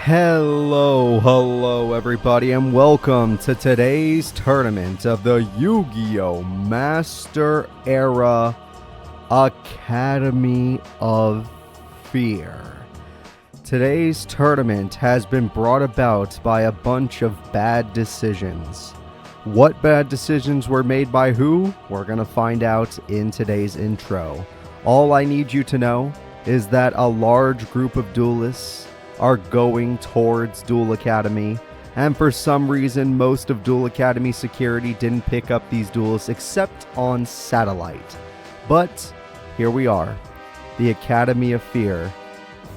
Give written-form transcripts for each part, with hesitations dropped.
Hello everybody, and welcome to today's tournament of the Yu-Gi-Oh! Master Era Academy of Fear. Today's tournament has been brought about by a bunch of bad decisions. What bad decisions were made by who? We're gonna find out in today's intro. All I need you to know is that a large group of duelists are going towards Duel Academy, and for some reason most of Duel Academy security didn't pick up these duelists except on satellite. But here we are, the Academy of Fear,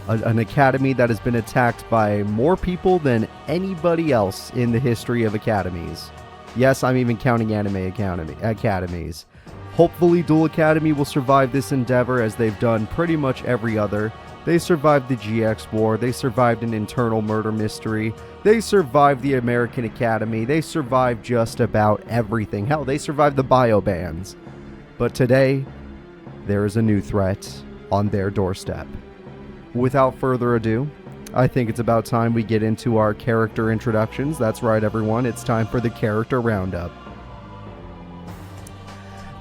an academy that has been attacked by more people than anybody else in the history of academies. Yes, I'm even counting anime academies. Hopefully Duel Academy will survive this endeavor, as they've done pretty much every other. They survived the GX War, they survived an internal murder mystery, they survived the American Academy, they survived just about everything. Hell, they survived the bio bans. But today, there is a new threat on their doorstep. Without further ado, I think it's about time we get into our character introductions. That's right everyone, it's time for the character roundup.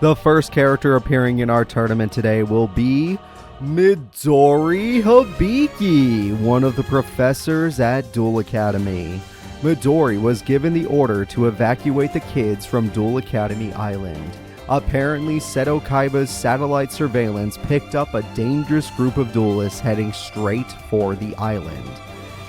The first character appearing in our tournament today will be Midori Hiiki, one of the professors at Duel Academy. Midori was given the order to evacuate the kids from Duel Academy Island. Apparently, Seto Kaiba's satellite surveillance picked up a dangerous group of duelists heading straight for the island.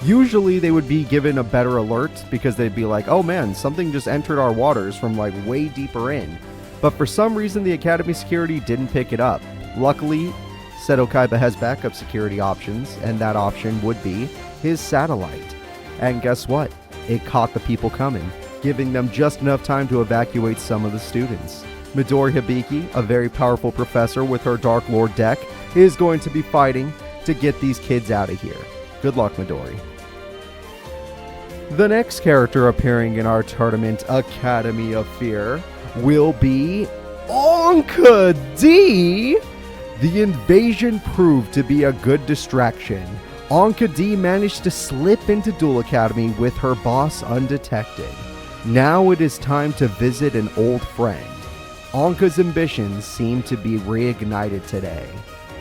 Usually they would be given a better alert because they'd be like, oh man, something just entered our waters from like way deeper in. But for some reason the Academy security didn't pick it up. Luckily, Seto Kaiba has backup security options, and that option would be his satellite. And guess what? It caught the people coming, giving them just enough time to evacuate some of the students. Midori Hiiki, a very powerful professor with her Dark Lord deck, is going to be fighting to get these kids out of here. Good luck, Midori. The next character appearing in our tournament, Academy of Fear, will be Anka D. The invasion proved to be a good distraction. Anka D managed to slip into Duel Academy with her boss undetected. Now it is time to visit an old friend. Anka's ambitions seem to be reignited today.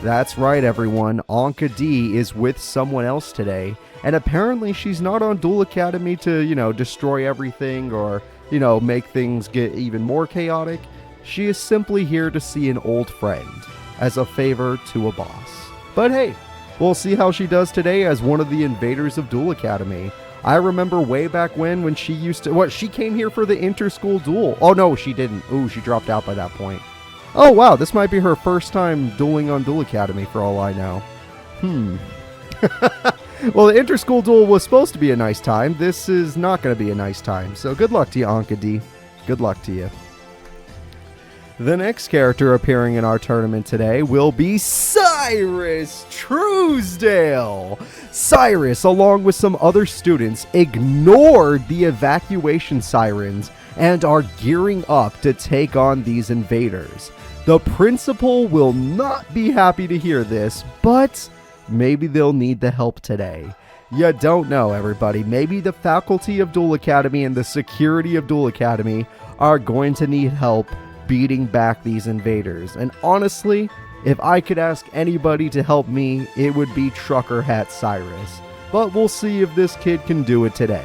That's right everyone, Anka D is with someone else today, and apparently she's not on Duel Academy to, destroy everything or, make things get even more chaotic. She is simply here to see an old friend, as a favor to a boss. But hey, we'll see how she does today as one of the invaders of Duel Academy. I remember way back when she used to, she came here for the inter-school duel. Oh no, she didn't. Ooh, she dropped out by that point. Oh wow, this might be her first time dueling on Duel Academy for all I know. Well, the inter-school duel was supposed to be a nice time. This is not going to be a nice time. So good luck to you, Anka D. Good luck to you. The next character appearing in our tournament today will be Cyrus Truesdale. Cyrus, along with some other students, ignored the evacuation sirens and are gearing up to take on these invaders. The principal will not be happy to hear this, but maybe they'll need the help today. You don't know, everybody. Maybe the faculty of Duel Academy and the security of Duel Academy are going to need help beating back these invaders. And honestly, if I could ask anybody to help me, it would be Trucker Hat Cyrus. But we'll see if this kid can do it today.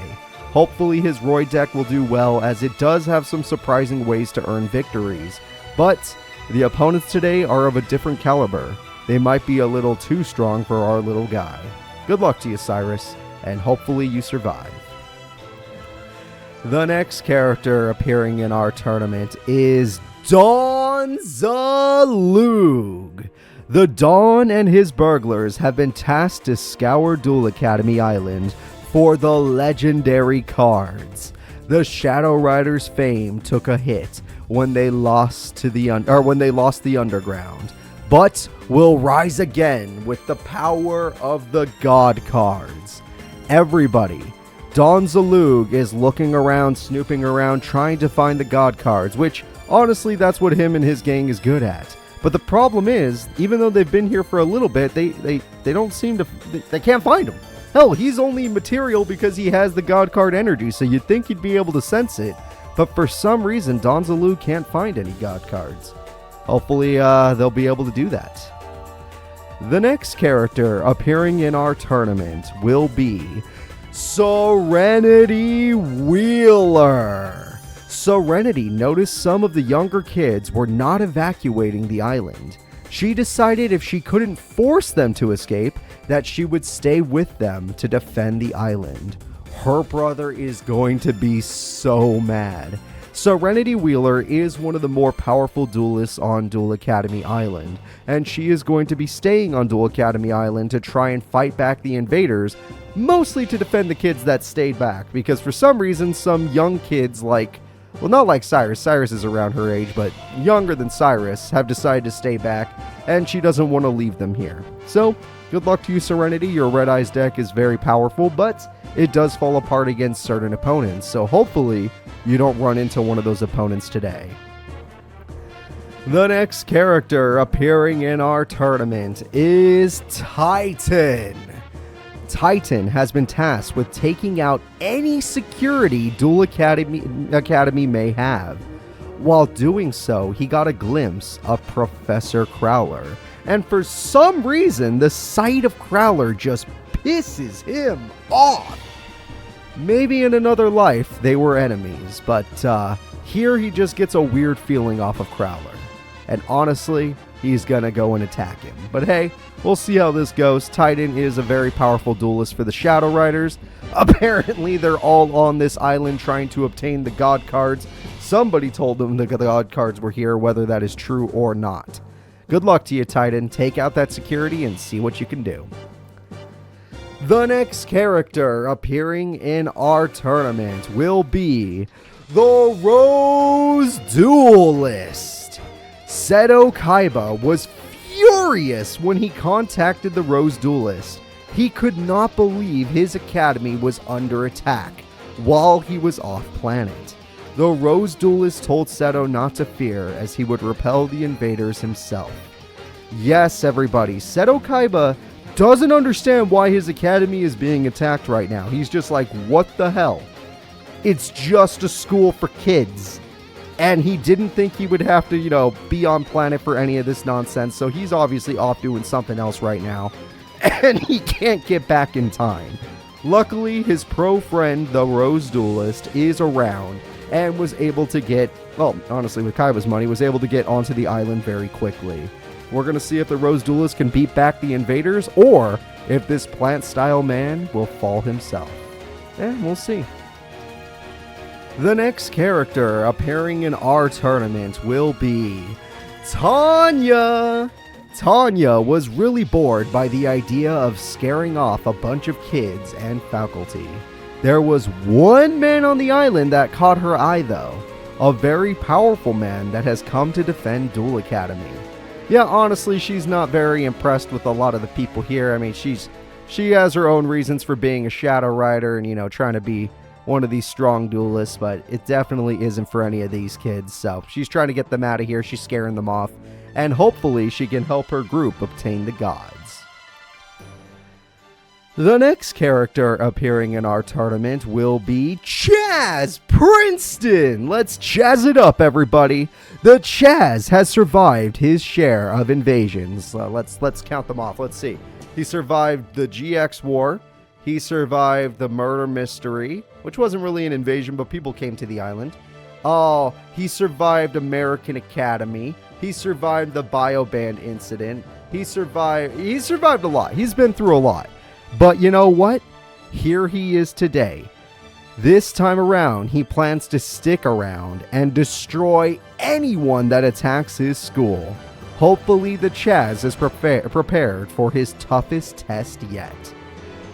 Hopefully his Roy deck will do well, as it does have some surprising ways to earn victories. But the opponents today are of a different caliber. They might be a little too strong for our little guy. Good luck to you, Cyrus, and hopefully you survive. The next character appearing in our tournament is Don Zaloog. The Don and his burglars have been tasked to scour Duel Academy Island for the legendary cards. The Shadow Riders' fame took a hit when they lost the underground, but will rise again with the power of the God cards. Everybody, Don Zaloog is looking around, snooping around, trying to find the God cards, which honestly that's what him and his gang is good at. But the problem is, even though they've been here for a little bit, they don't seem to, they can't find them. Hell, he's only material because he has the God card energy, so you'd think he'd be able to sense it. But for some reason, Zaloog can't find any God cards. Hopefully, they'll be able to do that. The next character appearing in our tournament will be Serenity Wheeler. Serenity noticed some of the younger kids were not evacuating the island. She decided if she couldn't force them to escape, that she would stay with them to defend the island. Her brother is going to be so mad. Serenity Wheeler is one of the more powerful duelists on Duel Academy Island, and she is going to be staying on Duel Academy Island to try and fight back the invaders, mostly to defend the kids that stayed back, because for some reason some young kids well, not like Cyrus. Cyrus is around her age, but younger than Cyrus have decided to stay back, and she doesn't want to leave them here. So, good luck to you, Serenity. Your Red Eyes deck is very powerful, but it does fall apart against certain opponents, so hopefully you don't run into one of those opponents today. The next character appearing in our tournament is Titan. Titan has been tasked with taking out any security Duel Academy may have. While doing so, he got a glimpse of Professor Crowler, and for some reason, the sight of Crowler just pisses him off. Maybe in another life, they were enemies, but here he just gets a weird feeling off of Crowler. And honestly, he's gonna go and attack him. But hey, we'll see how this goes. Titan is a very powerful duelist for the Shadow Riders. Apparently, they're all on this island trying to obtain the God cards. Somebody told them the God cards were here, whether that is true or not. Good luck to you, Titan. Take out that security and see what you can do. The next character appearing in our tournament will be the Rose Duelist. Seto Kaiba was furious when he contacted the Rose Duelist. He could not believe his academy was under attack while he was off planet. The Rose Duelist told Seto not to fear, as he would repel the invaders himself. Yes, everybody, Seto Kaiba doesn't understand why his academy is being attacked right now. He's just like, what the hell? It's just a school for kids. And he didn't think he would have to, be on planet for any of this nonsense. So he's obviously off doing something else right now. And he can't get back in time. Luckily, his pro friend, the Rose Duelist, is around and was able to get, well, honestly, with Kaiba's money, was able to get onto the island very quickly. We're going to see if the Rose Duelist can beat back the invaders, or if this plant-style man will fall himself. We'll see. The next character appearing in our tournament will be Tanya. Tanya was really bored by the idea of scaring off a bunch of kids and faculty. There was one man on the island that caught her eye, though. A very powerful man that has come to defend Duel Academy. Yeah, honestly, she's not very impressed with a lot of the people here. I mean, she has her own reasons for being a Shadow Rider and, trying to be one of these strong duelists, but it definitely isn't for any of these kids. So she's trying to get them out of here. She's scaring them off, and hopefully she can help her group obtain the gods. The next character appearing in our tournament will be Chazz Princeton. Let's Chazz it up, everybody. The Chazz has survived his share of invasions. Let's count them off. Let's see. He survived the GX War. He survived the Murder Mystery, which wasn't really an invasion, but people came to the island. Oh, he survived American Academy. He survived the Bioband incident. He survived a lot. He's been through a lot. But you know what? Here he is today. This time around, he plans to stick around and destroy anyone that attacks his school. Hopefully the Chazz is prepared for his toughest test yet.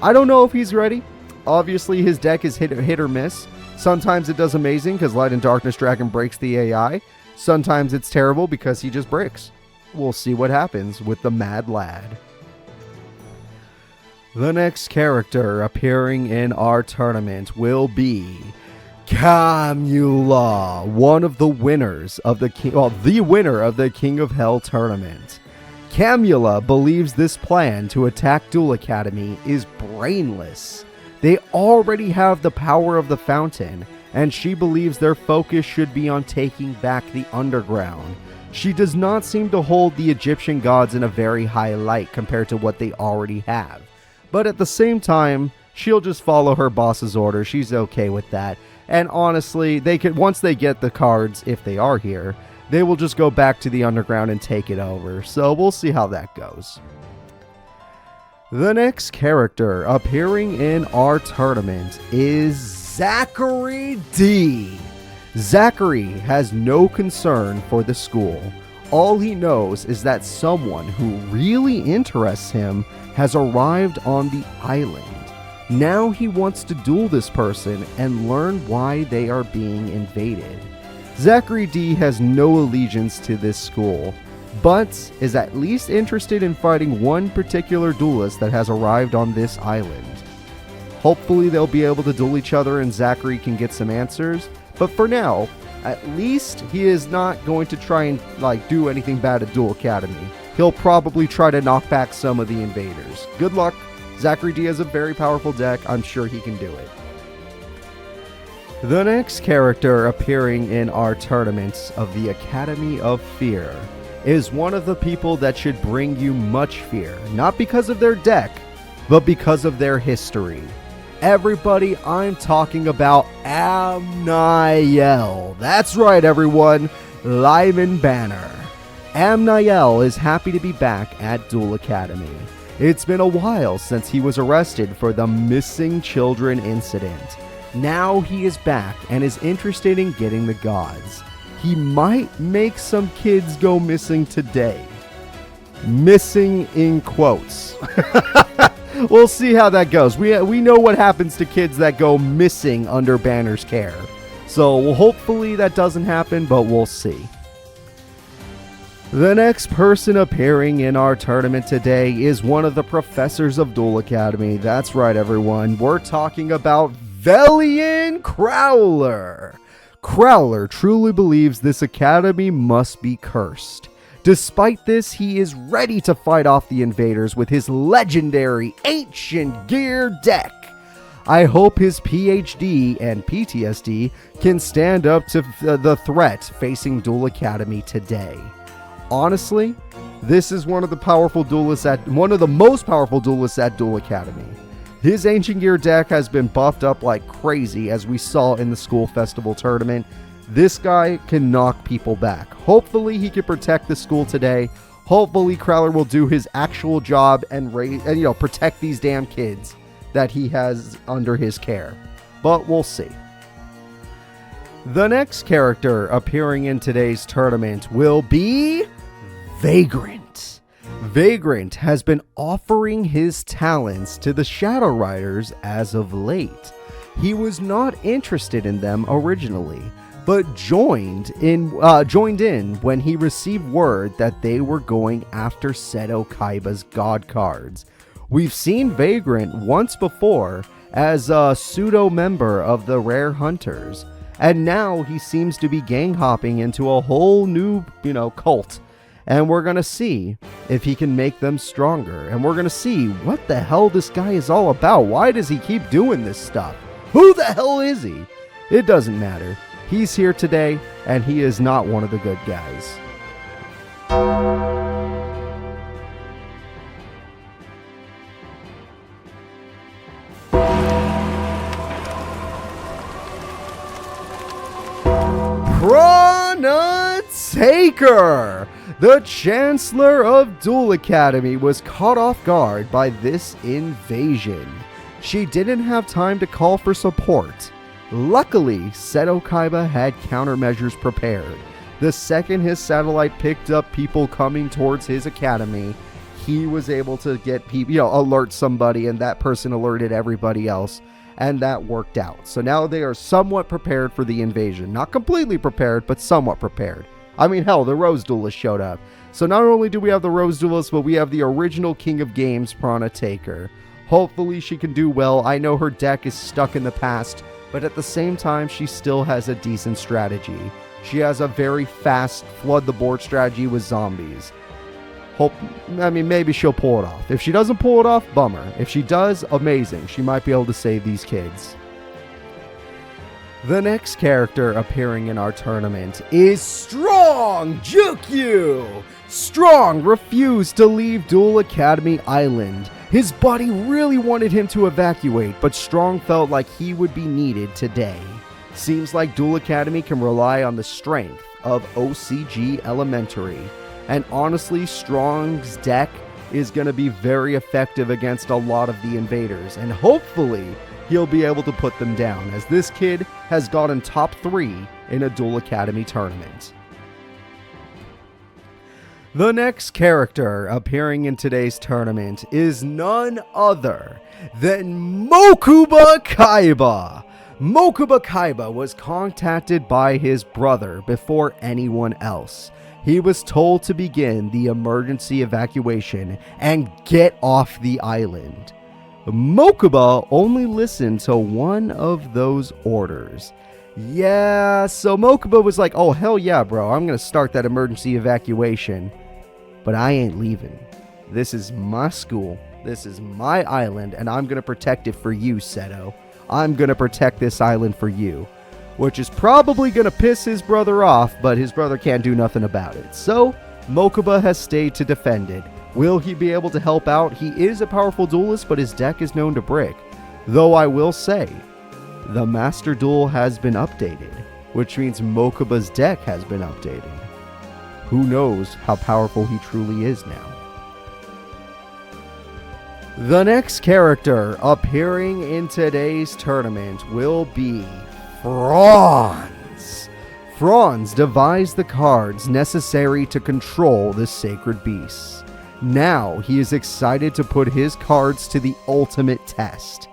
I don't know if he's ready. Obviously, his deck is hit or miss. Sometimes it does amazing because Light and Darkness Dragon breaks the AI. Sometimes it's terrible because he just breaks. We'll see what happens with the Mad Lad. The next character appearing in our tournament will be Camula, one of the winners of the winner of the King of Hell tournament. Camula believes this plan to attack Duel Academy is brainless. They already have the power of the fountain, and she believes their focus should be on taking back the underground. She does not seem to hold the Egyptian gods in a very high light compared to what they already have. But at the same time, she'll just follow her boss's order. She's okay with that. And honestly, once they get the cards, if they are here, they will just go back to the underground and take it over. So we'll see how that goes. The next character appearing in our tournament is Zachary D. Zachary has no concern for the school. All he knows is that someone who really interests him has arrived on the island. Now he wants to duel this person and learn why they are being invaded. Zachary D has no allegiance to this school, but is at least interested in fighting one particular duelist that has arrived on this island. Hopefully they'll be able to duel each other and Zachary can get some answers, but for now, at least he is not going to try and do anything bad at Duel Academy. He'll probably try to knock back some of the invaders. Good luck. Zachary D has a very powerful deck. I'm sure he can do it. The next character appearing in our tournaments of the Academy of Fear is one of the people that should bring you much fear, not because of their deck, but because of their history. Everybody, I'm talking about Amnel. That's right, everyone. Lyman Banner. Amnel is happy to be back at Duel Academy. It's been a while since he was arrested for the missing children incident. Now he is back and is interested in getting the gods. He might make some kids go missing today. Missing in quotes. We'll see how that goes. We know what happens to kids that go missing under Banner's care. So hopefully that doesn't happen, but we'll see. The next person appearing in our tournament today is one of the professors of Duel Academy. That's right, everyone. We're talking about Velian Crowler. Crowler truly believes this academy must be cursed. Despite this, he is ready to fight off the invaders with his legendary Ancient Gear deck. I hope his PhD and PTSD can stand up to the threat facing Duel Academy today. Honestly, this is one of the most powerful duelists at Duel Academy. His Ancient Gear deck has been buffed up like crazy, as we saw in the school festival tournament. This guy can knock people back. Hopefully he can protect the school today. Hopefully Crowler will do his actual job and protect these damn kids that he has under his care. But we'll see. The next character appearing in today's tournament will be Vagrant. Vagrant has been offering his talents to the Shadow Riders as of late. He was not interested in them originally, but joined in when he received word that they were going after Seto Kaiba's god cards. We've seen Vagrant once before as a pseudo member of the Rare Hunters, and now he seems to be gang hopping into a whole new, cult. And we're going to see if he can make them stronger. And we're going to see what the hell this guy is all about. Why does he keep doing this stuff? Who the hell is he? It doesn't matter. He's here today, and he is not one of the good guys. Taker! The Chancellor of Duel Academy was caught off guard by this invasion. She didn't have time to call for support. Luckily, Seto Kaiba had countermeasures prepared. The second his satellite picked up people coming towards his academy, he was able to get people, alert somebody, and that person alerted everybody else, and that worked out. So now they are somewhat prepared for the invasion. Not completely prepared, but somewhat prepared. I mean, hell, the Rose Duelist showed up. So not only do we have the Rose Duelist, but we have the original King of Games, Piranha Taker. Hopefully she can do well. I know her deck is stuck in the past, but at the same time, she still has a decent strategy. She has a very fast flood the board strategy with zombies. Maybe she'll pull it off. If she doesn't pull it off, bummer. If she does, amazing. She might be able to save these kids. The next character appearing in our tournament is Strong Juku! Strong refused to leave Duel Academy Island. His buddy really wanted him to evacuate, but Strong felt like he would be needed today. Seems like Duel Academy can rely on the strength of OCG Elementary. And honestly, Strong's deck is going to be very effective against a lot of the invaders. And hopefully, he'll be able to put them down, as this kid has gotten top 3 in a Duel Academy tournament. The next character appearing in today's tournament is none other than Mokuba Kaiba. Mokuba Kaiba was contacted by his brother before anyone else. He was told to begin the emergency evacuation and get off the island. Mokuba only listened to one of those orders. Yeah, so Mokuba was like, oh hell yeah bro, I'm gonna start that emergency evacuation. But I ain't leaving. This is my school, this is my island, and I'm gonna protect it for you, Seto. I'm gonna protect this island for you. Which is probably gonna piss his brother off, but his brother can't do nothing about it. So, Mokuba has stayed to defend it. Will he be able to help out? He is a powerful duelist, but his deck is known to brick. Though I will say, the Master Duel has been updated, which means Mokuba's deck has been updated. Who knows how powerful he truly is now. The next character appearing in today's tournament will be Fronze. Fronze devised the cards necessary to control the sacred beasts. Now he is excited to put his cards to the ultimate test.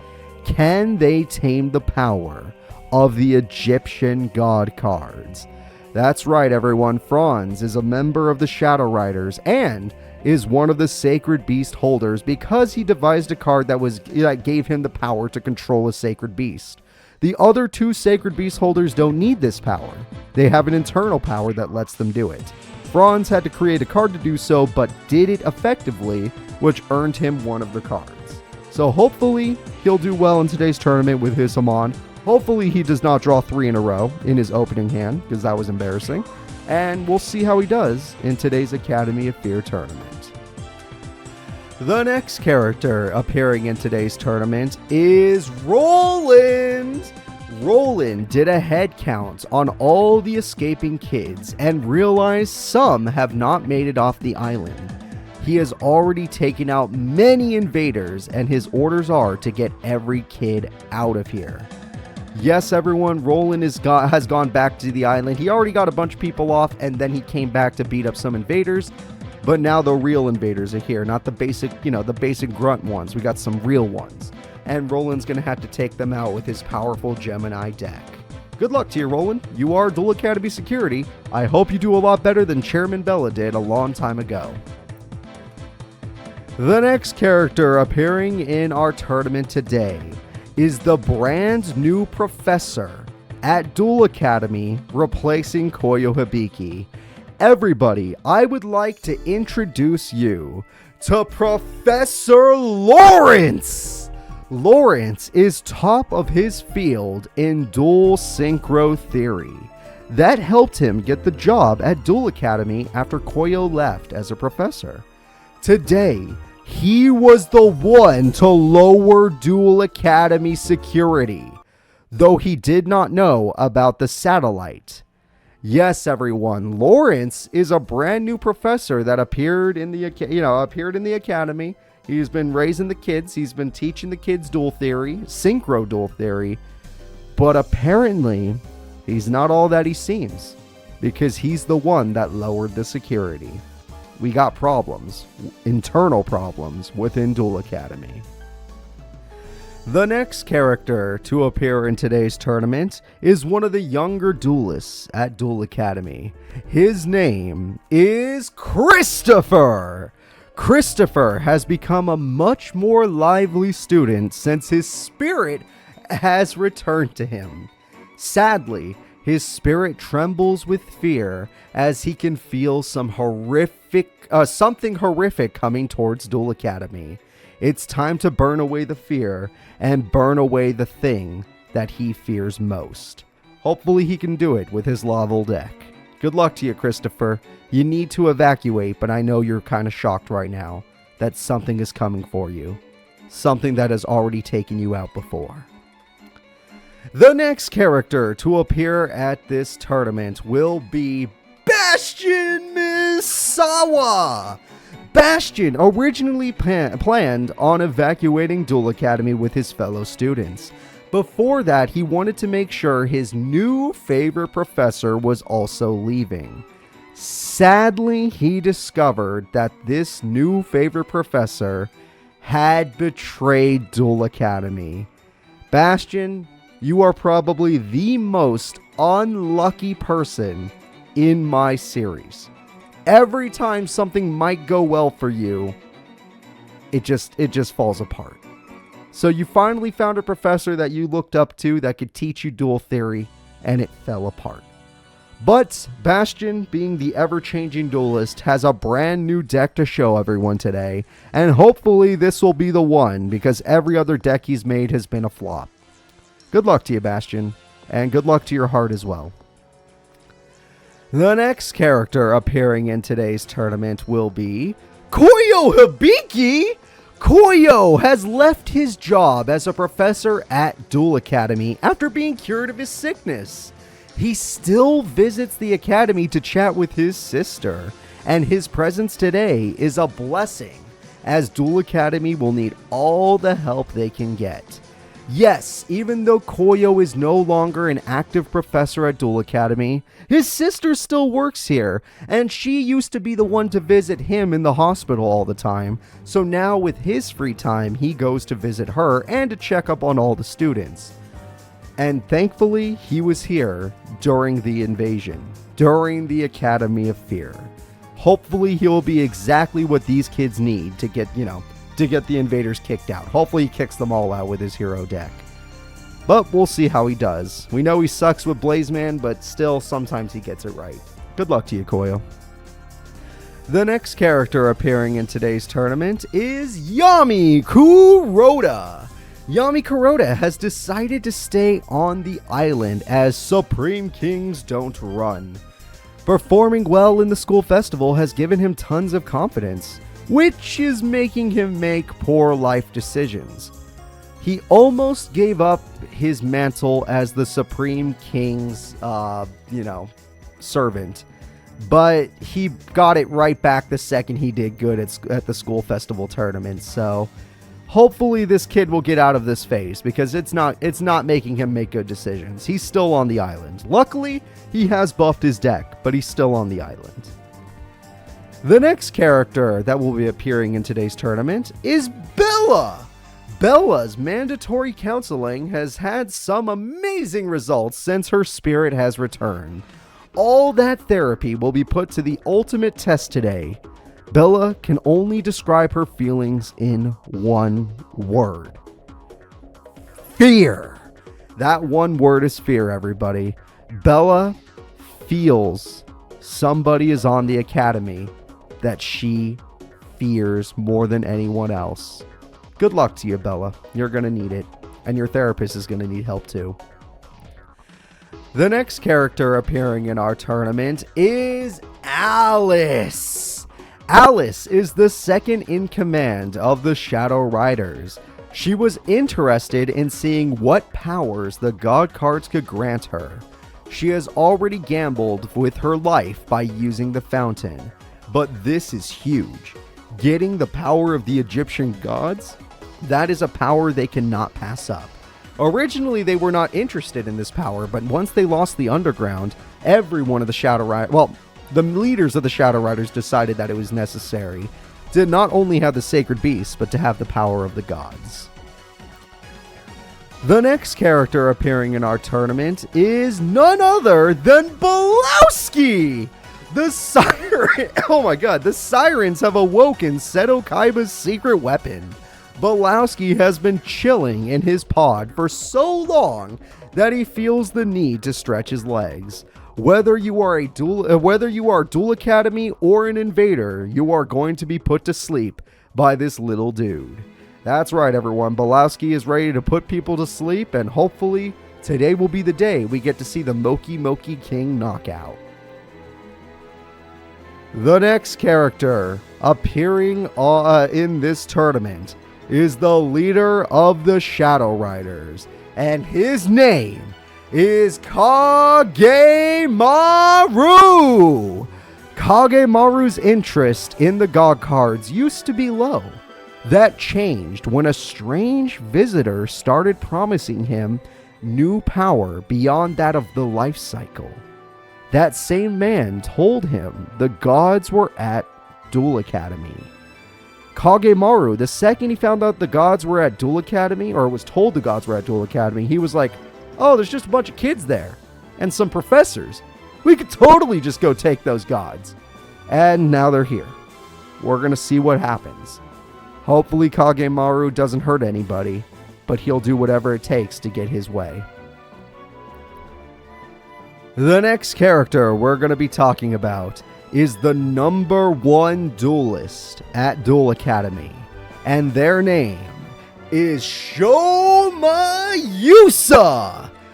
Can they tame the power of the Egyptian god cards? That's right everyone, Fronze is a member of the Shadow Riders and is one of the sacred beast holders because he devised a card that gave him the power to control a sacred beast. The other 2 sacred beast holders don't need this power. They have an internal power that lets them do it. Fronze had to create a card to do so, but did it effectively, which earned him one of the cards. So hopefully he'll do well in today's tournament with his Hamon. Hopefully he does not draw 3 in a row in his opening hand, because that was embarrassing. And we'll see how he does in today's Academy of Fear tournament. The next character appearing in today's tournament is Roland. Roland did a head count on all the escaping kids and realized some have not made it off the island. He has already taken out many invaders, and his orders are to get every kid out of here. Yes, everyone, Roland has gone back to the island. He already got a bunch of people off, and then he came back to beat up some invaders. But now the real invaders are here, not the basic, the basic grunt ones. We got some real ones. And Roland's going to have to take them out with his powerful Gemini deck. Good luck to you, Roland. You are Duel Academy security. I hope you do a lot better than Chairman Bella did a long time ago. The next character appearing in our tournament today is the brand new professor at Duel Academy, replacing Coyo Habi. Everybody, I would like to introduce you to Professor Lawrence. Lawrence is top of his field in dual synchro theory. That helped him get the job at Duel Academy after Coyo left as a professor. Today, he was the one to lower Duel Academy security, though he did not know about the satellite. Yes, everyone, Lawrence is a brand new professor that appeared in the academy. He's been raising the kids. He's been teaching the kids duel theory, synchro duel theory. But apparently, he's not all that he seems, because he's the one that lowered the security. We got problems, internal problems within Duel Academy. The next character to appear in today's tournament is one of the younger duelists at Duel Academy. His name is Christopher. Christopher has become a much more lively student since his spirit has returned to him. Sadly, his spirit trembles with fear as he can feel some horrific something horrific coming towards Duel Academy. It's time to burn away the fear and burn away the thing that he fears most. Hopefully he can do it with his Laval deck. Good luck to you, Christopher. You need to evacuate, but I know you're kind of shocked right now that something is coming for you. Something that has already taken you out before. The next character to appear at this tournament will be Bastion Misawa! Bastion originally planned on evacuating Duel Academy with his fellow students. Before that, he wanted to make sure his new favorite professor was also leaving. Sadly, he discovered that this new favorite professor had betrayed Duel Academy. Bastion, you are probably the most unlucky person in my series. Every time something might go well for you, it just falls apart. So you finally found a professor that you looked up to that could teach you duel theory, and it fell apart. But Bastion, being the ever-changing duelist, has a brand new deck to show everyone today, and hopefully this will be the one, because every other deck he's made has been a flop. Good luck to you, Bastion, and good luck to your heart as well. The next character appearing in today's tournament will be Coyo Habi! Coyo has left his job as a professor at Duel Academy after being cured of his sickness. He still visits the academy to chat with his sister, and his presence today is a blessing, as Duel Academy will need all the help they can get. Yes, even though Coyo is no longer an active professor at Duel Academy, his sister still works here, and she used to be the one to visit him in the hospital all the time, so now with his free time, he goes to visit her and to check up on all the students. And thankfully, he was here during the invasion, during the Academy of Fear. Hopefully, he'll be exactly what these kids need to get, to get the invaders kicked out. Hopefully he kicks them all out with his hero deck. But we'll see how he does. We know he sucks with Blazeman, but still, sometimes he gets it right. Good luck to you, Coyo. The next character appearing in today's tournament is Yummi Kuroda. Yummi Kuroda has decided to stay on the island as Supreme Kings don't run. Performing well in the school festival has given him tons of confidence, which is making him make poor life decisions. He almost gave up his mantle as the Supreme King's, servant, but he got it right back the second he did good at the school festival tournament. So hopefully this kid will get out of this phase, because it's not making him make good decisions. He's still on the island. Luckily, he has buffed his deck, but he's still on the island. The next character that will be appearing in today's tournament is Bella. Bella's mandatory counseling has had some amazing results since her spirit has returned. All that therapy will be put to the ultimate test today. Bella can only describe her feelings in one word. Fear. That one word is fear, everybody. Bella feels somebody is on the academy that she fears more than anyone else. Good luck to you, Bella. You're going to need it. And your therapist is going to need help too. The next character appearing in our tournament is Alice. Alice is the second in command of the Shadow Riders. She was interested in seeing what powers the God cards could grant her. She has already gambled with her life by using the fountain. But this is huge. Getting the power of the Egyptian gods? That is a power they cannot pass up. Originally, they were not interested in this power, but once they lost the underground, every one of the Shadow Riders, the leaders of the Shadow Riders decided that it was necessary to not only have the sacred beast, but to have the power of the gods. The next character appearing in our tournament is none other than Bowski! The siren! Oh my god, the sirens have awoken Seto Kaiba's secret weapon. Bowski has been chilling in his pod for so long that he feels the need to stretch his legs. Whether you are Duel Academy or an invader, you are going to be put to sleep by this little dude. That's right, everyone. Bowski is ready to put people to sleep, and hopefully today will be the day we get to see the Moki King knockout. The next character appearing in this tournament is the leader of the Shadow Riders, and his name is Kag Maru. Kag Maru's interest in the God cards used to be low. That changed when a strange visitor started promising him new power beyond that of the life cycle. That same man told him the gods were at Duel Academy. Kag Maru, the second he found out the gods were at Duel Academy, or was told the gods were at Duel Academy, he was like, oh, there's just a bunch of kids there and some professors. We could totally just go take those gods. And now they're here. We're going to see what happens. Hopefully Kag Maru doesn't hurt anybody, but he'll do whatever it takes to get his way. The next character we're going to be talking about is the #1 duelist at Duel Academy, and their name is Shayusa.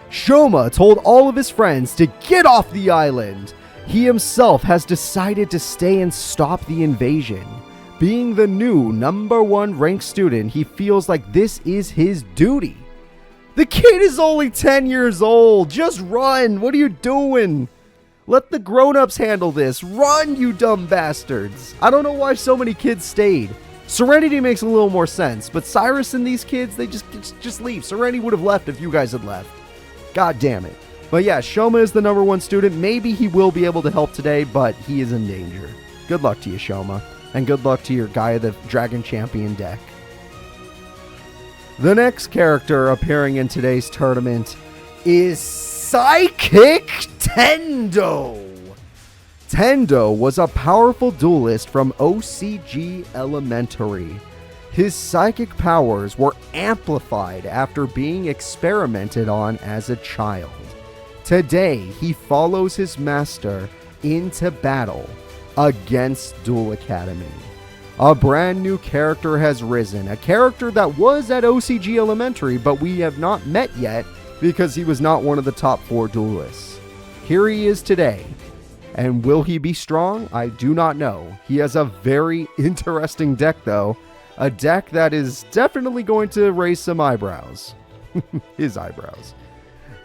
Shoma told all of his friends to get off the island. He himself has decided to stay and stop the invasion. Being the new #1 ranked student, he feels like this is his duty. The kid is only 10 years old. Just run. What are you doing? Let the grown-ups handle this. Run, you dumb bastards. I don't know why so many kids stayed. Serenity makes a little more sense, but Syrus and these kids, they just leave. Serenity would have left if you guys had left. God damn it. But yeah, Shoma is the #1 student. Maybe he will be able to help today, but he is in danger. Good luck to you, Shoma. And good luck to your Gaia the Dragon Champion deck. The next character appearing in today's tournament is Psychic Tendo. Tendo was a powerful duelist from OCG Elementary. His psychic powers were amplified after being experimented on as a child. Today, he follows his master into battle against Duel Academy. A brand new character has risen, a character that was at OCG Elementary, but we have not met yet because he was not one of the top 4 duelists. Here he is today, and will he be strong? I do not know. He has a very interesting deck though, a deck that is definitely going to raise some eyebrows. His eyebrows.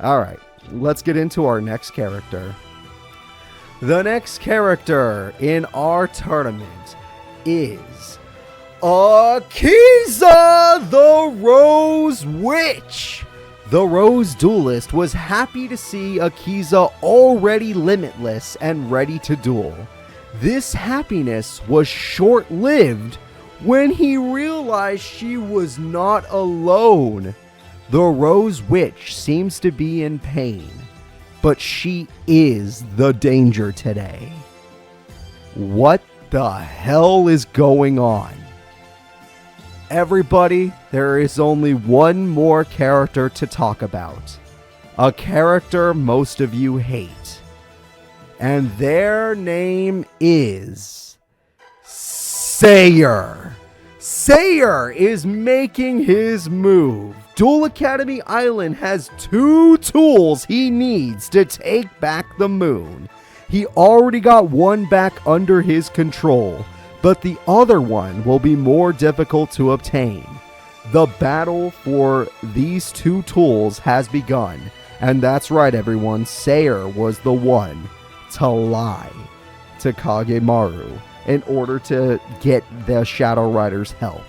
Alright, let's get into our next character. The next character in our tournament is Aisa the Rose Witch. The Rose Duelist was happy to see Aisa already limitless and ready to duel. This happiness was short-lived when he realized she was not alone. The Rose Witch seems to be in pain, but she is the danger today. What the hell is going on? Everybody, there is only one more character to talk about. A character most of you hate. And their name is Sayer. Sayer is making his move. Duel Academy Island has 2 tools he needs to take back the moon. He already got one back under his control, but the other one will be more difficult to obtain. The battle for these 2 tools has begun, and that's right everyone, Sayer was the one to lie to Kag Maru in order to get the Shadow Riders' help.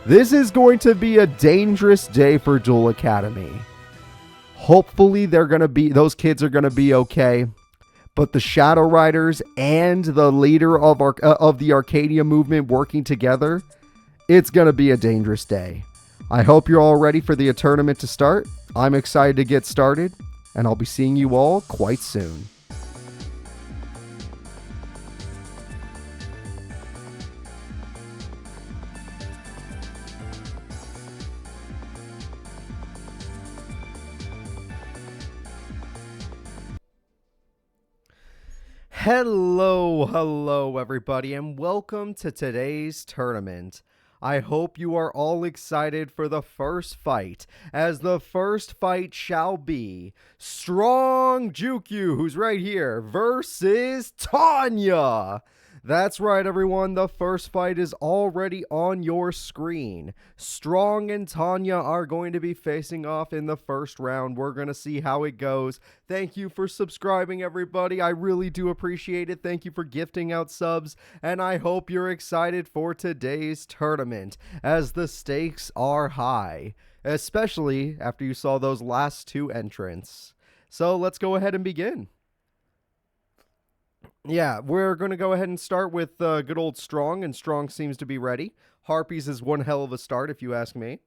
This is going to be a dangerous day for Duel Academy. Hopefully those kids are gonna be okay. But the Shadow Riders and the leader of the Arcadia movement working together, it's going to be a dangerous day. I hope you're all ready for the tournament to start. I'm excited to get started, and I'll be seeing you all quite soon. Hello everybody, and welcome to today's tournament. I hope you are all excited for the first fight, as the first fight shall be Strong Juku, who's right here, versus Tanya. That's right, everyone. The first fight is already on your screen. Strong and Tanya are going to be facing off in the first round. We're going to see how it goes. Thank you for subscribing, everybody. I really do appreciate it. Thank you for gifting out subs, and I hope you're excited for today's tournament, as the stakes are high, especially after you saw those last two entrants. So let's go ahead and begin. Yeah, we're going to go ahead and start with good old Strong, and Strong seems to be ready. Harpies is one hell of a start, if you ask me.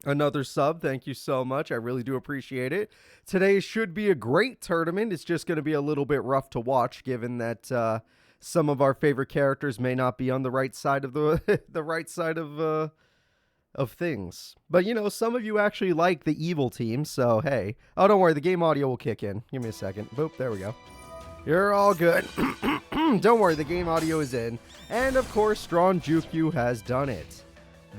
Another sub, thank you so much. I really do appreciate it. Today should be a great tournament. It's just going to be a little bit rough to watch, given that some of our favorite characters may not be on the right side of the the right side of things. But, you know, some of you actually like the evil team, so hey. Oh, don't worry, the game audio will kick in. Give me a second. Boop, there we go. You're all good. Don't worry, the game audio is in. And, of course, Strong Juku has done it.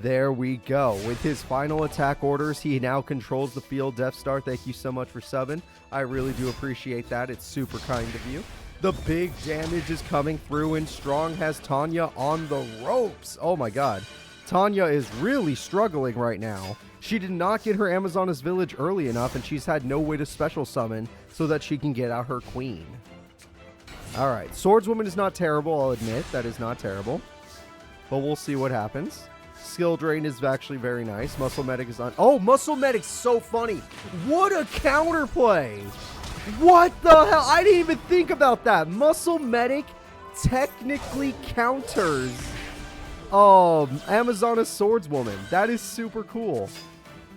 There we go. With his final attack orders, he now controls the field. Death Star, thank you so much for subbing. I really do appreciate that. It's super kind of you. The big damage is coming through, and Strong has Tanya on the ropes. Oh, my God. Tanya is really struggling right now. She did not get her Amazonas village early enough, and she's had no way to special summon so that she can get out her queen. Alright, Swordswoman is not terrible, I'll admit. That is not terrible. But we'll see what happens. Skill Drain is actually very nice. Muscle Medic is on... Oh, Muscle Medic's so funny! What a counterplay! What the hell? I didn't even think about that! Muscle Medic technically counters... Amazonas Swordswoman. That is super cool.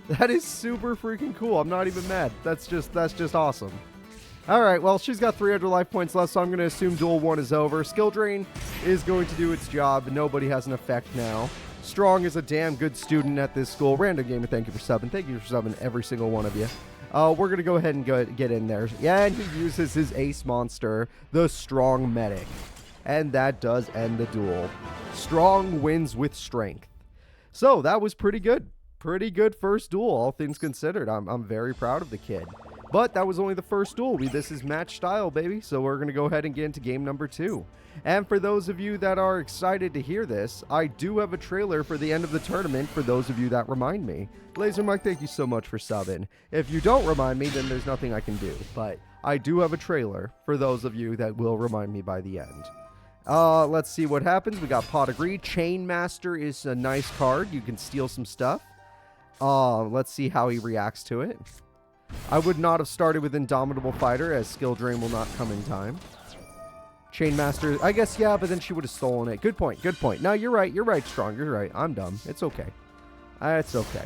That is super freaking cool. I'm not even mad. That's just awesome. Alright, well, she's got 300 life points left, so I'm going to assume Duel 1 is over. Skill Drain is going to do its job. Nobody has an effect now. Strong is a damn good student at this school. Random Gamer, thank you for subbing. Thank you for subbing, every single one of you. We're going to go ahead and get in there. Yeah, and he uses his ace monster, the Strong Medic. And that does end the duel. Strong wins with strength. So that was pretty good. Pretty good first duel, all things considered. I'm very proud of the kid. But that was only the first duel. This is match style, baby. So we're going to go ahead and get into game number 2. And for those of you that are excited to hear this, I do have a trailer for the end of the tournament for those of you that remind me. Laser Mike, thank you so much for subbing. If you don't remind me, then there's nothing I can do. But I do have a trailer for those of you that will remind me by the end. Let's see what happens. We got Pot Agree. Chain Master is a nice card. You can steal some stuff. Let's see how he reacts to it. I would not have started with Indomitable Fighter, as Skill Drain will not come in time. Chain Master, I guess, yeah, but then she would have stolen it. Good point, good point. No, you're right, Strong. You're right. I'm dumb. It's okay. It's okay.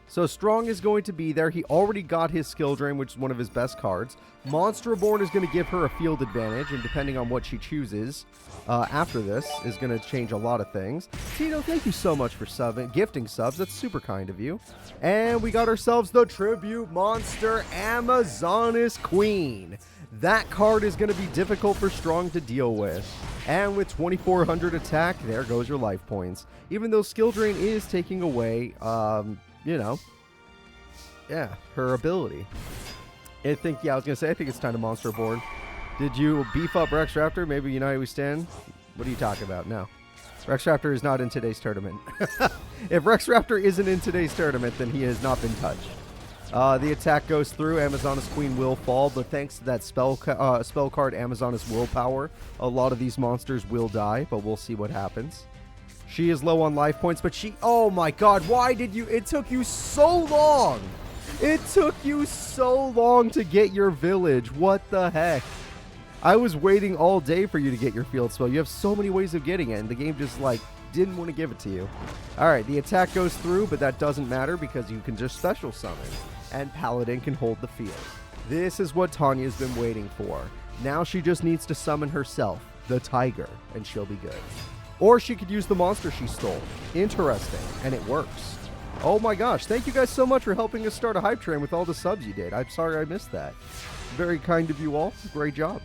So Strong is going to be there. He already got his Skill Drain, which is one of his best cards. Monster Reborn is going to give her a field advantage, and depending on what she chooses after this is going to change a lot of things. Tito, thank you so much for subbing, gifting subs. That's super kind of you. And we got ourselves the Tribute Monster Amazonas Queen. That card is going to be difficult for Strong to deal with. And with 2400 attack, there goes your life points. Even though Skill Drain is taking away... you know, yeah, her ability. I think it's time to Monster Board. Did you beef up Rex Raptor? Maybe United We Stand? What are you talking about? No. Rex Raptor is not in today's tournament. If Rex Raptor isn't in today's tournament, then he has not been touched. The attack goes through. Amazonas Queen will fall, but thanks to that spell card, Amazonas Willpower, a lot of these monsters will die, but we'll see what happens. She is low on life points, but oh my god, why did you, it took you so long. It took you so long to get your village. What the heck? I was waiting all day for you to get your field spell. You have so many ways of getting it, and the game just, like, didn't want to give it to you. Alright, the attack goes through, but that doesn't matter because you can just special summon, and Paladin can hold the field. This is what Tanya's been waiting for. Now she just needs to summon herself, the Tiger, and she'll be good. Or she could use the monster she stole. Interesting, and it works. Oh my gosh, thank you guys so much for helping us start a hype train with all the subs you did. I'm sorry I missed that. Very kind of you all. Great job.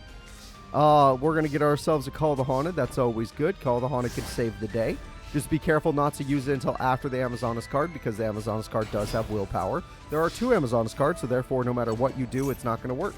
We're going to get ourselves a Call the Haunted. That's always good. Call the Haunted can save the day. Just be careful not to use it until after the Amazonas card, because the Amazonas card does have willpower. There are 2 Amazonas cards, so therefore no matter what you do, it's not going to work.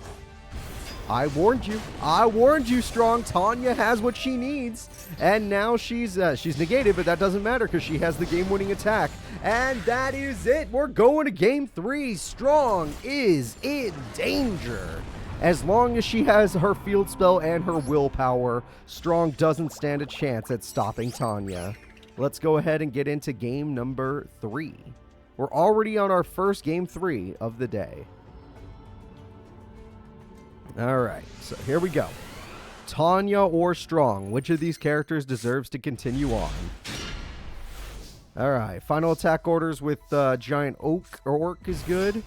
I warned you. I warned you, Strong. Tanya has what she needs. And now she's negated, but that doesn't matter because she has the game-winning attack. And that is it. We're going to Game 3. Strong is in danger. As long as she has her field spell and her willpower, Strong doesn't stand a chance at stopping Tanya. Let's go ahead and get into game number 3. We're already on our first Game 3 of the day. Alright, so here we go. Tanya or Strong, which of these characters deserves to continue on? Alright, final attack orders with Giant Oak or Orc is good.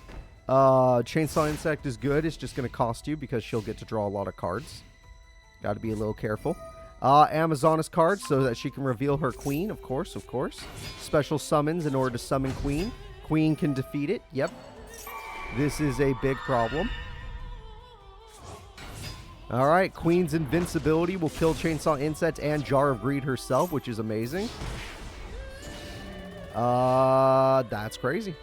Chainsaw Insect is good. It's just going to cost you because she'll get to draw a lot of cards. Got to be a little careful. Amazonas cards so that she can reveal her queen, of course, of course. Special summons in order to summon queen. Queen can defeat it, yep. This is a big problem. Alright, Queen's invincibility will kill Chainsaw Insect and Jar of Greed herself, which is amazing. That's crazy.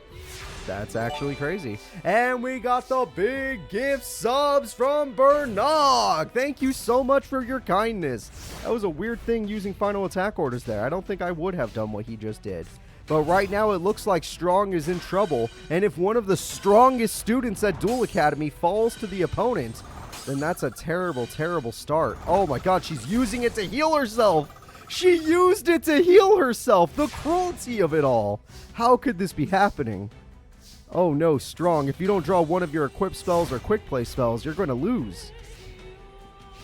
That's actually crazy. And we got the big gift subs from Bernog. Thank you so much for your kindness. That was a weird thing using final attack orders there. I don't think I would have done what he just did. But right now it looks like Strong is in trouble. And if one of the strongest students at Duel Academy falls to the opponent, then that's a terrible, terrible start. Oh my god, she's using it to heal herself. She used it to heal herself. The cruelty of it all. How could this be happening? Oh no, Strong, if you don't draw one of your equip spells or quick play spells, you're going to lose.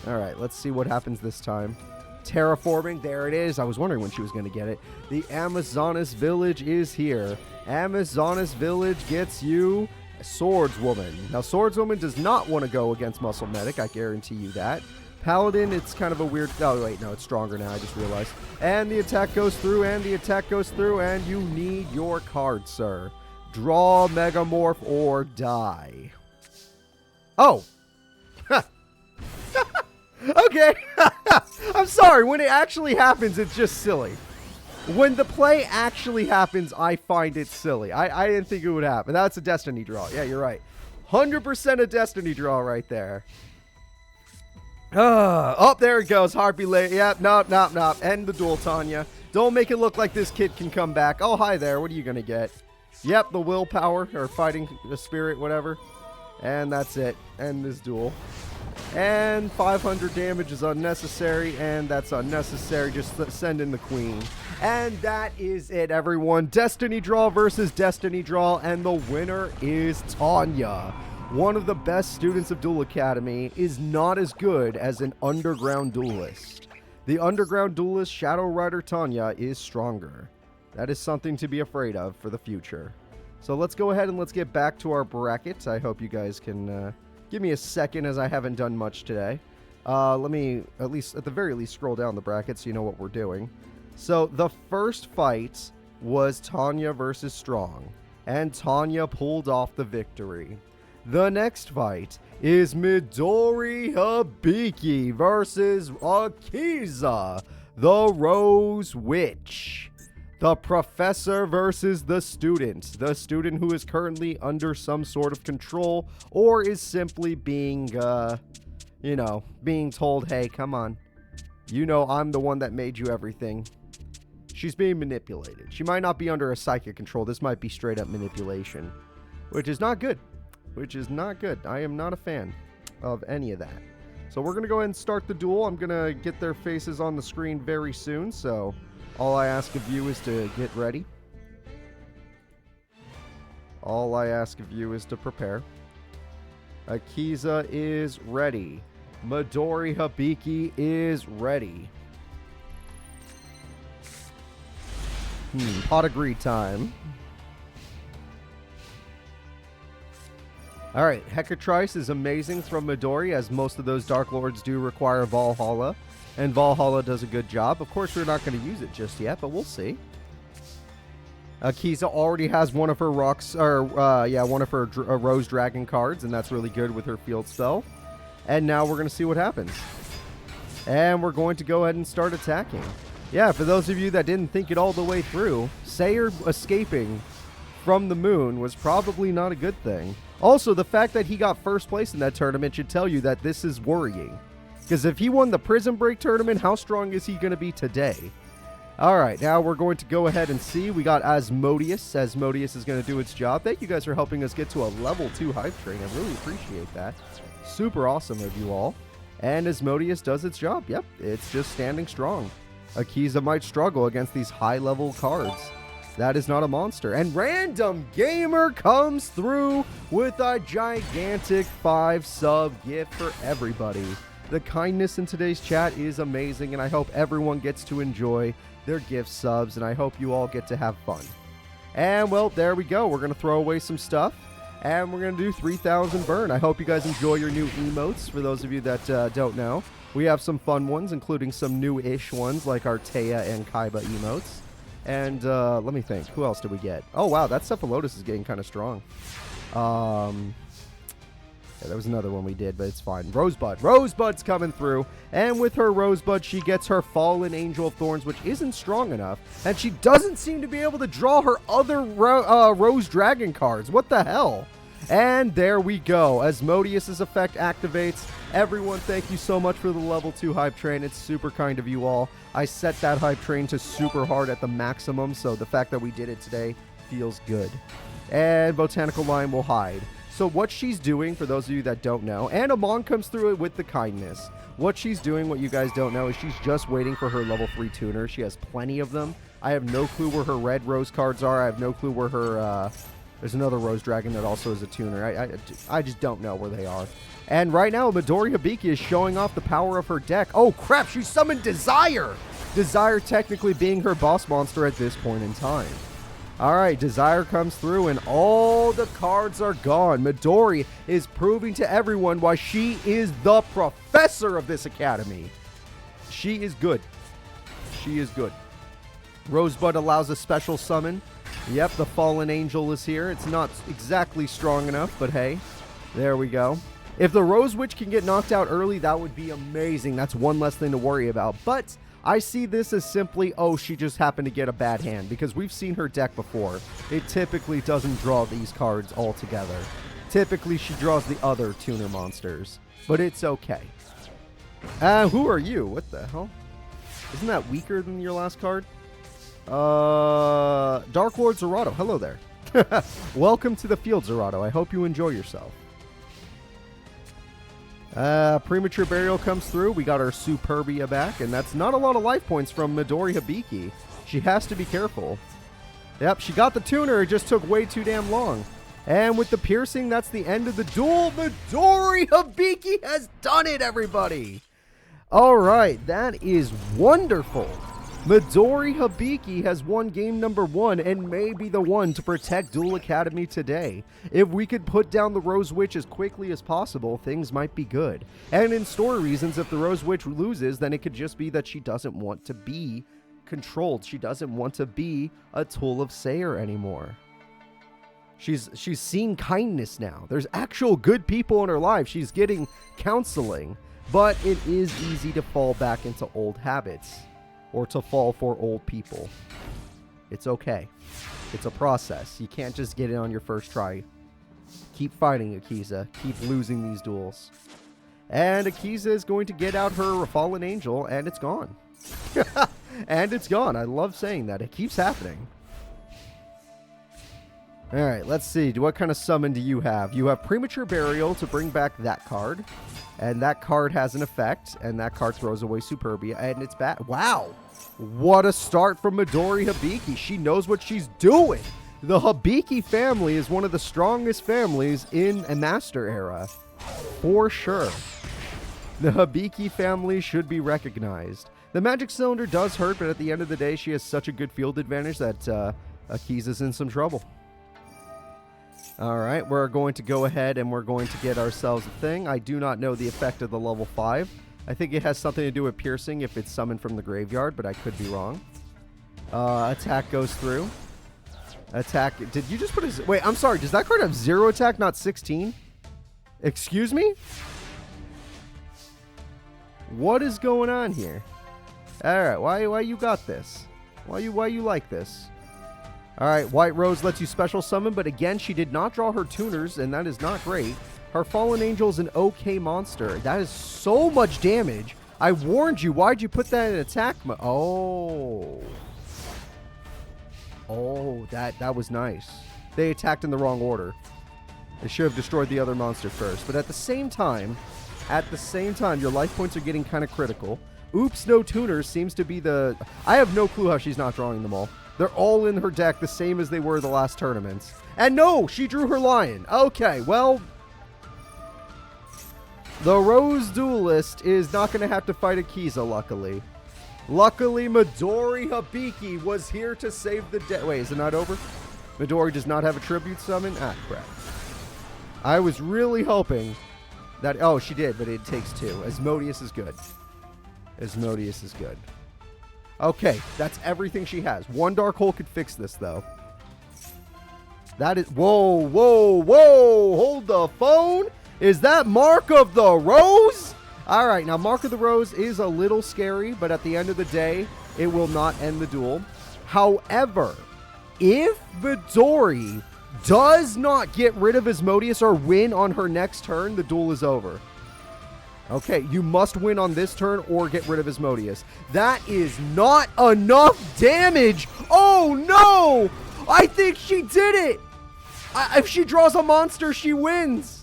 Alright, let's see what happens this time. Terraforming, there it is. I was wondering when she was going to get it. The Amazonas Village is here. Amazonas Village gets you a Swordswoman. Now, Swordswoman does not want to go against Muscle Medic, I guarantee you that. Paladin, it's kind of a weird... Oh, wait, no, it's stronger now, I just realized. And the attack goes through, and the attack goes through, and you need your card, sir. Draw Megamorph or die. Oh. Okay. I'm sorry. When it actually happens, it's just silly. When the play actually happens, I find it silly. I didn't think it would happen. That's a Destiny draw. Yeah, you're right. 100% a Destiny draw right there. Oh, there it goes. Harpy late. Yep, nope. End the duel, Tanya. Don't make it look like this kid can come back. Oh, hi there. What are you going to get? Yep, the willpower, or fighting the spirit, whatever. And that's it. End this duel. And 500 damage is unnecessary, and that's unnecessary. Just send in the queen. And that is it, everyone. Destiny draw versus Destiny draw, and the winner is Tanya. One of the best students of Duel Academy is not as good as an underground duelist. The underground duelist, Shadow Rider Tanya, is stronger. That is something to be afraid of for the future. So let's go ahead and let's get back to our brackets. I hope you guys can give me a second, as I haven't done much today. Let me, at the very least, scroll down the brackets so you know what we're doing. So the first fight was Tanya versus Strong, and Tanya pulled off the victory. The next fight is Midori Hiiki versus Aisa, the Rose Witch. The professor versus the student who is currently under some sort of control, or is simply being, being told, hey, come on. You know I'm the one that made you everything. She's being manipulated. She might not be under a psychic control. This might be straight up manipulation, which is not good. I am not a fan of any of that. So we're going to go ahead and start the duel. I'm going to get their faces on the screen very soon, so... all I ask of you is to get ready. All I ask of you is to prepare. Aisa is ready. Midori Hiiki is ready. Pot of greed time. Alright, Hecatrice is amazing from Midori, as most of those Dark Lords do require Valhalla. And Valhalla does a good job. Of course, we're not going to use it just yet, but we'll see. Akiza already has one of her rocks, or one of her Rose Dragon cards, and that's really good with her field spell. And now we're going to see what happens. And we're going to go ahead and start attacking. Yeah, for those of you that didn't think it all the way through, Sayer escaping from the moon was probably not a good thing. Also, the fact that he got first place in that tournament should tell you that this is worrying. Because if he won the Prison Break tournament, how strong is he going to be today? Alright, now we're going to go ahead and see. We got Asmodeus. Asmodeus is going to do its job. Thank you guys for helping us get to a level 2 hype train. I really appreciate that. Super awesome of you all. And Asmodeus does its job. Yep, it's just standing strong. Akiza might struggle against these high-level cards. That is not a monster. And Random Gamer comes through with a gigantic 5-sub gift for everybody. The kindness in today's chat is amazing, and I hope everyone gets to enjoy their gift subs, and I hope you all get to have fun. And, well, there we go. We're going to throw away some stuff, and we're going to do 3,000 burn. I hope you guys enjoy your new emotes, for those of you that don't know. We have some fun ones, including some new-ish ones, like our Taya and Kaiba emotes. And, let me think. Who else did we get? Oh, wow, that Cephalotus is getting kind of strong. Yeah, there was another one we did, but it's fine. Rosebud. Rosebud's coming through. And with her Rosebud, she gets her Fallen Angel of Thorns, which isn't strong enough. And she doesn't seem to be able to draw her other Rose Dragon cards. What the hell? And there we go. Asmodeus' effect activates. Everyone, thank you so much for the level 2 hype train. It's super kind of you all. I set that hype train to super hard at the maximum, so the fact that we did it today feels good. And Botanical Line will hide. So what she's doing, for those of you that don't know, and Amon comes through it with the kindness. What she's doing, what you guys don't know, is she's just waiting for her level 3 tuner. She has plenty of them. I have no clue where her red rose cards are. I have no clue where her, there's another Rose Dragon that also is a tuner. I just don't know where they are. And right now, Midori Hiiki is showing off the power of her deck. Oh crap, she summoned Desire! Desire technically being her boss monster at this point in time. Alright, Desire comes through and all the cards are gone. Midori is proving to everyone why she is the professor of this academy. She is good. She is good. Rosebud allows a special summon. Yep, the Fallen Angel is here. It's not exactly strong enough, but hey, there we go. If the Rose Witch can get knocked out early, that would be amazing. That's one less thing to worry about. But I see this as simply, oh, she just happened to get a bad hand, because we've seen her deck before. It typically doesn't draw these cards altogether. Typically, she draws the other tuner monsters, but it's okay. Who are you? What the hell? Isn't that weaker than your last card? Dark Lord Zerato. Hello there. Welcome to the field, Zerato. I hope you enjoy yourself. Premature Burial comes through. We got our Superbia back, and that's not a lot of life points from Midori Hiiki. She has to be careful. Yep, she got the tuner. It just took way too damn long. And with the piercing, that's the end of the duel. Midori Hiiki has done it, everybody. All right, that is wonderful. Midori Hiiki has won game number 1 and may be the one to protect Duel Academy today. If we could put down the Rose Witch as quickly as possible, things might be good. And in story reasons, if the Rose Witch loses, then it could just be that she doesn't want to be controlled. She doesn't want to be a tool of Sayer anymore. She's seeing kindness now. There's actual good people in her life. She's getting counseling. But it is easy to fall back into old habits. Or to fall for old people. It's okay. It's a process. You can't just get it on your first try. Keep fighting, Akiza. Keep losing these duels. And Akiza is going to get out her Fallen Angel, and it's gone. And it's gone. I love saying that. It keeps happening. Alright, let's see. What kind of summon do you have? You have Premature Burial to bring back that card. And that card has an effect, and that card throws away Superbia, and it's bad. Wow! What a start from Midori Hiiki. She knows what she's doing. The Hiiki family is one of the strongest families in a Master Era. For sure. The Hiiki family should be recognized. The Magic Cylinder does hurt, but at the end of the day, she has such a good field advantage that Akiza's in some trouble. Alright, we're going to go ahead and we're going to get ourselves a thing. I do not know the effect of the level 5. I think it has something to do with piercing if it's summoned from the graveyard, but I could be wrong. Attack goes through. Attack. Did you just put his... Wait, I'm sorry. Does that card have 0 attack, not 16? Excuse me? What is going on here? Alright, why you got this? Why you like this? Alright, White Rose lets you special summon, but again, she did not draw her tuners, and that is not great. Her Fallen Angel is an okay monster. That is so much damage. I warned you. Why'd you put that in attack mode? Oh. Oh, that was nice. They attacked in the wrong order. They should have destroyed the other monster first. But at the same time, your life points are getting kind of critical. Oops, no tuners seems to be the... I have no clue how she's not drawing them all. They're all in her deck the same as they were the last tournaments. And no, she drew her lion. Okay, well... The Rose Duelist is not going to have to fight a Kiza, luckily. Luckily, Midori Hiiki was here to save the day. Wait, is it not over? Midori does not have a tribute summon? Ah, crap. I was really hoping that... Oh, she did, but it takes 2. Asmodeus is good. Asmodeus is good. Okay, that's everything she has. One Dark Hole could fix this, though. That is... Whoa, whoa, whoa! Hold the phone! Is that Mark of the Rose? All right, now Mark of the Rose is a little scary, but at the end of the day, it will not end the duel. However, if Midori does not get rid of Asmodeus or win on her next turn, the duel is over. Okay, you must win on this turn or get rid of Asmodeus. That is not enough damage. Oh, no! I think she did it. If she draws a monster, she wins.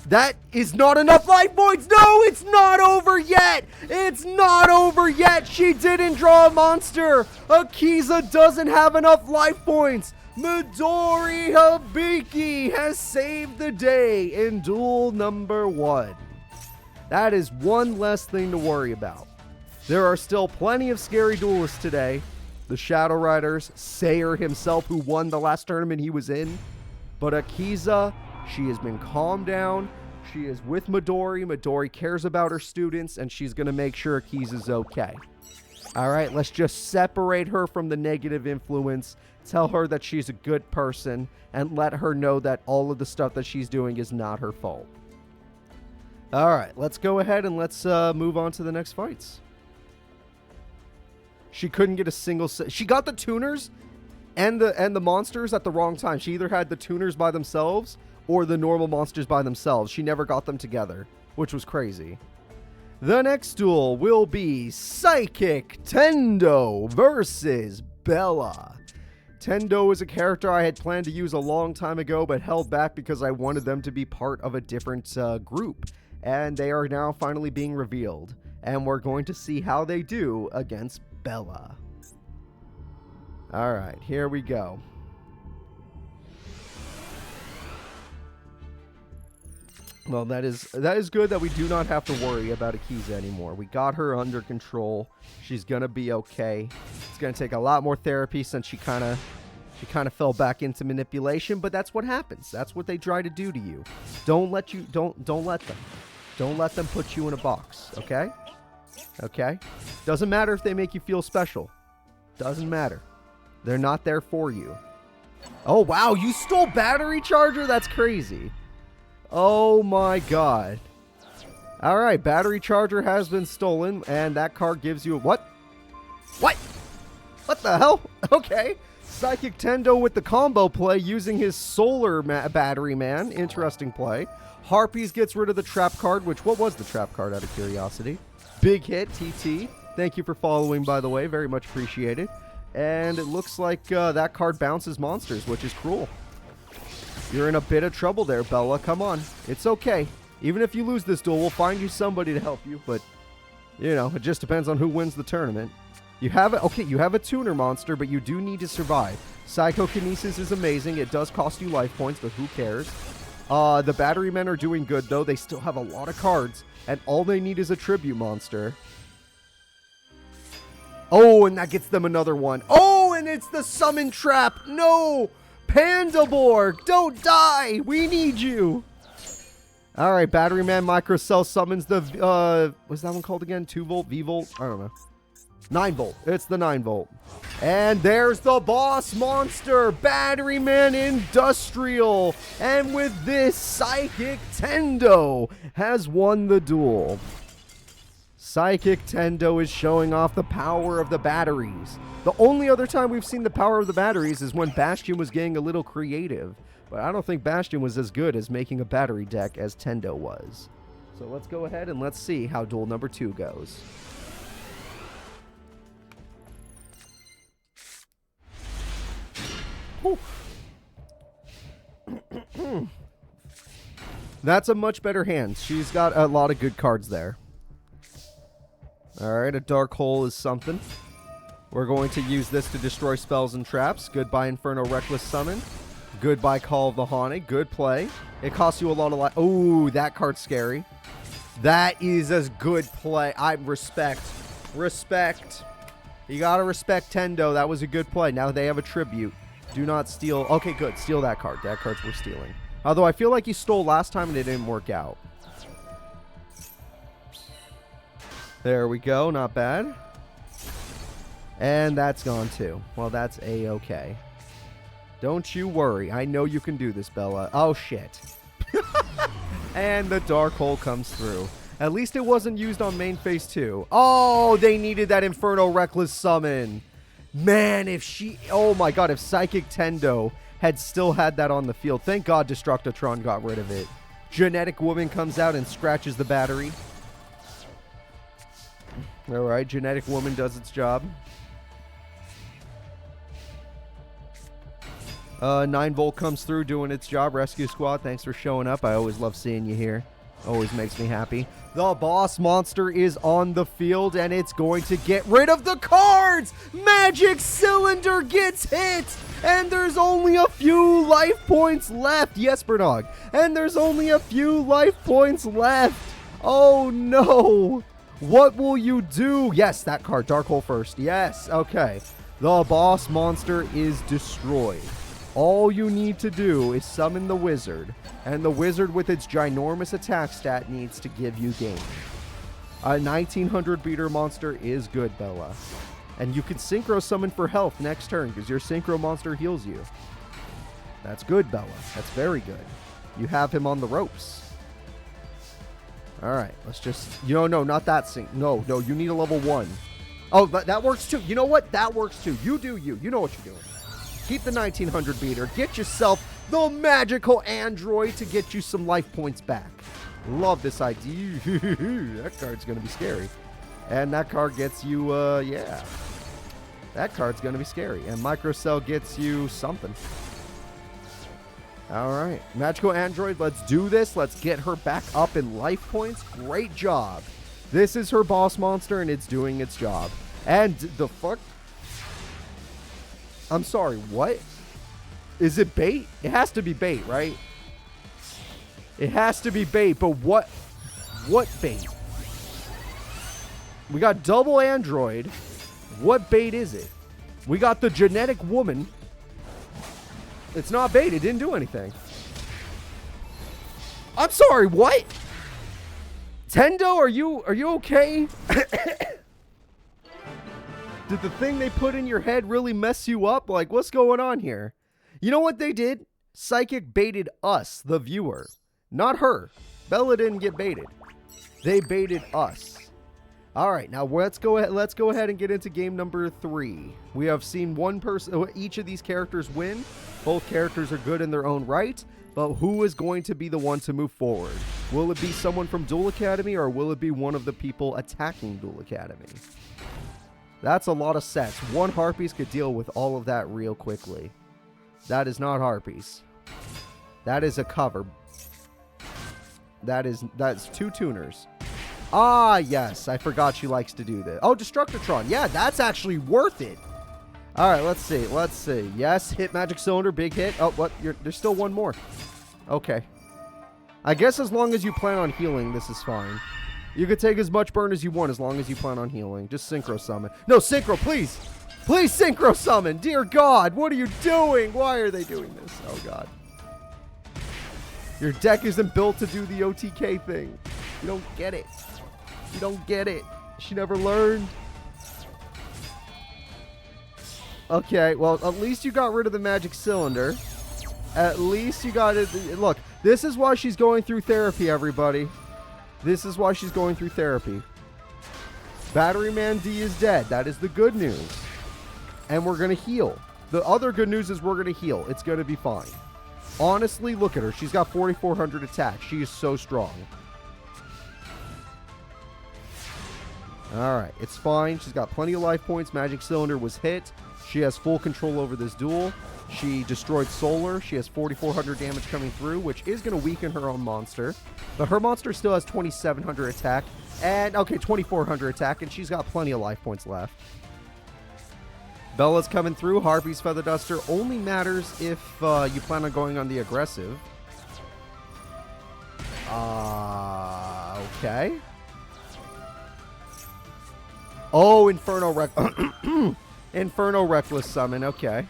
That is not enough life points. No, it's not over yet. It's not over yet. She didn't draw a monster. Akiza doesn't have enough life points. Midori Hiiki has saved the day in duel number 1. That is one less thing to worry about. There are still plenty of scary duelists today. The Shadow Riders, Sayer himself, who won the last tournament he was in. But Akiza, she has been calmed down. She is with Midori. Midori cares about her students, and she's going to make sure Akiza's okay. All right, let's just separate her from the negative influence. Tell her that she's a good person, and let her know that all of the stuff that she's doing is not her fault. All right, let's go ahead and let's move on to the next fights. She couldn't get a single... She got the tuners and the monsters at the wrong time. She either had the tuners by themselves or the normal monsters by themselves. She never got them together, which was crazy. The next duel will be Psychic Tendo versus Bella. Tendo is a character I had planned to use a long time ago, but held back because I wanted them to be part of a different group. And they are now finally being revealed. And we're going to see how they do against Bella. Alright, here we go. Well, that is good that we do not have to worry about Akiza anymore. We got her under control. She's going to be okay. It's going to take a lot more therapy since she kind of fell back into manipulation, but that's what happens. That's what they try to do to you. Don't let them. Don't let them put you in a box, okay? Okay? Doesn't matter if they make you feel special. Doesn't matter. They're not there for you. Oh, wow, you stole battery charger? That's crazy. Oh my god. Alright, battery charger has been stolen, and that card gives you a what? What? What the hell? Okay. Psychic Tendo with the combo play using his solar battery man. Interesting play. Harpies gets rid of the trap card, which, what was the trap card out of curiosity? Big hit, TT. Thank you for following, by the way. Very much appreciated. And it looks like that card bounces monsters, which is cruel. You're in a bit of trouble there, Bella. Come on. It's okay. Even if you lose this duel, we'll find you somebody to help you. But, you know, it just depends on who wins the tournament. You have a tuner monster, but you do need to survive. Psychokinesis is amazing. It does cost you life points, but who cares? The battery men are doing good, though. They still have a lot of cards, and all they need is a tribute monster. Oh, and that gets them another one. Oh, and it's the summon trap. No! Pandaborg, don't die! We need you! Alright, Battery Man Microcell summons the, what's that one called again? 2 volt? V-volt? I don't know. 9 volt. It's the 9 volt. And there's the boss monster, Batteryman Industrial. And with this, Psychic Tendo has won the duel. Psychic Tendo is showing off the power of the batteries. The only other time we've seen the power of the batteries is when Bastion was getting a little creative. But I don't think Bastion was as good as making a battery deck as Tendo was. So let's go ahead and let's see how duel number 2 goes. That's a much better hand. She's got a lot of good cards there. Alright, a Dark Hole is something. We're going to use this to destroy spells and traps. Goodbye Inferno Reckless Summon. Goodbye Call of the Haunted. Good play. It costs you a lot of life. Ooh, that card's scary. That is a good play. I respect. Respect. You gotta respect Tendo. That was a good play. Now they have a tribute. Do not steal. Okay, good. Steal that card. That card's worth stealing. Although I feel like you stole last time and it didn't work out. There we go. Not bad. And that's gone too. Well, that's A-okay. Don't you worry. I know you can do this, Bella. Oh, shit. And the Dark Hole comes through. At least it wasn't used on main phase 2. Oh, they needed that Inferno Reckless Summon. Man, if she... Oh, my God. If Psychic Tendo had still had that on the field. Thank God Destructotron got rid of it. Genetic Woman comes out and scratches the battery. Alright, Genetic Woman does its job. 9-Volt comes through doing its job. Rescue Squad, thanks for showing up. I always love seeing you here. Always makes me happy. The boss monster is on the field, and it's going to get rid of the cards! Magic Cylinder gets hit! And there's only a few life points left. Yes, Bernard. And there's only a few life points left. Oh, no. What will you do? Yes, that card. Dark Hole first. Yes. Okay. The boss monster is destroyed. All you need to do is summon the wizard. And the wizard with its ginormous attack stat needs to give you game. A 1900 beater monster is good, Bella. And you can synchro summon for health next turn because your synchro monster heals you. That's good, Bella. That's very good. You have him on the ropes. Alright, let's just... No, not that sync. No, you need a level 1. Oh, that works too. You know what? That works too. You do you. You know what you're doing. Keep the 1900 beater. Get yourself the magical android to get you some life points back. Love this idea. That card's going to be scary. And that card gets you, yeah. That card's going to be scary. And Microcell gets you something. All right. Magical android, let's do this. Let's get her back up in life points. Great job. This is her boss monster, and it's doing its job. And the fuck? I'm sorry, what? Is it bait? It has to be bait, right? It has to be bait, but what bait? We got double android. What bait is it? We got the genetic woman. It's not bait. It didn't do anything. I'm sorry, what? Tendo, are you okay? Did the thing they put in your head really mess you up? Like, what's going on here? You know what they did? Psychic baited us, the viewer. Not her. Bella didn't get baited. They baited us. All right, now let's go ahead and get into game number 3. We have seen one person, each of these characters win. Both characters are good in their own right, but who is going to be the one to move forward? Will it be someone from Duel Academy, or will it be one of the people attacking Duel Academy? That's a lot of sets. One Harpies could deal with all of that real quickly. That is not Harpies. That is a cover. That's 2 tuners. Ah, yes. I forgot she likes to do this. Oh, Destructotron. Yeah, that's actually worth it. All right, let's see. Yes, hit Magic Cylinder. Big hit. Oh, what? There's still one more. Okay. I guess as long as you plan on healing, this is fine. You could take as much burn as you want as long as you plan on healing. Just synchro summon. No, synchro, please. Please synchro summon. Dear God, what are you doing? Why are they doing this? Oh, God. Your deck isn't built to do the OTK thing. You don't get it. You don't get it. She never learned. Okay, well, at least you got rid of the magic cylinder. At least you got it. Look, this is why she's going through therapy, everybody. This is why she's going through therapy. Battery Man D is dead. That is the good news. And we're going to heal. The other good news is we're going to heal. It's going to be fine. Honestly, look at her. She's got 4,400 attack. She is so strong. Alright, it's fine. She's got plenty of life points. Magic Cylinder was hit. She has full control over this duel. She destroyed Solar. She has 4,400 damage coming through, which is going to weaken her own monster. But her monster still has 2,700 attack. And, okay, 2,400 attack, and she's got plenty of life points left. Bella's coming through. Harpy's Feather Duster only matters if you plan on going on the aggressive. Okay. Oh, Inferno Reckless Summon. Okay.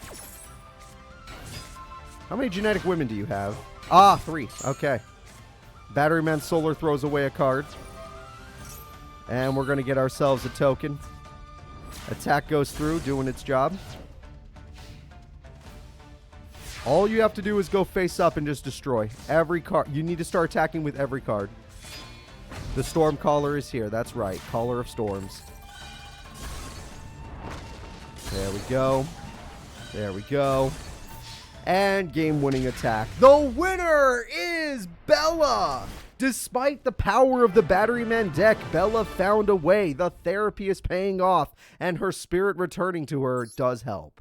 How many genetic women do you have? 3. Okay. Battery Man Solar throws away a card. And we're going to get ourselves a token. Attack goes through, doing its job. All you have to do is go face up and just destroy every card. You need to start attacking with every card. The Storm Caller is here. That's right. Caller of Storms. There we go. There we go. And game-winning attack. The winner is Bella! Despite the power of the Battery Man deck, Bella found a way. The therapy is paying off, and her spirit returning to her does help.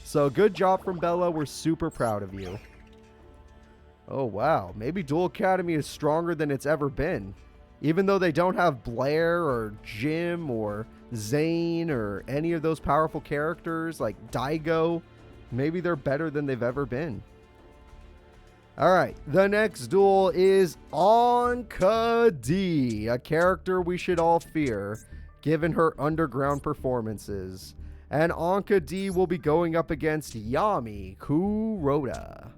So good job from Bella. We're super proud of you. Oh, wow. Maybe Duel Academy is stronger than it's ever been. Even though they don't have Blair or Jim or Zane or any of those powerful characters like Daigo, maybe they're better than they've ever been. Alright, the next duel is Anka D, a character we should all fear, given her underground performances. And Anka D will be going up against Yummi Kuroda.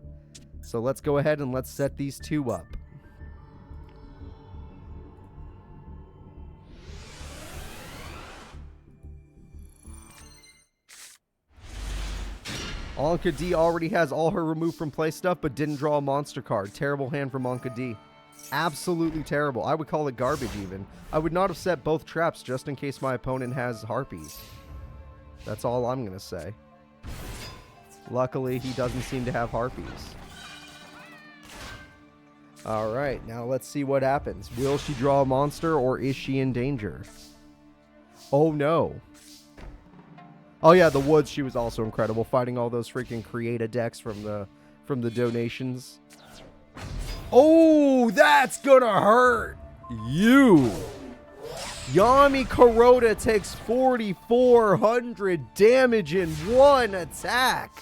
So let's go ahead and let's set these two up. Anka D already has all her removed from play stuff, but didn't draw a monster card. Terrible hand from Anka D. Absolutely terrible. I would call it garbage even. I would not have set both traps just in case my opponent has harpies. That's all I'm going to say. Luckily, he doesn't seem to have harpies. Alright, now let's see what happens. Will she draw a monster or is she in danger? Oh no. Oh yeah, the Woods, she was also incredible, fighting all those freaking Creata decks from the donations. Oh, that's gonna hurt you. Yummi Kuroda takes 4,400 damage in one attack.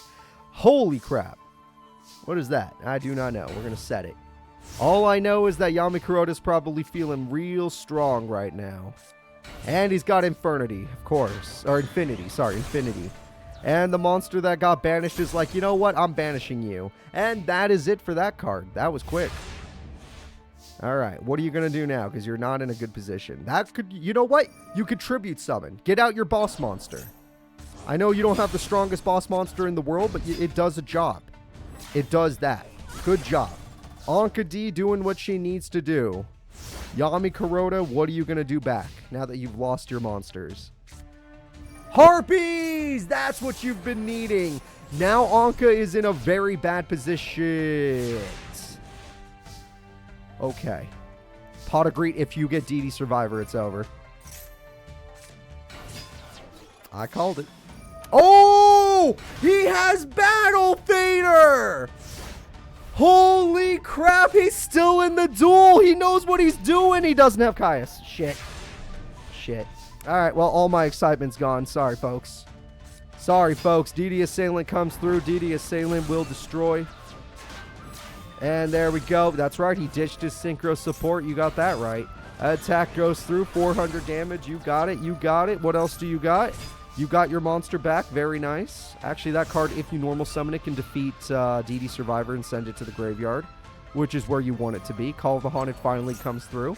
Holy crap. What is that? I do not know. We're gonna set it. All I know is that Yummi Kuroda is probably feeling real strong right now. And he's got Infernity, of course. Or Infinity, sorry, Infinity. And the monster that got banished is like, you know what? I'm banishing you. And that is it for that card. That was quick. Alright, what are you going to do now? Because you're not in a good position. That could, you know what? You could tribute summon. Get out your boss monster. I know you don't have the strongest boss monster in the world, but it does a job. It does that. Good job. Anka D doing what she needs to do. Yummi Kuroda, what are you going to do back now that you've lost your monsters? Harpies! That's what you've been needing. Now Anka is in a very bad position. Okay. Pot of Greed, if you get DD Survivor, it's over. I called it. Oh! He has Battle Fader! Holy crap, he's still in the duel. He knows what he's doing. He doesn't have Caius. Shit. Shit. Alright, well, all my excitement's gone. Sorry, folks. Sorry, folks. DD Assailant comes through. DD Assailant will destroy. And there we go. That's right. He ditched his Synchro support. You got that right. Attack goes through. 400 damage. You got it. You got it. What else do you got? You got your monster back. Very nice. Actually, that card, if you normal summon it, can defeat DD Survivor and send it to the graveyard, which is where you want it to be. Call of the Haunted finally comes through.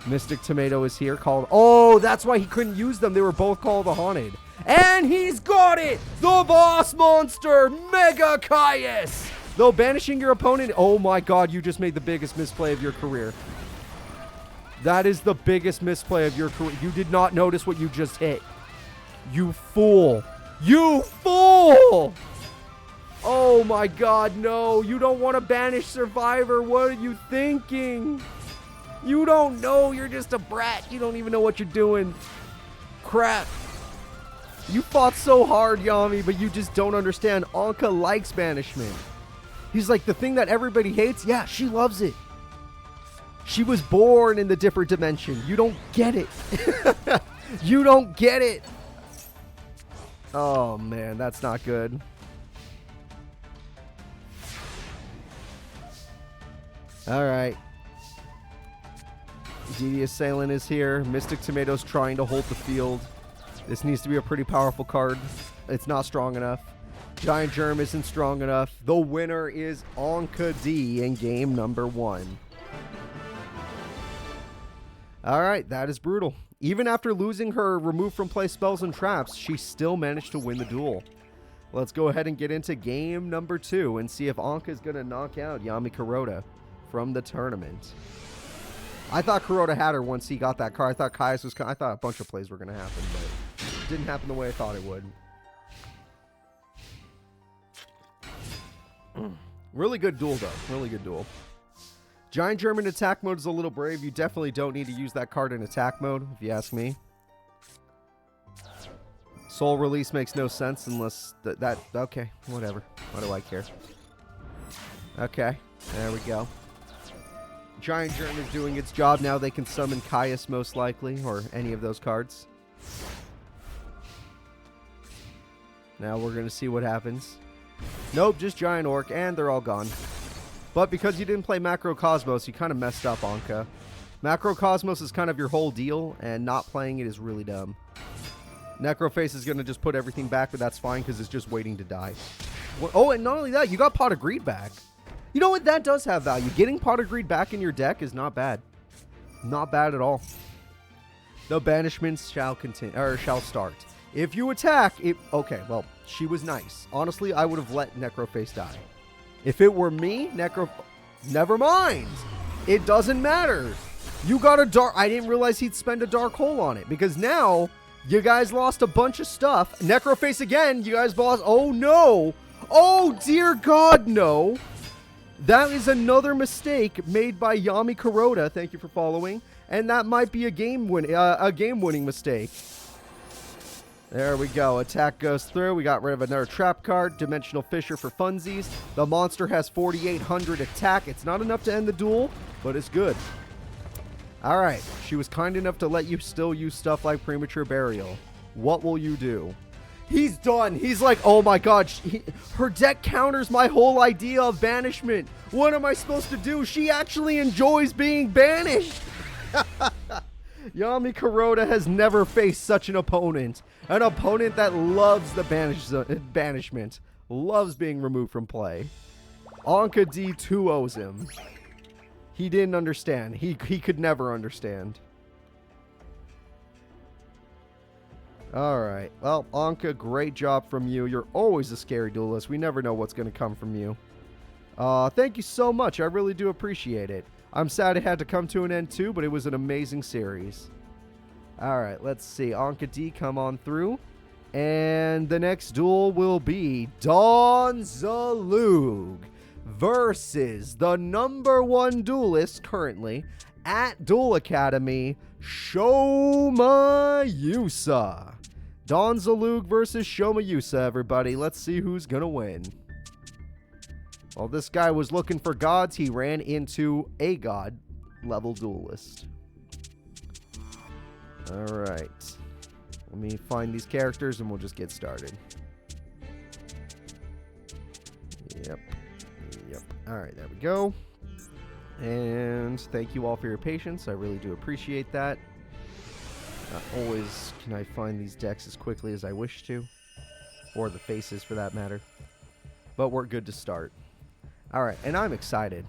Mystic Tomato is here. Oh, that's why he couldn't use them. They were both Call of the Haunted. And he's got it! The boss monster, Mega Caius! Though banishing your opponent, oh my god, you just made the biggest misplay of your career. That is the biggest misplay of your career. You did not notice what you just hit. You fool. You fool! Oh my god, no. You don't want to banish Survivor. What are you thinking? You don't know. You're just a brat. You don't even know what you're doing. Crap. You fought so hard, Yummi, but you just don't understand. Anka likes banishment. He's like, the thing that everybody hates? Yeah, she loves it. She was born in the different dimension. You don't get it. You don't get it. Oh, man, that's not good. All right. DD Assailant is here. Mystic Tomato's trying to hold the field. This needs to be a pretty powerful card. It's not strong enough. Giant Germ isn't strong enough. The winner is Anka D in game number 1. Alright, that is brutal. Even after losing her remove from play spells and traps, she still managed to win the duel. Let's go ahead and get into game number 2 and see if Anka is going to knock out Yummi Kuroda from the tournament. I thought Kuroda had her once he got that card. I thought Caius was... I thought a bunch of plays were going to happen, but it didn't happen the way I thought it would. Really good duel, though. Really good duel. Giant Germ in attack mode is a little brave. You definitely don't need to use that card in attack mode, if you ask me. Soul Release makes no sense unless that... Okay, whatever. Why do I care? Okay, there we go. Giant Germ is doing its job now. They can summon Caius most likely, or any of those cards. Now we're going to see what happens. Nope, just Giant Orc, and they're all gone. But because you didn't play Macrocosmos, you kind of messed up, Anka. Macrocosmos is kind of your whole deal, and not playing it is really dumb. Necroface is going to just put everything back, but that's fine because it's just waiting to die. Oh, and not only that, you got Pot of Greed back. You know what? That does have value. Getting Pot of Greed back in your deck is not bad. Not bad at all. The banishments shall continue, or shall start. If you attack, it... Okay, well, she was nice. Honestly, I would have let Necroface die. If it were me, Never mind. It doesn't matter. You got a dark... I didn't realize he'd spend a Dark Hole on it. Because now, you guys lost a bunch of stuff. Necroface again. You guys lost... Oh, no. Oh, dear God, no. That is another mistake made by Yummi Kuroda. Thank you for following. And that might be a game-winning mistake. There we go. Attack goes through. We got rid of another trap card. Dimensional Fissure for funsies. The monster has 4,800 attack. It's not enough to end the duel, but it's good. All right. She was kind enough to let you still use stuff like Premature Burial. What will you do? He's done. He's like, oh my god. Her deck counters my whole idea of banishment. What am I supposed to do? She actually enjoys being banished. Yummi Kuroda has never faced such an opponent. An opponent that loves the banishment. Loves being removed from play. Anka D 2-0s him. He didn't understand. He could never understand. Alright. Well, Anka, great job from you. You're always a scary duelist. We never know what's going to come from you. Thank you so much. I really do appreciate it. I'm sad it had to come to an end too, but it was an amazing series. Alright, let's see. Anka D, come on through. And the next duel will be Don Zaloog versus the #1 duelist currently at Duel Academy, Shayusa. Don Zaloog versus Shayusa, everybody. Let's see who's going to win. While this guy was looking for gods, he ran into a god level duelist. Alright. Let me find these characters and we'll just get started. Yep. Alright, there we go. And thank you all for your patience. I really do appreciate that. Not always can I find these decks as quickly as I wish to. Or the faces for that matter. But we're good to start. Alright, and I'm excited.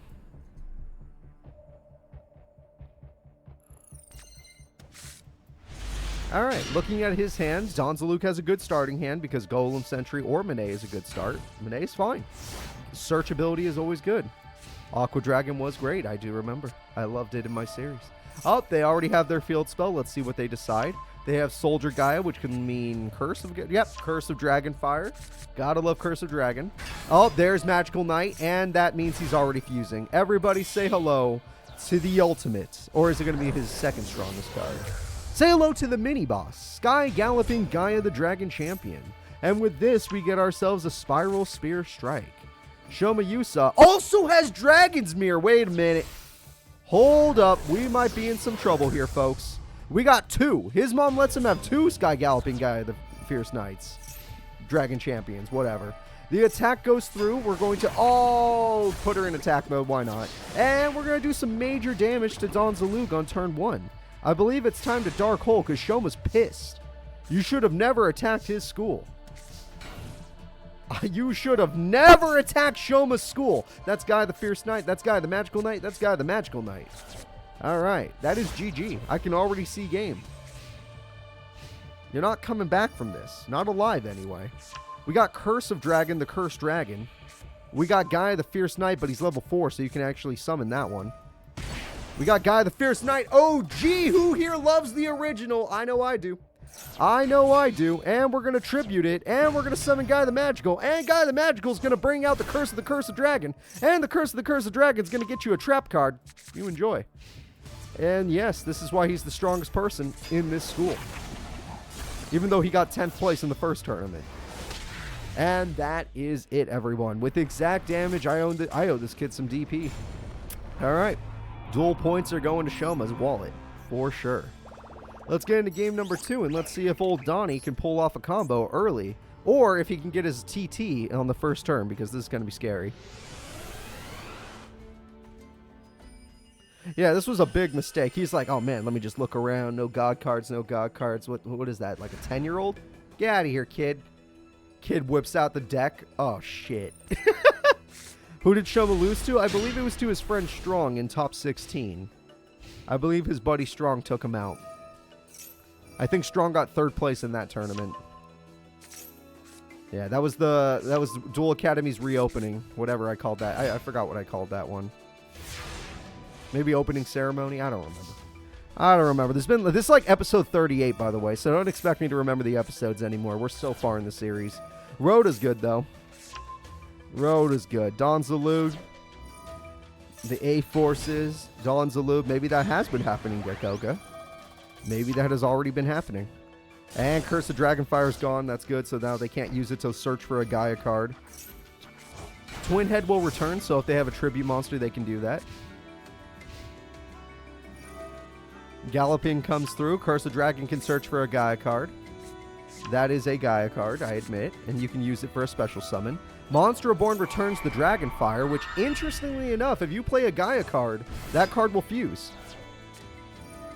Alright, looking at his hands, Zaloog has a good starting hand because Golem Sentry or Monet is a good start. Monet is fine. Search ability is always good. Aqua Dragon was great, I do remember. I loved it in my series. Oh, they already have their field spell. Let's see what they decide. They have Soldier Gaia, which can mean Curse of... Yep, Curse of Dragonfire. Gotta love Curse of Dragon. Oh, there's Magical Knight, and that means he's already fusing. Everybody say hello to the ultimate. Or is it going to be his second strongest card? Say hello to the mini-boss, Sky Galloping Gaia the Dragon Champion. And with this, we get ourselves a Spiral Spear Strike. Shayusa also has Dragon's Mirror. Wait a minute. Hold up. We might be in some trouble here, folks. We got two. His mom lets him have two Sky Galloping Gaia the Fierce Knights. Dragon Champions, whatever. The attack goes through. We're going to all put her in attack mode. Why not? And we're going to do some major damage to Zaloog on turn 1. I believe it's time to Dark Hole because Shoma's pissed. You should have never attacked his school. You should have never attacked Shoma's school. That's Guy the Fierce Knight. That's Guy the Magical Knight. That's Guy the Magical Knight. Alright, that is GG. I can already see game. You're not coming back from this. Not alive, anyway. We got Curse of Dragon, the Cursed Dragon. We got Guy the Fierce Knight, but he's level 4, so you can actually summon that one. We got Guy the Fierce Knight. OG, who here loves the original? I know I do. I know I do. And we're going to tribute it. And we're going to summon Guy the Magical. And Guy the Magical is going to bring out the Curse of the Cursed Dragon. And the Curse of the Cursed Dragon is going to get you a trap card. You enjoy. And yes, this is why he's the strongest person in this school. Even though he got 10th place in the first tournament. And that is it, everyone. With exact damage, I owe this kid some DP. Alright. Dual points are going to Shoma's wallet. For sure. Let's get into game number 2 and let's see if old Donnie can pull off a combo early. Or if he can get his TT on the first turn, because this is going to be scary. Yeah, this was a big mistake. He's like, oh man, let me just look around. No God cards, no God cards. What is that, like a 10-year-old? Get out of here, kid. Kid whips out the deck. Oh, shit. Who did Shoma lose to? I believe it was to his friend Strong in top 16. I believe his buddy Strong took him out. I think Strong got 3rd place in that tournament. Yeah, that was Duel Academy's reopening, whatever I called that. I forgot what I called that one. Maybe opening ceremony? I don't remember. I don't remember. This is like episode 38, by the way, so don't expect me to remember the episodes anymore. We're so far in the series. Rhoda's good, though. Rhoda's good. Zaloog. The A-Forces. Zaloog. Maybe that has been happening, Gekoga. Maybe that has already been happening. And Curse of Dragonfire is gone. That's good, so now they can't use it to search for a Gaia card. Twin Head will return, so if they have a tribute monster, they can do that. Galloping comes through. Curse of Dragon can search for a Gaia card. That is a Gaia card, I admit, and you can use it for a special summon. Monster Reborn returns the Dragonfire, which, interestingly enough, if you play a Gaia card, that card will fuse.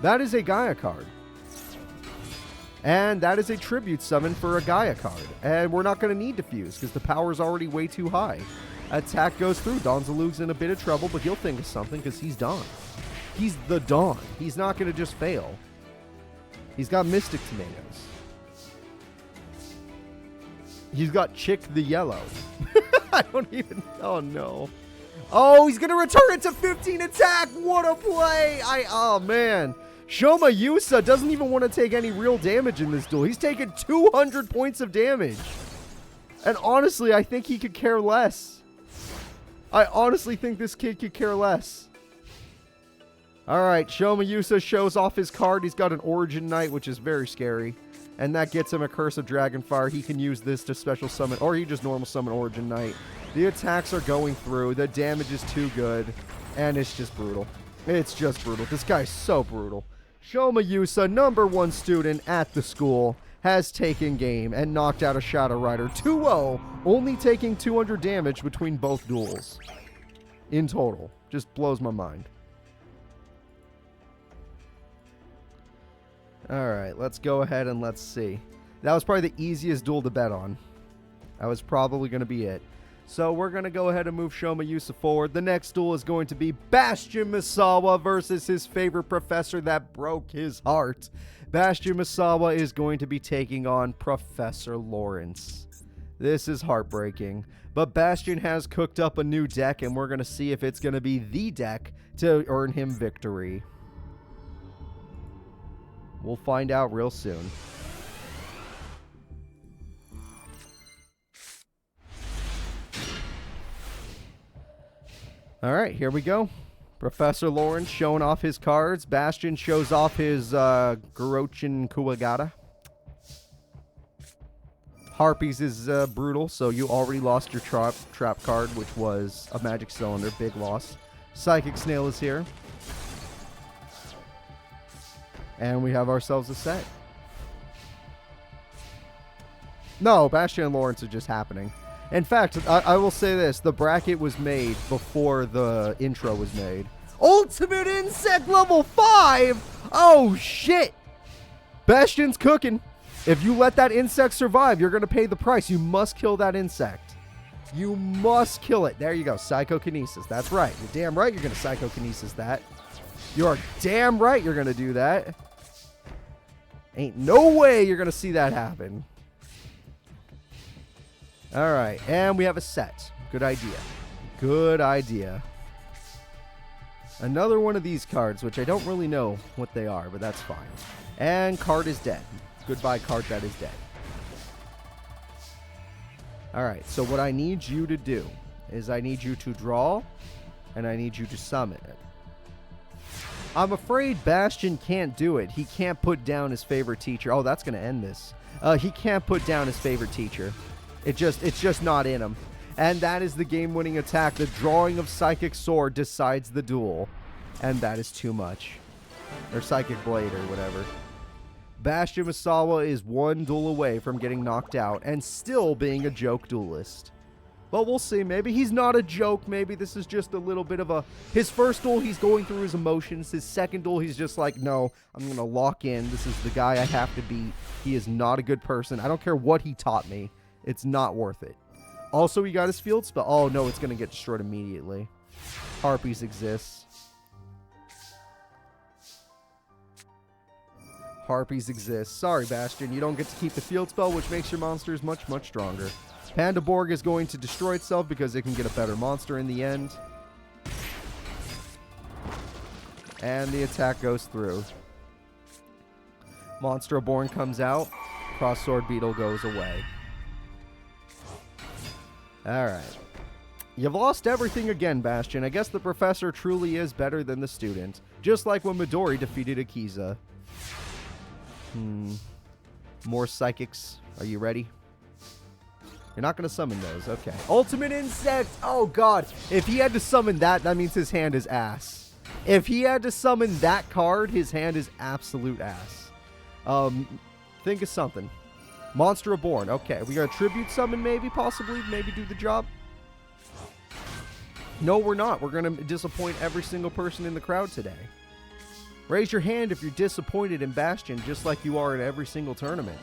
That is a Gaia card. And that is a tribute summon for a Gaia card. And we're not going to need to fuse, because the power is already way too high. Attack goes through. Zaloog's in a bit of trouble, but he'll think of something, because he's Dawn. He's the Dawn. He's not going to just fail. He's got Mystic Tomatoes. He's got Chick the Yellow. I don't even... Oh, no. Oh, he's going to return it to 15 attack. What a play. Oh, man. Shayusa doesn't even want to take any real damage in this duel. He's taken 200 points of damage. And honestly, I think he could care less. I honestly think this kid could care less. Alright, Shayusa shows off his card. He's got an Origin Knight, which is very scary. And that gets him a Curse of Dragonfire. He can use this to special summon, or he just normal summon Origin Knight. The attacks are going through. The damage is too good. And it's just brutal. It's just brutal. This guy's so brutal. Shayusa, #1 student at the school, has taken game and knocked out a Shadow Rider 2-0, only taking 200 damage between both duels. In total. Just blows my mind. Alright, let's go ahead and let's see. That was probably the easiest duel to bet on. That was probably going to be it. So we're going to go ahead and move Shayusa forward. The next duel is going to be Bastion Misawa versus his favorite professor that broke his heart. Bastion Misawa is going to be taking on Professor Lawrence. This is heartbreaking. But Bastion has cooked up a new deck, and we're going to see if it's going to be the deck to earn him victory. We'll find out real soon. Alright, here we go. Professor Lawrence showing off his cards. Bastion shows off his Gorochin Kuwagata. Harpies is brutal, so you already lost your trap card, which was a magic cylinder. Big loss. Psychic Snail is here. And we have ourselves a set. No, Bastion and Lawrence are just happening. In fact, I will say this. The bracket was made before the intro was made. Ultimate Insect level 5! Oh, shit! Bastion's cooking. If you let that insect survive, you're going to pay the price. You must kill that insect. You must kill it. There you go. Psychokinesis. That's right. You're damn right you're going to psychokinesis that. You're damn right you're going to do that. Ain't no way you're going to see that happen. All right, and we have a set. Good idea. Good idea. Another one of these cards, which I don't really know what they are, but that's fine. And card is dead. Goodbye, card that is dead. All right, so what I need you to do is I need you to draw, and I need you to summon it. I'm afraid Bastion can't do it. He can't put down his favorite teacher. Oh, that's going to end this. He can't put down his favorite teacher. It's just not in him. And that is the game-winning attack. The drawing of Psychic Sword decides the duel. And that is too much. Or Psychic Blade or whatever. Bastion Misawa is one duel away from getting knocked out and still being a joke duelist. But we'll see. Maybe he's not a joke. Maybe this is just a little bit of a... His first duel, he's going through his emotions. His second duel, he's just like, no, I'm going to lock in. This is the guy I have to beat. He is not a good person. I don't care what he taught me. It's not worth it. Also, he got his field spell. Oh, no, it's going to get destroyed immediately. Harpies exists. Harpies exists. Sorry, Bastion. You don't get to keep the field spell, which makes your monsters much, much stronger. Panda Borg is going to destroy itself because it can get a better monster in the end. And the attack goes through. Monster Born comes out. Cross Sword Beetle goes away. Alright. You've lost everything again, Bastion. I guess the professor truly is better than the student. Just like when Midori defeated Akiza. More psychics. Are you ready? You're not going to summon those. Okay. Ultimate Insect! Oh, God. If he had to summon that, that means his hand is ass. If he had to summon that card, his hand is absolute ass. Think of something. Monster Reborn. Okay, we got a tribute summon maybe, possibly, maybe do the job. No, we're not. We're going to disappoint every single person in the crowd today. Raise your hand if you're disappointed in Bastion, just like you are in every single tournament.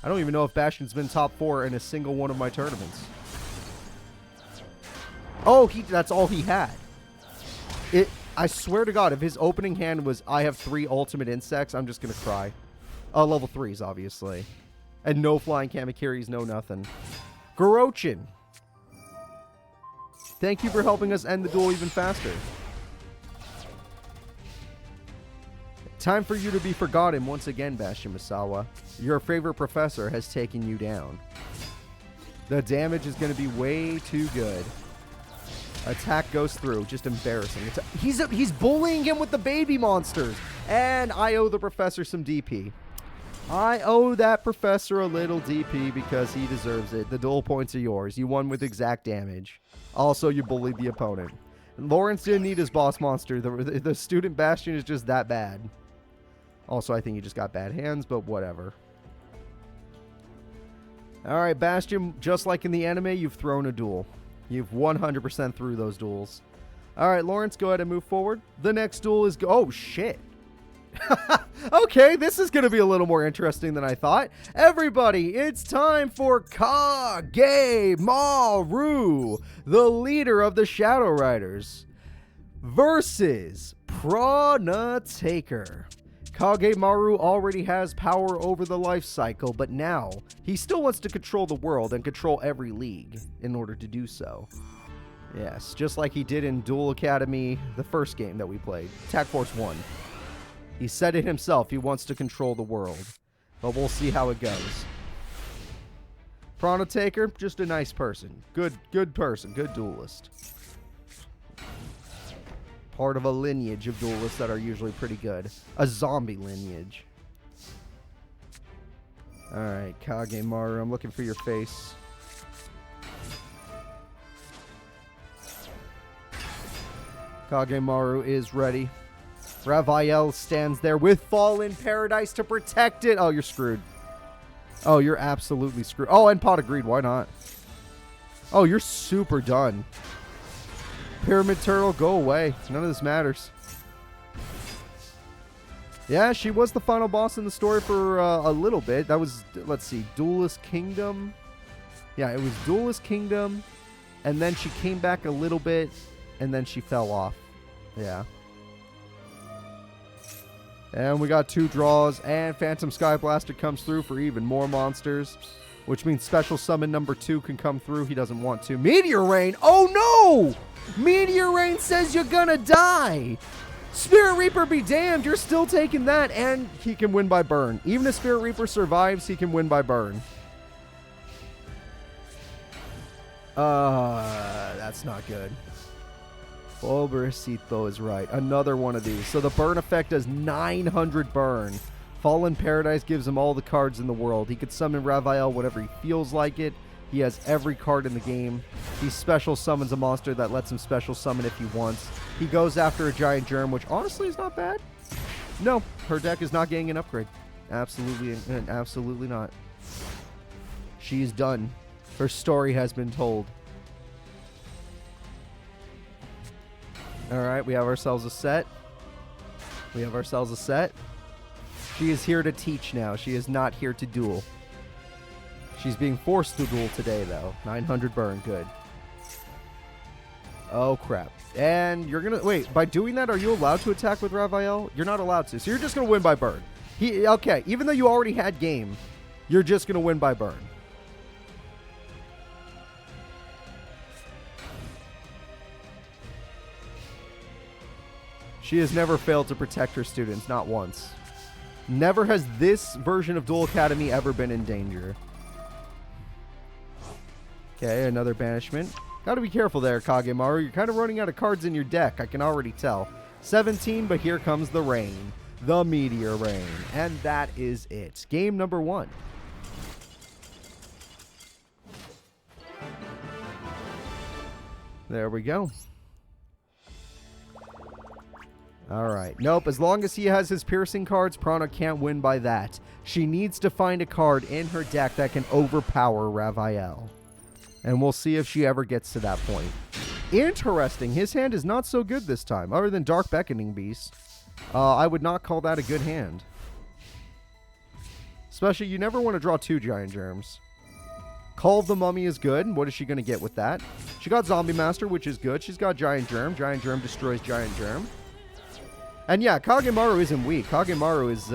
I don't even know if Bastion's been top 4 in a single one of my tournaments. Oh, that's all he had. I swear to God, if his opening hand was, I have 3 ultimate insects, I'm just going to cry. Level 3s, obviously. And no flying Kamikiris, no nothing. Gorochin. Thank you for helping us end the duel even faster. Time for you to be forgotten once again, Bastion Misawa. Your favorite professor has taken you down. The damage is going to be way too good. Attack goes through. Just embarrassing. He's bullying him with the baby monsters. And I owe the professor some DP. I owe that professor a little DP because he deserves it. The duel points are yours. You won with exact damage. Also, you bullied the opponent. Lawrence didn't need his boss monster. The student Bastion is just that bad. Also, I think he just got bad hands, but whatever. Alright, Bastion, just like in the anime, you've thrown a duel. You've 100% through those duels. Alright, Lawrence, go ahead and move forward. The next duel is... Oh, shit. Okay, this is going to be a little more interesting than I thought. Everybody, it's time for Kag Maru, the leader of the Shadow Riders, versus Prana Taker. Kag Maru already has power over the life cycle, but now he still wants to control the world and control every league in order to do so. Yes, just like he did in Duel Academy, the first game that we played, Attack Force 1. He said it himself, he wants to control the world, but we'll see how it goes. Prana Taker, just a nice person. Good person, good duelist. Part of a lineage of duelists that are usually pretty good. A zombie lineage. Alright, Kag Maru, I'm looking for your face. Kag Maru is ready. Raphael stands there with Fallen Paradise to protect it. Oh, you're screwed. Oh, you're absolutely screwed. Oh, and Pot of Greed, why not? Oh, you're super done. Pyramid Turtle, go away. None of this matters. Yeah, she was the final boss in the story for a little bit. That was, let's see, Duelist Kingdom. Yeah, it was Duelist Kingdom. And then she came back a little bit. And then she fell off. Yeah. And we got 2 draws. And Phantom Sky Blaster comes through for even more monsters. Which means Special Summon number 2 can come through. He doesn't want to. Meteor Rain! Oh no! Meteor Rain says you're gonna die! Spirit Reaper be damned, you're still taking that, and he can win by burn. Even if Spirit Reaper survives, he can win by burn. That's not good. Pobrecito is right. Another one of these. So the burn effect does 900 burn. Fallen Paradise gives him all the cards in the world. He could summon Raphael whenever he feels like it. He has every card in the game. He special summons a monster that lets him special summon if he wants. He goes after a giant germ, which honestly is not bad. No, her deck is not getting an upgrade. Absolutely not. She's done. Her story has been told. Alright, we have ourselves a set. She is here to teach now. She is not here to duel. She's being forced to duel today, though. 900 burn, good. Oh, crap. And you're going to... Wait, by doing that, are you allowed to attack with Raphael? You're not allowed to. So you're just going to win by burn. Okay, even though you already had game, you're just going to win by burn. She has never failed to protect her students, not once. Never has this version of Duel Academy ever been in danger. Okay, another banishment. Gotta be careful there, Kag Maru. You're kind of running out of cards in your deck, I can already tell. 17, but here comes the rain. The Meteor Rain. And that is it. Game number 1. There we go. Alright. Nope, as long as he has his piercing cards, Prana can't win by that. She needs to find a card in her deck that can overpower Raphael. And we'll see if she ever gets to that point. Interesting. His hand is not so good this time. Other than Dark Beckoning Beast, I would not call that a good hand. Especially, you never want to draw 2 Giant Germs. Call of the Mummy is good. What is she going to get with that? She got Zombie Master, which is good. She's got Giant Germ. Giant Germ destroys Giant Germ. And yeah, Kag Maru isn't weak. Kag Maru is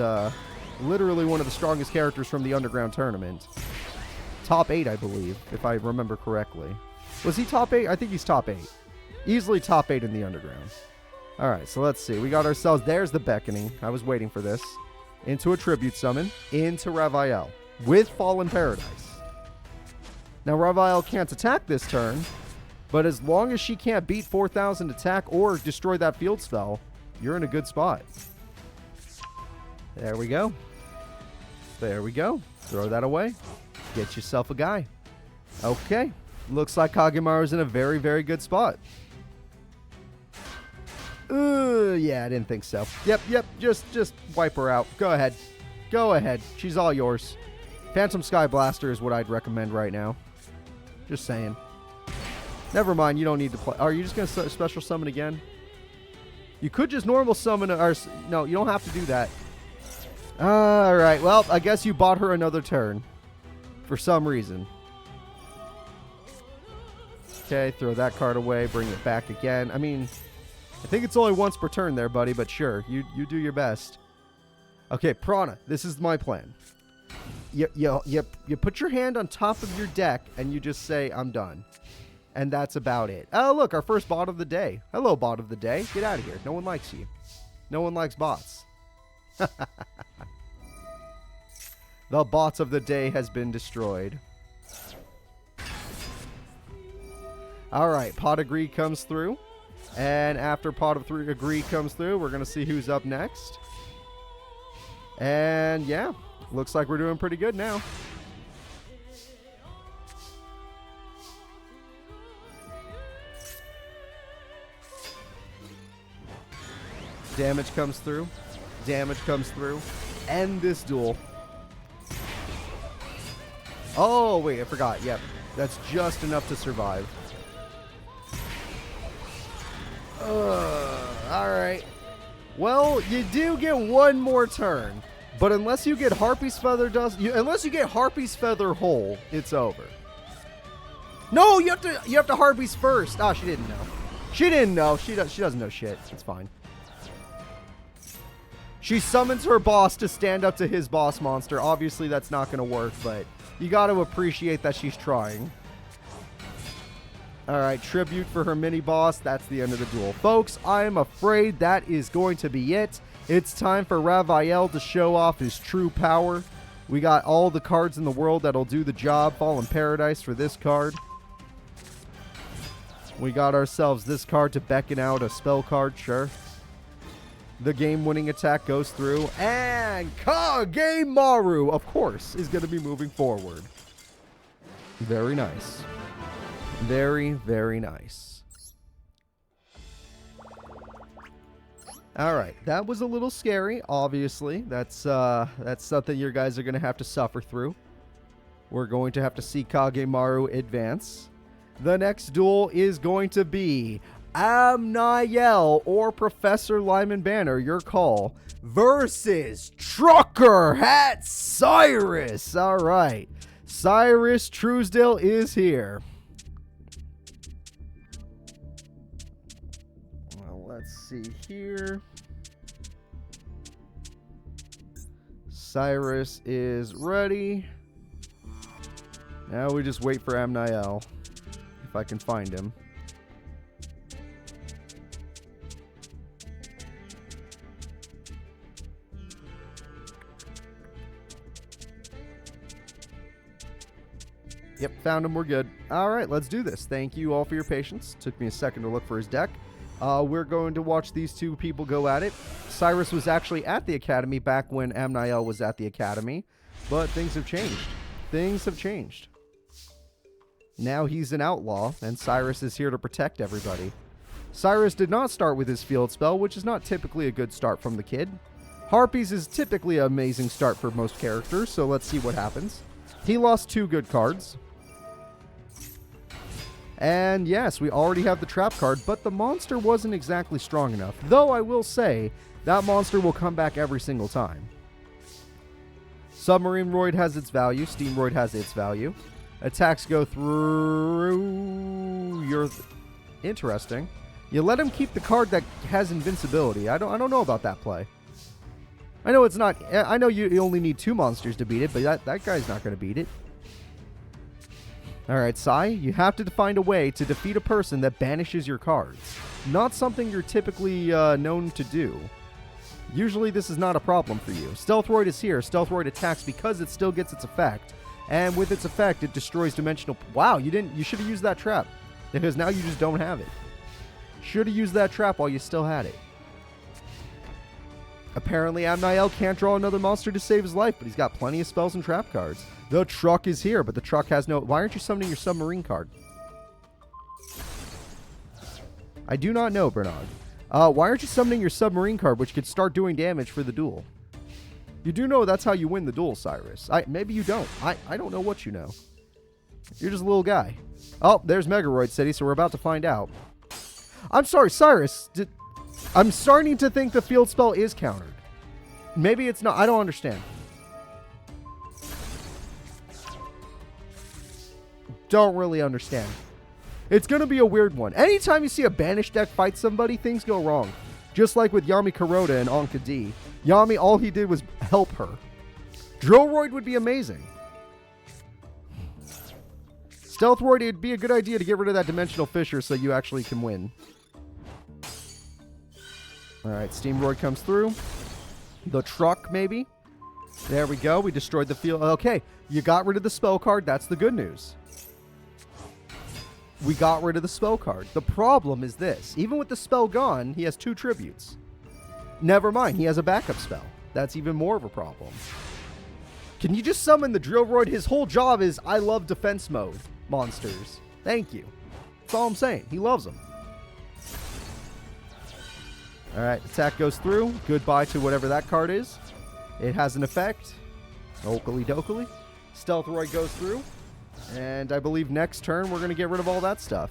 literally one of the strongest characters from the Underground Tournament. Top 8, I believe, if I remember correctly. Was he top 8? I think he's top 8. Easily top 8 in the Underground. Alright, so let's see. We got ourselves... There's the Beckoning. I was waiting for this. Into a Tribute Summon. Into Raphael. With Fallen Paradise. Now, Raphael can't attack this turn. But as long as she can't beat 4,000 attack or destroy that field spell, you're in a good spot. There we go. There we go. Throw that away. Get yourself a guy. Okay. Looks like Kag Maru's in a very, very good spot. Yeah, I didn't think so. Yep. Just wipe her out. Go ahead. Go ahead. She's all yours. Phantom Sky Blaster is what I'd recommend right now. Just saying. Never mind. You don't need to play. Are you just going to special summon again? You could just normal summon. Or, no, you don't have to do that. Alright, well, I guess you bought her another turn. For some reason. Okay, throw that card away, bring it back again. I mean, I think it's only once per turn there, buddy, but sure, you do your best. Okay, Prana, this is my plan. You put your hand on top of your deck, and you just say, I'm done. And that's about it. Oh, look, our first bot of the day. Hello, bot of the day. Get out of here. No one likes you. No one likes bots. The bot of the day has been destroyed. Alright, Pot of Greed comes through. And after Pot of Greed comes through, we're going to see who's up next. And yeah, looks like we're doing pretty good now. Damage comes through. Damage comes through. End this duel. Oh, wait, I forgot. Yep, that's just enough to survive. Alright. Well, you do get one more turn. But unless you get Harpy's Feather Dust, unless you get Harpy's Feather Hole, it's over. No, you have to Harpy's first. Ah, she didn't know. She didn't know. She doesn't know shit. It's fine. She summons her boss to stand up to his boss monster. Obviously, that's not going to work, but you got to appreciate that she's trying. Alright, tribute for her mini-boss. That's the end of the duel. Folks, I am afraid that is going to be it. It's time for Raphael to show off his true power. We got all the cards in the world that'll do the job. Fallen Paradise for this card. We got ourselves this card to beckon out a spell card, sure. The game-winning attack goes through. And Kag Maru, of course, is going to be moving forward. Very nice. Very, very nice. Alright, that was a little scary, obviously. That's something you guys are going to have to suffer through. We're going to have to see Kag Maru advance. The next duel is going to be Amnel or Professor Lyman Banner, your call, versus Trucker Hat Cyrus. Alright, Cyrus Truesdale is here. Let's see here. Cyrus is ready. Now we just wait for Amnel, if I can find him. Yep, found him. We're good. All right, let's do this. Thank you all for your patience. Took me a second to look for his deck. We're going to watch these two people go at it. Cyrus was actually at the academy back when Amnel was at the academy, but things have changed. Things have changed. Now he's an outlaw, and Cyrus is here to protect everybody. Cyrus did not start with his field spell, which is not typically a good start from the kid. Harpies is typically an amazing start for most characters, so let's see what happens. He lost 2 good cards. And yes, we already have the trap card, but the monster wasn't exactly strong enough. Though I will say, that monster will come back every single time. Submarine Roid has its value. Steam Roid has its value. Attacks go through your... Interesting. You let him keep the card that has invincibility. I don't know about that play. I know it's not... I know you only need 2 monsters to beat it, but that guy's not going to beat it. Alright, Sai, you have to find a way to defeat a person that banishes your cards. Not something you're typically known to do. Usually this is not a problem for you. Stealth Roid is here. Stealth Roid attacks because it still gets its effect. And with its effect, it destroys dimensional... Wow, you should have used that trap. Because now you just don't have it. Should have used that trap while you still had it. Apparently, Amnel can't draw another monster to save his life, but he's got plenty of spells and trap cards. The truck is here, but the truck has no... Why aren't you summoning your submarine card? I do not know, Bernard. Why aren't you summoning your submarine card, which could start doing damage for the duel? You do know that's how you win the duel, Cyrus. Maybe you don't. I don't know what you know. You're just a little guy. Oh, there's Megaroid City, so we're about to find out. I'm sorry, Cyrus. I'm starting to think the field spell is countered. Maybe it's not. I don't understand. Don't really understand. It's going to be a weird one. Anytime you see a banished deck fight somebody, things go wrong. Just like with Yummi Kuroda and Anka D. Yummi, all he did was help her. Drillroid would be amazing. Stealthroid, it'd be a good idea to get rid of that Dimensional Fissure so you actually can win. Alright, Steamroid comes through. The truck, maybe. There we go. We destroyed the field. Okay, you got rid of the spell card. That's the good news. We got rid of the spell card. The problem is this. Even with the spell gone, he has 2 tributes. Never mind, he has a backup spell. That's even more of a problem. Can you just summon the Drillroid? His whole job is, I love defense mode monsters. Thank you. That's all I'm saying. He loves them. Alright, attack goes through. Goodbye to whatever that card is. It has an effect. Oakley dokily. Stealthroid goes through. And I believe next turn we're going to get rid of all that stuff.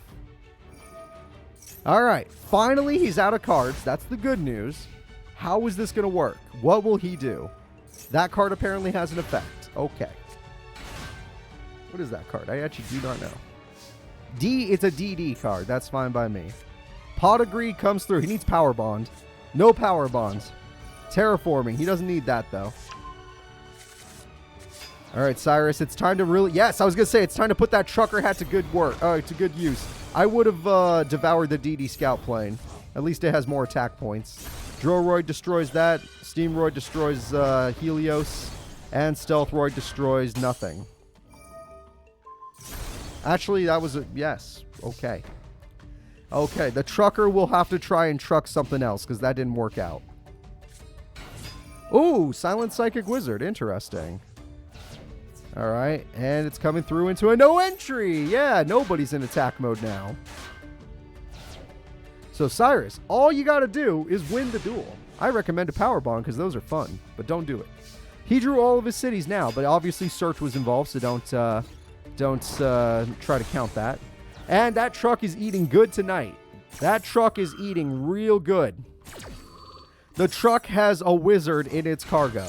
Alright, finally he's out of cards. That's the good news. How is this going to work? What will he do? That card apparently has an effect. Okay. What is that card? I actually do not know. D, it's a DD card. That's fine by me. Potigree comes through. He needs Power Bond. No Power Bonds. Terraforming. He doesn't need that, though. Alright, Syrus. It's time to really... Yes, I was going to say, it's time to put that trucker hat to good work. To good use. I would have devoured the DD Scout plane. At least it has more attack points. Drillroid destroys that. Steamroid destroys Helios. And Stealthroid destroys nothing. Actually, that was a... Yes. Okay. Okay, the trucker will have to try and truck something else, because that didn't work out. Ooh, Silent Psychic Wizard. Interesting. Alright, and it's coming through into a no entry. Yeah, nobody's in attack mode now. So, Syrus, all you gotta do is win the duel. I recommend a Power Bond, because those are fun, but don't do it. He drew all of his cities now, but obviously Search was involved, so don't try to count that. And that truck is eating good tonight. That truck is eating real good. The truck has a wizard in its cargo.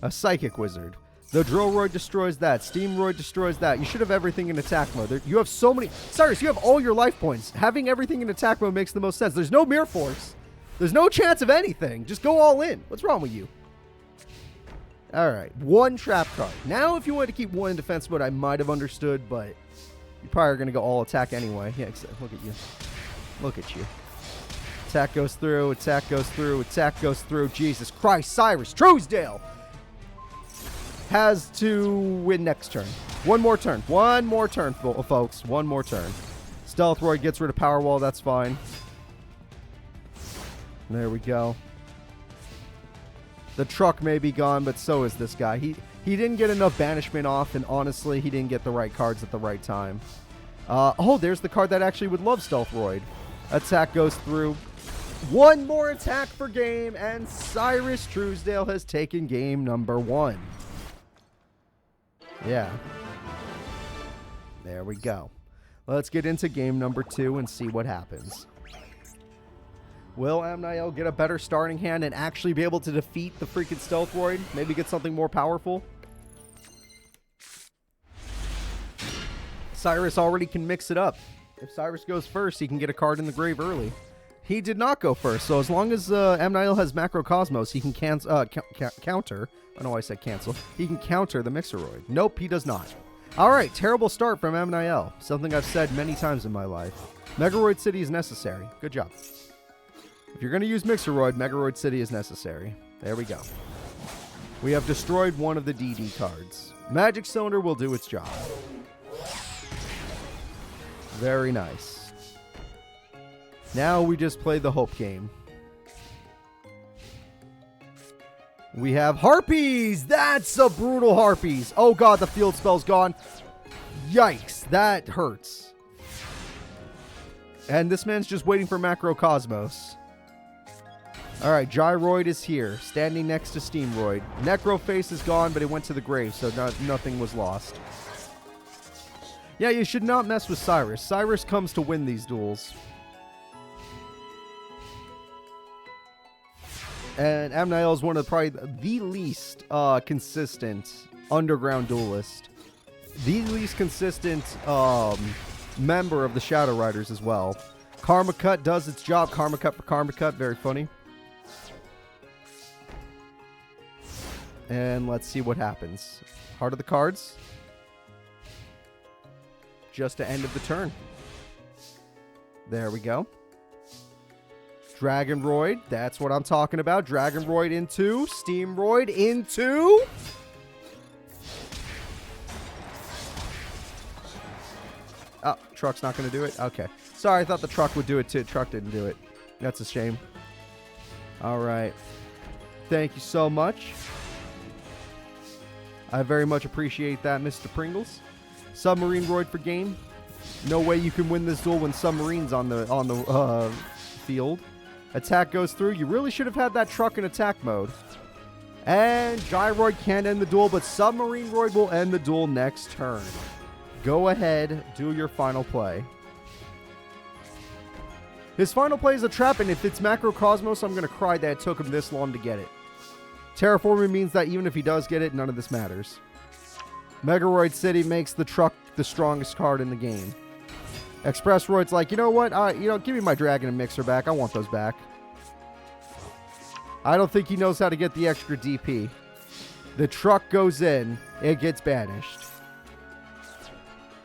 A psychic wizard. The Drillroid destroys that. Steamroid destroys that. You should have everything in attack mode. You have so many... Cyrus, you have all your life points. Having everything in attack mode makes the most sense. There's no Mirror Force. There's no chance of anything. Just go all in. What's wrong with you? Alright. 1 trap card. Now, if you wanted to keep 1 in defense mode, I might have understood, but... You probably are going to go all attack anyway. Yeah, look at you. Look at you. Attack goes through. Attack goes through. Attack goes through. Jesus Christ. Cyrus Truesdale has to win next turn. 1 more turn. 1 more turn, folks. 1 more turn. Stealthroid gets rid of Power Wall. That's fine. There we go. The truck may be gone, but so is this guy. He didn't get enough banishment off, and honestly, he didn't get the right cards at the right time. Oh, there's the card that actually would love Stealthroid. Attack goes through. 1 more attack per game, and Cyrus Truesdale has taken game number 1. Yeah. There we go. Let's get into game number 2 and see what happens. Will Amnel get a better starting hand and actually be able to defeat the freaking Stealthroid? Maybe get something more powerful? Cyrus already can mix it up. If Cyrus goes first, he can get a card in the grave early. He did not go first, so as long as Amnel has Macrocosmos, he can counter. I know I said cancel. He can counter the Mixeroid. Nope, he does not. Alright, terrible start from Amnel. Something I've said many times in my life. Megaroid City is necessary. Good job. If you're going to use Mixeroid, Megaroid City is necessary. There we go. We have destroyed one of the DD cards. Magic Cylinder will do its job. Very nice. Now we just play the Hope game. We have Harpies! That's a brutal Harpies! Oh god, the field spell's gone. Yikes, that hurts. And this man's just waiting for Macrocosmos. Alright, Gyroid is here, standing next to Steamroid. Necroface is gone, but it went to the grave, so nothing was lost. Yeah, you should not mess with Cyrus. Cyrus comes to win these duels. And Amnel is one of probably the least consistent underground duelist. The least consistent member of the Shadow Riders as well. Karma Cut does its job. Karma Cut for Karma Cut. Very funny. And let's see what happens. Heart of the cards. Just the end of the turn. There we go. Dragonroid. That's what I'm talking about. Dragonroid into. Steamroid into. Oh, truck's not going to do it? Okay. Sorry, I thought the truck would do it too. Truck didn't do it. That's a shame. All right. Thank you so much. I very much appreciate that, Mr. Pringles. Submarine Roid for game. No way you can win this duel when Submarine's on the field. Attack goes through. You really should have had that truck in attack mode. And Gyroid can't end the duel, but Submarine Roid will end the duel next turn. Go ahead, do your final play. His final play is a trap, and if it's Macrocosmos, I'm going to cry that it took him this long to get it. Terraforming means that even if he does get it, none of this matters. Megaroid City makes the truck the strongest card in the game. Expressroid's like, you know what? Give me my Dragon and Mixer back. I want those back. I don't think he knows how to get the extra DP. The truck goes in. It gets banished.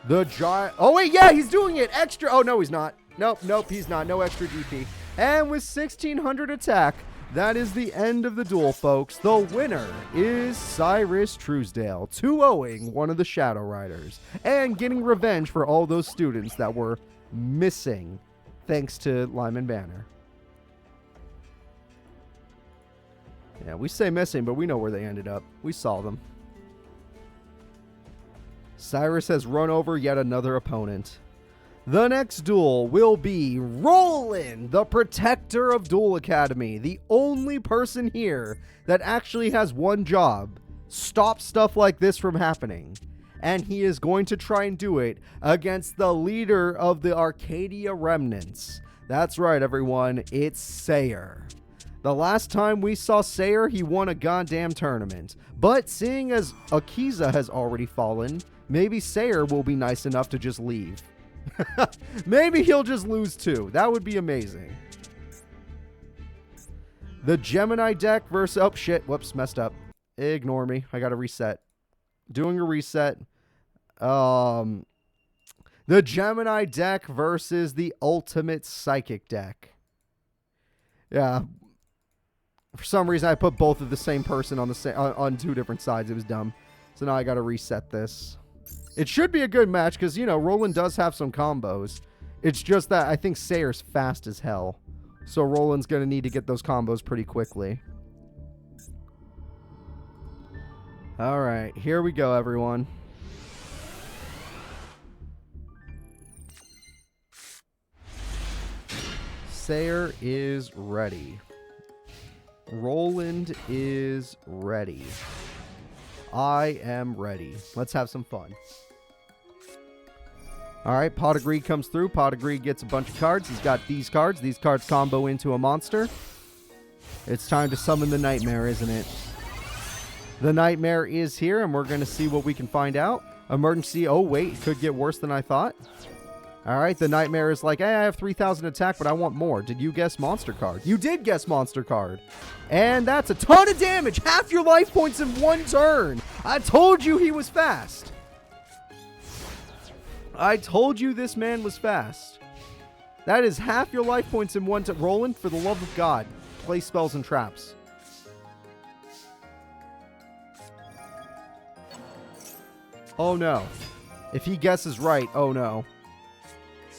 The giant... Oh, wait, yeah, he's doing it. Extra... Oh, no, he's not. Nope, he's not. No extra DP. And with 1,600 attack, that is the end of the duel, folks. The winner is Cyrus Truesdale, 2-0ing one of the Shadow Riders, and getting revenge for all those students that were missing thanks to Lyman Banner. Yeah, we say missing, but we know where they ended up. We saw them. Cyrus has run over yet another opponent. The next duel will be Roland, the protector of Duel Academy. The only person here that actually has one job. Stop stuff like this from happening. And he is going to try and do it against the leader of the Arcadia Remnants. That's right, everyone. It's Sayer. The last time we saw Sayer, he won a goddamn tournament. But seeing as Akiza has already fallen, maybe Sayer will be nice enough to just leave. Maybe he'll just lose too. That would be amazing. The Gemini deck versus... Oh, shit. Whoops. Messed up. Ignore me. I got to reset. Doing a reset. The Gemini deck versus the Ultimate Psychic deck. Yeah. For some reason, I put both of the same person on the on two different sides. It was dumb. So now I got to reset this. It should be a good match because, you know, Roland does have some combos. It's just that I think Sayer's fast as hell. So Roland's going to need to get those combos pretty quickly. All right, here we go, everyone. Sayer is ready. Roland is ready. I am ready. Let's have some fun. All right, Pot of Greed comes through. Pot of Greed gets a bunch of cards. He's got these cards. These cards combo into a monster. It's time to summon the Nightmare, isn't it? The Nightmare is here, and we're going to see what we can find out. Emergency. Oh, wait. It could get worse than I thought. All right, the Nightmare is like, hey, I have 3,000 attack, but I want more. Did you guess Monster Card? You did guess Monster Card. And that's a ton of damage. Half your life points in one turn. I told you he was fast. I told you this man was fast. That is half your life points in one turn. Roland, for the love of God, play spells and traps. Oh, no. If he guesses right, oh, no.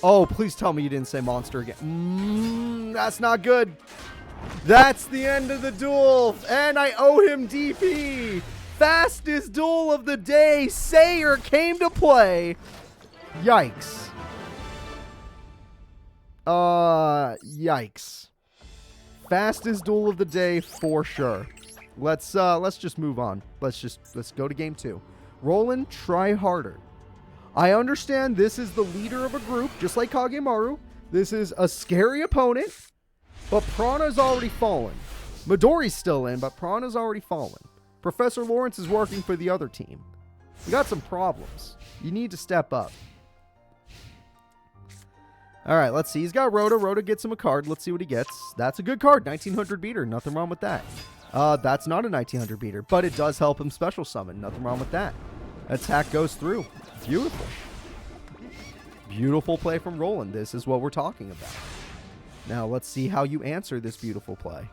Oh, please tell me you didn't say monster again. That's not good. That's the end of the duel. And I owe him DP. Fastest duel of the day. Sayer came to play. Yikes. Yikes. Fastest duel of the day for sure. Let's just move on. Let's go to game 2. Roland, try harder. I understand this is the leader of a group, just like Kag Maru. This is a scary opponent, but Prana's already fallen. Midori's still in, but Piranha's already fallen. Professor Lawrence is working for the other team. You got some problems. You need to step up. Alright, let's see. He's got Rhoda. Rhoda gets him a card. Let's see what he gets. That's a good card. 1900 beater. Nothing wrong with that. That's not a 1900 beater, but it does help him special summon. Nothing wrong with that. Attack goes through. Beautiful. Beautiful play from Roland. This is what we're talking about. Now, let's see how you answer this beautiful play.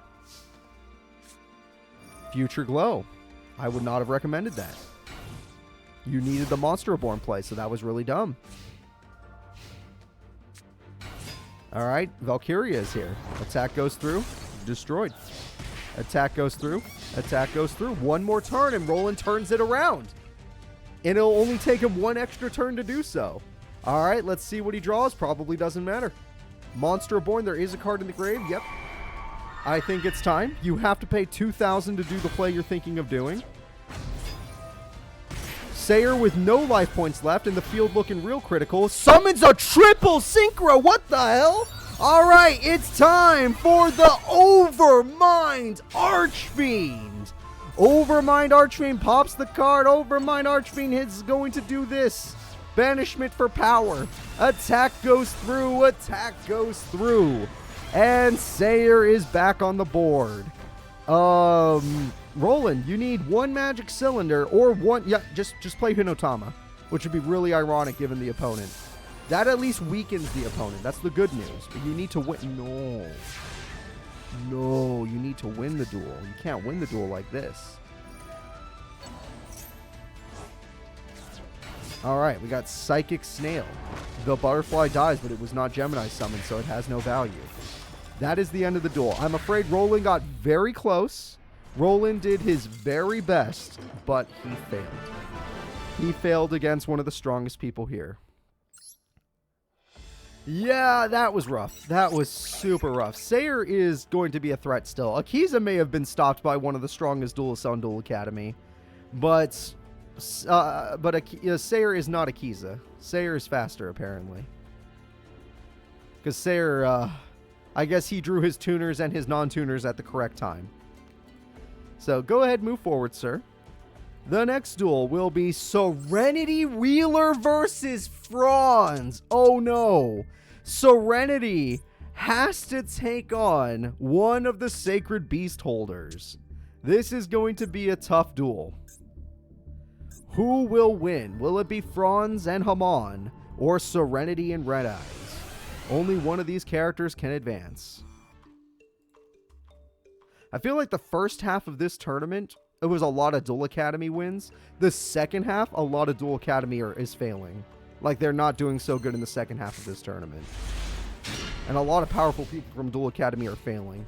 Future Glow. I would not have recommended that. You needed the Monster Reborn play, so that was really dumb. Alright, Valkyria is here. Attack goes through. Destroyed. Attack goes through. Attack goes through. One more turn, and Roland turns it around. And it'll only take him one extra turn to do so. Alright, let's see what he draws. Probably doesn't matter. Monster Reborn, there is a card in the grave. Yep. I think it's time. You have to pay 2,000 to do the play you're thinking of doing. Sayer with no life points left in the field looking real critical. Summons a triple synchro. What the hell? All right, it's time for the Overmind Archfiend. Overmind Archfiend pops the card. Overmind Archfiend is going to do this. Banishment for power. Attack goes through. Attack goes through. And Sayer is back on the board. Roland, you need one magic cylinder or one... Yeah, just play Hinotama, which would be really ironic given the opponent. That at least weakens the opponent. That's the good news. But you need to win... No. No, you need to win the duel. You can't win the duel like this. Alright, we got Psychic Snail. The butterfly dies, but it was not Gemini summoned, so it has no value. That is the end of the duel. I'm afraid Roland got very close. Roland did his very best, but he failed. He failed against one of the strongest people here. Yeah, that was rough. That was super rough. Sayer is going to be a threat still. Akiza may have been stopped by one of the strongest duelists on Duel Academy, but Sayer is not Akiza. Sayer is faster, apparently. Because Sayer, I guess he drew his tuners and his non-tuners at the correct time. So go ahead, move forward, sir. The next duel will be Serenity Wheeler versus Fronze. Oh no. Serenity has to take on one of the Sacred Beast holders. This is going to be a tough duel. Who will win? Will it be Fronze and Hamon or Serenity and Red Eyes? Only one of these characters can advance. I feel like the first half of this tournament, it was a lot of Duel Academy wins. The second half, a lot of Duel Academy is failing. Like, they're not doing so good in the second half of this tournament. And a lot of powerful people from Duel Academy are failing.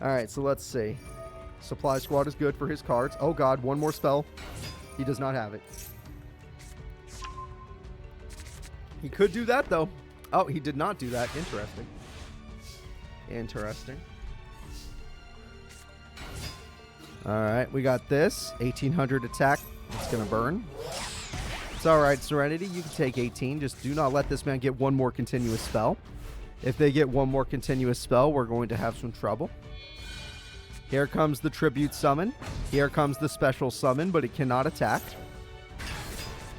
Alright, so let's see. Supply Squad is good for his cards. Oh god, one more spell. He does not have it. He could do that, though. Oh, he did not do that. Interesting. Interesting. Alright, we got this. 1800 attack. It's going to burn. It's alright, Serenity. You can take 18. Just do not let this man get one more continuous spell. If they get one more continuous spell, we're going to have some trouble. Here comes the Tribute Summon. Here comes the Special Summon, but it cannot attack.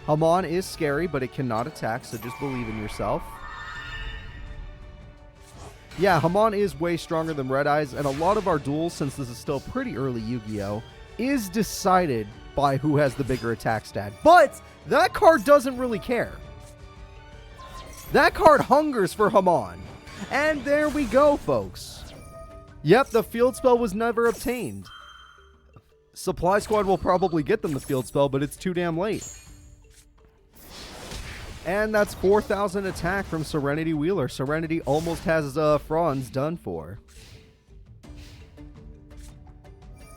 Hamon is scary, but it cannot attack, so just believe in yourself. Yeah, Hamon is way stronger than Red Eyes, and a lot of our duels, since this is still pretty early Yu-Gi-Oh!, is decided by who has the bigger attack stat. But that card doesn't really care. That card hungers for Hamon. And there we go, folks. Yep, the field spell was never obtained. Supply Squad will probably get them the field spell, but it's too damn late. And that's 4,000 attack from Serenity Wheeler. Serenity almost has Fronze done for.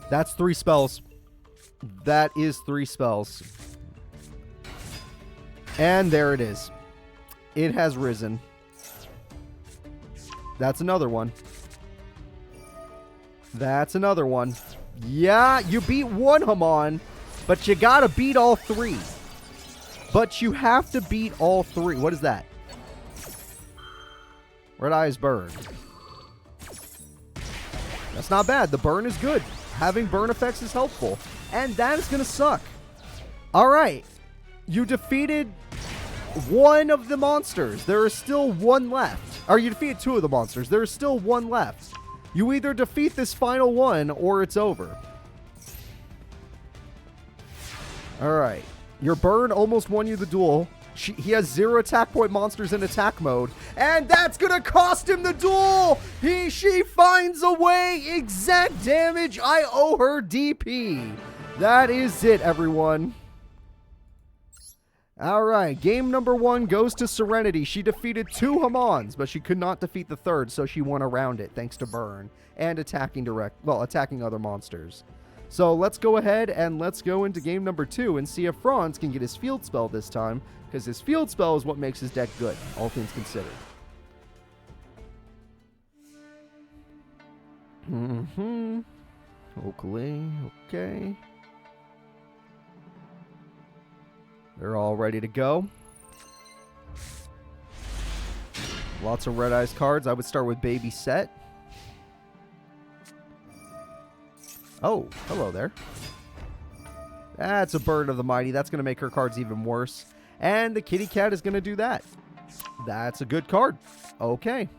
That's 3 spells. That is 3 spells. And there it is. It has risen. That's another one. That's another one. Yeah, you beat one Hamon, but you gotta beat all 3. But you have to beat all 3. What is that? Red Eyes Bird. That's not bad. The burn is good. Having burn effects is helpful. And that is going to suck. All right. You defeated one of the monsters. There is still one left. Or you defeated two of the monsters. There is still one left. You either defeat this final one or it's over. All right. Your burn almost won you the duel. He has 0 attack point monsters in attack mode. And that's going to cost him the duel. She finds a way. Exact damage. I owe her DP. That is it, everyone. All right. Game number 1 goes to Serenity. She defeated 2 Hamons, but she could not defeat the third, so she won around it thanks to burn and attacking other monsters. So let's go ahead and let's go into game number 2 and see if Fronze can get his field spell this time, because his field spell is what makes his deck good, all things considered. Okay. They're all ready to go. Lots of Red Eyes cards. I would start with Baby Set. Oh, hello there. That's a Bird of the Mighty. That's going to make her cards even worse. And the Kitty Cat is going to do that. That's a good card. Okay.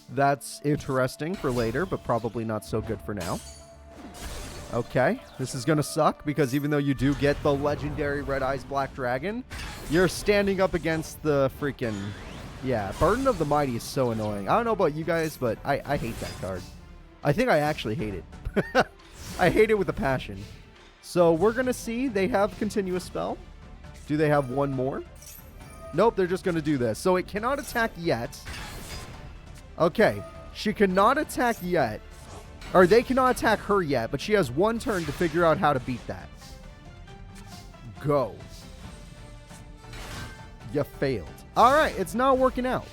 That's interesting for later, but probably not so good for now. Okay. This is going to suck because even though you do get the legendary Red Eyes Black Dragon, you're standing up against the freaking... Yeah, Burden of the Mighty is so annoying. I don't know about you guys, but I hate that card. I think I actually hate it. I hate it with a passion. So we're going to see. They have Continuous Spell. Do they have one more? Nope, they're just going to do this. So it cannot attack yet. Okay, she cannot attack yet. Or they cannot attack her yet, but she has one turn to figure out how to beat that. Go. You failed. All right, it's not working out.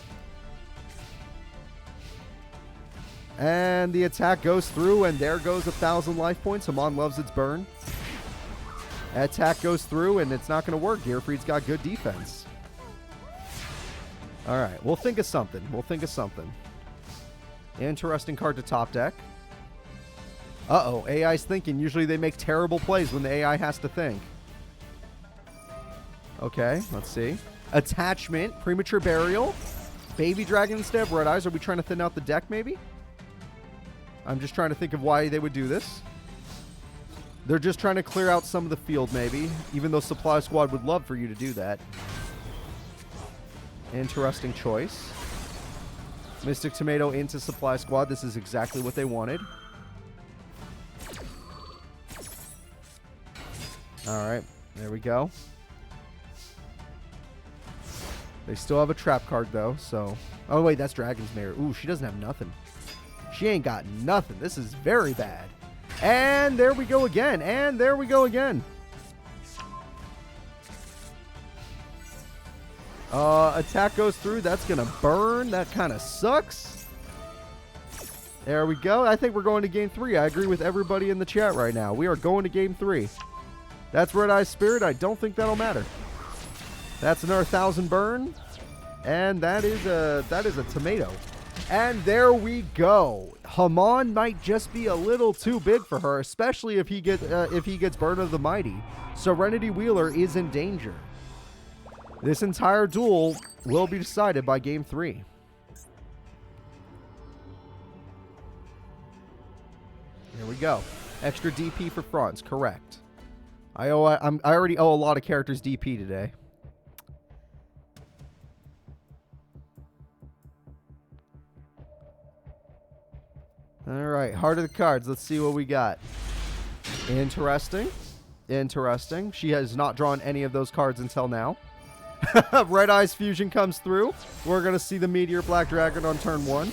And the attack goes through, and there goes 1,000 life points. Hamon loves its burn. Attack goes through, and it's not going to work. Gearfried's got good defense. All right, we'll think of something. Interesting card to top deck. Uh-oh, AI's thinking. Usually they make terrible plays when the AI has to think. Okay, let's see. Attachment, Premature Burial, Baby Dragon instead of Red Eyes. Are we trying to thin out the deck, maybe? I'm just trying to think of why they would do this. They're just trying to clear out some of the field, maybe, even though Supply Squad would love for you to do that. Interesting choice. Mystic Tomato into Supply Squad. This is exactly what they wanted. All right, there we go. They still have a trap card, though, so... Oh, wait, that's Dragon's Mare. Ooh, she doesn't have nothing. She ain't got nothing. This is very bad. And there we go again. Attack goes through. That's going to burn. That kind of sucks. There we go. I think we're going to game 3. I agree with everybody in the chat right now. We are going to game 3. That's Red Eye Spirit. I don't think that'll matter. That's another 1,000 burn. And that is a tomato. And there we go. Hamon might just be a little too big for her, especially if he gets Burden of the Mighty. Serenity Wheeler is in danger. This entire duel will be decided by game 3. Here we go. Extra DP for Fronze, correct. I already owe a lot of characters DP today. Alright, Heart of the Cards. Let's see what we got. Interesting. She has not drawn any of those cards until now. Red Eyes Fusion comes through. We're going to see the Meteor Black Dragon on turn 1.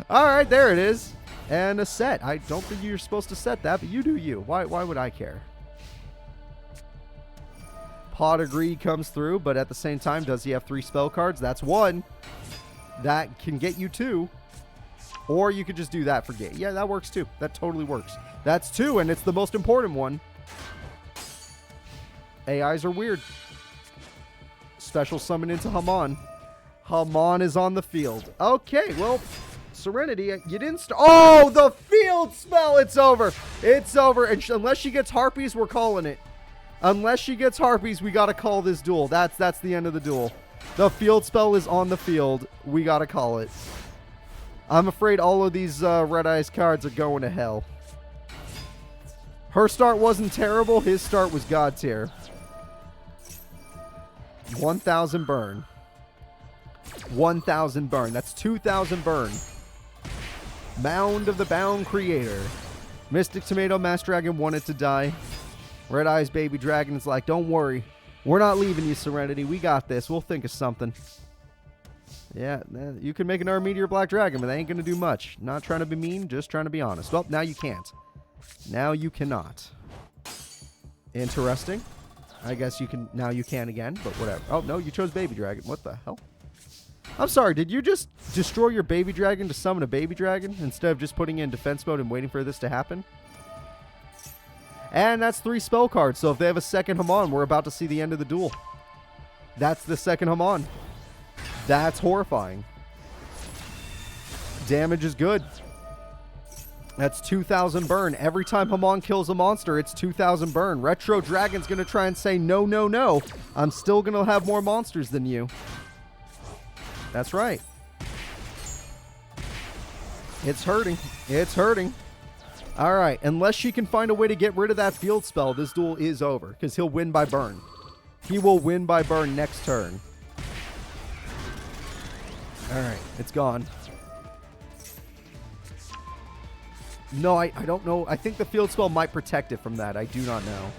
Alright, there it is. And a set. I don't think you're supposed to set that, but you do you. Why would I care? Pot of Greed comes through, but at the same time, does he have 3 spell cards? That's 1. That can get you 2. Or you could just do that for game. Yeah, that works too. That totally works. That's 2, and it's the most important one. AIs are weird. Special summon into Hamon. Hamon is on the field. Okay, well, Serenity, you didn't start. Oh, the field spell. It's over. It's over. And unless she gets harpies, we're calling it. Unless she gets harpies, we got to call this duel. That's the end of the duel. The field spell is on the field. We got to call it. I'm afraid all of these Red Eyes cards are going to hell. Her start wasn't terrible. His start was god tier. 1,000 burn. 1,000 burn. That's 2,000 burn. Mound of the Bound Creator. Mystic Tomato Mass Dragon wanted to die. Red Eyes Baby Dragon is like, don't worry. We're not leaving you, Serenity. We got this. We'll think of something. Yeah, you can make another Meteor Black Dragon, but they ain't going to do much. Not trying to be mean, just trying to be honest. Well, now you can't. Now you cannot. Interesting. I guess you can, now you can again, but whatever. Oh, no, you chose Baby Dragon. What the hell? I'm sorry, did you just destroy your Baby Dragon to summon a Baby Dragon instead of just putting it in defense mode and waiting for this to happen? And that's 3 spell cards, so if they have a second Hamon, we're about to see the end of the duel. That's the second Hamon. That's horrifying. Damage is good. That's 2,000 burn. Every time Hamon kills a monster, it's 2,000 burn. Retro Dragon's going to try and say, no, no, no. I'm still going to have more monsters than you. That's right. It's hurting. It's hurting. All right. Unless she can find a way to get rid of that field spell, this duel is over. Because he'll win by burn. He will win by burn next turn. All right. It's gone. No, I don't know. I think the field spell might protect it from that. I do not know.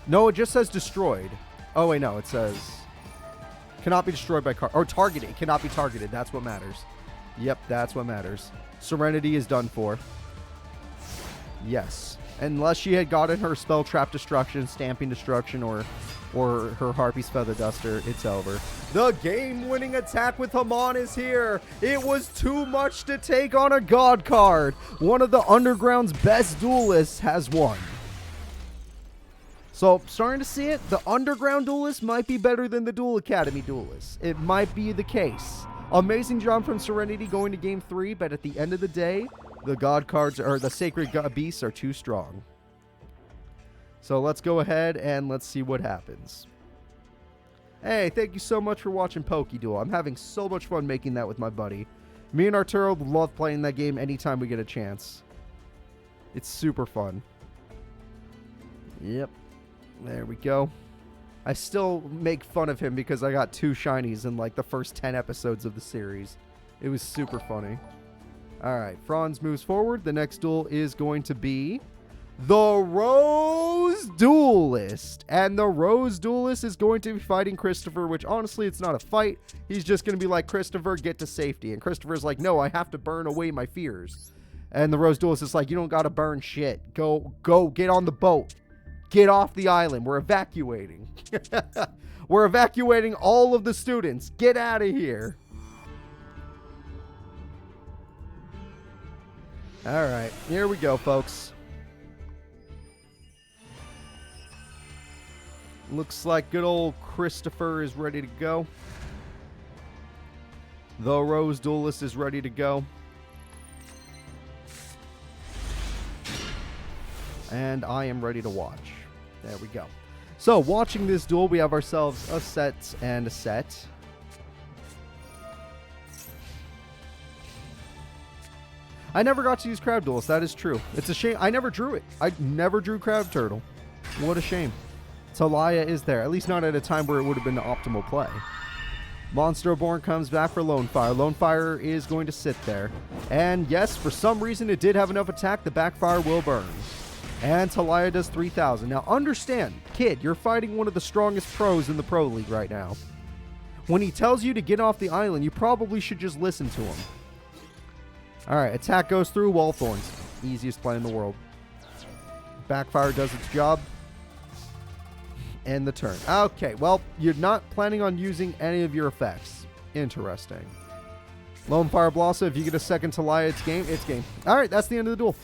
No, it just says destroyed. Oh, wait, no. It says cannot be destroyed by card. Or targeted. It cannot be targeted. That's what matters. Yep, that's what matters. Serenity is done for. Yes. Unless she had gotten her spell trap destruction, stamping destruction, or her Harpy's Feather Duster, it's over. The game-winning attack with Hamon is here. It was too much to take on a god card. One of the Underground's best duelists has won. So, starting to see it, the Underground duelist might be better than the Duel Academy duelist. It might be the case. Amazing job from Serenity going to game 3, but at the end of the day, the god cards, or the Sacred Beasts, are too strong. So let's go ahead and let's see what happens. Hey, thank you so much for watching Pokeduel. I'm having so much fun making that with my buddy. Me and Arturo love playing that game anytime we get a chance. It's super fun. Yep. There we go. I still make fun of him because I got 2 shinies in like the first 10 episodes of the series. It was super funny. Alright, Fronze moves forward. The next duel is going to be the Rose Duelist. And the Rose Duelist is going to be fighting Christopher, which honestly, it's not a fight. He's just going to be like, Christopher, get to safety. And Christopher's like, no, I have to burn away my fears. And the Rose Duelist is like, you don't got to burn shit. Go, get on the boat. Get off the island. We're evacuating. We're evacuating all of the students. Get out of here. All right, here we go, folks. Looks like good old Christopher is ready to go. The Rose Duelist is ready to go. And I am ready to watch. There we go. So, watching this duel, we have ourselves a set and a set. I never got to use Crab Duelist, that is true. It's a shame. I never drew it. I never drew Crab Turtle. What a shame. Talia is there, at least not at a time where it would have been the optimal play. Monster Born comes back for Lone Fire. Lone Fire is going to sit there. And yes, for some reason it did have enough attack. The backfire will burn. And Talia does 3,000. Now understand, kid, you're fighting one of the strongest pros in the Pro League right now. When he tells you to get off the island, you probably should just listen to him. Alright, attack goes through, Wall Thorns. Easiest play in the world. Backfire does its job. End the turn. Okay, well, you're not planning on using any of your effects. Interesting. Lone Fire Blossom, if you get a second Talia, it's game. It's game. Alright, that's the end of the duel.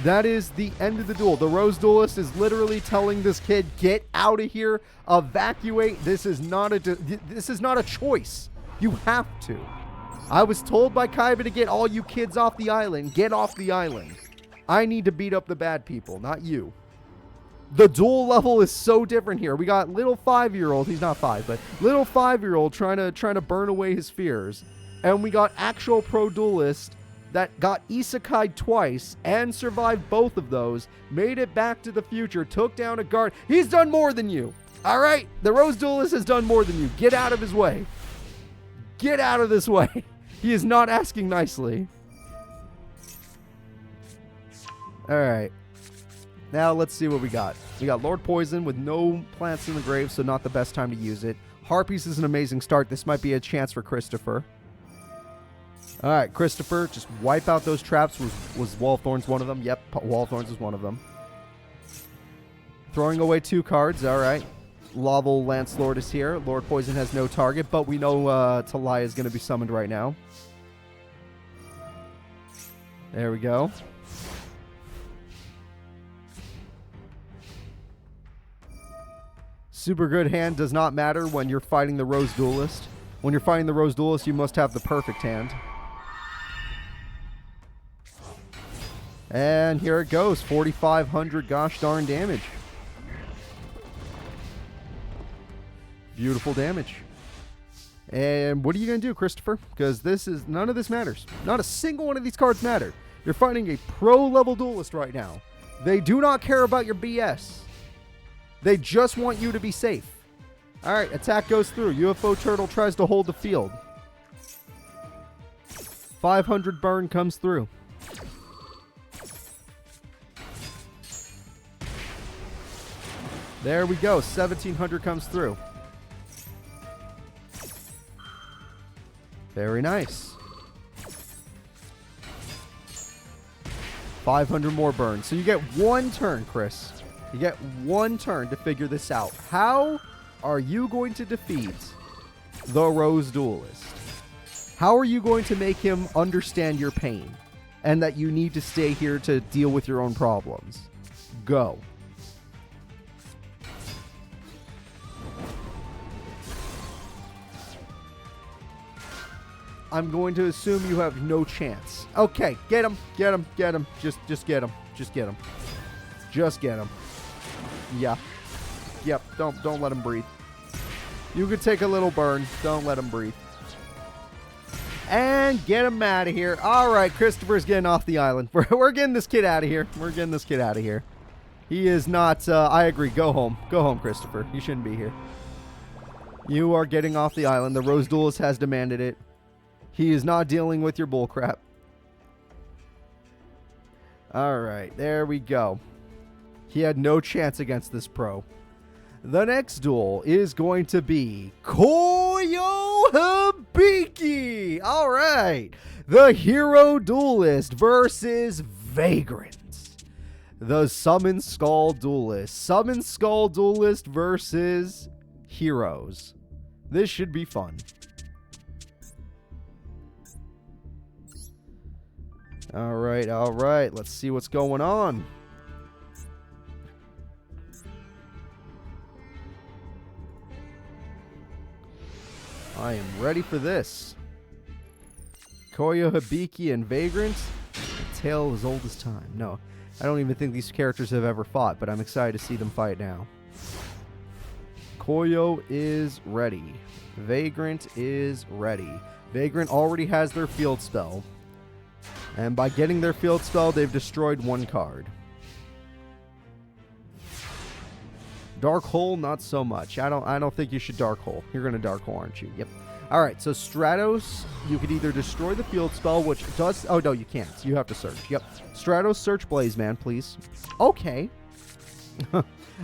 That is the end of the duel. The Rose Duelist is literally telling this kid, get out of here, evacuate. This is not a choice. You have to. I was told by Kaiba to get all you kids off the island. Get off the island. I need to beat up the bad people, not you. The duel level is so different here. We got little 5-year-old, he's not 5, but little 5-year-old trying to burn away his fears. And we got actual pro duelist that got isekai'd twice and survived both of those, made it back to the future, took down a guard. He's done more than you. All right, the Rose Duelist has done more than you. Get out of his way. Get out of this way. He is not asking nicely. All right. Now let's see what we got. We got Lord Poison with no plants in the grave, so not the best time to use it. Harpies is an amazing start. This might be a chance for Christopher. All right, Christopher, just wipe out those traps. Was Wall of Thorns one of them? Yep, Wall of Thorns was one of them. Throwing away 2 cards. All right. Laval Lancelord is here. Lord Poison has no target, but we know Talia is going to be summoned right now. There we go. Super good hand does not matter when you're fighting the Rose Duelist. When you're fighting the Rose Duelist, you must have the perfect hand. And here it goes. 4,500 gosh darn damage. Beautiful damage. And what are you going to do, Christopher? Because none of this matters. Not a single one of these cards matter. You're fighting a pro-level duelist right now. They do not care about your BS. They just want you to be safe. All right, attack goes through. UFO Turtle tries to hold the field. 500 burn comes through. There we go. 1,700 comes through. Very nice. 500 more burn. So you get 1 turn, Chris. You get 1 turn to figure this out. How are you going to defeat the Rose Duelist? How are you going to make him understand your pain and that you need to stay here to deal with your own problems? Go. I'm going to assume you have no chance. Okay, get him, get him, get him. Just get him. Just get him. Just get him. Yeah. Yep, don't let him breathe. You could take a little burn. Don't let him breathe. And get him out of here. All right, Christopher's getting off the island. We're getting this kid out of here. We're getting this kid out of here. He is not, I agree. Go home. Go home, Christopher. You shouldn't be here. You are getting off the island. The Rose Duelist has demanded it. He is not dealing with your bullcrap. All right, there we go. He had no chance against this pro. The next duel is going to be Coyo Habi. All right, the Hero Duelist versus Vagrant. The Summon Skull Duelist. Summon Skull Duelist versus Heroes. This should be fun. All right. Let's see what's going on. I am ready for this. Coyo Habi and Vagrant. A tale as old as time. No, I don't even think these characters have ever fought, but I'm excited to see them fight now. Coyo is ready. Vagrant is ready. Vagrant already has their field spell. And by getting their field spell, they've destroyed 1 card. Dark Hole, not so much. I don't think you should Dark Hole. You're going to Dark Hole, aren't you? Yep. All right, so Stratos, you could either destroy the field spell, which does... Oh, no, you can't. You have to search. Yep. Stratos, search Blaze Man, please. Okay.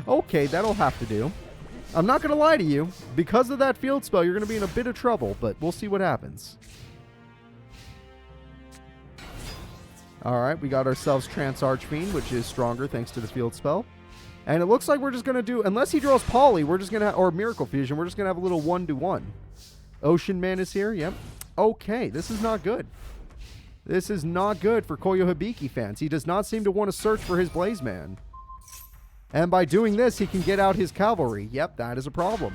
Okay, that'll have to do. I'm not going to lie to you. Because of that field spell, you're going to be in a bit of trouble, but we'll see what happens. All right, we got ourselves Trance Archfiend, which is stronger thanks to the field spell. And it looks like we're just going to do, unless he draws Poly, we're just going to, or Miracle Fusion, we're just going to have a little 1-1. Ocean Man is here, yep. Okay, this is not good. This is not good for Coyo Habi fans. He does not seem to want to search for his Blaze Man. And by doing this, he can get out his cavalry. Yep, that is a problem.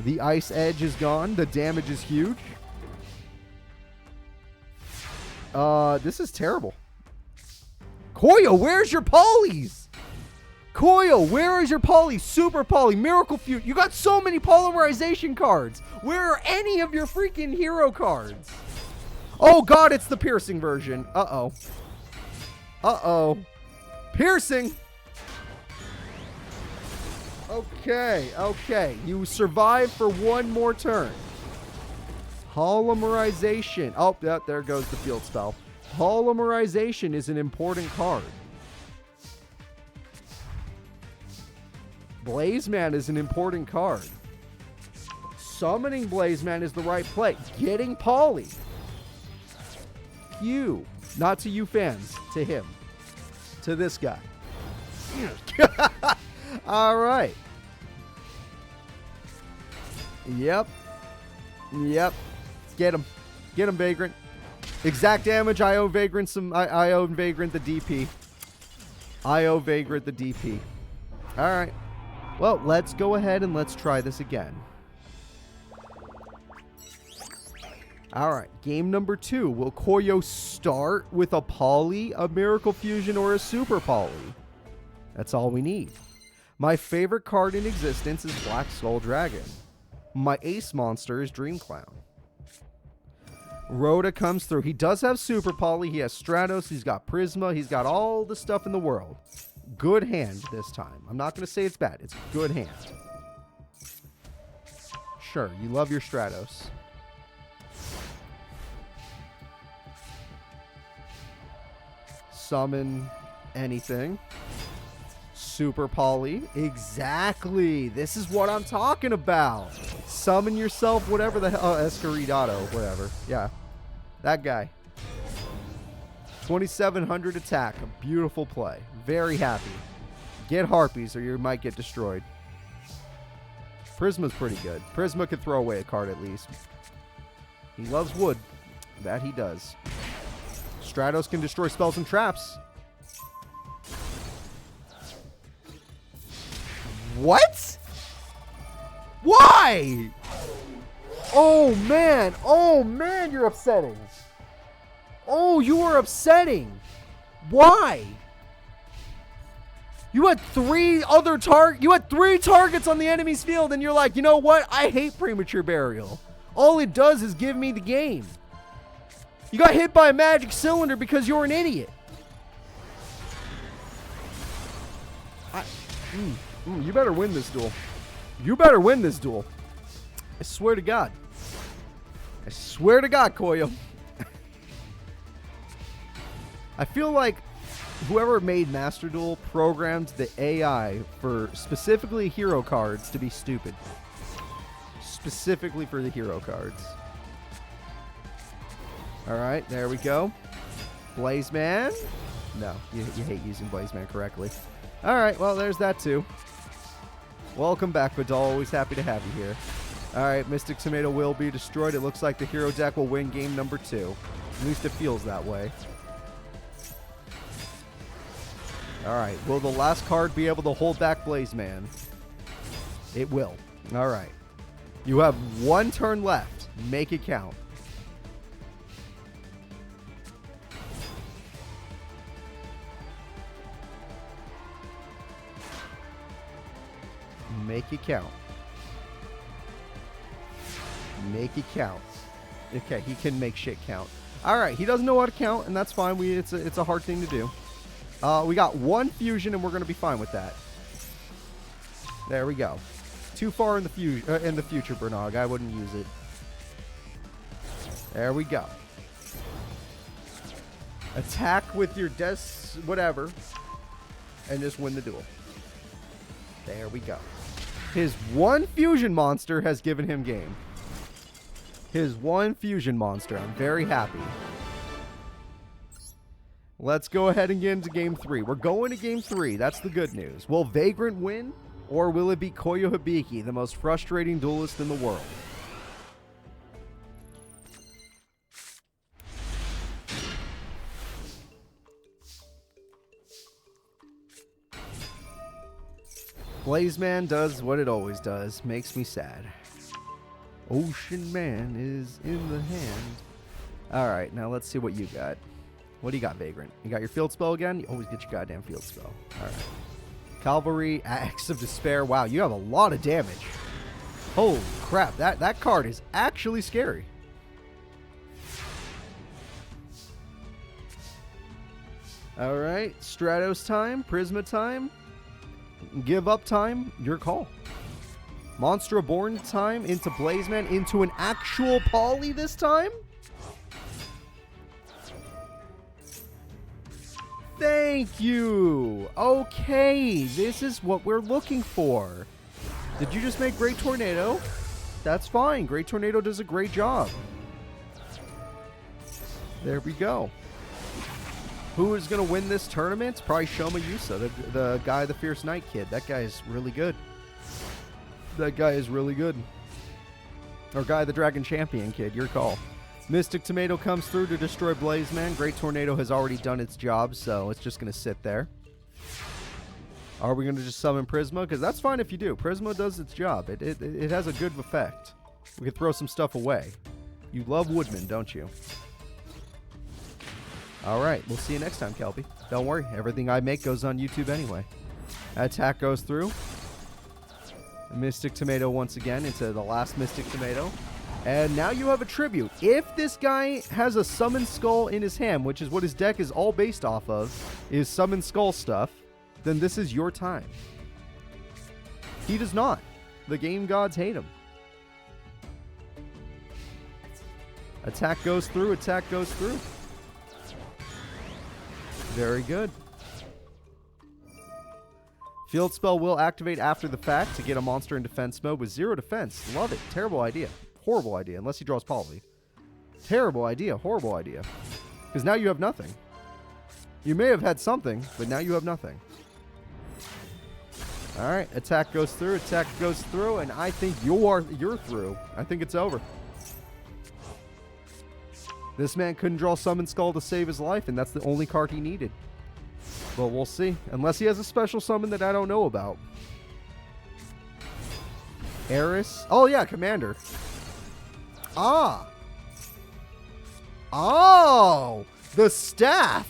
The ice edge is gone. The damage is huge. This is terrible. Coyo, where's your polys? Coyo, where is your poly? Super poly, miracle fuse. You got so many polymerization cards. Where are any of your freaking hero cards? Oh god, it's the piercing version. Uh-oh. Uh-oh. Piercing. Okay, okay. You survived for one more turn. Polymerization. Oh, yeah, there goes the field spell. Polymerization is an important card. Blaze Man is an important card. Summoning Blaze Man is the right play. Getting Poly. You. Not to you fans. To him. To this guy. All right. Yep. Yep. Get him. Get him, Vagrant. Exact damage. I owe Vagrant some. I owe Vagrant the DP. I owe Vagrant the DP. All right. Well, let's go ahead and let's try this again. All right. Game number 2. Will Coyo start with a Poly, a Miracle Fusion, or a Super Poly? That's all we need. My favorite card in existence is Black Skull Dragon. My ace monster is Dream Clown. Rhoda comes through. He does have Super Poly. He has Stratos. He's got Prisma. He's got all the stuff in the world. Good hand this time. I'm not going to say it's bad. It's good hand. Sure, you love your Stratos. Summon anything. Super Poly. Exactly. This is what I'm talking about. Summon yourself, whatever the hell. Oh, Escaridado, whatever. Yeah. That guy. 2700 attack. A beautiful play. Very happy. Get Harpies or you might get destroyed. Prisma's pretty good. Prisma could throw away a card at least. He loves wood. That he does. Stratos can destroy spells and traps. What? Why? Oh, man. Oh, man, you're upsetting. Oh, you are upsetting. Why? You had three targets on the enemy's field, and you're like, you know what? I hate premature burial. All it does is give me the game. You got hit by a magic cylinder because you're an idiot. You better win this duel. You better win this duel. I swear to God. I swear to God, Coyo. I feel like whoever made Master Duel programmed the AI for specifically hero cards to be stupid. Specifically for the hero cards. Alright, there we go. Blaze Man. No, you hate using Blaze Man correctly. Alright, well, there's that too. Welcome back, Vidal. Always happy to have you here. Alright, Mystic Tomato will be destroyed. It looks like the hero deck will win game number 2. At least it feels that way. Alright, will the last card be able to hold back Blaze Man? It will. Alright. You have one turn left. Make it count. Make it count. Make it count. Okay, he can make shit count. Alright, he doesn't know how to count, and that's fine. It's a hard thing to do. We got one fusion, and we're going to be fine with that. There we go. Too far in the future, Bernog. I wouldn't use it. There we go. Attack with your whatever, and just win the duel. There we go. His one fusion monster has given him game. His one fusion monster. I'm very happy. Let's go ahead and get into game 3. We're going to game 3. That's the good news. Will Vagrant win? Or will it be Coyo Habi, the most frustrating duelist in the world? Blazeman does what it always does. Makes me sad. Ocean Man is in the hand. Alright, now let's see what you got. What do you got, Vagrant? You got your field spell again? You always get your goddamn field spell. Alright. Cavalry, Axe of Despair. Wow, you have a lot of damage. Holy crap, that card is actually scary. Alright, Stratos time, Prisma time, Give Up time, your call. Monster Reborn time into Blazeman, into an actual poly this time? Thank you! Okay, this is what we're looking for. Did you just make Great Tornado? That's fine, Great Tornado does a great job. There we go. Who is going to win this tournament? Probably Shayusa, the guy, the Fierce Knight kid. That guy is really good. That guy is really good. Or guy, the Dragon Champion kid. Your call. Mystic Tomato comes through to destroy Blazeman. Great Tornado has already done its job, so it's just going to sit there. Are we going to just summon Prisma? Because that's fine if you do. Prisma does its job. It has a good effect. We could throw some stuff away. You love Woodman, don't you? Alright, we'll see you next time, Kelpie. Don't worry, everything I make goes on YouTube anyway. Attack goes through. Mystic Tomato once again into the last Mystic Tomato. And now you have a tribute. If this guy has a Summon Skull in his hand, which is what his deck is all based off of, is Summon Skull stuff, then this is your time. He does not. The game gods hate him. Attack goes through, attack goes through. Very good. Field spell will activate after the fact to get a monster in defense mode with 0 defense. Love it. Terrible idea. Horrible idea, unless he draws Poly. Terrible idea. Horrible idea. Because now you have nothing. You may have had something, but now you have nothing. Alright, attack goes through, and I think you're through. I think it's over. This man couldn't draw Summon Skull to save his life, and that's the only card he needed. But we'll see. Unless he has a special summon that I don't know about. Eris. Oh, yeah, Commander. Ah. Oh, the staff.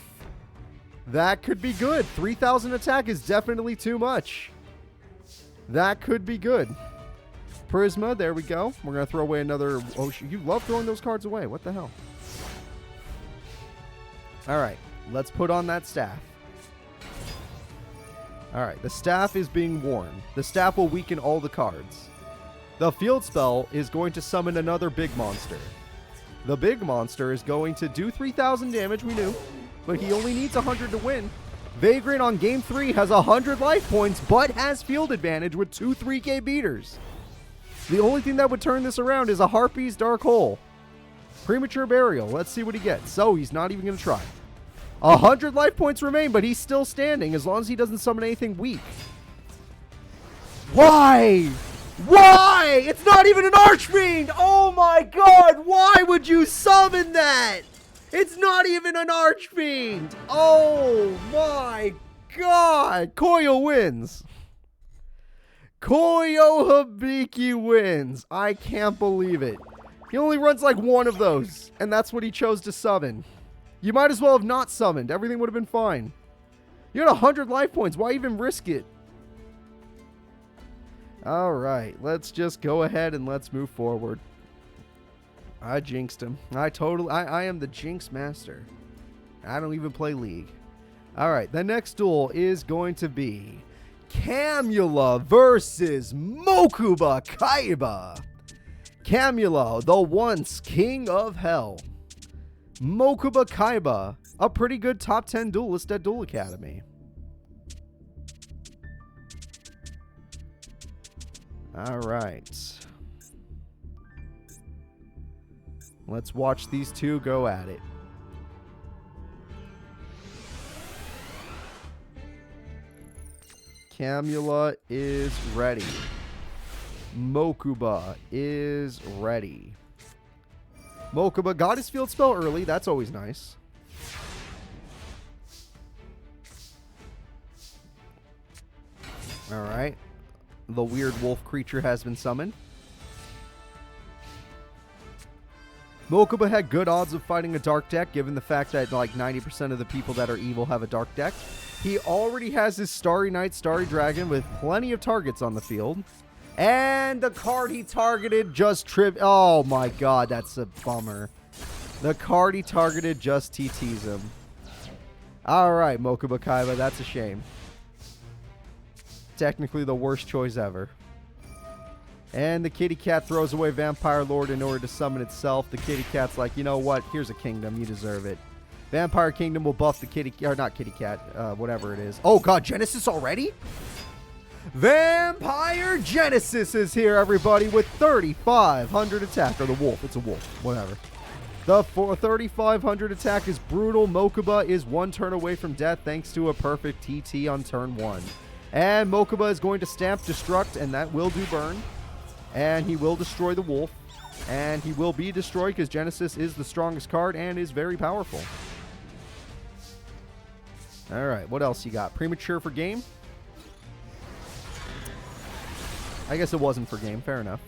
That could be good. 3,000 attack is definitely too much. That could be good. Prisma, there we go. We're going to throw away another... Oh, you love throwing those cards away. What the hell? Alright, let's put on that staff. Alright, the staff is being worn. The staff will weaken all the cards. The field spell is going to summon another big monster. The big monster is going to do 3,000 damage, we knew, but he only needs 100 to win. Vagrant on game 3 has 100 life points, but has field advantage with 2 3K beaters. The only thing that would turn this around is a Harpy's Dark Hole. Premature Burial. Let's see what he gets. So he's not even going to try. 100 life points remain, but he's still standing as long as he doesn't summon anything weak. Why? Why? It's not even an Archfiend! Oh my god! Why would you summon that? It's not even an Archfiend! Oh my god! Coyo wins. Coyo Habi wins. I can't believe it. He only runs like one of those, and that's what he chose to summon. You might as well have not summoned. Everything would have been fine. You had 100 life points. Why even risk it? Alright, let's just go ahead and let's move forward. I jinxed him. I am the jinx master. I don't even play League. Alright, the next duel is going to be Camula versus Mokuba Kaiba. Camula, the once king of hell. Mokuba Kaiba, a pretty good top 10 duelist at Duel Academy. Alright. Let's watch these two go at it. Camula is ready. Mokuba is ready. Mokuba got his field spell early. That's always nice. Alright. The weird wolf creature has been summoned. Mokuba had good odds of fighting a dark deck, given the fact that like 90% of the people that are evil have a dark deck. He already has his Starry Knight, Starry Dragon with plenty of targets on the field. And the card he targeted just tripped. Oh my god, that's a bummer. The card he targeted just TTs him. Alright, Mokuba Kaiba, that's a shame. Technically the worst choice ever. And the kitty cat throws away Vampire Lord in order to summon itself. The kitty cat's like, you know what? Here's a kingdom. You deserve it. Vampire Kingdom will buff the kitty... Or not kitty cat. Whatever it is. Oh, God. Genesis already? Vampire Genesis is here, everybody, with 3,500 attack. Or the wolf. It's a wolf. Whatever. The 3,500 attack is brutal. Mokuba is one turn away from death thanks to a perfect TT on turn 1. And Mokuba is going to Stamp Destruct, and that will do burn. And he will destroy the wolf. And he will be destroyed because Genesis is the strongest card and is very powerful. Alright, what else you got? Premature for game? I guess it wasn't for game. Fair enough.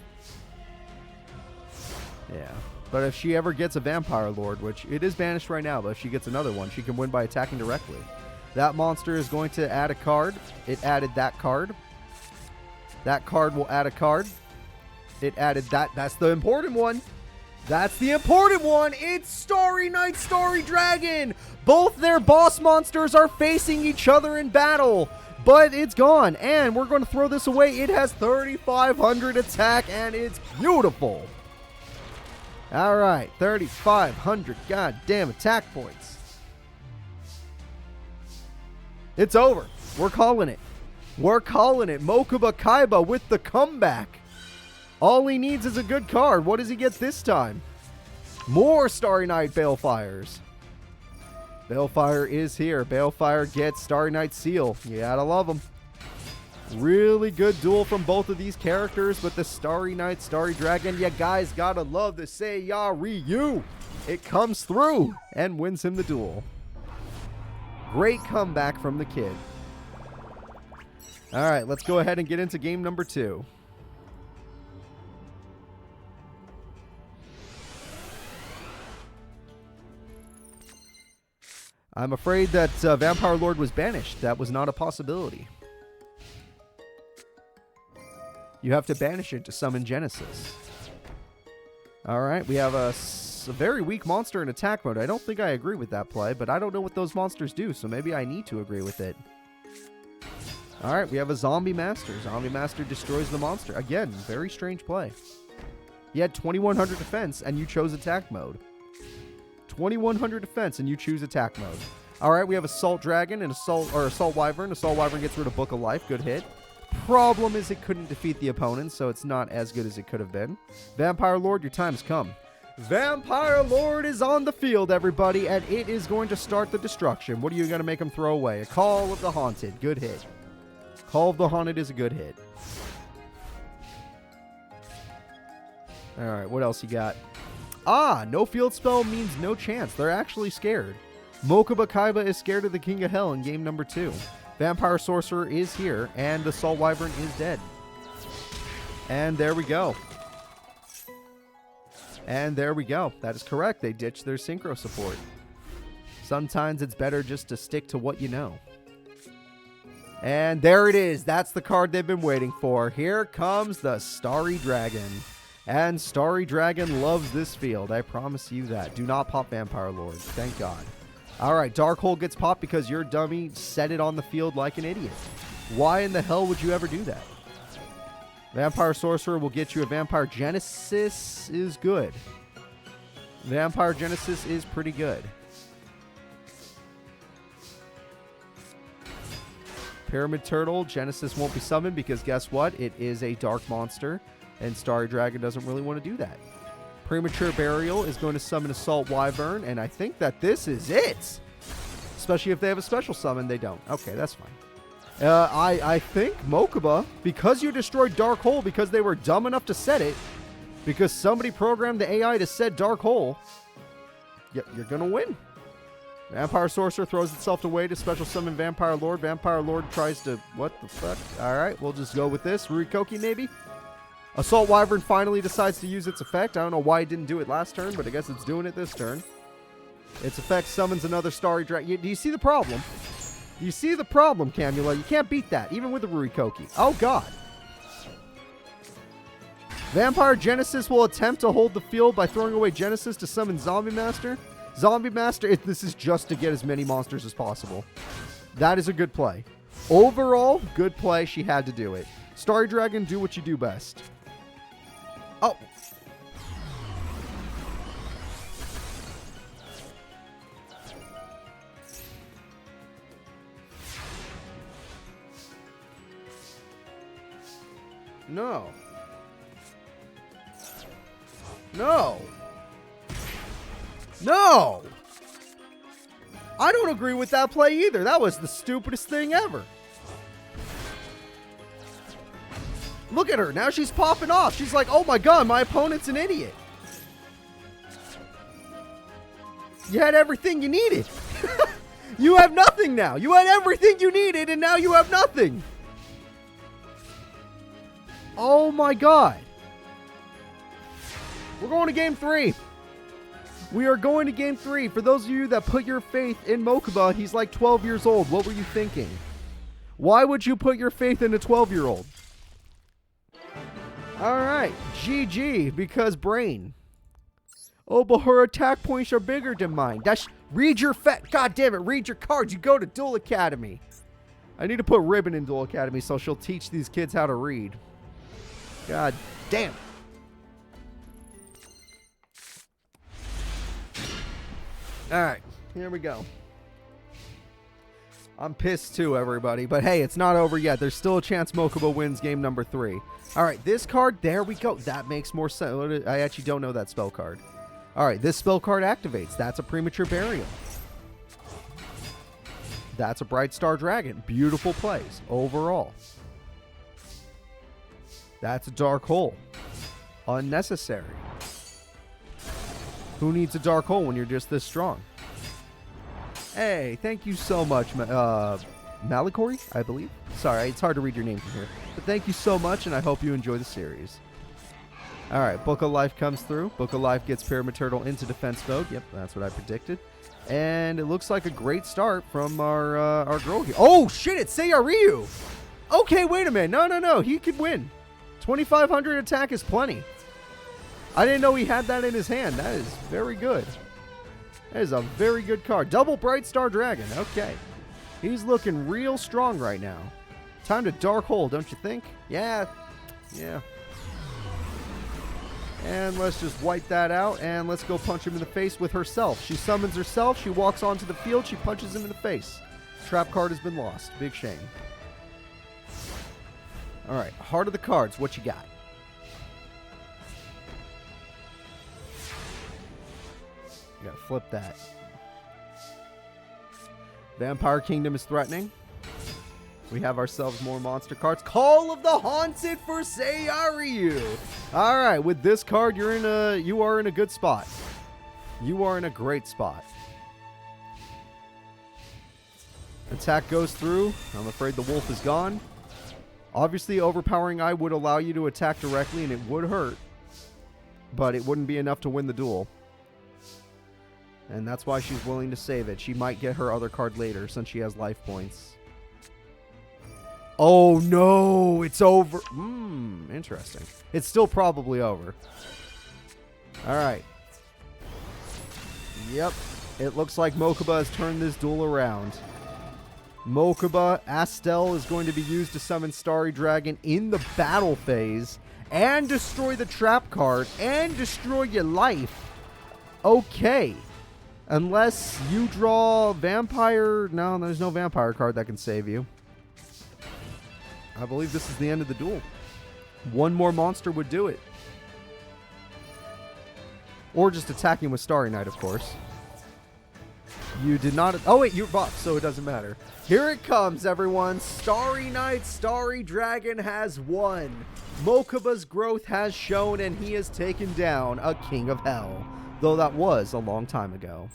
Yeah. But if she ever gets a Vampire Lord, which it is banished right now, but if she gets another one, she can win by attacking directly. That monster is going to add a card. It added that card. That card will add a card. It added that. That's the important one. That's the important one. It's Starry Knight, Starry Dragon. Both their boss monsters are facing each other in battle. But it's gone. And we're going to throw this away. It has 3,500 attack and it's beautiful. All right. 3,500 goddamn attack points. It's over. We're calling it. We're calling it. Mokuba Kaiba with the comeback. All he needs is a good card. What does he get this time? More Starry Knight Balefires. Balefire is here. Balefire gets Starry Knight Seal. You gotta love him. Really good duel from both of these characters, but the Starry Knight, Starry Dragon, you guys gotta love the Seiya Ryu. It comes through and wins him the duel. Great comeback from the kid. All right, let's go ahead and get into game number 2. I'm afraid that Vampire Lord was banished. That was not a possibility. You have to banish it to summon Genesis. Alright, we have a very weak monster in attack mode. I don't think I agree with that play, but I don't know what those monsters do, so maybe I need to agree with it. Alright, we have a Zombie Master. Zombie Master destroys the monster. Again, very strange play. He had 2,100 defense, and you chose attack mode. 2,100 defense and you choose attack mode. Alright, we have Assault Dragon and Assault Wyvern. Assault Wyvern gets rid of Book of Life. Good hit. Problem is it couldn't defeat the opponent, so it's not as good as it could have been. Vampire Lord, your time's come. Vampire Lord is on the field, everybody, and it is going to start the destruction. What are you going to make him throw away? A Call of the Haunted. Good hit. Call of the Haunted is a good hit. Alright, what else you got? Ah, no field spell means no chance. They're actually scared. Mokuba Kaiba is scared of the King of Hell in game number 2. Vampire Sorcerer is here, and Assault Wyvern is dead. And there we go. And there we go. That is correct. They ditched their Synchro support. Sometimes it's better just to stick to what you know. And there it is. That's the card they've been waiting for. Here comes the Starry Dragon. And Starry Dragon loves this field. I promise you that. Do not pop Vampire Lord. Thank God. Alright, Dark Hole gets popped because your dummy set it on the field like an idiot. Why in the hell would you ever do that? Vampire Sorcerer will get you a Vampire Genesis is good. Vampire Genesis is pretty good. Pyramid Turtle, Genesis won't be summoned because guess what? It is a dark monster. And Starry Dragon doesn't really want to do that. Premature Burial is going to summon Assault Wyvern, and I think that this is it. Especially if they have a special summon, they don't. Okay, that's fine. I think Mokuba, because you destroyed Dark Hole because they were dumb enough to set it, because somebody programmed the AI to set Dark Hole, you're going to win. Vampire Sorcerer throws itself away to special summon Vampire Lord. Vampire Lord tries to... What the fuck? Alright, we'll just go with this. Rurikoki, maybe? Assault Wyvern finally decides to use its effect. I don't know why it didn't do it last turn, but I guess it's doing it this turn. Its effect summons another Starry Dragon. Do you see the problem? Do you see the problem, Camula? You can't beat that, even with the Rurikoki. Oh, God. Vampire Genesis will attempt to hold the field by throwing away Genesis to summon Zombie Master. Zombie Master, this is just to get as many monsters as possible. That is a good play. Overall, good play. She had to do it. Starry Dragon, do what you do best. Oh. No. No. No! I don't agree with that play either. That was the stupidest thing ever. Look at her. Now she's popping off. She's like, oh my god, my opponent's an idiot. You had everything you needed. You have nothing now. You had everything you needed, and now you have nothing. Oh my god. We're going to game 3. We are going to game 3. For those of you that put your faith in Mokuba, he's like 12 years old. What were you thinking? Why would you put your faith in a 12-year-old? Alright, GG, because brain. Oh, but her attack points are bigger than mine. Read your God damn it, read your cards. You go to Duel Academy. I need to put Ribbon in Duel Academy so she'll teach these kids how to read. God damn. Alright, here we go. I'm pissed too, everybody. But hey, it's not over yet. There's still a chance Mokuba wins game number 3. Alright, this card, there we go. That makes more sense. I actually don't know that spell card. Alright, this spell card activates. That's a Premature Burial. That's a Bright Star Dragon. Beautiful plays overall. That's a Dark Hole. Unnecessary. Who needs a Dark Hole when you're just this strong? Hey, thank you so much, Malikory, I believe. Sorry, it's hard to read your name from here. But thank you so much, and I hope you enjoy the series. Alright, Book of Life comes through. Book of Life gets Pyramid Turtle into defense mode. Yep, that's what I predicted. And it looks like a great start from our girl here. Oh, shit, it's Seiryu! Okay, wait a minute. No. He could win. 2,500 attack is plenty. I didn't know he had that in his hand. That is very good. That is a very good card. Double Bright Star Dragon. Okay. He's looking real strong right now. Time to Dark Hole, don't you think? Yeah. And let's just wipe that out, and let's go punch him in the face with herself. She summons herself. She walks onto the field. She punches him in the face. Trap card has been lost. Big shame. All right. Heart of the cards. What you got? You gotta flip that. Vampire Kingdom is threatening. We have ourselves more monster cards. Call of the Haunted for Seiryu. All right, with this card, you are in a good spot. You are in a great spot. Attack goes through. I'm afraid the wolf is gone. Obviously, Overpowering Eye would allow you to attack directly, and it would hurt. But it wouldn't be enough to win the duel. And that's why she's willing to save it. She might get her other card later since she has life points. Oh no, it's over. Interesting. It's still probably over. Alright. Yep. It looks like Mokuba has turned this duel around. Mokuba, Astel is going to be used to summon Starry Dragon in the battle phase and destroy the trap card and destroy your life. Okay. Unless you draw Vampire. No, there's no Vampire card that can save you. I believe this is the end of the duel. One more monster would do it. Or just attacking with Starry Knight, of course. You did not... Oh, wait, you're buffed, so it doesn't matter. Here it comes, everyone. Starry Knight, Starry Dragon has won. Mokuba's growth has shown, and he has taken down a King of Hell. Though that was a long time ago.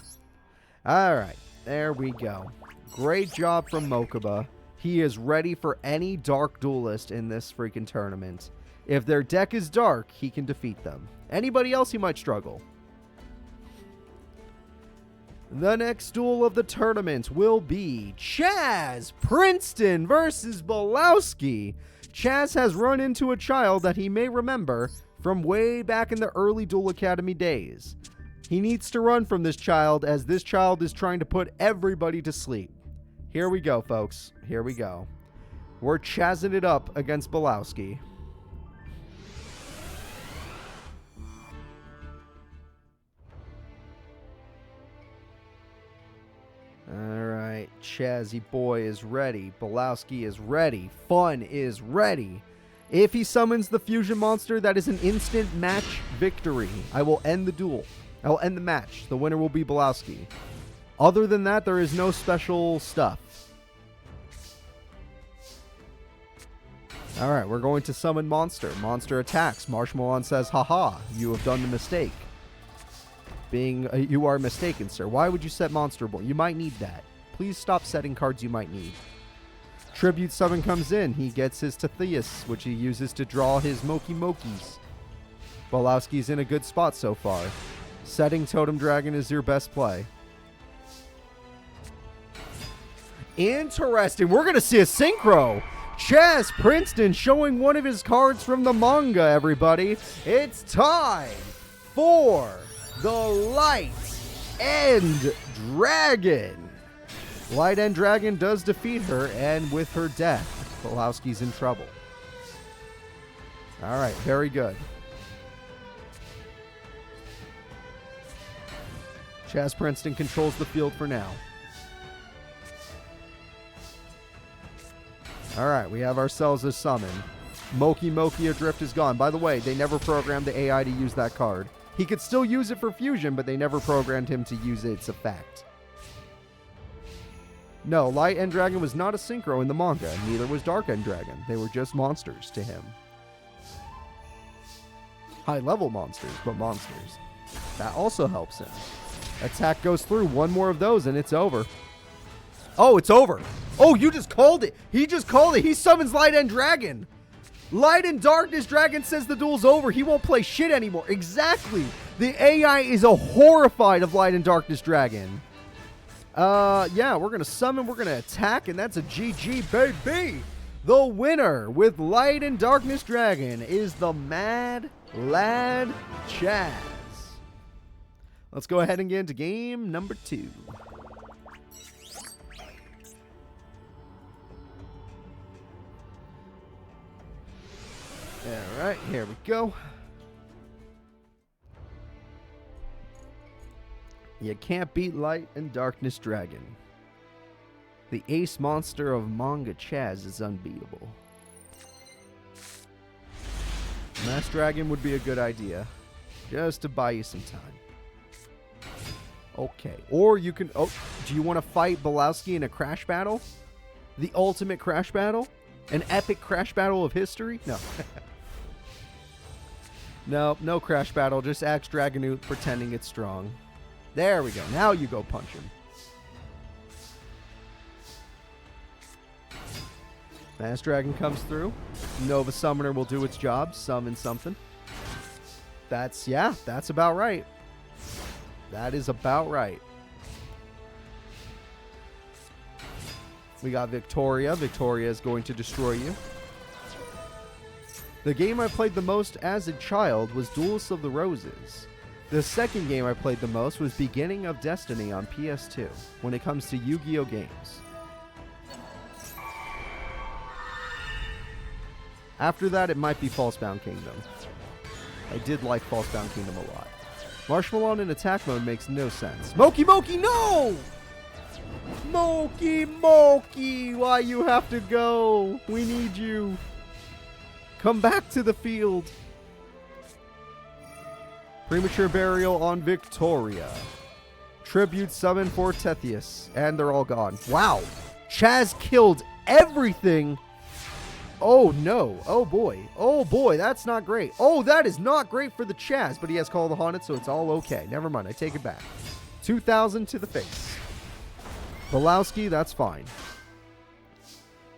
Alright. There we go. Great job from Mokuba. He is ready for any dark duelist in this freaking tournament. If their deck is dark, he can defeat them. Anybody else, he might struggle. The next duel of the tournament will be Chazz Princeton versus Bowski. Chazz has run into a child that he may remember from way back in the early Duel Academy days. He needs to run from this child, as this child is trying to put everybody to sleep. Here we go, folks. Here we go. We're chazzing it up against Bowski. Alright, Chazzy boy is ready. Bowski is ready. Fun is ready. If he summons the fusion monster, that is an instant match victory. I will end the duel. I will end the match. The winner will be Bowski. Other than that, there is no special stuff. Alright, we're going to summon monster. Monster attacks. Marshmallow says, haha, you have done the mistake. You are mistaken, sir. Why would you set Monster Boy? You might need that. Please stop setting cards you might need. Tribute Summon comes in. He gets his Tethius, which he uses to draw his Mokis. Bowski's in a good spot so far. Setting Totem Dragon is your best play. Interesting. We're going to see a synchro. Chazz Princeton showing one of his cards from the manga, everybody. It's time for the Light End Dragon. Light End Dragon does defeat her, and with her death, Bowski's in trouble. Alright, very good. Chazz Princeton controls the field for now. Alright, we have ourselves a summon. Moki Adrift is gone. By the way, they never programmed the AI to use that card. He could still use it for fusion, but they never programmed him to use its effect. No, Light End Dragon was not a synchro in the manga. Neither was Dark End Dragon. They were just monsters to him. High-level monsters, but monsters. That also helps him. Attack goes through. One more of those, and it's over. Oh, it's over. Oh, you just called it. He just called it. He summons Light End Dragon. Light and Darkness Dragon says the duel's over. He won't play shit anymore. Exactly. The AI is horrified of Light and Darkness Dragon. Yeah, we're going to summon, we're going to attack, and that's a GG, baby. The winner with Light and Darkness Dragon is the Mad Lad Chazz. Let's go ahead and get into game number 2. Alright, here we go. You can't beat Light and Darkness Dragon. The ace monster of manga Chazz is unbeatable. Mass Dragon would be a good idea. Just to buy you some time. Okay. Or you can... Oh, do you want to fight Bowski in a crash battle? The ultimate crash battle? An epic crash battle of history? No. No crash battle. Just Axe Dragonoot pretending it's strong. There we go. Now you go punch him. Mass Dragon comes through. Nova Summoner will do its job. Summon something. That's about right. That is about right. We got Victoria. Victoria is going to destroy you. The game I played the most as a child was Duelist of the Roses. The second game I played the most was Beginning of Destiny on PS2, when it comes to Yu-Gi-Oh! Games. After that, it might be Falsebound Kingdom. I did like Falsebound Kingdom a lot. Marshmallow in attack mode makes no sense. Moki, no! Moki, why you have to go? We need you. Come back to the field. Premature Burial on Victoria. Tribute Summon for Tethius. And they're all gone. Wow. Chazz killed everything. Oh, no. Oh, boy. Oh, boy. That's not great. Oh, that is not great for the Chazz. But he has Call of the Haunted, so it's all okay. Never mind. I take it back. 2,000 to the face. Bowski, that's fine.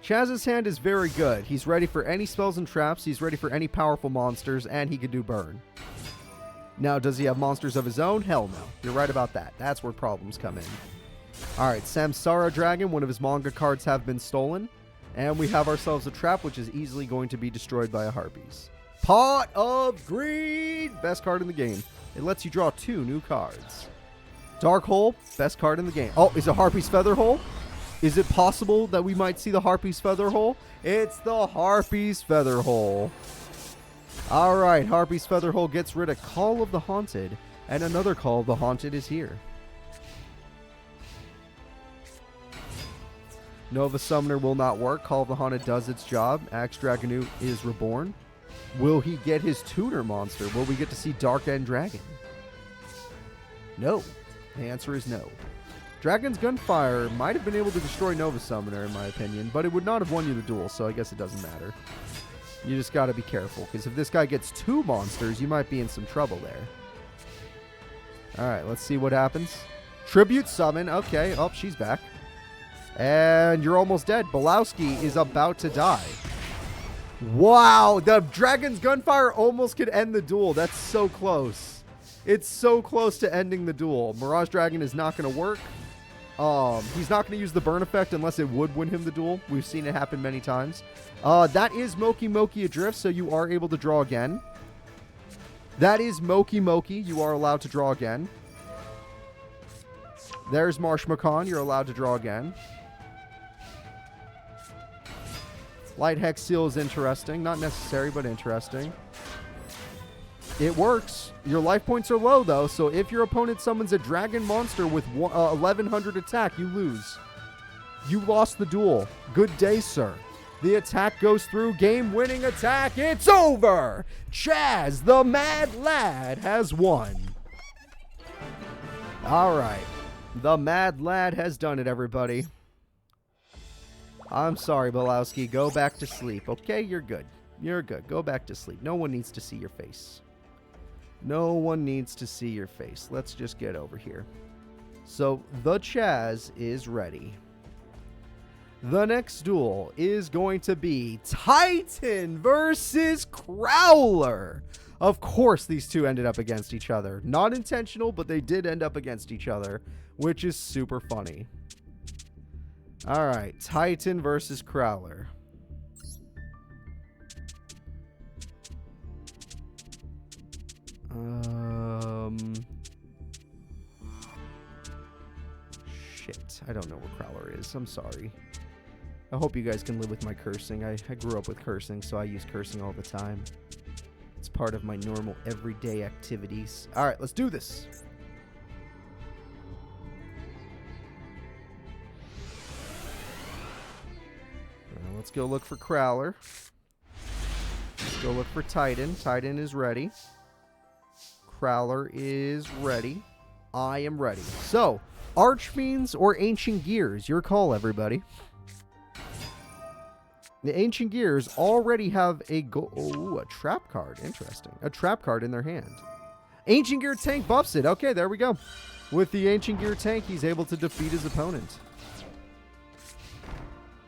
Chazz's hand is very good. He's ready for any spells and traps. He's ready for any powerful monsters, and he can do burn. Now, does he have monsters of his own? Hell no. You're right about that. That's where problems come in. Alright, Samsara Dragon, one of his manga cards have been stolen. And we have ourselves a trap, which is easily going to be destroyed by a Harpies. Pot of Greed! Best card in the game. It lets you draw 2 new cards. Dark Hole, best card in the game. Oh, is it Harpy's Feather Hole? Is it possible that we might see the Harpy's Feather Hole? It's the Harpy's Feather Hole. Alright, Harpy's Feather Hole gets rid of Call of the Haunted. And another Call of the Haunted is here. Nova Summoner will not work. Call of the Haunted does its job. Axe Dragonu is reborn. Will he get his tutor monster? Will we get to see Dark End Dragon? No. The answer is no. Dragon's Gunfire might have been able to destroy Nova Summoner, in my opinion, but it would not have won you the duel, so I guess it doesn't matter. You just gotta be careful, because if this guy gets 2 monsters, you might be in some trouble there. Alright, let's see what happens. Tribute Summon. Okay. Oh, she's back. And you're almost dead. Bowski is about to die. Wow, the Dragon's Gunfire almost could end the duel. That's so close. It's so close to ending the duel. Mirage Dragon is not going to work. He's not going to use the burn effect unless it would win him the duel. We've seen it happen many times. That is Moki Adrift, so you are able to draw again. That is Moki. You are allowed to draw again. There's Marsh Macan. You're allowed to draw again. Light Hex Seal is interesting. Not necessary, but interesting. It works. Your life points are low, though, so if your opponent summons a dragon monster with 1100 attack, you lose. You lost the duel. Good day, sir. The attack goes through. Game-winning attack. It's over! Chazz, the Mad Lad, has won. All right. The Mad Lad has done it, everybody. I'm sorry, Bowski. Go back to sleep. Okay, you're good. You're good. Go back to sleep. No one needs to see your face. No one needs to see your face. Let's just get over here. So, the Chazz is ready. The next duel is going to be Titan versus Crowler. Of course, these two ended up against each other. Not intentional, but they did end up against each other, which is super funny. All right, Titan versus Crowler. Shit, I don't know where Crowler is. I'm sorry. I hope you guys can live with my cursing. I grew up with cursing, so I use cursing all the time. It's part of my normal everyday activities. All right, let's do this. Let's go look for Crowler. Let's go look for Titan. Titan is ready. Crowler is ready. I am ready. So, Archfiends or Ancient Gears? Your call, everybody. The Ancient Gears already have a a trap card. Interesting. A trap card in their hand. Ancient Gear Tank buffs it. Okay, there we go. With the Ancient Gear Tank, he's able to defeat his opponent.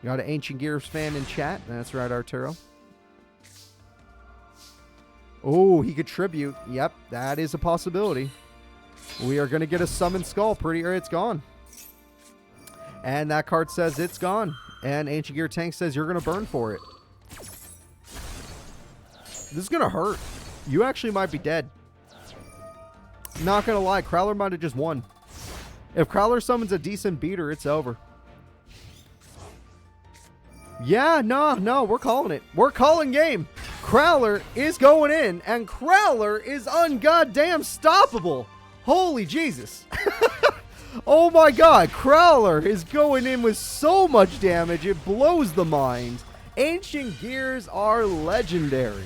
Got an Ancient Gears fan in chat. That's right, Arturo. Oh, he could tribute. Yep, that is a possibility. We are going to get a Summon Skull. It's gone. And that card says it's gone. And Ancient Gear Tank says you're going to burn for it. This is going to hurt. You actually might be dead. Not going to lie, Crowler might have just won. If Crowler summons a decent beater, it's over. Yeah, no, we're calling it. We're calling game. Crowler is going in, and Crowler is ungoddamn stoppable. Holy Jesus. Oh my god, Crowler is going in with so much damage, it blows the mind. Ancient Gears are legendary.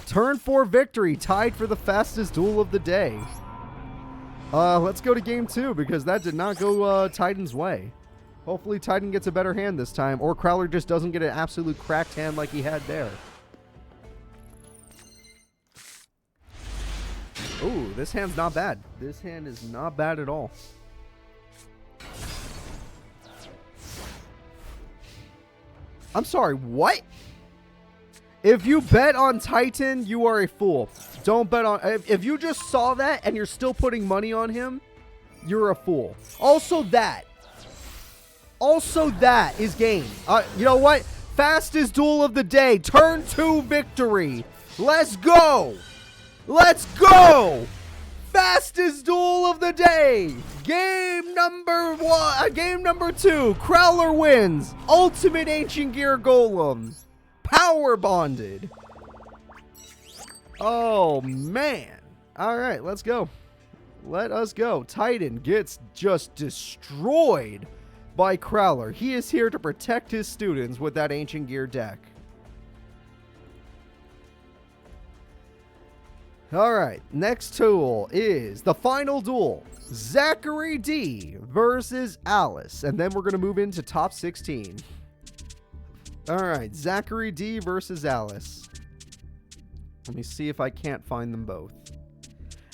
Turn 4 victory, tied for the fastest duel of the day. Let's go to game 2, because that did not go Titan's way. Hopefully Titan gets a better hand this time, or Crowler just doesn't get an absolute cracked hand like he had there. Ooh, this hand's not bad. This hand is not bad at all. I'm sorry, what? If you bet on Titan, you are a fool. Don't bet on... If you just saw that and you're still putting money on him, you're a fool. Also that is game. You know what? Fastest duel of the day. Turn 2 victory. Let's go. Let's go. Fastest duel of the day. Game number 1. Game number 2. Crowler wins. Ultimate Ancient Gear Golem. Power bonded. Oh, man. All right, let's go. Let us go. Titan gets just destroyed by Crowler. He is here to protect his students with that Ancient Gear deck. All right, next duel is the final duel. Zachary D versus Alice. And then we're going to move into top 16. All right, Zachary D versus Alice. Let me see if I can't find them both.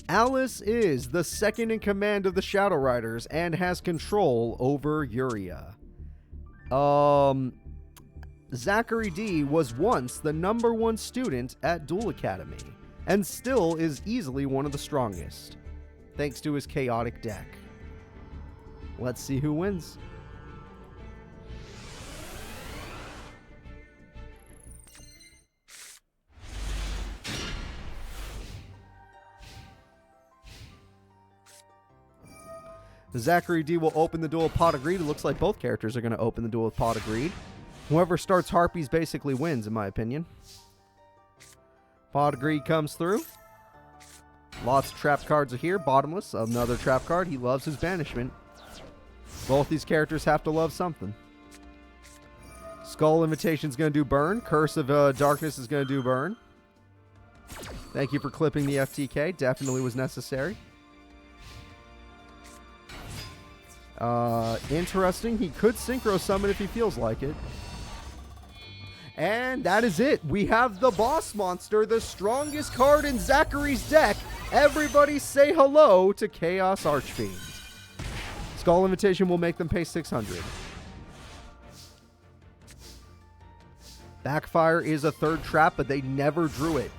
Alice is the second in command of the Shadow Riders and has control over Yuria. Zachary D was once the #1 student at Duel Academy and still is easily one of the strongest, thanks to his chaotic deck. Let's see who wins. Zachary D will open the duel with Pot Agreed. It looks like both characters are going to open the duel with Pot Agreed. Whoever starts Harpies basically wins, in my opinion. Pot Agreed comes through. Lots of trap cards are here. Bottomless, another trap card. He loves his banishment. Both these characters have to love something. Skull Invitation is going to do burn. Curse of Darkness is going to do burn. Thank you for clipping the FTK. Definitely was necessary. Interesting. He could Synchro Summon if he feels like it. And that is it. We have the Boss Monster, the strongest card in Zachary's deck. Everybody say hello to Chaos Archfiend. Skull Invitation will make them pay 600. Backfire is a third trap, but they never drew it.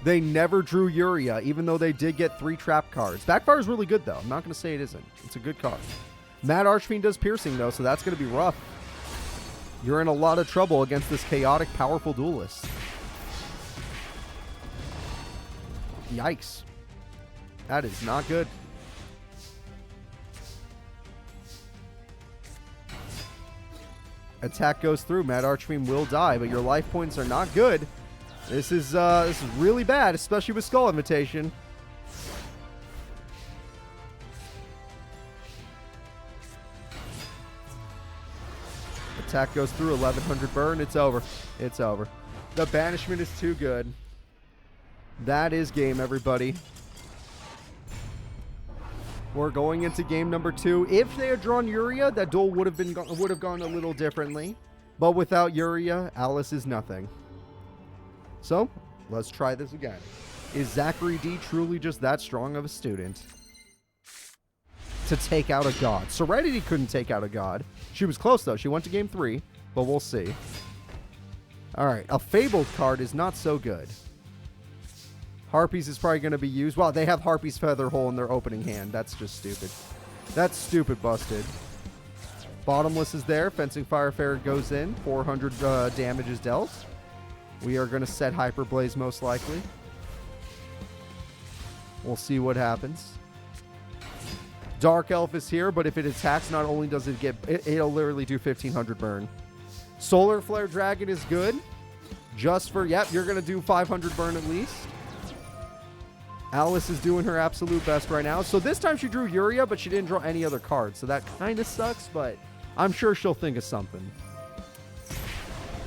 They never drew Yuria, even though they did get 3 trap cards. Backfire is really good, though. I'm not going to say it isn't. It's a good card. Mad Archfiend does piercing, though, so that's going to be rough. You're in a lot of trouble against this chaotic, powerful duelist. Yikes. That is not good. Attack goes through. Mad Archfiend will die, but your life points are not good. This is really bad, especially with Skull Invitation. Attack goes through. 1100 burn. It's over. It's over. The banishment is too good. That is game, everybody. We're going into game number 2. If they had drawn Yuria, that duel would have gone a little differently. But without Yuria, Alice is nothing. So, let's try this again. Is Zachary D truly just that strong of a student to take out a god? Serenity couldn't take out a god. She was close, though. She went to game 3, but we'll see. All right, a Fabled card is not so good. Harpies is probably going to be used. Wow, they have Harpy's Feather Hole in their opening hand. That's just stupid. That's stupid busted. Bottomless is there. Fencing Firefarer goes in. 400 damage is dealt. We are going to set Hyper Blaze most likely. We'll see what happens. Dark Elf is here, but if it attacks, not only does it get... It'll literally do 1500 burn. Solar Flare Dragon is good. Just for... Yep, you're going to do 500 burn at least. Alice is doing her absolute best right now. So this time she drew Yuria, but she didn't draw any other cards. So that kind of sucks, but I'm sure she'll think of something.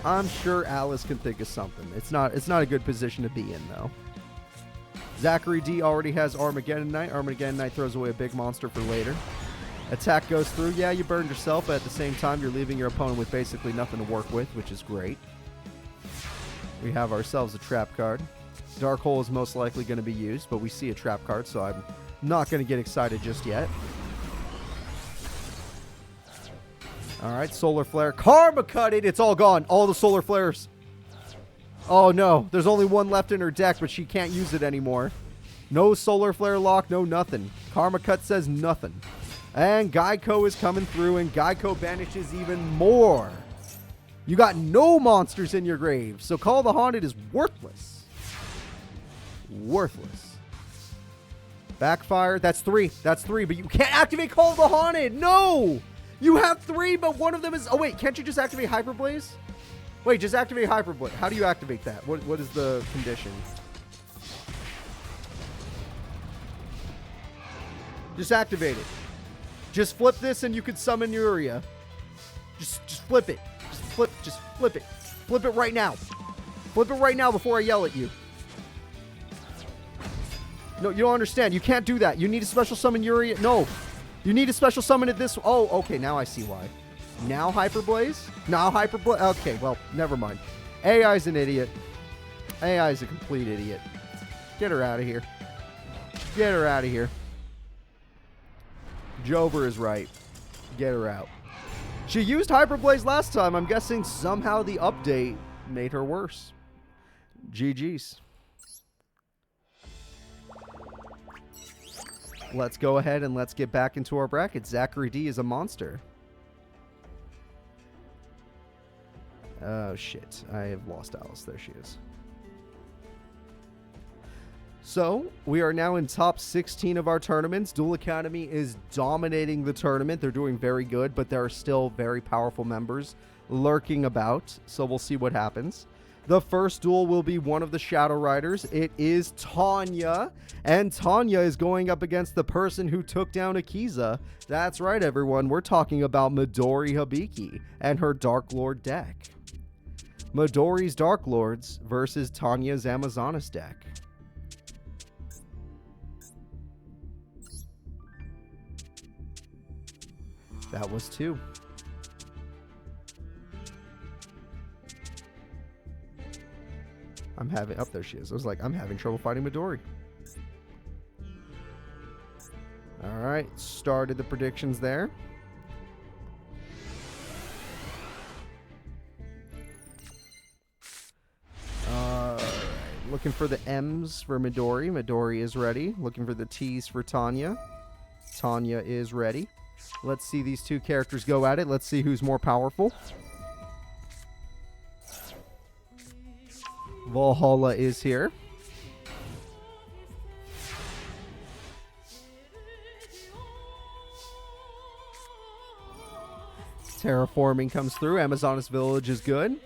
I'm sure Alice can think of something. It's not a good position to be in, though. Zachary D already has Armageddon Knight. Armageddon Knight throws away a big monster for later. Attack goes through. Yeah, you burned yourself, but at the same time, you're leaving your opponent with basically nothing to work with, which is great. We have ourselves a trap card. Dark Hole is most likely going to be used, but we see a trap card, so I'm not going to get excited just yet. Alright, Solar Flare. Karma cut it! It's all gone. All the Solar Flares. Oh no, there's only one left in her deck, but she can't use it anymore. No Solar Flare lock, no nothing. Karma cut says nothing. And Geico is coming through, and Geico banishes even more. You got no monsters in your grave, so Call the Haunted is worthless. Worthless. Backfire, that's 3. That's 3, but you can't activate Call the Haunted! No! You have 3, but one of them is... Oh, wait, can't you just activate Hyperblaze? Wait, just activate Hyperblaze. How do you activate that? What is the condition? Just activate it. Just flip this and you can summon Uria. Just flip it. Just flip it. Flip it right now. Flip it right now before I yell at you. No, you don't understand. You can't do that. You need to special summon Uria. No. You need to special summon it this... Oh, okay. Now I see why. Now Hyperblaze? Now Hyperblaze? Okay, well, never mind. AI's an idiot. AI's a complete idiot. Get her out of here. Get her out of here. Jover is right. Get her out. She used Hyperblaze last time. I'm guessing somehow the update made her worse. GG's. Let's go ahead and let's get back into our bracket. Zachary D is a monster. Oh, shit. I have lost Alice. There she is. So, we are now in top 16 of our tournaments. Duel Academy is dominating the tournament. They're doing very good, but there are still very powerful members lurking about. So, we'll see what happens. The first duel will be one of the Shadow Riders. It is Tanya. And Tanya is going up against the person who took down Akiza. That's right, everyone. We're talking about Midori Hiiki and her Dark Lord deck. Midori's Dark Lords versus Tanya's Amazonas deck. That was 2. I'm having... Oh, there she is. I was like, I'm having trouble fighting Midori. Alright, started the predictions there. Looking for the M's for Midori. Midori is ready. Looking for the T's for Tanya. Tanya is ready. Let's see these two characters go at it. Let's see who's more powerful. Valhalla is here. Terraforming comes through. Amazonas Village is good.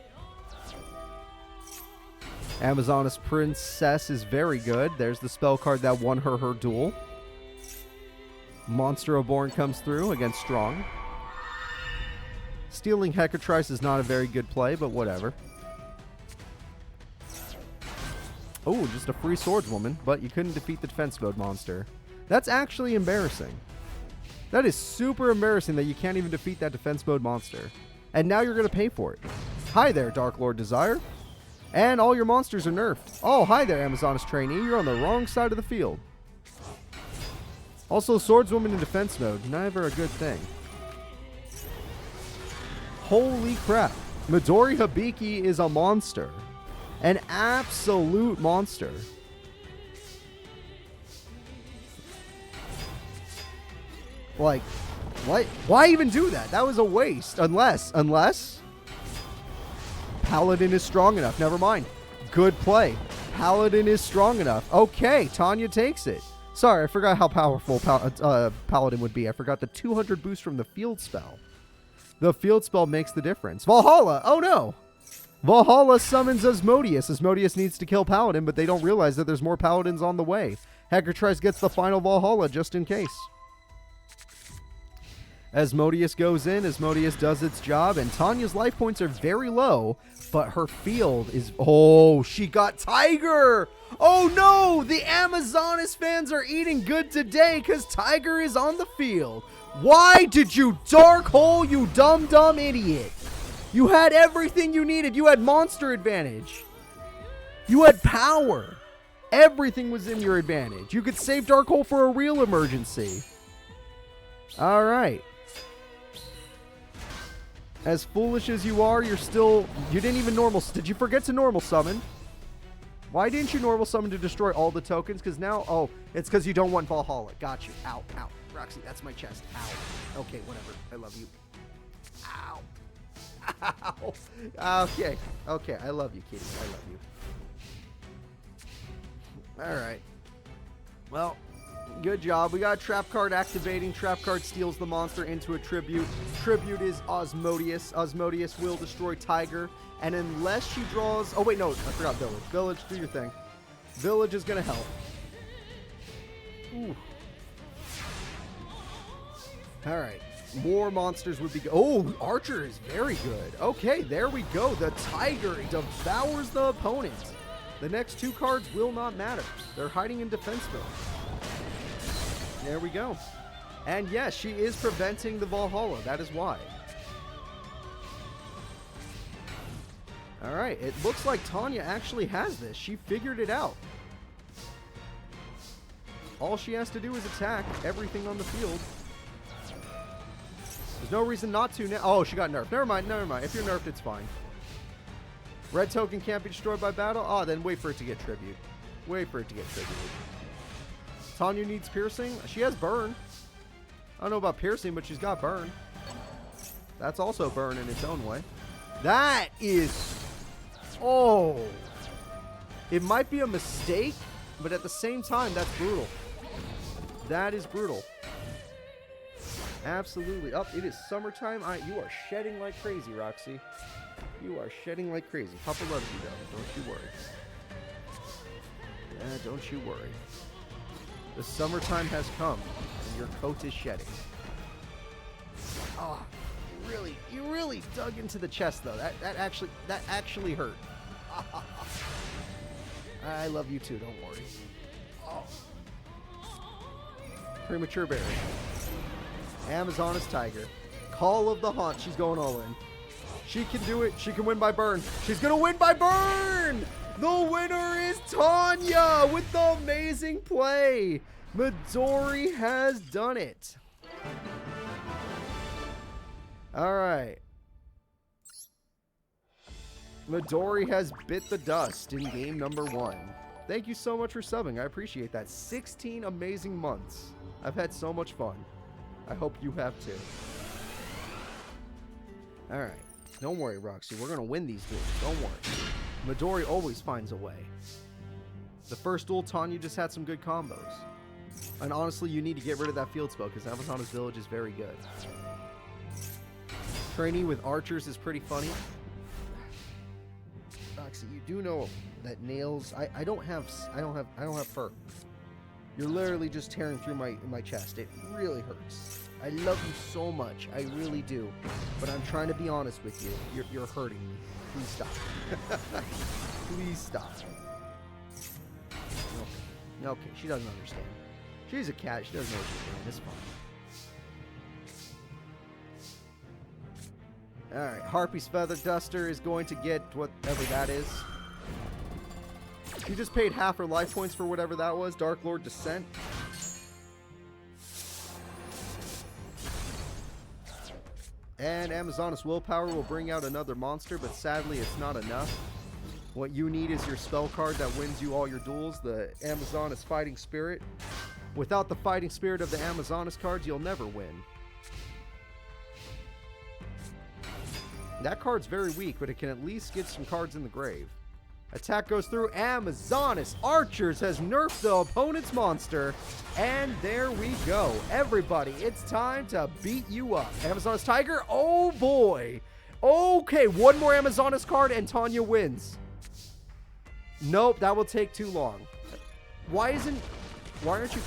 Amazonas Princess is very good. There's the spell card that won her duel. Monster Reborn comes through against Strong. Stealing Hecatrice is not a very good play, but whatever. Oh, just a free swordswoman, but you couldn't defeat the defense mode monster. That's actually embarrassing. That is super embarrassing that you can't even defeat that defense mode monster. And now you're going to pay for it. Hi there, Dark Lord Desire. And all your monsters are nerfed. Oh, hi there, Amazonas trainee. You're on the wrong side of the field. Also, swordswoman in defense mode. Never a good thing. Holy crap. Midori Hiiki is a monster. An absolute monster. Like, what? Why even do that? That was a waste. Unless Paladin is strong enough. Never mind. Good play. Paladin is strong enough. Okay, Tanya takes it. Sorry, I forgot how powerful Paladin would be. I forgot the 200 boost from the field spell. The field spell makes the difference. Valhalla! Oh no! Valhalla summons Asmodeus. Asmodeus needs to kill Paladin, but they don't realize that there's more Paladins on the way. Hecatrice gets the final Valhalla just in case. Asmodeus goes in, Asmodeus does its job, and Tanya's life points are very low, but her field is... Oh, she got Tiger! Oh no! The Amazonas fans are eating good today because Tiger is on the field. Why did you Dark Hole, you dumb idiot? You had everything you needed. You had monster advantage. You had power. Everything was in your advantage. You could save Dark Hole for a real emergency. All right. As foolish as you are, you didn't even normal. Did you forget to normal summon? Why didn't you normal summon to destroy all the tokens? Because now, oh, it's because you don't want Valhalla. Got you. Ow, ow. Roxy, that's my chest. Ow. Okay, whatever. I love you. Ow. Ow. Okay. Okay, I love you, kitty. I love you. All right. Well, good job. We got trap card activating. Trap card steals the monster into a tribute. Tribute is Osmodeus. Osmodeus will destroy Tiger. And unless she draws... Oh, wait, no. I forgot Village. Village, do your thing. Village is going to help. Ooh. All right. More monsters would be... Oh, Archer is very good. Okay, there we go. The Tiger devours the opponent. The next two cards will not matter. They're hiding in defense mode. There we go. And yes, she is preventing the Valhalla. That is why. Alright, it looks like Tanya actually has this. She figured it out. All she has to do is attack everything on the field. There's no reason not to now. Oh, she got nerfed. Never mind, never mind. If you're nerfed, it's fine. Red token can't be destroyed by battle? Oh, then wait for it to get tribute. Wait for it to get tribute. Tanya needs piercing. She has burn. I don't know about piercing, but she's got burn. That's also burn in its own way. That is... Oh. It might be a mistake, but at the same time, that's brutal. That is brutal. Absolutely. Up. It is summertime. You are shedding like crazy, Roxy. You are shedding like crazy. Papa loves you, though. Don't you worry. Yeah, don't you worry. The summertime has come, and your coat is shedding. Oh, you really dug into the chest, though. That actually hurt. I love you too. Don't worry. Oh. Premature berry. Amazoness Tiger. Call of the Haunt. She's going all in. She can do it. She can win by burn. She's gonna win by burn. The winner is Tanya with the amazing play. Midori has done it. All right. Midori has bit the dust in game number 1. Thank you so much for subbing. I appreciate that. 16 amazing months. I've had so much fun. I hope you have too. All right. Don't worry, Roxy. We're going to win these duels. Don't worry. Midori always finds a way. The first duel, Tanya just had some good combos. And honestly, you need to get rid of that field spell because Amazona's Village is very good. Training with archers is pretty funny. Roxy, you do know that nails... I don't have fur. You're literally just tearing through my chest. It really hurts. I love you so much. I really do. But I'm trying to be honest with you. You're hurting me. Please stop. Please stop. Okay. Okay, she doesn't understand. She's a cat. She doesn't know what she's doing. It's fine. Alright, Harpy's Feather Duster is going to get whatever that is. She just paid half her life points for whatever that was. Dark Lord Descent. And Amazonas Willpower will bring out another monster, but sadly it's not enough. What you need is your spell card that wins you all your duels, the Amazonas Fighting Spirit. Without the Fighting Spirit of the Amazonas cards, you'll never win. That card's very weak, but it can at least get some cards in the grave. Attack goes through. Amazonas Archers has nerfed the opponent's monster. And there we go. Everybody, it's time to beat you up. Amazonas Tiger. Oh, boy. Okay, one more Amazonas card and Tanya wins. Nope, that will take too long. Why aren't you...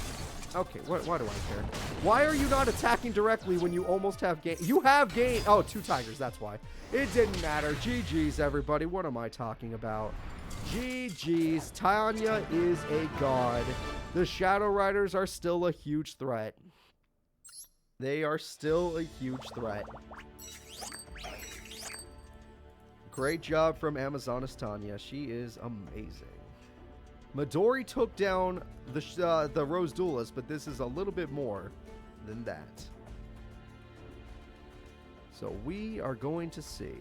Okay, why do I care? Why are you not attacking directly when you almost have gain? You have gain. Oh, 2 tigers, that's why. It didn't matter. GG's, everybody. What am I talking about? GG's. Tanya is a god. The Shadow Riders are still a huge threat. They are still a huge threat. Great job from Amazonas Tanya. She is amazing. Midori took down the Rose Duelist, but this is a little bit more than that. So we are going to see.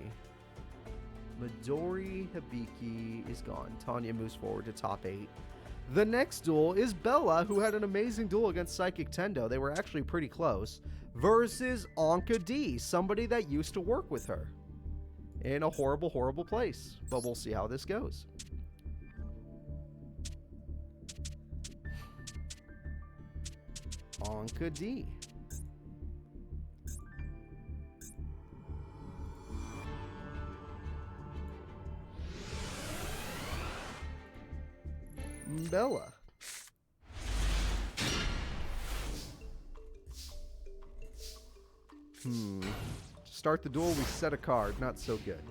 Midori Hiiki is gone. Tanya moves forward to top 8. The next duel is Bella, who had an amazing duel against Psychic Tendo. They were actually pretty close. Versus Anka D, somebody that used to work with her. In a horrible, horrible place. But we'll see how this goes. Anka D. Bella. To start the duel, we set a card. Not so good.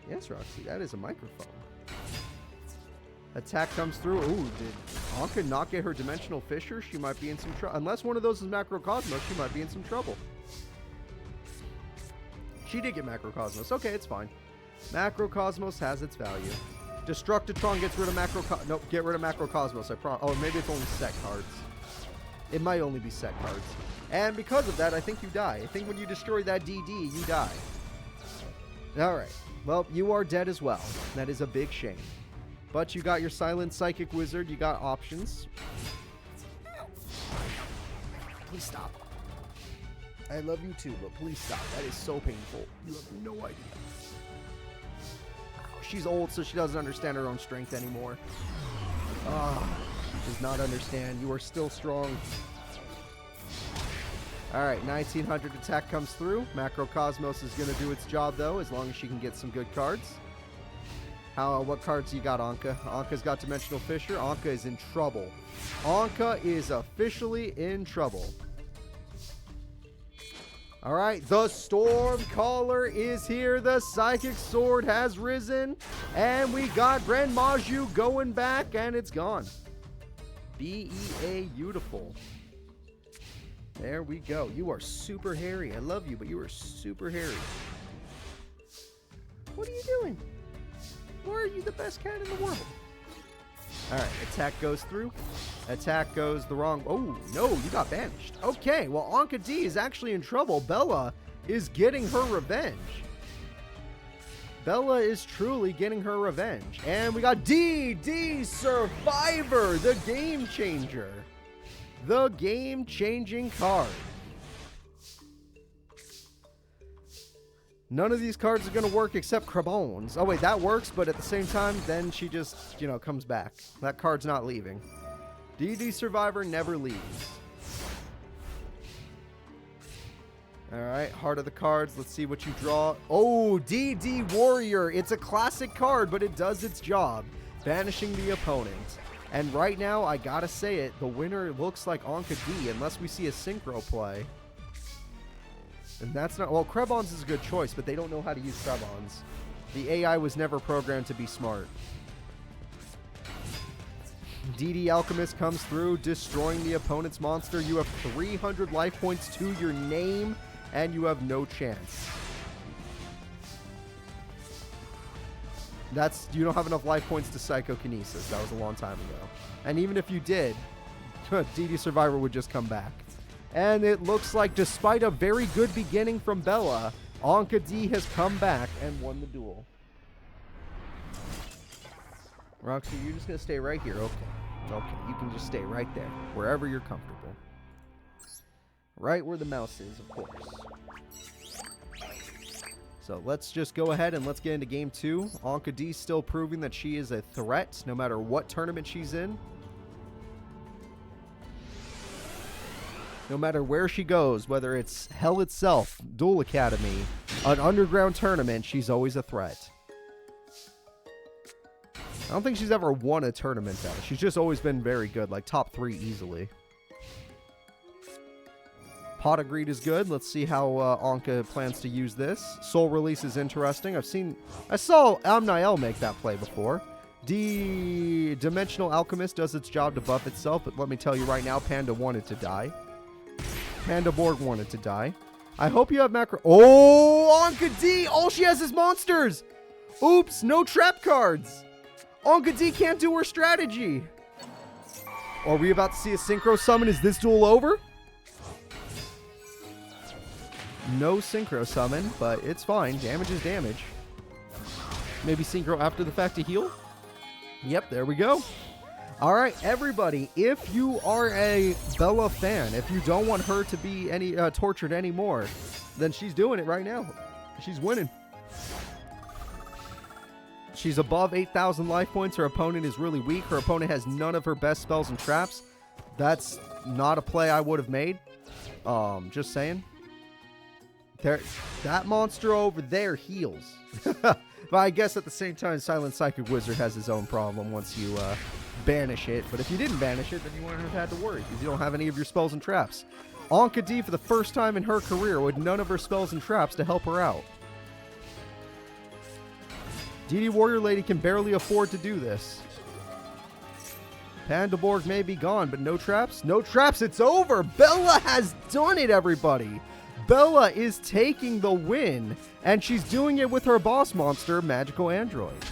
Yes, Roxy, that is a microphone. Attack comes through. Ooh, did Anka not get her Dimensional Fissure? She might be in some trouble. Unless one of those is Macrocosmos, she might be in some trouble. She did get Macrocosmos. Okay, it's fine. Macrocosmos has its value. Destructitron gets rid of Macrocosmos. Nope, get rid of Macrocosmos. I promise. Oh, maybe it's only set cards. It might only be set cards. And because of that, I think you die. I think when you destroy that DD, you die. Alright. Well, you are dead as well. That is a big shame. But you got your Silent Psychic Wizard. You got options. Please stop. I love you too, but please stop. That is so painful. You have no idea. She's old, so she doesn't understand her own strength anymore. She does not understand. You are still strong. Alright, 1900 attack comes through. Macrocosmos is going to do its job, though, as long as she can get some good cards. What cards you got, Anka? Anka's got Dimensional Fissure. Anka is in trouble. Anka is officially in trouble. Alright, the Storm Caller is here. The Psychic Sword has risen. And we got Ren Maju going back, and it's gone. BEA beautiful. There we go. You are super hairy. I love you, but you are super hairy. What are you doing? Why are you the best cat in the world? Alright, attack goes through. Attack goes the wrong... Oh, no, you got banished. Okay, well, Anka D is actually in trouble. Bella is getting her revenge. Bella is truly getting her revenge. And we got DD Survivor, the Game Changer. The game-changing card. None of these cards are going to work except Crabones. Oh, wait, that works, but at the same time, then she just, comes back. That card's not leaving. DD Survivor never leaves. Alright, Heart of the Cards. Let's see what you draw. Oh, DD Warrior. It's a classic card, but it does its job. Banishing the opponent. And right now, I gotta say it, the winner looks like Anka D, unless we see a Synchro play. And that's not... Well, Crebons is a good choice, but they don't know how to use Crebons. The AI was never programmed to be smart. DD Alchemist comes through, destroying the opponent's monster. You have 300 life points to your name, and you have no chance. You don't have enough life points to Psychokinesis. That was a long time ago. And even if you did, DD Survivor would just come back. And it looks like, despite a very good beginning from Bella, Anka D has come back and won the duel. Roxy, you're just going to stay right here. Okay. Okay, you can just stay right there, wherever you're comfortable. Right where the mouse is, of course. So let's just go ahead and let's get into game 2. Anka D still proving that she is a threat, no matter what tournament she's in. No matter where she goes, whether it's Hell itself, Duel Academy, an underground tournament, she's always a threat. I don't think she's ever won a tournament, though. She's just always been very good, like top 3 easily. Pot of Greed is good. Let's see how Anka plans to use this. Soul Release is interesting. I saw Amnel make that play before. Dimensional Alchemist does its job to buff itself, but let me tell you right now, Panda wanted to die. Panda Borg wanted to die. I hope you have macro... Oh, Anka D! All she has is monsters! Oops, no trap cards! Anka D can't do her strategy! Are we about to see a Synchro Summon? Is this duel over? No synchro summon, but it's fine. Damage is damage. Maybe synchro after the fact to heal? Yep, there we go. All right, everybody, if you are a Bella fan, if you don't want her to be any tortured anymore, then she's doing it right now. She's winning. She's above 8,000 life points. Her opponent is really weak. Her opponent has none of her best spells and traps. That's not a play I would have made. Just saying. That monster over there heals. But I guess at the same time, Silent Psychic Wizard has his own problem once you banish it. But if you didn't banish it, then you wouldn't have had to worry because you don't have any of your spells and traps. Anka D, for the first time in her career, with none of her spells and traps to help her out. DD Warrior Lady can barely afford to do this. Pandaborg may be gone, but no traps? No traps, it's over! Bella has done it, everybody! Bella is taking the win, and she's doing it with her boss monster, Magical Android.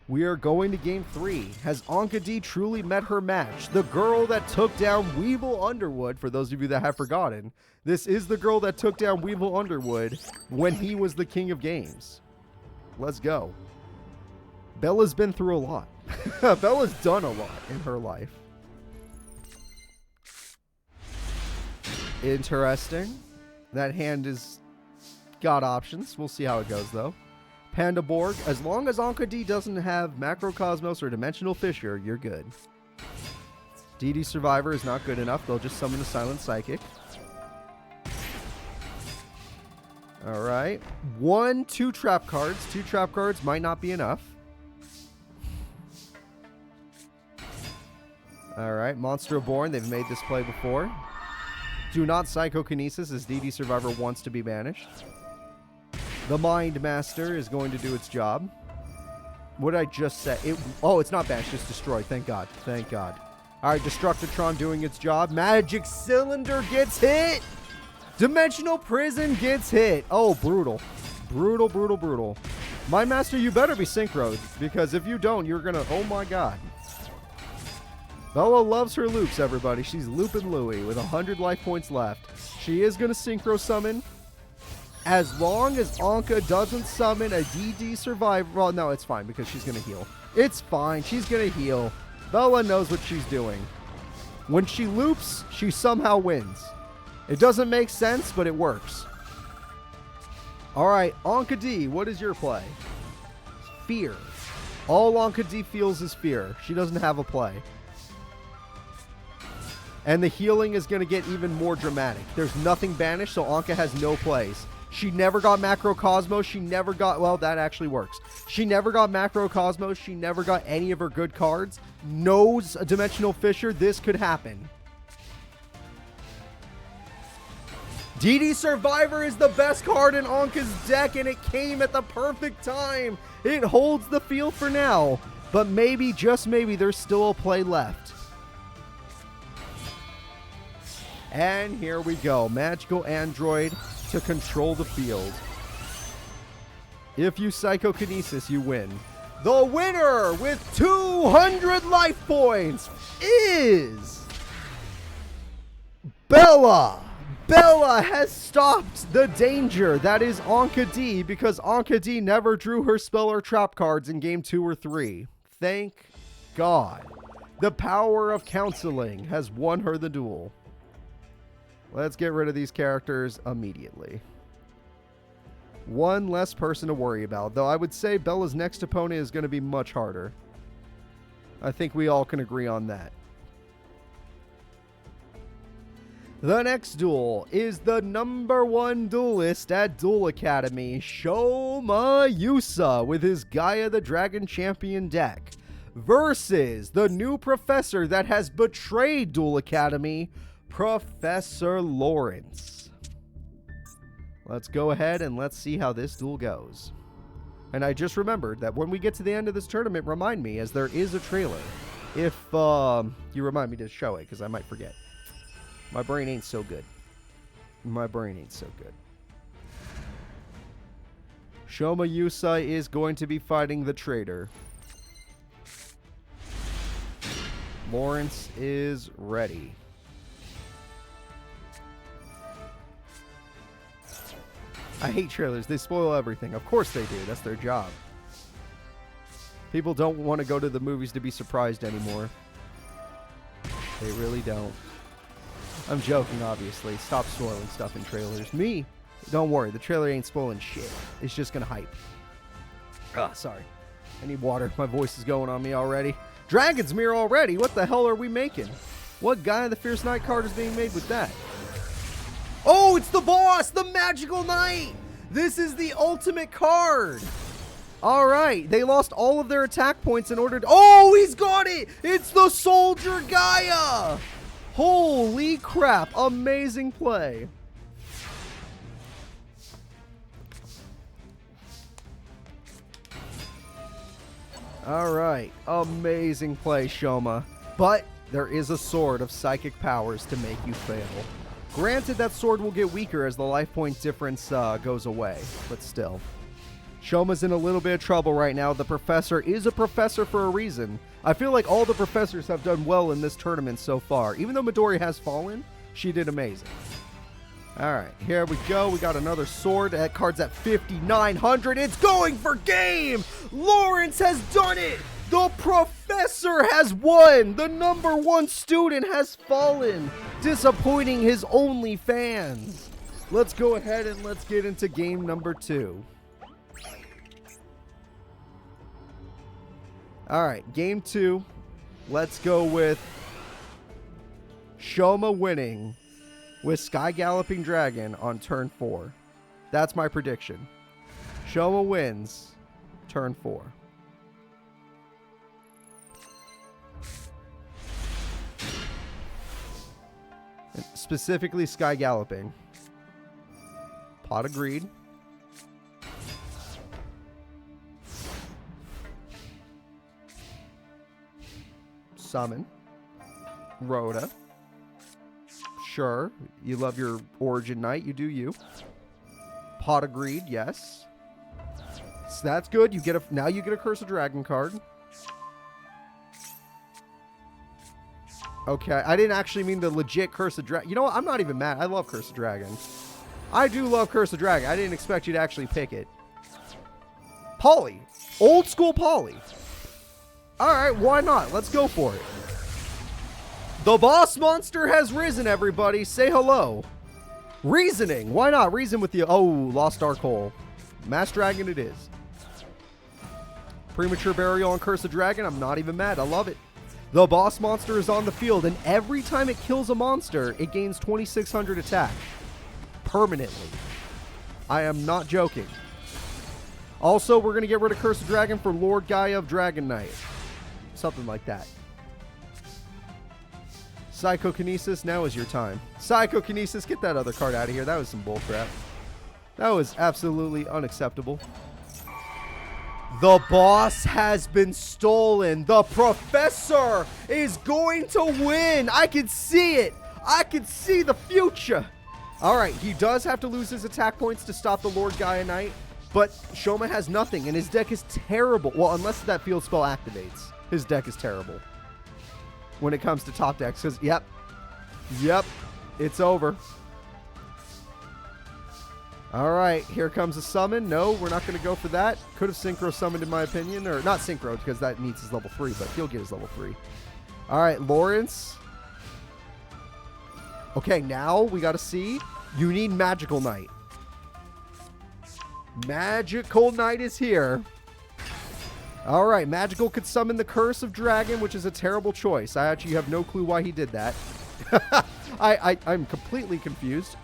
We are going to Game 3. Has Anka D truly met her match? The girl that took down Weevil Underwood, for those of you that have forgotten, this is the girl that took down Weevil Underwood when he was the king of games. Let's go. Bella's been through a lot. Bella's done a lot in her life. Interesting. That hand is got options. We'll see how it goes, though. Pandaborg, as long as Anka D doesn't have Macrocosmos or Dimensional Fissure, you're good. DD Survivor is not good enough. They'll just summon the Silent Psychic. Alright. 2 trap cards. 2 trap cards might not be enough. Alright. Monster Reborn. They've made this play before. Do not Psychokinesis as DD Survivor wants to be banished. The Mind Master is going to do its job. What did I just say? Oh, it's not banished. It's destroyed. Thank God. Thank God. Alright. Destructitron doing its job. Magic Cylinder gets hit! Dimensional Prison gets hit. Oh, brutal. Brutal, brutal, brutal. My Master, you better be synchroed, because if you don't, you're gonna... Oh my God. Bella loves her loops, everybody. She's looping Louie with 100 life points left. She is gonna synchro summon. As long as Anka doesn't summon a DD Survivor... Well, no, it's fine, because she's gonna heal. It's fine. She's gonna heal. Bella knows what she's doing. When she loops, she somehow wins. It doesn't make sense, but it works. Alright, Anka D, what is your play? Fear. All Anka D feels is fear. She doesn't have a play. And the healing is going to get even more dramatic. There's nothing banished, so Anka has no plays. She never got Macrocosmos. She never got... Well, that actually works. She never got Macrocosmos. She never got any of her good cards. Knows a Dimensional Fissure. This could happen. DD Survivor is the best card in Anka's deck, and it came at the perfect time. It holds the field for now, but maybe, just maybe, there's still a play left. And here we go. Magical Android to control the field. If you Psychokinesis, you win. The winner with 200 life points is Bella. Bella has stopped the danger that is Anka D, because Anka D never drew her spell or trap cards in game 2 or 3. Thank God. The power of counseling has won her the duel. Let's get rid of these characters immediately. One less person to worry about, though I would say Bella's next opponent is going to be much harder. I think we all can agree on that. The next duel is the #1 duelist at Duel Academy, Shayusa, with his Gaia the Dragon Champion deck, versus the new professor that has betrayed Duel Academy, Professor Lawrence. Let's go ahead and let's see how this duel goes. And I just remembered that when we get to the end of this tournament, remind me, as there is a trailer. If you remind me to show it, because I might forget. My brain ain't so good. My brain ain't so good. Shayusa is going to be fighting the traitor. Lawrence is ready. I hate trailers. They spoil everything. Of course they do. That's their job. People don't want to go to the movies to be surprised anymore. They really don't. I'm joking, obviously. Stop spoiling stuff in trailers. Me, don't worry. The trailer ain't spoiling shit. It's just going to hype. Ah, sorry. I need water. My voice is going on me already. Dragon's Mirror already? What the hell are we making? What Guy of the Fierce Knight card is being made with that? Oh, it's the boss! The Magical Knight! This is the ultimate card! Alright, they lost all of their attack points in order to... Oh, he's got it! It's the Soldier Gaia! Holy crap, amazing play. Alright, amazing play, Shoma. But there is a sword of psychic powers to make you fail. Granted, that sword will get weaker as the life point difference goes away, but still. Shoma's in a little bit of trouble right now. The professor is a professor for a reason. I feel like all the professors have done well in this tournament so far. Even though Midori has fallen, she did amazing. Alright, here we go. We got another sword. That card's at 5,900. It's going for game! Lawrence has done it! The professor has won! The #1 student has fallen! Disappointing his only fans. Let's go ahead and let's get into game number 2. Alright, game 2. Let's go with Shoma winning with Sky Galloping Dragon on turn 4. That's my prediction. Shoma wins turn 4. And specifically Sky Galloping. Pot of Greed. Summon. Rhoda. Sure. You love your Origin Knight. You do you. Pot of Greed. Yes. So that's good. You get a now you get a Curse of Dragon card. Okay. I didn't actually mean the legit Curse of Dragon. You know what? I'm not even mad. I love Curse of Dragon. I do love Curse of Dragon. I didn't expect you to actually pick it. Polly. Old school Polly. Alright, why not? Let's go for it. The boss monster has risen, everybody. Say hello. Reasoning. Why not? Reason with you. Oh, Lost Dark Hole. Mass Dragon it is. Premature Burial on Curse of Dragon. I'm not even mad. I love it. The boss monster is on the field, and every time it kills a monster, it gains 2,600 attack. Permanently. I am not joking. Also, we're going to get rid of Curse of Dragon for Lord Gaia of Dragon Knight. Something like that. Psychokinesis, now is your time. Psychokinesis, get that other card out of here. That was some bullcrap. That was absolutely unacceptable. The boss has been stolen. The professor is going to win. I can see it. I can see the future. All right, he does have to lose his attack points to stop the Lord Gaia Knight, but Shoma has nothing, and his deck is terrible. Well, unless that field spell activates. His deck is terrible when it comes to top decks, because, yep, it's over. All right, here comes a summon. No, we're not going to go for that. Could have Synchro summoned, in my opinion, or not Synchro, because that needs his level 3, but he'll get his level 3. All right, Lawrence. Okay, now we got to see. You need Magical Knight. Magical Knight is here. All right, Magical could summon the Curse of Dragon, which is a terrible choice. I actually have no clue why he did that. I'm completely confused.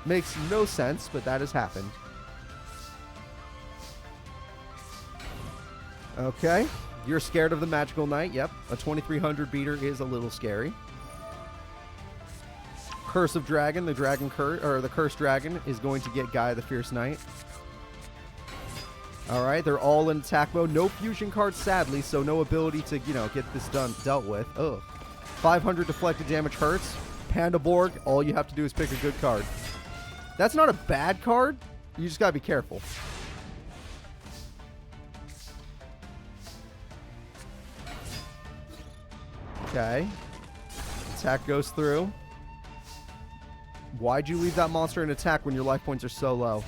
Makes no sense, but that has happened. Okay, you're scared of the Magical Knight. Yep, a 2,300 beater is a little scary. Curse of Dragon, the Dragon Curse, or the Cursed Dragon, is going to get Gaia the Fierce Knight. All right, they're all in attack mode. No fusion cards, sadly, so no ability to, you know, get this dealt with. Ugh. 500 deflected damage hurts. Panda Borg, all you have to do is pick a good card. That's not a bad card. You just got to be careful. Okay. Attack goes through. Why'd you leave that monster in attack when your life points are so low?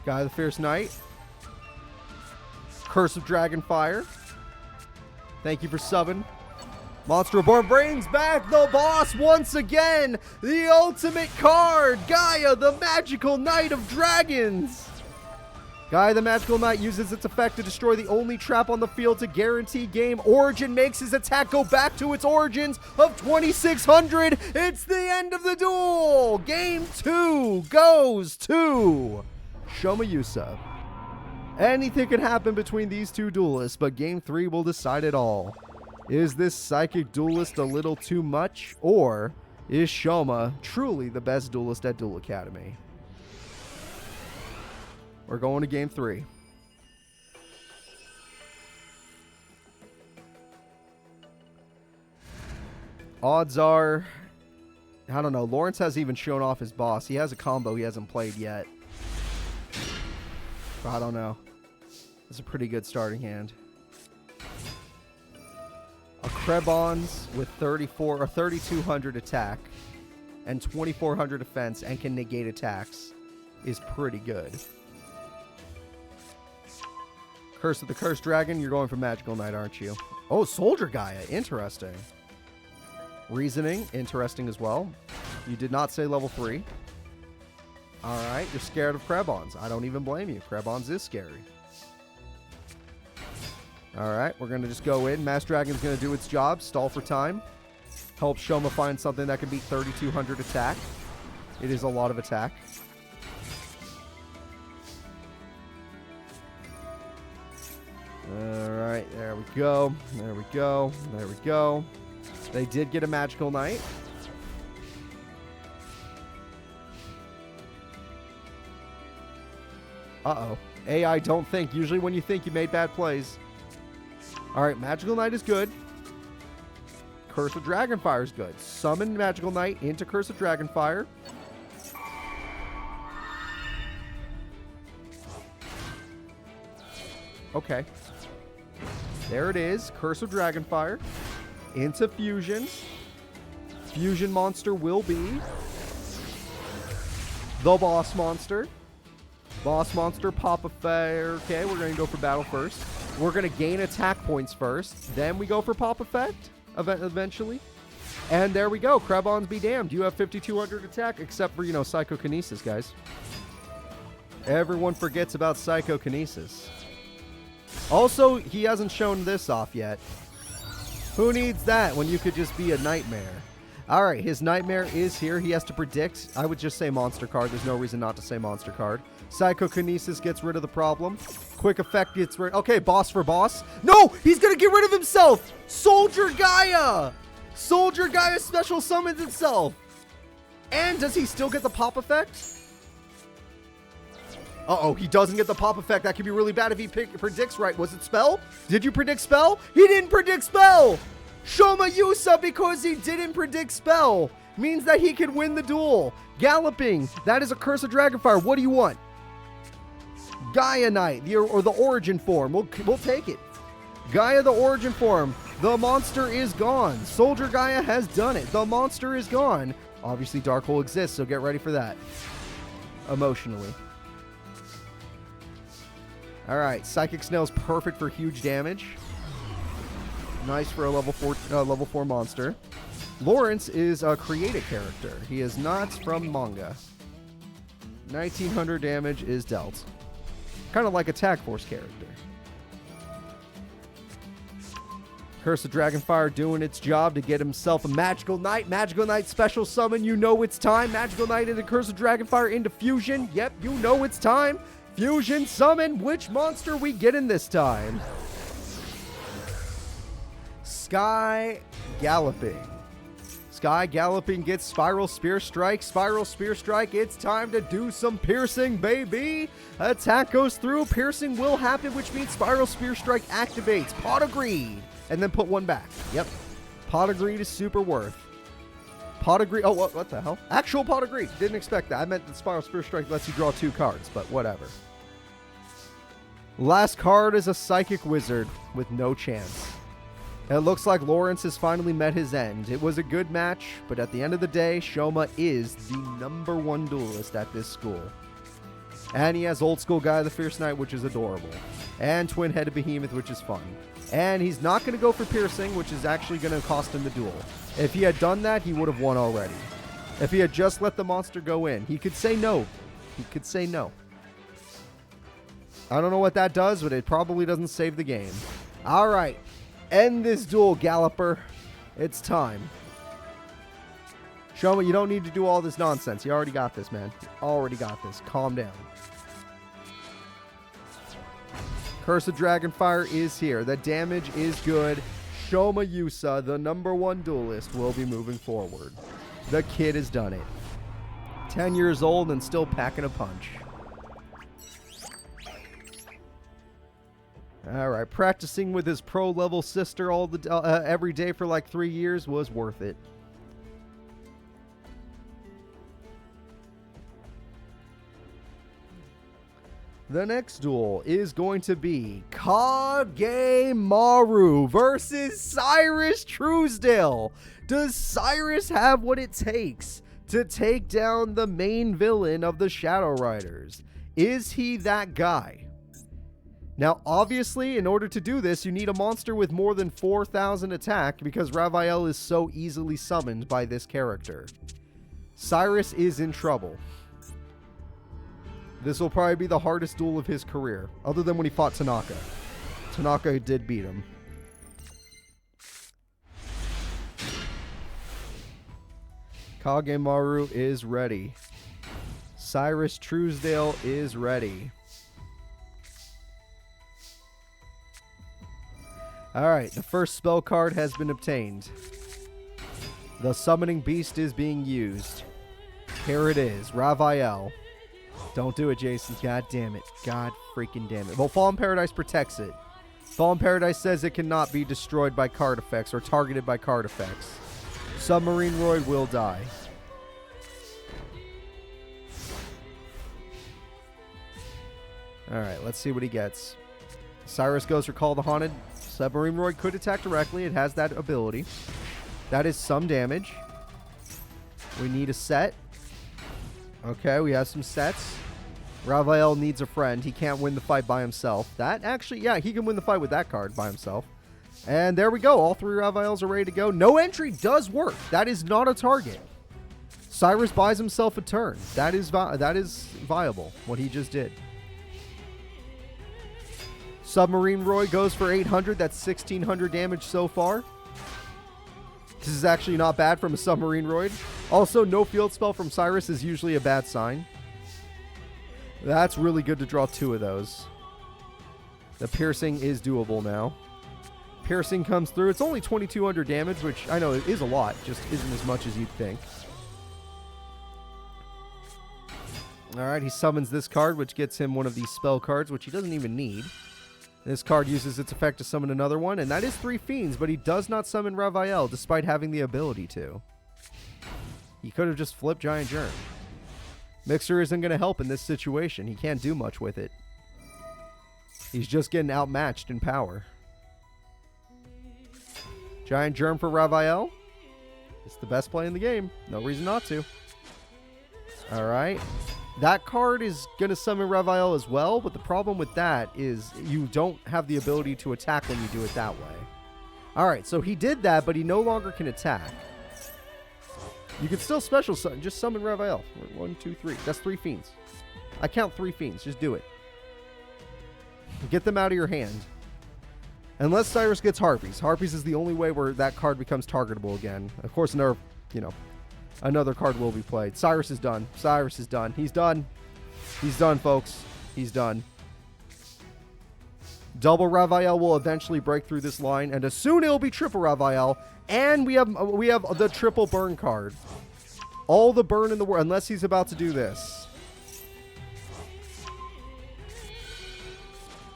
Guy the Fierce Knight. Curse of Dragonfire. Thank you for subbing. Monster Reborn brings back the boss once again. The ultimate card. Gaia, the Magical Knight of Dragons. Gaia, the Magical Knight, uses its effect to destroy the only trap on the field to guarantee game origin. Makes his attack go back to its origins of 2600. It's the end of the duel. Game 2 goes to Shayusa. Anything can happen between these two duelists, but Game 3 will decide it all. Is this psychic duelist a little too much, or is Shoma truly the best duelist at Duel Academy? We're going to Game 3. Odds are, I don't know, Lawrence hasn't even shown off his boss. He has a combo he hasn't played yet. I don't know. It's a pretty good starting hand. A Krebons with 3,200 attack and 2,400 defense and can negate attacks is pretty good. Curse of the Cursed Dragon, you're going for Magical Knight, aren't you? Oh, Soldier Gaia, interesting. Reasoning, interesting as well. You did not say level 3. Alright, you're scared of Krebons. I don't even blame you. Krebons is scary. Alright, we're going to just go in. Mass Dragon's going to do its job. Stall for time. Help Shoma find something that can beat 3,200 attack. It is a lot of attack. Alright, there we go. There we go. There we go. They did get a Magical Knight. Uh-oh. AI, don't think. Usually when you think, you made bad plays. Alright, Magical Knight is good. Curse of Dragonfire is good. Summon Magical Knight into Curse of Dragonfire. Okay. There it is. Curse of Dragonfire. Into Fusion. Fusion monster will be the boss monster. Boss monster, Pop Effect. Okay, we're going to go for battle first. We're going to gain attack points first. Then we go for Pop Effect eventually. And there we go. Krebons be damned. You have 5,200 attack, except for, Psychokinesis, guys. Everyone forgets about Psychokinesis. Also, he hasn't shown this off yet. Who needs that when you could just be a nightmare? Alright, his nightmare is here. He has to predict. I would just say monster card. There's no reason not to say monster card. Psychokinesis gets rid of the problem. Quick effect gets rid... Okay, boss for boss. No! He's gonna get rid of himself! Soldier Gaia! Soldier Gaia special summons itself! And does he still get the pop effect? Uh-oh, he doesn't get the pop effect. That could be really bad if he predicts right. Was it spell? Did you predict spell? He didn't predict spell! Shayusa, because he didn't predict spell, means that he can win the duel. Galloping, that is a Curse of Dragonfire. What do you want? Gaia Knight, or the origin form. We'll take it. Gaia, the origin form. The monster is gone. Soldier Gaia has done it. The monster is gone. Obviously, Dark Hole exists, so get ready for that. Emotionally. Alright, Psychic Snail's perfect for huge damage. Nice for a level 4 monster. Lawrence is a created character. He is not from manga. 1,900 damage is dealt. Kind of like Attack Force character. Curse of Dragonfire doing its job to get himself a Magical Knight. Magical Knight special summon. You know it's time. Magical Knight into Curse of Dragonfire into Fusion. Yep, you know it's time. Fusion summon. Which monster we get in this time? Sky Galloping. Sky Galloping gets Spiral Spear Strike. Spiral Spear Strike, it's time to do some piercing, baby. Attack goes through. Piercing will happen, which means Spiral Spear Strike activates. Pot of Greed. And then put one back. Yep. Pot of Greed is super worth. Pot of Greed. Oh, what the hell? Actual Pot of Greed. Didn't expect that. I meant the Spiral Spear Strike lets you draw 2 cards, but whatever. Last card is a Psychic Wizard with no chance. It looks like Lawrence has finally met his end. It was a good match, but at the end of the day, Shoma is the #1 duelist at this school. And he has Old School Guy the Fierce Knight, which is adorable. And Twin-Headed Behemoth, which is fun. And he's not going to go for Piercing, which is actually going to cost him the duel. If he had done that, he would have won already. If he had just let the monster go in, he could say no. He could say no. I don't know what that does, but it probably doesn't save the game. All right. End this duel, Galloper. It's time. Show me you don't need to do all this nonsense. You already got this, man. You already got this. Calm down. Curse of Dragonfire is here. The damage is good. Shayusa, the #1 duelist, will be moving forward. The kid has done it. 10 years old and still packing a punch. Alright, practicing with his pro-level sister every day for like 3 years was worth it. The next duel is going to be Kag Maru versus Cyrus Truesdale. Does Cyrus have what it takes to take down the main villain of the Shadow Riders? Is he that guy? Now, obviously, in order to do this, you need a monster with more than 4,000 attack because Raphael is so easily summoned by this character. Cyrus is in trouble. This will probably be the hardest duel of his career, other than when he fought Tanaka. Tanaka did beat him. Kag Maru is ready. Cyrus Truesdale is ready. Alright, the first spell card has been obtained. The Summoning Beast is being used. Here it is, Raphael. Don't do it, Jason. God damn it. God freaking damn it. Well, Fallen Paradise protects it. Fallen Paradise says it cannot be destroyed by card effects or targeted by card effects. Submarine Roid will die. Alright, let's see what he gets. Cyrus goes for Call the Haunted. Submarine Roid could attack directly. It has that ability. That is some damage. We need a set. Okay, we have some sets. Raphael needs a friend. He can't win the fight by himself. That actually, yeah, he can win the fight with that card by himself. And there we go. All 3 Raphaels are ready to go. No entry does work. That is not a target. Cyrus buys himself a turn. That is viable, what he just did. Submarine Roy goes for 800. That's 1,600 damage so far. This is actually not bad from a Submarine Roid. Also, no field spell from Cyrus is usually a bad sign. That's really good to draw 2 of those. The Piercing is doable now. Piercing comes through. It's only 2,200 damage, which I know is a lot. Just isn't as much as you'd think. Alright, he summons this card, which gets him one of these spell cards, which he doesn't even need. This card uses its effect to summon another one, and that is 3 Fiends, but he does not summon Raphael, despite having the ability to. He could have just flipped Giant Germ. Mixer isn't going to help in this situation. He can't do much with it. He's just getting outmatched in power. Giant Germ for Raphael. It's the best play in the game. No reason not to. Alright. That card is going to summon Raphael as well, but the problem with that is you don't have the ability to attack when you do it that way. Alright, so he did that, but he no longer can attack. You can still special summon. Just summon Raphael. 1, 2, 3. That's 3 Fiends. I count 3 Fiends. Just do it. Get them out of your hand. Unless Cyrus gets Harpies. Harpies is the only way where that card becomes targetable again. Of course, another card will be played. Cyrus is done. Cyrus is done. He's done. He's done, folks. He's done. Double Raphael will eventually break through this line, and soon it'll be triple Raphael. And we have the triple burn card. All the burn in the world, unless he's about to do this.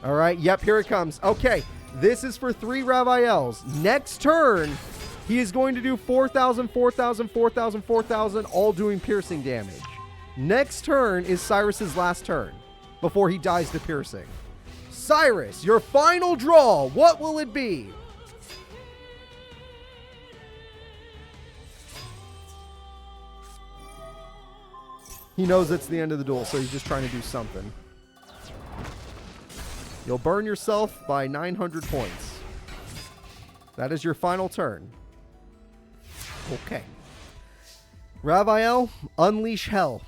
All right. Yep. Here it comes. Okay. This is for 3 Raphaels. Next turn, he is going to do 4,000, 4,000, 4,000, 4,000, all doing piercing damage. Next turn is Cyrus's last turn before he dies to piercing. Cyrus, your final draw. What will it be? He knows it's the end of the duel, so he's just trying to do something. You'll burn yourself by 900 points. That is your final turn. Okay. Ravael, unleash hell.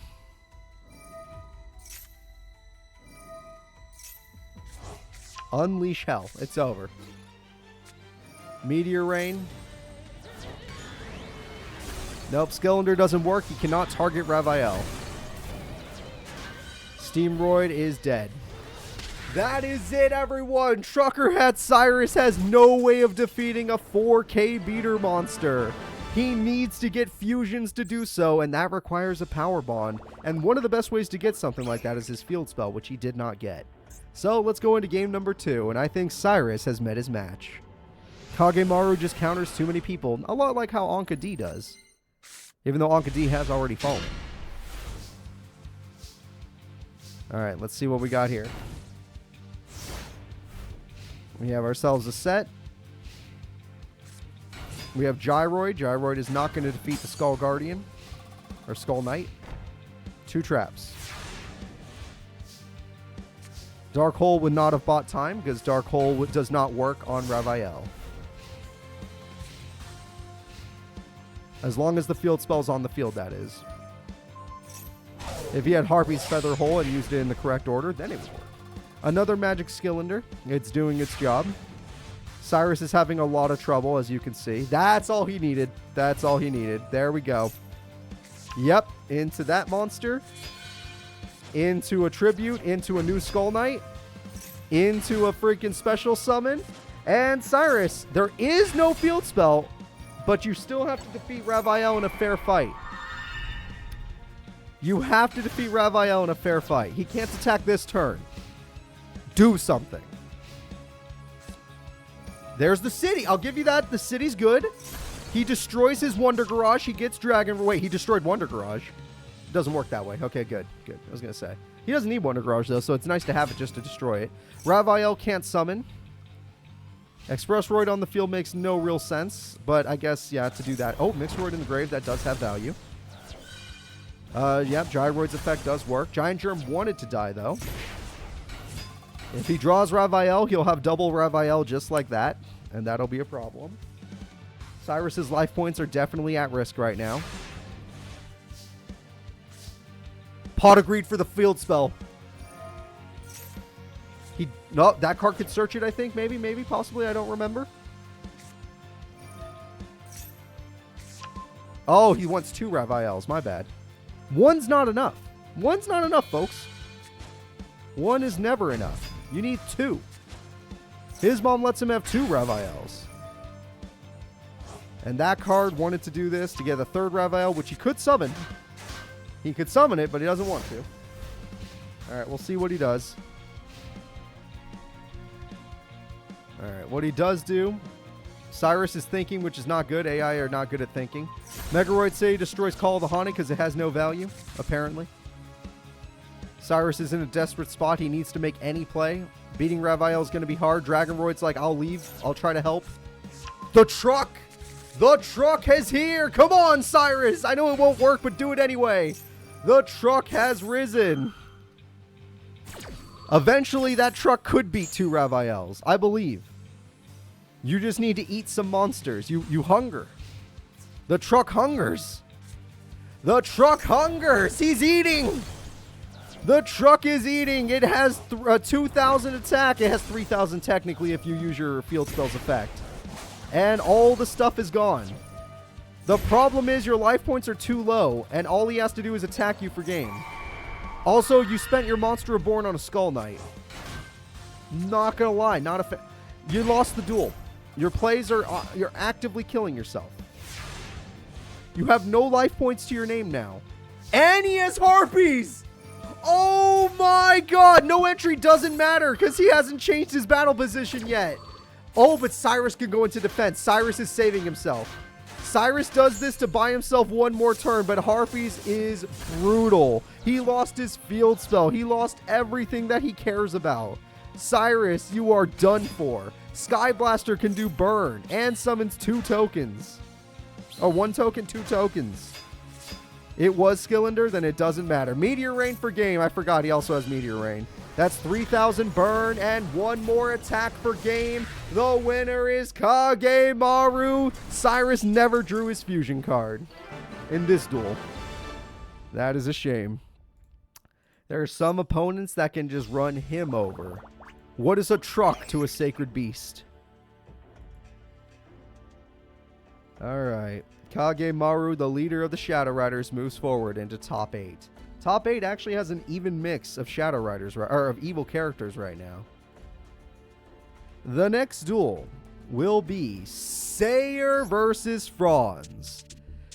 Unleash hell. It's over. Meteor Rain. Nope, Skeletor doesn't work. He cannot target Ravael. Steamroid is dead. That is it, everyone. Trucker Hat Cyrus has no way of defeating a 4K beater monster. He needs to get fusions to do so, and that requires a power bond. And one of the best ways to get something like that is his field spell, which he did not get. So let's go into game number 2, and I think Cyrus has met his match. Kag Maru just counters too many people, a lot like how Anka D does. Even though Anka D has already fallen. Alright, let's see what we got here. We have ourselves a set. We have Gyroid. Gyroid is not going to defeat the Skull Guardian. Or Skull Knight. 2 traps. Dark Hole would not have bought time because Dark Hole does not work on Ravael. As long as the field spell's on the field, that is. If he had Harpy's Feather Hole and used it in the correct order, then it would work. Another Magic Skillender. It's doing its job. Cyrus is having a lot of trouble, as you can see. That's all he needed. That's all he needed. There we go. Yep. Into that monster. Into a Tribute. Into a new Skull Knight. Into a freaking special summon. And Cyrus, there is no field spell, but you still have to defeat Ravael in a fair fight. You have to defeat Ravael in a fair fight. He can't attack this turn. Do something. There's the city. I'll give you that. The city's good. He destroys his Wonder Garage. He gets Dragon... Wait, he destroyed Wonder Garage. It doesn't work that way. Okay, good. Good. I was going to say. He doesn't need Wonder Garage, though, so it's nice to have it just to destroy it. Ravael can't summon. Expressroid on the field makes no real sense, but I guess, yeah, to do that. Oh, Mixroid in the grave. That does have value. Yep, Gyroid's effect does work. Giant Germ wanted to die, though. If he draws Ravael, he'll have double Ravael just like that, and that'll be a problem. Cyrus's life points are definitely at risk right now. Pot of Greed for the field spell. No, that card could search it, I think. Maybe, possibly. I don't remember. Oh, he wants 2 Ravaels. My bad. One's not enough. One's not enough, folks. One is never enough. You need 2. His mom lets him have 2 Ravaels. And that card wanted to do this to get a 3rd Ravael, which he could summon. He could summon it, but he doesn't want to. Alright, we'll see what he does. Alright, what he does do, Cyrus is thinking, which is not good. AI are not good at thinking. Megaroid say he destroys Call of the Haunted because it has no value, apparently. Cyrus is in a desperate spot. He needs to make any play. Beating Ravael is going to be hard. Dragonroid's like, I'll leave. I'll try to help. The truck! The truck is here! Come on, Cyrus! I know it won't work, but do it anyway. The truck has risen. Eventually, that truck could beat 2 Ravaels. I believe. You just need to eat some monsters. You hunger. The truck hungers. The truck hungers. He's eating. The truck is eating. It has 2,000 attack. It has 3,000 technically if you use your field spell's effect. And all the stuff is gone. The problem is your life points are too low, and all he has to do is attack you for game. Also, you spent your Monster Reborn on a Skull Knight. Not gonna lie, you lost the duel. Your plays are, you're actively killing yourself. You have no life points to your name now. And he has Harpies! Oh my god! No entry doesn't matter because he hasn't changed his battle position yet. Oh, but Cyrus can go into defense. Cyrus is saving himself. Cyrus does this to buy himself one more turn, but Harpies is brutal. He lost his field spell. He lost everything that he cares about. Cyrus, you are done for. Sky Blaster can do burn and summons 2 tokens. Oh, 1 token, 2 tokens. It was Skillender, then it doesn't matter. Meteor Rain for game. I forgot he also has Meteor Rain. That's 3,000 burn and one more attack for game. The winner is Kag Maru. Cyrus never drew his fusion card in this duel. That is a shame. There are some opponents that can just run him over. What is a truck to a sacred beast? Alright. Kag Maru, the leader of the Shadow Riders, moves forward into top 8. Top 8 actually has an even mix of Shadow Riders, or of evil characters right now. The next duel will be Sayer versus Fronze.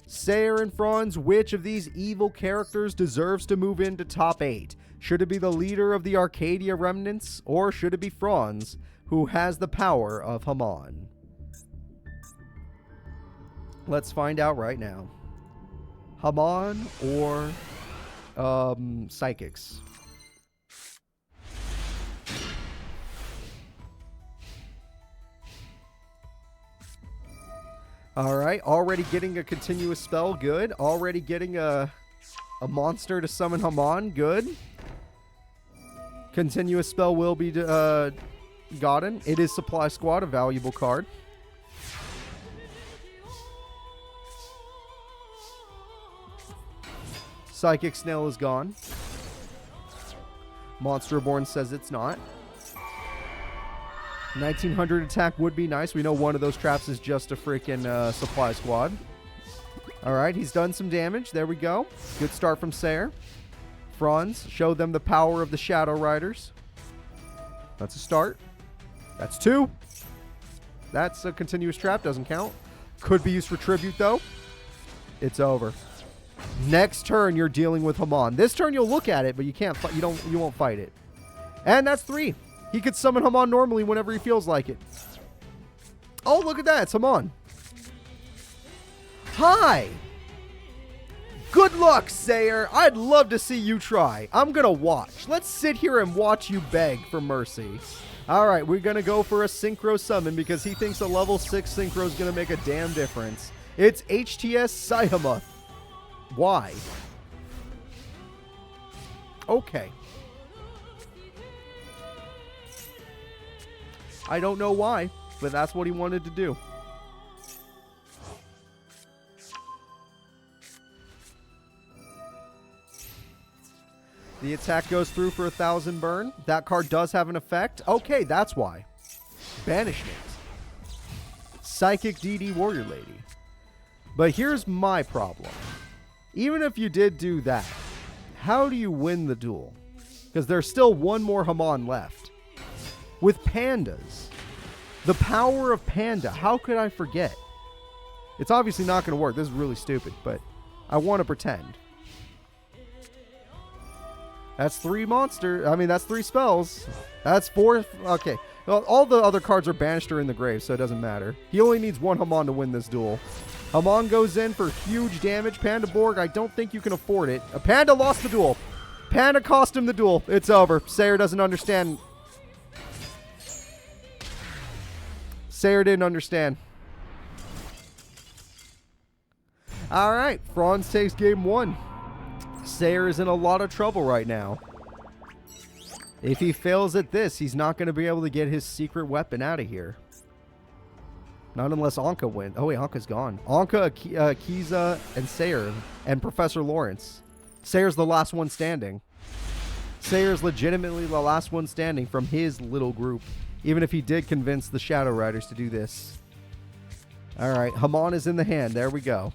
Sayer and Fronze, which of these evil characters deserves to move into top 8? Should it be the leader of the Arcadia Remnants, or should it be Fronze, who has the power of Hamon? Let's find out right now. Hamon or Psychics? Alright, already getting a continuous spell, good. Already getting a monster to summon Hamon, good. Continuous spell will be gotten. It is Supply Squad, a valuable card. Psychic Snail is gone. Monster Reborn says it's not. 1900 attack would be nice. We know one of those traps is just a freaking Supply Squad. Alright, he's done some damage. There we go. Good start from Sayer. Fronze, show them the power of the Shadow Riders. That's a start. That's 2. That's a continuous trap. Doesn't count. Could be used for tribute, though. It's over. Next turn, you're dealing with Hamon. This turn, you'll look at it, but you can't. You won't fight it. And that's 3. He could summon Hamon normally whenever he feels like it. Oh, look at that! It's Hamon. Hi. Good luck, Sayer. I'd love to see you try. I'm gonna watch. Let's sit here and watch you beg for mercy. All right, we're gonna go for a synchro summon because he thinks a level 6 synchro is gonna make a damn difference. It's HTS Saihamuth. Why? Okay. I don't know why, but that's what he wanted to do. The attack goes through for 1,000 burn. That card does have an effect. Okay, that's why. Banishment. Psychic DD Warrior Lady. But here's my problem. Even if you did do that, how do you win the duel? Because there's still one more Hamon left. With pandas. The power of panda. How could I forget? It's obviously not going to work. This is really stupid, but I want to pretend. That's 3 monsters. I mean, that's 3 spells. That's 4. Okay. Well, all the other cards are banished or in the grave, so it doesn't matter. He only needs 1 Hamon to win this duel. Hamon goes in for huge damage. Panda Borg, I don't think you can afford it. A Panda lost the duel. Panda cost him the duel. It's over. Sayer doesn't understand. Sayer didn't understand. Alright, Fronze takes game 1. Sayer is in a lot of trouble right now. If he fails at this, he's not going to be able to get his secret weapon out of here. Not unless Anka wins. Oh wait, Anka's gone. Anka, Kiza, and Sayer, and Professor Lawrence. Sayer's the last one standing. Sayer's legitimately the last one standing from his little group. Even if he did convince the Shadow Riders to do this. Alright, Hamon is in the hand. There we go.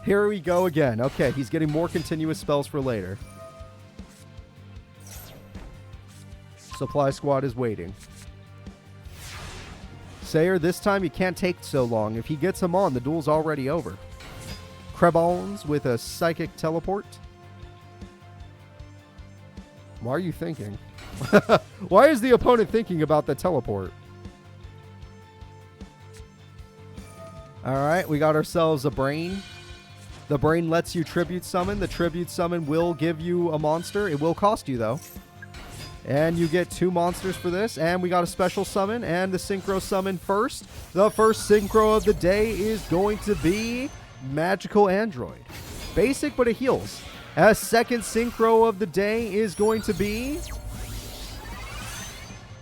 Here we go again. Okay, he's getting more continuous spells for later. Supply Squad is waiting. Sayer, this time you can't take so long. If he gets him on, the duel's already over. Krebons with a Psychic Teleport. Why are you thinking? Why is the opponent thinking about the teleport? Alright, we got ourselves a Brain. The Brain lets you Tribute Summon. The Tribute Summon will give you a monster. It will cost you, though. And you get 2 monsters for this. And we got a Special Summon and the Synchro Summon first. The first Synchro of the day is going to be Magical Android. Basic, but it heals. A second synchro of the day is going to be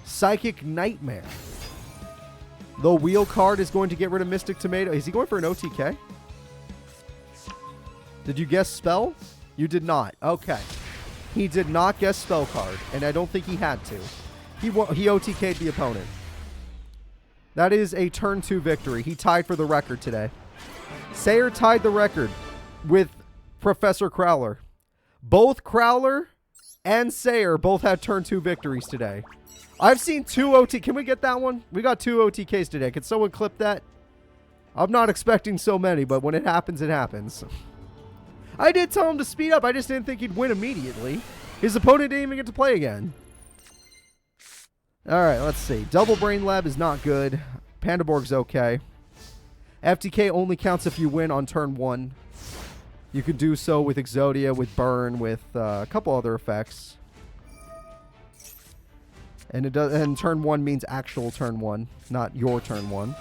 Psychic Nightmare. The wheel card is going to get rid of Mystic Tomato. Is he going for an OTK? Did you guess spell? You did not. Okay. He did not guess spell card, and I don't think he had to. He OTK'd the opponent. That is a turn 2 victory. He tied for the record today. Sayer tied the record with Professor Crowler. Both Crowler and Sayer both had turn 2 victories today. I've seen 2 OT. Can we get that one? We got 2 OTKs today. Can someone clip that? I'm not expecting so many, but when it happens, it happens. I did tell him to speed up. I just didn't think he'd win immediately. His opponent didn't even get to play again. All right, let's see. Double Brain Lab is not good. Pandaborg's okay. FTK only counts if you win on turn 1. You could do so with Exodia, with Burn, with a couple other effects. And it does. And turn 1 means actual turn 1, not your turn 1.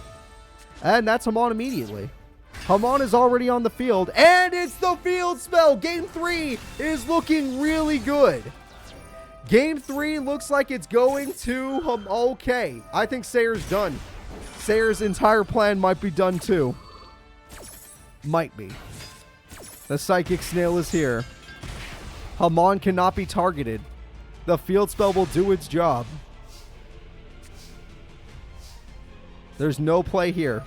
And that's Hamon immediately. Hamon is already on the field, and it's the field spell. Game 3 is looking really good. Game 3 looks like it's going to okay. I think Sayer's done. Sayer's entire plan might be done too. Might be. The Psychic Snail is here. Hamon cannot be targeted. The field spell will do its job. There's no play here.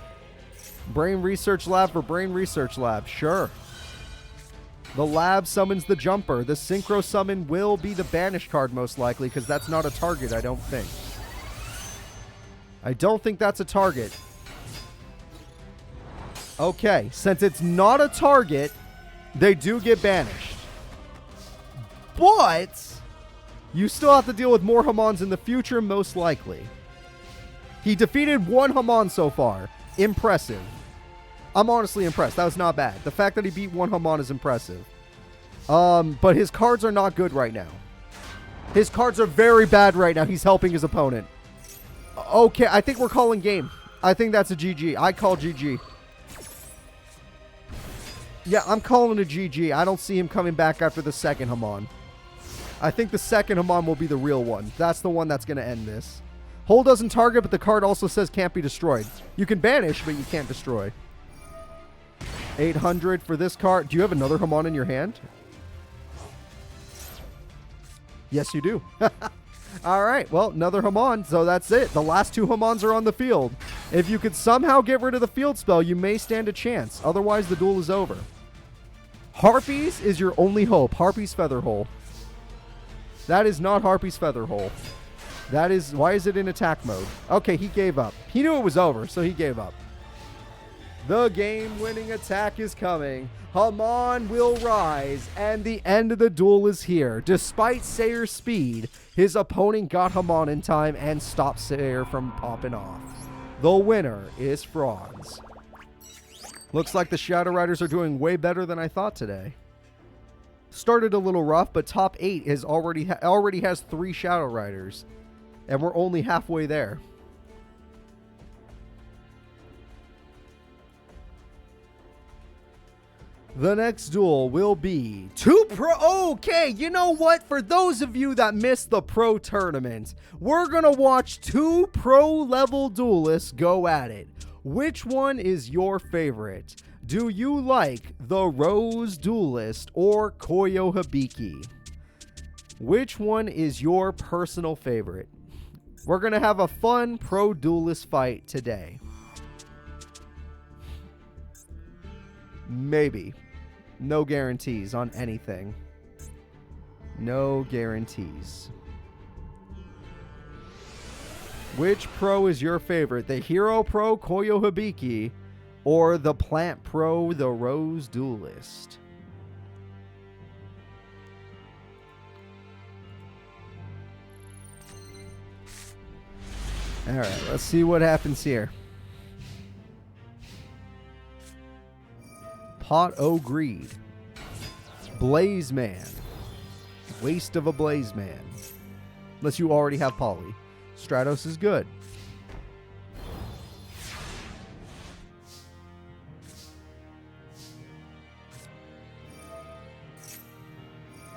Brain Research Lab for Brain Research Lab. Sure. The lab summons the jumper. The synchro summon will be the banish card most likely because that's not a target, I don't think. I don't think that's a target. Okay, since it's not a target, they do get banished. But you still have to deal with more Hamons in the future, most likely. He defeated 1 Hamon so far. Impressive. I'm honestly impressed. That was not bad. The fact that he beat 1 Hamon is impressive. But his cards are not good right now. His cards are very bad right now. He's helping his opponent. Okay, I think we're calling game. I think that's a GG. I call GG. Yeah, I'm calling a GG. I don't see him coming back after the second Hamon. I think the second Hamon will be the real one. That's the one that's going to end this. Hold doesn't target, but the card also says can't be destroyed. You can banish, but you can't destroy. 800 for this card. Do you have another Hamon in your hand? Yes, you do. All right. Well, another Hamon. So that's it. The last 2 Hamons are on the field. If you could somehow get rid of the field spell, you may stand a chance. Otherwise, the duel is over. Harpies is your only hope. Harpy's Featherhole. That is not Harpy's Featherhole. That is... Why is it in attack mode? Okay, he gave up. He knew it was over, so he gave up. The game-winning attack is coming. Hamon will rise, and the end of the duel is here. Despite Sayer's speed, his opponent got Hamon in time and stopped Sayer from popping off. The winner is Fronze. Looks like the Shadow Riders are doing way better than I thought today. Started a little rough, but top 8 is already has 3 Shadow Riders, and we're only halfway there. The next duel will be 2 pro... Okay, you know what? For those of you that missed the pro tournament, we're going to watch 2 pro-level duelists go at it. Which one is your favorite? Do you like the Rose Duelist or Coyo Habi? Which one is your personal favorite? We're going to have a fun pro duelist fight today. Maybe. No guarantees on anything. No guarantees. Which pro is your favorite? The Hero Pro, Coyo Habi, or the Plant Pro, the Rose Duelist? Alright, let's see what happens here. Pot O' Greed. Blaze Man. Waste of a Blaze Man. Unless you already have Poly. Stratos is good.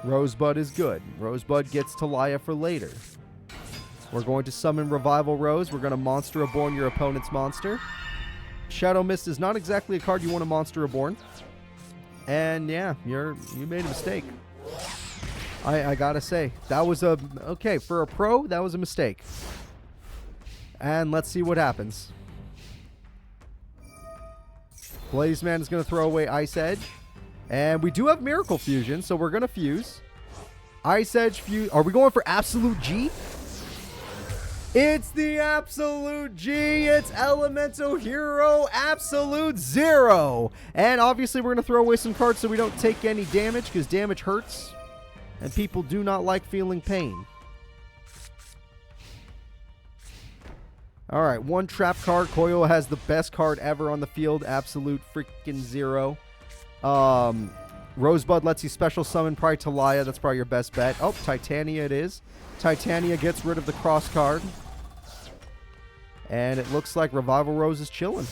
Rosebud is good. Rosebud gets Talia for later. We're going to summon Revival Rose. We're going to Monster Reborn your opponent's monster. Shadow Mist is not exactly a card you want to Monster Reborn. And yeah, you made a mistake. I gotta say, that was okay, for a pro, that was a mistake. And let's see what happens. Blazeman is going to throw away Ice Edge. And we do have Miracle Fusion, so we're going to fuse. Ice Edge fuse. Are we going for Absolute G? It's the Absolute G. It's Elemental Hero Absolute Zero. And obviously we're going to throw away some cards so we don't take any damage, because damage hurts. And people do not like feeling pain. Alright, one trap card. Coyo has the best card ever on the field. Absolute freaking Zero. Rosebud lets you special summon probably Talia. That's probably your best bet. Oh, Titania it is. Titania gets rid of the cross card. And it looks like Revival Rose is chilling.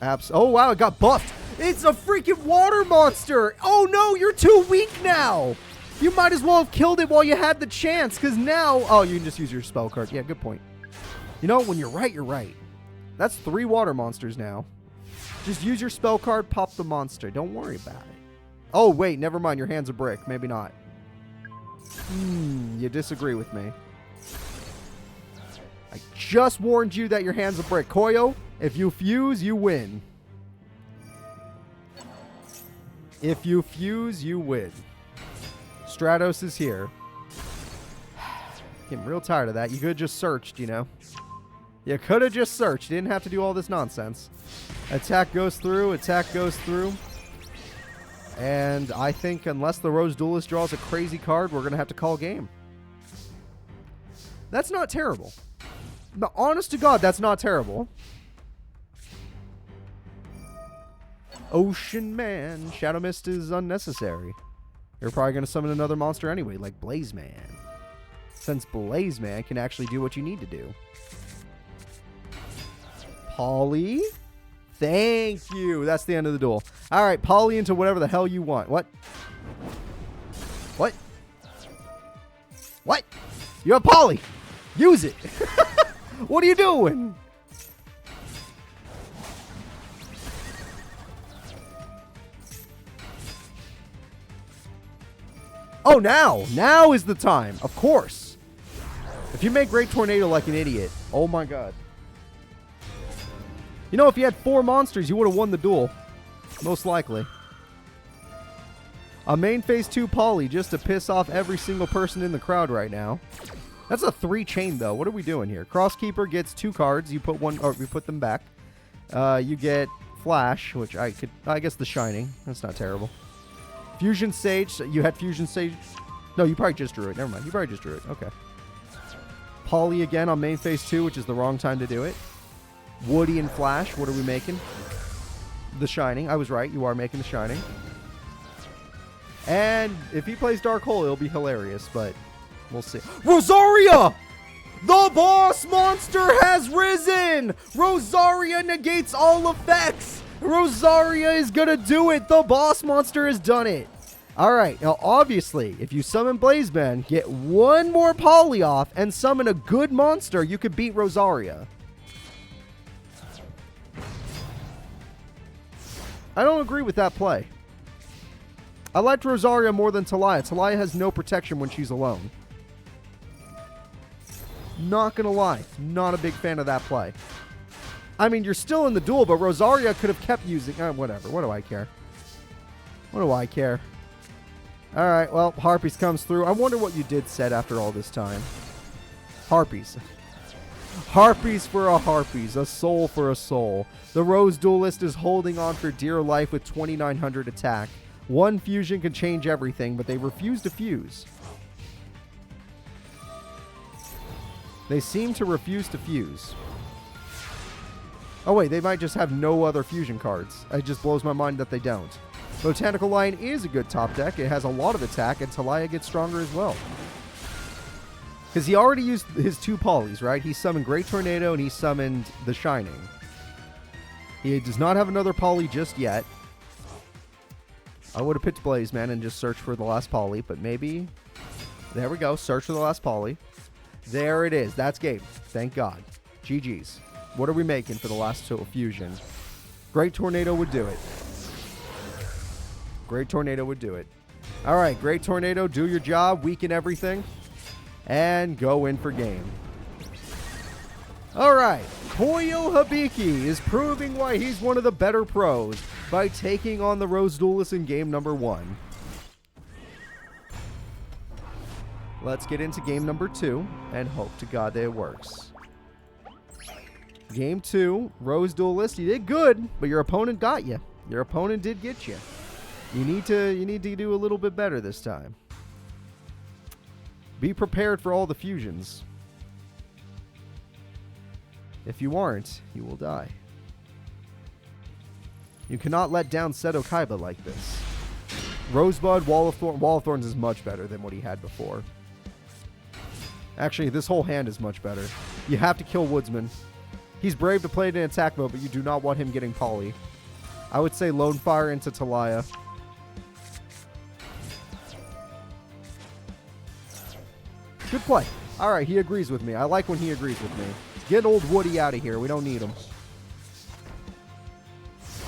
Oh, wow, it got buffed. It's a freaking water monster. Oh, no, you're too weak now. You might as well have killed it while you had the chance, because now... Oh, you can just use your spell card. Yeah, good point. You know, when you're right, you're right. That's 3 water monsters now. Just use your spell card, pop the monster. Don't worry about it. Oh, wait, never mind. Your hand's a brick. Maybe not. You disagree with me. I just warned you that your hand's a brick. Coyo, if you fuse, you win. If you fuse, you win. Stratos is here. Getting real tired of that. You could have just searched, you know. You could have just searched. You didn't have to do all this nonsense. Attack goes through. Attack goes through. And I think unless the Rose Duelist draws a crazy card, we're going to have to call game. That's not terrible. But honest to God, that's not terrible. Ocean Man. Shadow Mist is unnecessary. You're probably going to summon another monster anyway, like Blazeman. Since Blazeman can actually do what you need to do. Polly? Thank you. That's the end of the duel. All right, Polly into whatever the hell you want. What? What? What? You have Polly. Use it. What are you doing? Oh, now is the time. Of course. If you make Great Tornado like an idiot. Oh, my God. You know, if you had 4 monsters, you would have won the duel. Most likely. A main phase 2 Polly just to piss off every single person in the crowd right now. That's a 3 chain, though. What are we doing here? Crosskeeper gets 2 cards. You put one, or we put them back. You get Flash, which I guess the Shining. That's not terrible. Fusion Sage. You had Fusion Sage. No, you probably just drew it. Never mind. You probably just drew it. Okay. Polly again on main phase 2, which is the wrong time to do it. Woody and Flash. What are we making? The Shining. I was right. You are making the Shining. And if he plays Dark Hole, it'll be hilarious, but we'll see. Rosaria! The boss monster has risen! Rosaria negates all effects! Rosaria is gonna do it! The boss monster has done it! Alright, now obviously, if you summon Blazeman, get 1 more Polly off, and summon a good monster, you could beat Rosaria. I don't agree with that play. I liked Rosaria more than Talia. Talia has no protection when she's alone. Not gonna lie, not a big fan of that play. I mean, you're still in the duel, but Rosaria could have kept using... whatever, what do I care? What do I care? Alright, well, Harpies comes through. I wonder what you did set after all this time. Harpies. Harpies for a Harpies. A soul for a soul. The Rose Duelist is holding on for dear life with 2,900 attack. 1 fusion can change everything, but they refuse to fuse. They seem to refuse to fuse. Oh wait, they might just have no other fusion cards. It just blows my mind that they don't. Botanical Lion is a good top deck. It has a lot of attack, and Talia gets stronger as well. Because he already used his 2 Pollys, right? He summoned Great Tornado, and he summoned the Shining. He does not have another poly just yet. I would have picked Blaze Man and just searched for the last poly, but maybe... There we go. Search for the last poly. There it is. That's game. Thank God. GG's. What are we making for the last fusion? Great Tornado would do it. Great Tornado would do it. All right, Great Tornado, do your job, weaken everything, and go in for game. All right, Coyo Habi is proving why he's one of the better pros by taking on the Rose Duelist in game number 1. Let's get into game number 2 and hope to God that it works. Game 2, Rose Duelist, you did good, but your opponent got you. Your opponent did get you. You need to do a little bit better this time. Be prepared for all the fusions. If you aren't, you will die. You cannot let down Seto Kaiba like this. Rosebud, Wall of Thorns is much better than what he had before. Actually, this whole hand is much better. You have to kill Woodsman. He's brave to play it in attack mode, but you do not want him getting poly. I would say Lone Fire into Talia. Good play. All right, he agrees with me. I like when he agrees with me. Get old Woody out of here. We don't need him.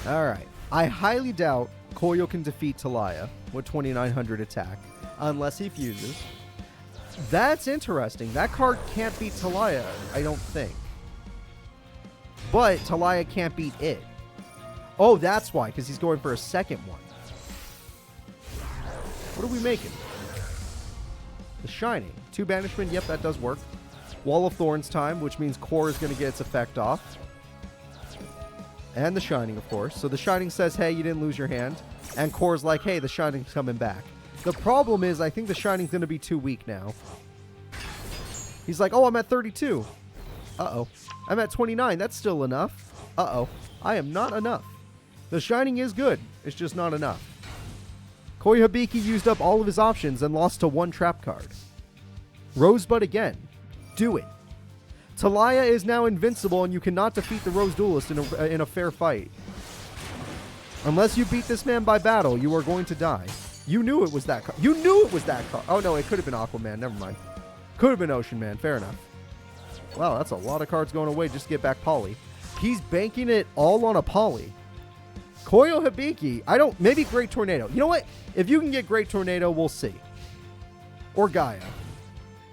All right. I highly doubt Coyo can defeat Talia with 2900 attack unless he fuses. That's interesting. That card can't beat Talia, I don't think. But Talia can't beat it. Oh, that's why, because he's going for a second one. What are we making? The Shining. 2 Banishment. Yep, that does work. Wall of Thorns time, which means Core is going to get its effect off. And the Shining, of course. So the Shining says, hey, you didn't lose your hand. And Core's like, hey, the Shining's coming back. The problem is, I think the Shining's going to be too weak now. He's like, oh, I'm at 32. Uh-oh. I'm at 29. That's still enough. Uh-oh. I am not enough. The Shining is good. It's just not enough. Coyo Habi used up all of his options and lost to 1 trap card. Rosebud again. Do it. Talia is now invincible and you cannot defeat the Rose Duelist in a fair fight. Unless you beat this man by battle, you are going to die. You knew it was that card. You knew it was that card. Oh, no, it could have been Aquaman. Never mind. Could have been Ocean Man. Fair enough. Wow, that's a lot of cards going away just to get back Poly. He's banking it all on a Poly. Coyo Habi, maybe Great Tornado. You know what? If you can get Great Tornado, we'll see. Or Gaia.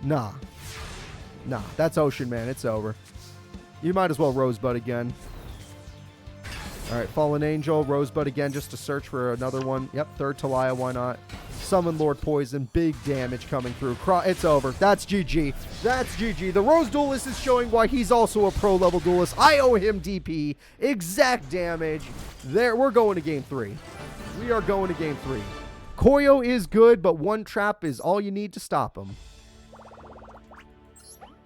Nah, that's Ocean Man. It's over. You might as well Rosebud again. All right, Fallen Angel, Rosebud again just to search for another one. Yep, third Talia, why not? Summon Lord Poison, big damage coming through. It's over. That's GG. That's GG. The Rose Duelist is showing why he's also a pro-level duelist. I owe him DP. Exact damage. There, we're going to game 3. We are going to game 3. Coyo is good, but 1 trap is all you need to stop him.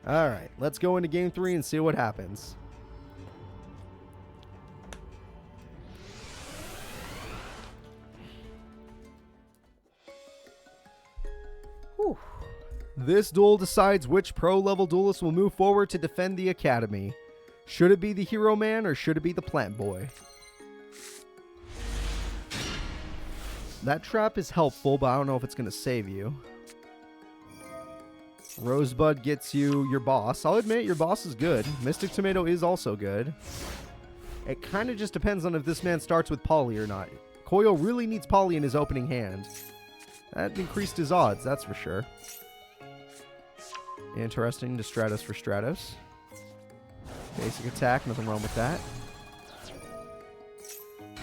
All right, let's go into game 3 and see what happens. Whew. This duel decides which pro-level duelist will move forward to defend the Academy. Should it be the Hero Man or should it be the Plant Boy? That trap is helpful, but I don't know if it's going to save you. Rosebud gets you your boss. I'll admit your boss is good. Mystic Tomato is also good. It kind of just depends on if this man starts with Poly or not. Coyo really needs Poly in his opening hand. That increased his odds, that's for sure. Interesting to Stratos for Stratos. Basic attack, nothing wrong with that.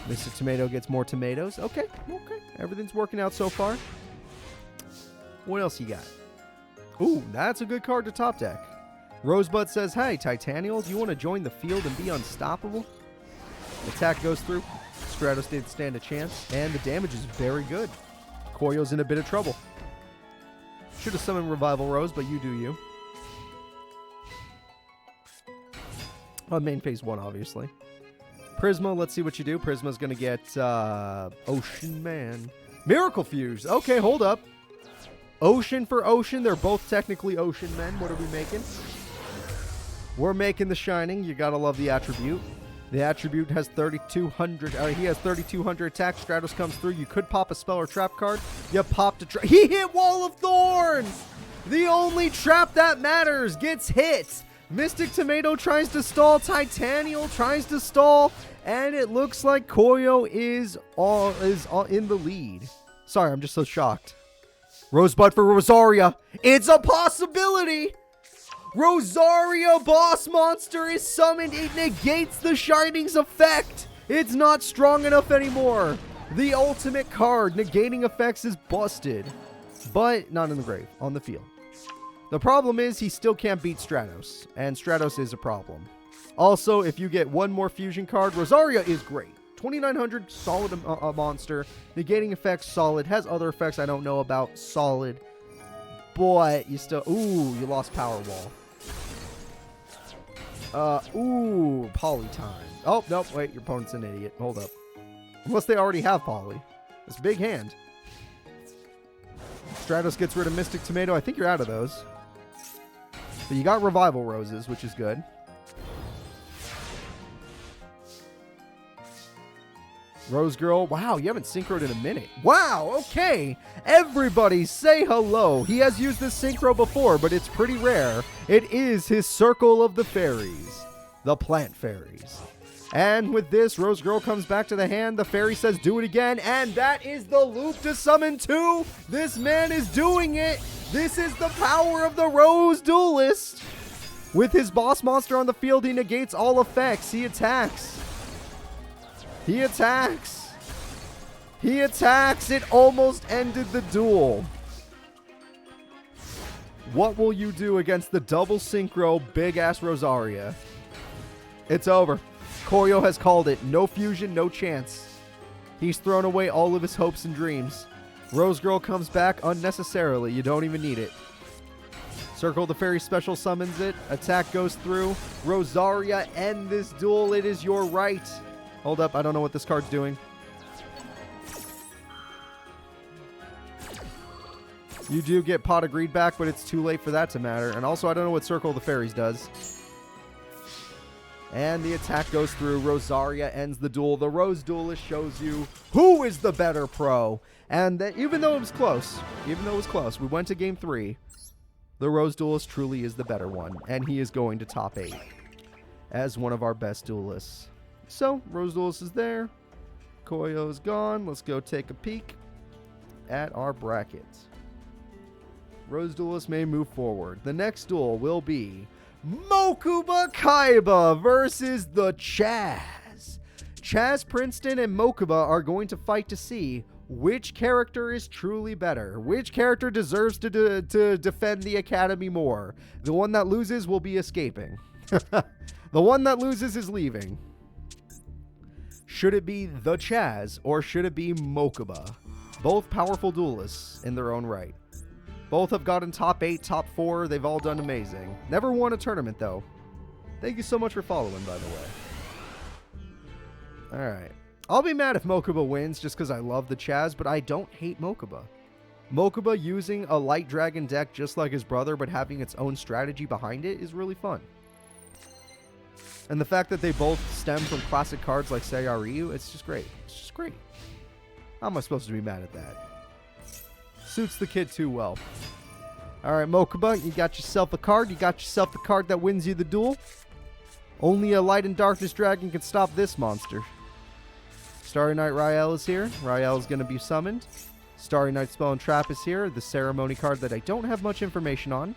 Mystic Tomato gets more tomatoes. Okay. Everything's working out so far. What else you got? Ooh, that's a good card to top deck. Rosebud says, hey, Titanial, do you want to join the field and be unstoppable? Attack goes through. Stratos didn't stand a chance, and the damage is very good. Coyo's in a bit of trouble. Should have summoned Revival Rose, but you do you. Main phase 1, obviously. Prisma, let's see what you do. Prisma's going to get Ocean Man. Miracle Fuse. Okay, hold up. Ocean for Ocean. They're both technically Ocean Men. What are we making? We're making the Shining. You got to love the attribute. The attribute has 3,200. He has 3,200 attack. Stratos comes through. You could pop a spell or trap card. You popped a trap. He hit Wall of Thorns! The only trap that matters gets hit. Mystic Tomato tries to stall. Titanial tries to stall. And it looks like Coyo is in the lead. Sorry, I'm just so shocked. Rosebud for Rosaria. It's a possibility. Rosaria boss monster is summoned. It negates the Shining's effect. It's not strong enough anymore. The ultimate card negating effects is busted. But not in the grave, on the field. The problem is he still can't beat Stratos. And Stratos is a problem. Also, if you get one more fusion card, Rosaria is great. 2,900, solid monster. Negating effects, solid. Has other effects I don't know about, solid. But you still... Ooh, you lost Power Wall. Ooh, Poly time. Oh, nope, wait, your opponent's an idiot. Hold up. Unless they already have Poly. It's a big hand. Stratos gets rid of Mystic Tomato. I think you're out of those. But you got Revival Roses, which is good. Rose Girl. Wow, you haven't synchroed in a minute. Wow, okay. Everybody say hello. He has used this synchro before, but it's pretty rare. It is his Circle of the Fairies. The Plant Fairies. And with this, Rose Girl comes back to the hand. The fairy says, do it again. And that is the loop to summon 2. This man is doing it. This is the power of the Rose Duelist. With his boss monster on the field, he negates all effects. He attacks. He attacks. He attacks. It almost ended the duel. What will you do against the double synchro big-ass Rosaria? It's over. Coyo has called it. No fusion, no chance. He's thrown away all of his hopes and dreams. Rose Girl comes back unnecessarily. You don't even need it. Circle the Fairy special summons it. Attack goes through. Rosaria, end this duel. It is your right. Hold up, I don't know what this card's doing. You do get Pot of Greed back, but it's too late for that to matter. And also, I don't know what Circle of the Fairies does. And the attack goes through. Rosaria ends the duel. The Rose Duelist shows you who is the better pro. And that, even though it was close, we went to game 3. The Rose Duelist truly is the better one. And he is going to top 8 as one of our best duelists. So, Rose Duelist is there. Coyo's gone. Let's go take a peek at our brackets. Rose Duelist may move forward. The next duel will be Mokuba Kaiba versus the Chazz. Chazz Princeton and Mokuba are going to fight to see which character is truly better. Which character deserves to defend the academy more. The one that loses will be escaping. The one that loses is leaving. Should it be the Chazz or should it be Mokuba? Both powerful duelists in their own right. Both have gotten top 8, top 4. They've all done amazing. Never won a tournament, though. Thank you so much for following, by the way. Alright. I'll be mad if Mokuba wins just because I love the Chazz, but I don't hate Mokuba. Mokuba using a Light Dragon deck just like his brother, but having its own strategy behind it is really fun. And the fact that they both stem from classic cards like Sayaryu, it's just great. It's just great. How am I supposed to be mad at that? Suits the kid too well. Alright, Mokuba, you got yourself a card. You got yourself a card that wins you the duel. Only a Light and Darkness Dragon can stop this monster. Starry Night Rael is here. Rael is going to be summoned. Starry Night Spell and Trap is here. The ceremony card that I don't have much information on.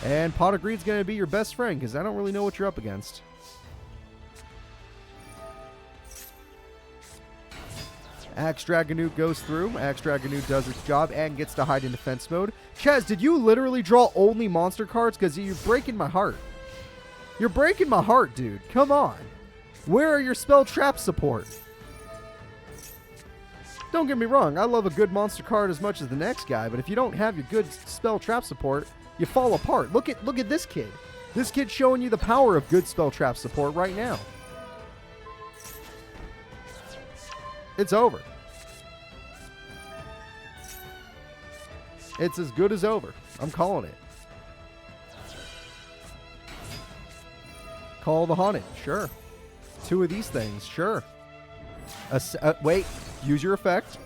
And Pot of Greed's going to be your best friend because I don't really know what you're up against. Axe Dragonoot goes through. Axe Dragonoot does its job and gets to hide in defense mode. Chazz, did you literally draw only monster cards? Because you're breaking my heart. You're breaking my heart, dude. Come on. Where are your spell trap support? Don't get me wrong. I love a good monster card as much as the next guy. But if you don't have your good spell trap support, you fall apart. Look at this kid. This kid's showing you the power of good spell trap support right now. It's over. It's as good as over. I'm calling it. Call the Haunted. Sure. 2 of these things. Sure. Wait. Use your effect.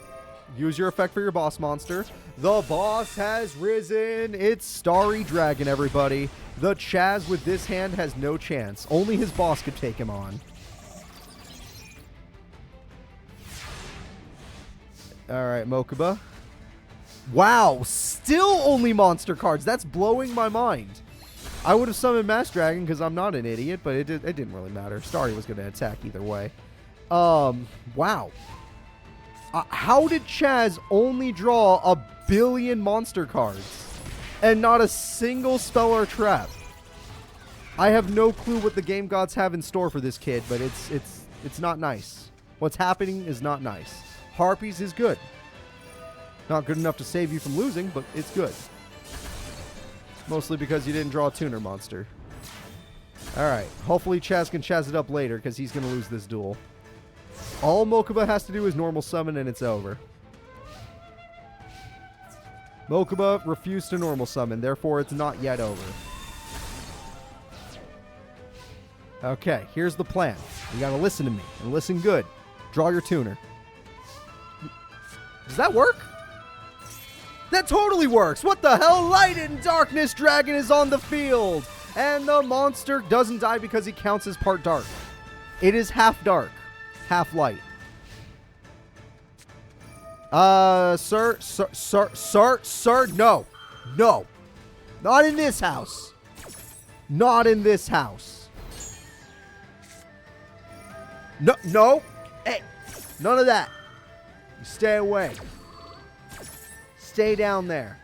Use your effect for your boss monster. The boss has risen. It's Starry Dragon, everybody. The Chazz with this hand has no chance. Only his boss could take him on. Alright, Mokuba. Wow, still only monster cards. That's blowing my mind. I would have summoned Mass Dragon because I'm not an idiot, but it didn't really matter. Starry was going to attack either way. Wow. How did Chazz only draw 1 billion monster cards and not a single spell or trap? I have no clue what the game gods have in store for this kid, but it's not nice. What's happening is not nice. Harpies is good. Not good enough to save you from losing, but it's good. Mostly because you didn't draw a tuner monster. Alright, hopefully Chazz can Chazz it up later because he's going to lose this duel. All Mokuba has to do is normal summon and it's over. Mokuba refused to normal summon, therefore it's not yet over. Okay, here's the plan. You gotta listen to me, and listen good. Draw your tuner. Does that work? That totally works! What the hell? Light and Darkness Dragon is on the field! And the monster doesn't die because he counts as part dark. It is half dark, half light. Sir, no. No. Not in this house. Not in this house. No. Hey, none of that. You stay away. Stay down there.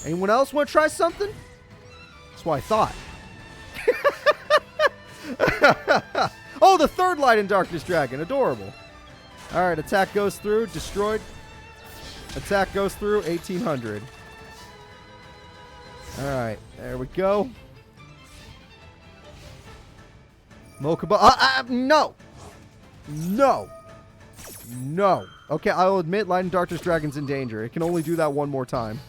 Anyone else want to try something? That's what I thought. Oh, the third Light and Darkness Dragon. Adorable. All right, attack goes through. Destroyed. Attack goes through. 1800. All right, there we go. Mokuba. No. No. No. Okay, I'll admit Light and Darkness Dragon's in danger. It can only do that one more time.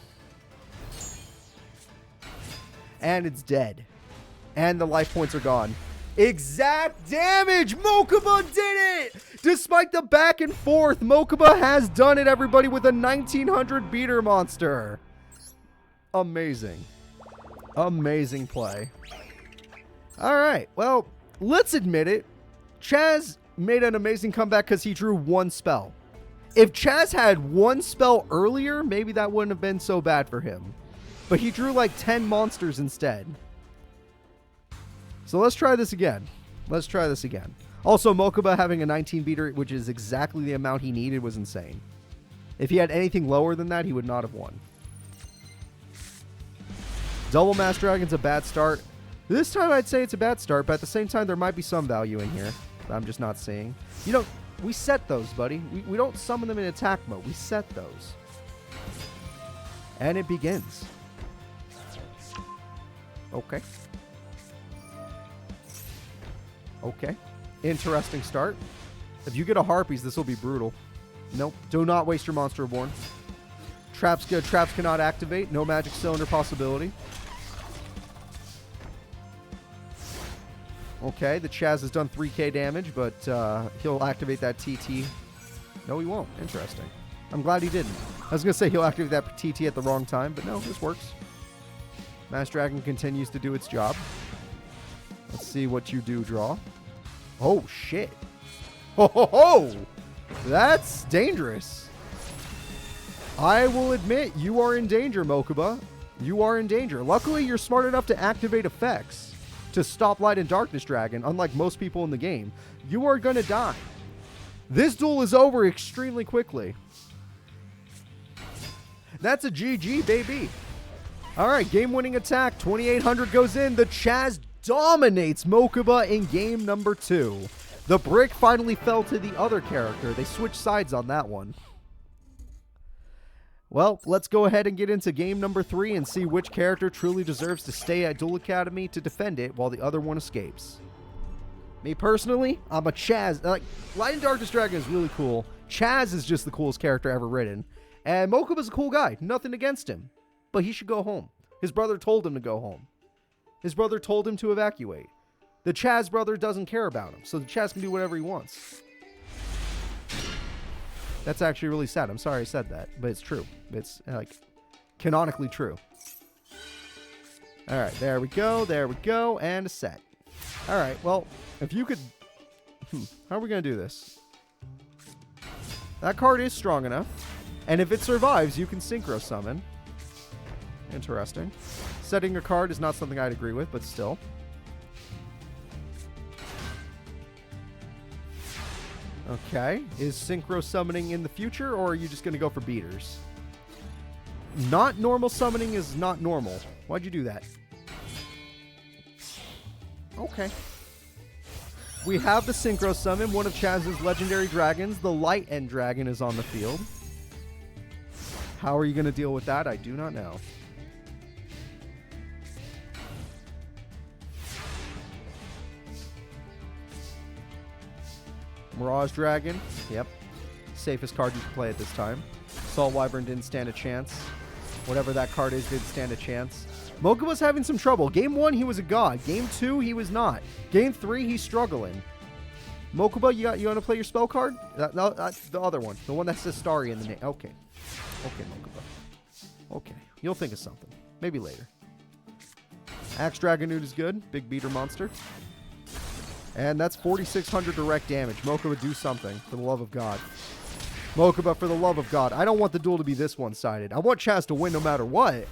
And it's dead. And the life points are gone. Exact damage! Mokuba did it! Despite the back and forth, Mokuba has done it, everybody, with a 1900 beater monster. Amazing. Amazing play. Alright, well, let's admit it. Chazz made an amazing comeback because he drew 1 spell. If Chazz had 1 spell earlier, maybe that wouldn't have been so bad for him. But he drew like 10 monsters instead. So let's try this again. Let's try this again. Also, Mokuba having a 19 beater, which is exactly the amount he needed, was insane. If he had anything lower than that, he would not have won. Double Mass Dragon's a bad start. This time I'd say it's a bad start, but at the same time there might be some value in here that I'm just not seeing. You know, we set those, buddy. We don't summon them in attack mode. We set those. And it begins. Okay. Okay. Interesting start. If you get a Harpies, this will be brutal. Nope. Do not waste your Monster Reborn. Traps good. Traps cannot activate. No Magic Cylinder possibility. Okay, the Chazz has done 3k damage, but he'll activate that TT. No, he won't. Interesting. I'm glad he didn't. I was going to say he'll activate that TT at the wrong time, but no, this works. Mass Dragon continues to do its job. Let's see what you do draw. Oh, shit. Ho, ho, ho! That's dangerous. I will admit, you are in danger, Mokuba. You are in danger. Luckily, you're smart enough to activate effects to stop Light and Darkness Dragon, unlike most people in the game. You are going to die. This duel is over extremely quickly. That's a GG, baby. All right, game-winning attack. 2800 goes in. The Chazz dominates Mokuba in game number 2. The brick finally fell to the other character. They switched sides on that one. Well, let's go ahead and get into game number 3 and see which character truly deserves to stay at Duel Academy to defend it while the other one escapes. Me personally, I'm a Chazz. Light and Darkness Dragon is really cool. Chazz is just the coolest character ever written. And Mokuba's a cool guy. Nothing against him. But he should go home. His brother told him to go home. His brother told him to evacuate. The Chazz brother doesn't care about him, so the Chazz can do whatever he wants. That's actually really sad. I'm sorry I said that, but it's true. It's, like, canonically true. Alright, there we go, and a set. Alright, well, if you could... how are we going to do this? That card is strong enough, and if it survives, you can Synchro Summon. Interesting. Setting a card is not something I'd agree with, but still. Okay. Is Synchro Summoning in the future, or are you just going to go for beaters? Not normal summoning is not normal. Why'd you do that? Okay. We have the Synchro Summon, one of Chazz's legendary dragons. The Light End Dragon is on the field. How are you going to deal with that? I do not know. Mirage Dragon. Yep. Safest card you can play at this time. Salt Wyvern didn't stand a chance. Whatever that card is didn't stand a chance. Mokuba's having some trouble. Game 1, he was a god. Game 2, he was not. Game 3, he's struggling. Mokuba, you want to play your spell card? No, the other one. The one that says Starry in the name. Okay. Okay, Mokuba. Okay. You'll think of something. Maybe later. Axe Dragonood is good. Big beater monster. And that's 4,600 direct damage. Mokuba, do something. For the love of God. Mokuba, for the love of God. I don't want the duel to be this one-sided. I want Chazz to win no matter what.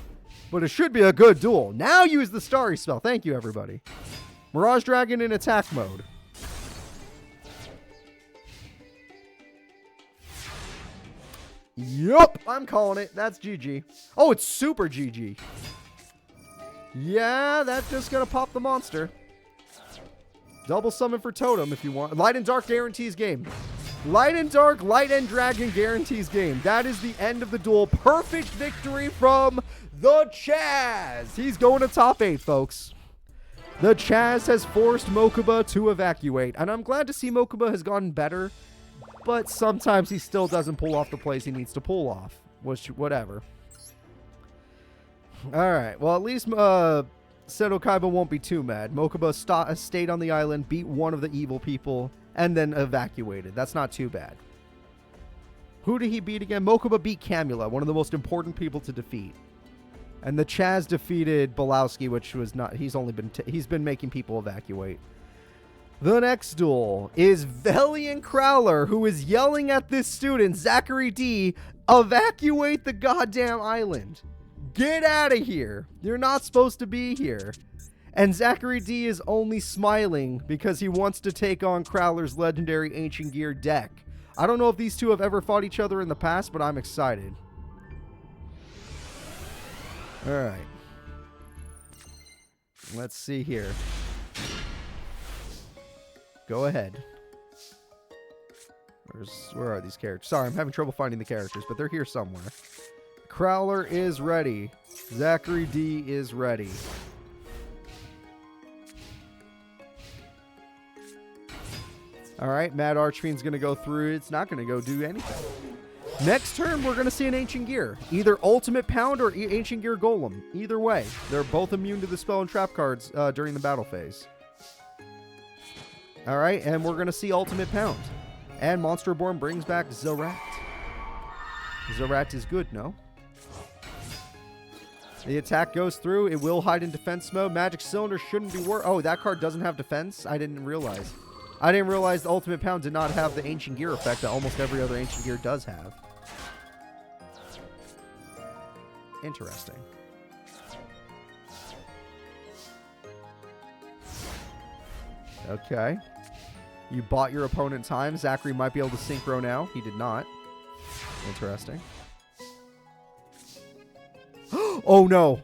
But it should be a good duel. Now use the Starry spell. Thank you, everybody. Mirage Dragon in attack mode. Yup, I'm calling it. That's GG. Oh, it's super GG. Yeah, that's just going to pop the monster. Double summon for Totem if you want. Light and Dark guarantees game. Light and Dark, Light and Dragon guarantees game. That is the end of the duel. Perfect victory from the Chazz. He's going to top 8, folks. The Chazz has forced Mokuba to evacuate. And I'm glad to see Mokuba has gotten better. But sometimes he still doesn't pull off the plays he needs to pull off. Which, whatever. Alright, well at least Seto Kaiba won't be too mad. Mokuba stayed on the island, beat one of the evil people, and then evacuated. That's not too bad. Who did he beat again? Mokuba beat Camula, one of the most important people to defeat. And the Chazz defeated Bowski, which was not... He's been making people evacuate. The next duel is Velian Crowler, who is yelling at this student, Zachary D, evacuate the goddamn island. Get out of here. You're not supposed to be here. And Zachary D is only smiling because he wants to take on Crowler's legendary Ancient Gear deck. I don't know if these two have ever fought each other in the past, but I'm excited. Alright. Let's see here. Go ahead. Where are these characters? Sorry, I'm having trouble finding the characters, but they're here somewhere. Crowler is ready. Zachary D is ready. Alright, Mad Archfiend's going to go through. It's not going to go do anything. Next turn, we're going to see an Ancient Gear. Either Ultimate Pound or Ancient Gear Golem. Either way. They're both immune to the spell and trap cards during the battle phase. Alright, and we're going to see Ultimate Pound. And Monster Reborn brings back Zarat. Zarat is good, no? The attack goes through. It will hide in defense mode. Magic Cylinder shouldn't be worth... Oh, that card doesn't have defense? I didn't realize. I didn't realize the Ultimate Pound did not have the Ancient Gear effect that almost every other Ancient Gear does have. Interesting. Okay. You bought your opponent time. Zachary might be able to synchro now. He did not. Interesting. Oh, no.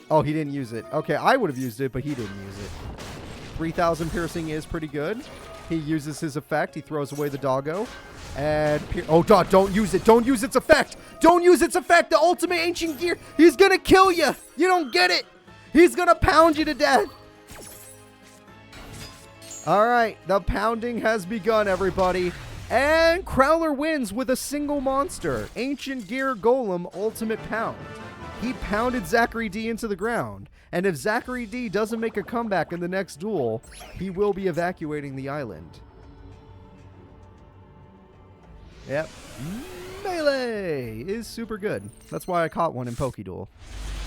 Oh, he didn't use it. Okay, I would have used it, but he didn't use it. 3,000 piercing is pretty good. He uses his effect. He throws away the doggo. And... Oh, God, don't use it. Don't use its effect. Don't use its effect. The ultimate Ancient Gear. He's going to kill you. You don't get it. He's going to pound you to death. All right, the pounding has begun, everybody. And Crowler wins with a single monster. Ancient Gear Golem Ultimate Pound. He pounded Zachary D into the ground. And if Zachary D doesn't make a comeback in the next duel, he will be evacuating the island. Yep. Melee is super good. That's why I caught one in Pokéduel.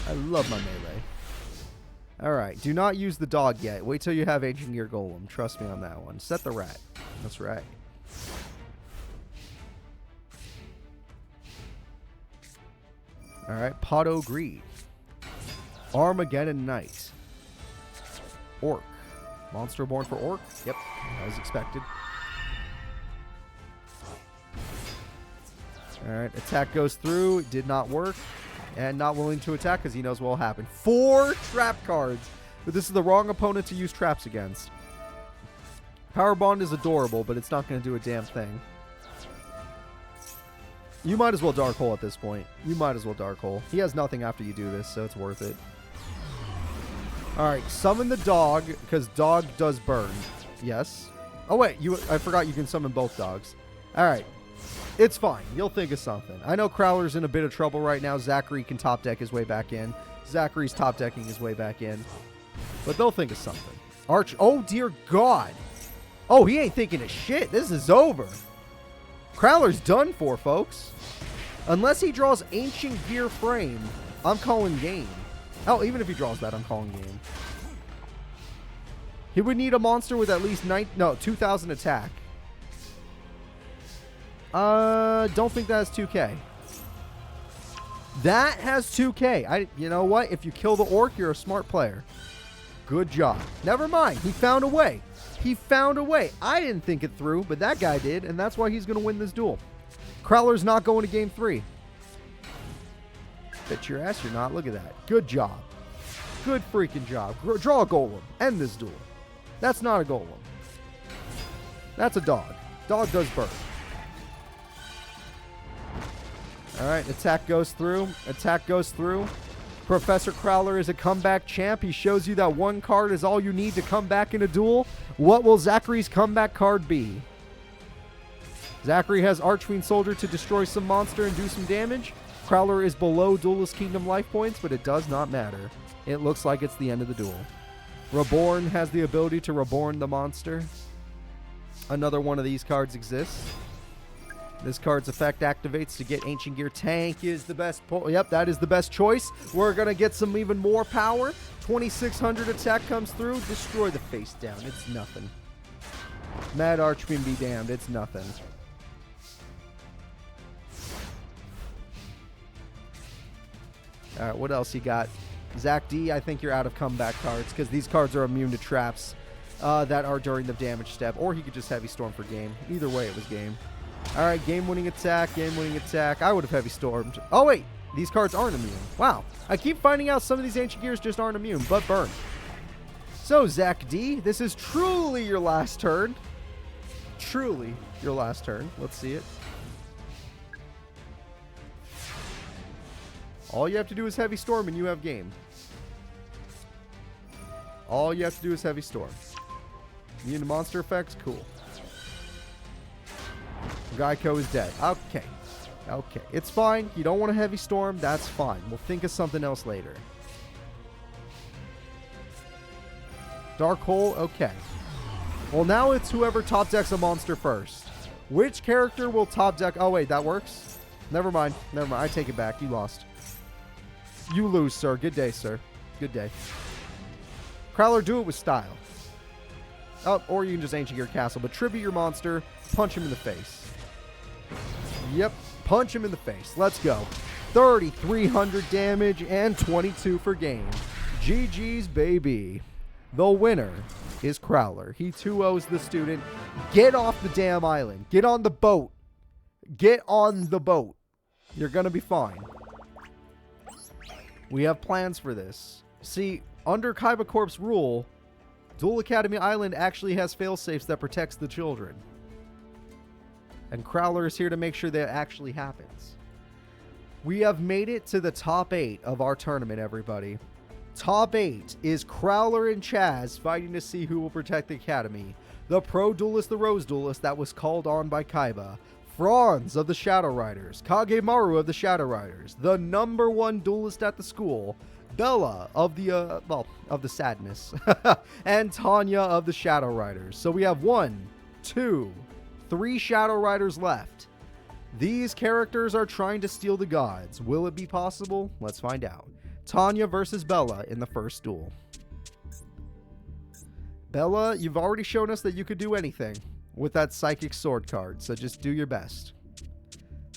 I love my melee. Alright, do not use the dog yet. Wait till you have Ancient Gear Golem. Trust me on that one. Set the rat. That's right. Alright, Podo Greed. Armageddon Knight. Orc. Monster born for Orc? Yep, as expected. Alright, attack goes through. Did not work. And not willing to attack because he knows what will happen. 4 trap cards. But this is the wrong opponent to use traps against. Power Bond is adorable, but it's not going to do a damn thing. You might as well Dark Hole at this point. You might as well Dark Hole. He has nothing after you do this, so it's worth it. Alright, summon the dog, because dog does burn. Yes. Oh wait, I forgot you can summon both dogs. Alright. It's fine. You'll think of something. I know Crowler's in a bit of trouble right now. Zachary can top deck his way back in. Zachary's top decking his way back in. But they'll think of something. Arch. Oh, dear God. Oh, he ain't thinking of shit. This is over. Crowler's done for, folks. Unless he draws Ancient Gear Frame, I'm calling game. Oh, even if he draws that, I'm calling game. He would need a monster with at least 2,000 attack. Don't think that has 2K. That has 2K. You know what? If you kill the orc, you're a smart player. Good job. Never mind. He found a way. He found a way. I didn't think it through, but that guy did, and that's why he's going to win this duel. Crowler's not going to game 3. Bet your ass you're not. Look at that. Good job. Good freaking job. Draw a golem. End this duel. That's not a golem. That's a dog. Dog does burn. Alright, attack goes through. Attack goes through. Professor Crowler is a comeback champ. He shows you that one card is all you need to come back in a duel. What will Zachary's comeback card be? Zachary has Archfiend Soldier to destroy some monster and do some damage. Crowler is below Duelist Kingdom life points, but it does not matter. It looks like it's the end of the duel. Reborn has the ability to reborn the monster. Another one of these cards exists. This card's effect activates to get Ancient Gear. Tank is the best. Yep, that is the best choice. We're going to get some even more power. 2,600 attack comes through. Destroy the face down. It's nothing. Mad Archfiend be damned. It's nothing. All right, what else you got? Zach D, I think you're out of comeback cards because these cards are immune to traps that are during the damage step. Or he could just Heavy Storm for game. Either way, it was game. All right, game-winning attack, game-winning attack. I would have Heavy Stormed. Oh, wait. These cards aren't immune. Wow. I keep finding out some of these Ancient Gears just aren't immune, but burn. So, Zach D, this is truly your last turn. Truly your last turn. Let's see it. All you have to do is Heavy Storm and you have game. All you have to do is Heavy Storm. Immune to monster effects? Cool. Geico is dead. Okay. Okay. It's fine. You don't want a Heavy Storm. That's fine. We'll think of something else later. Dark Hole? Okay. Well, now it's whoever top decks a monster first. Which character will top deck? Oh, wait. That works? Never mind. Never mind. I take it back. You lost. You lose, sir. Good day, sir. Good day. Crowler, do it with style. Oh, or you can just Ancient Gear Castle. But tribute your monster. Punch him in the face. Yep. Punch him in the face. Let's go. 3,300 damage and 22 for game. GG's, baby. The winner is Crowler. He 2-0s the student. Get off the damn island. Get on the boat. Get on the boat. You're going to be fine. We have plans for this. See, under Kaiba Corp's rule, Duel Academy Island actually has failsafes that protects the children. And Crowler is here to make sure that actually happens. We have made it to the top 8 of our tournament, everybody. Top 8 is Crowler and Chazz fighting to see who will protect the Academy. The Pro Duelist, the Rose Duelist that was called on by Kaiba. Fronze of the Shadow Riders, Kag Maru of the Shadow Riders, the #1 duelist at the school, Bella of the, of the sadness, and Tanya of the Shadow Riders. So we have 1, 2, 3 Shadow Riders left. These characters are trying to steal the gods. Will it be possible? Let's find out. Tanya versus Bella in the first duel. Bella, you've already shown us that you could do anything with that Psychic Sword card, so just do your best.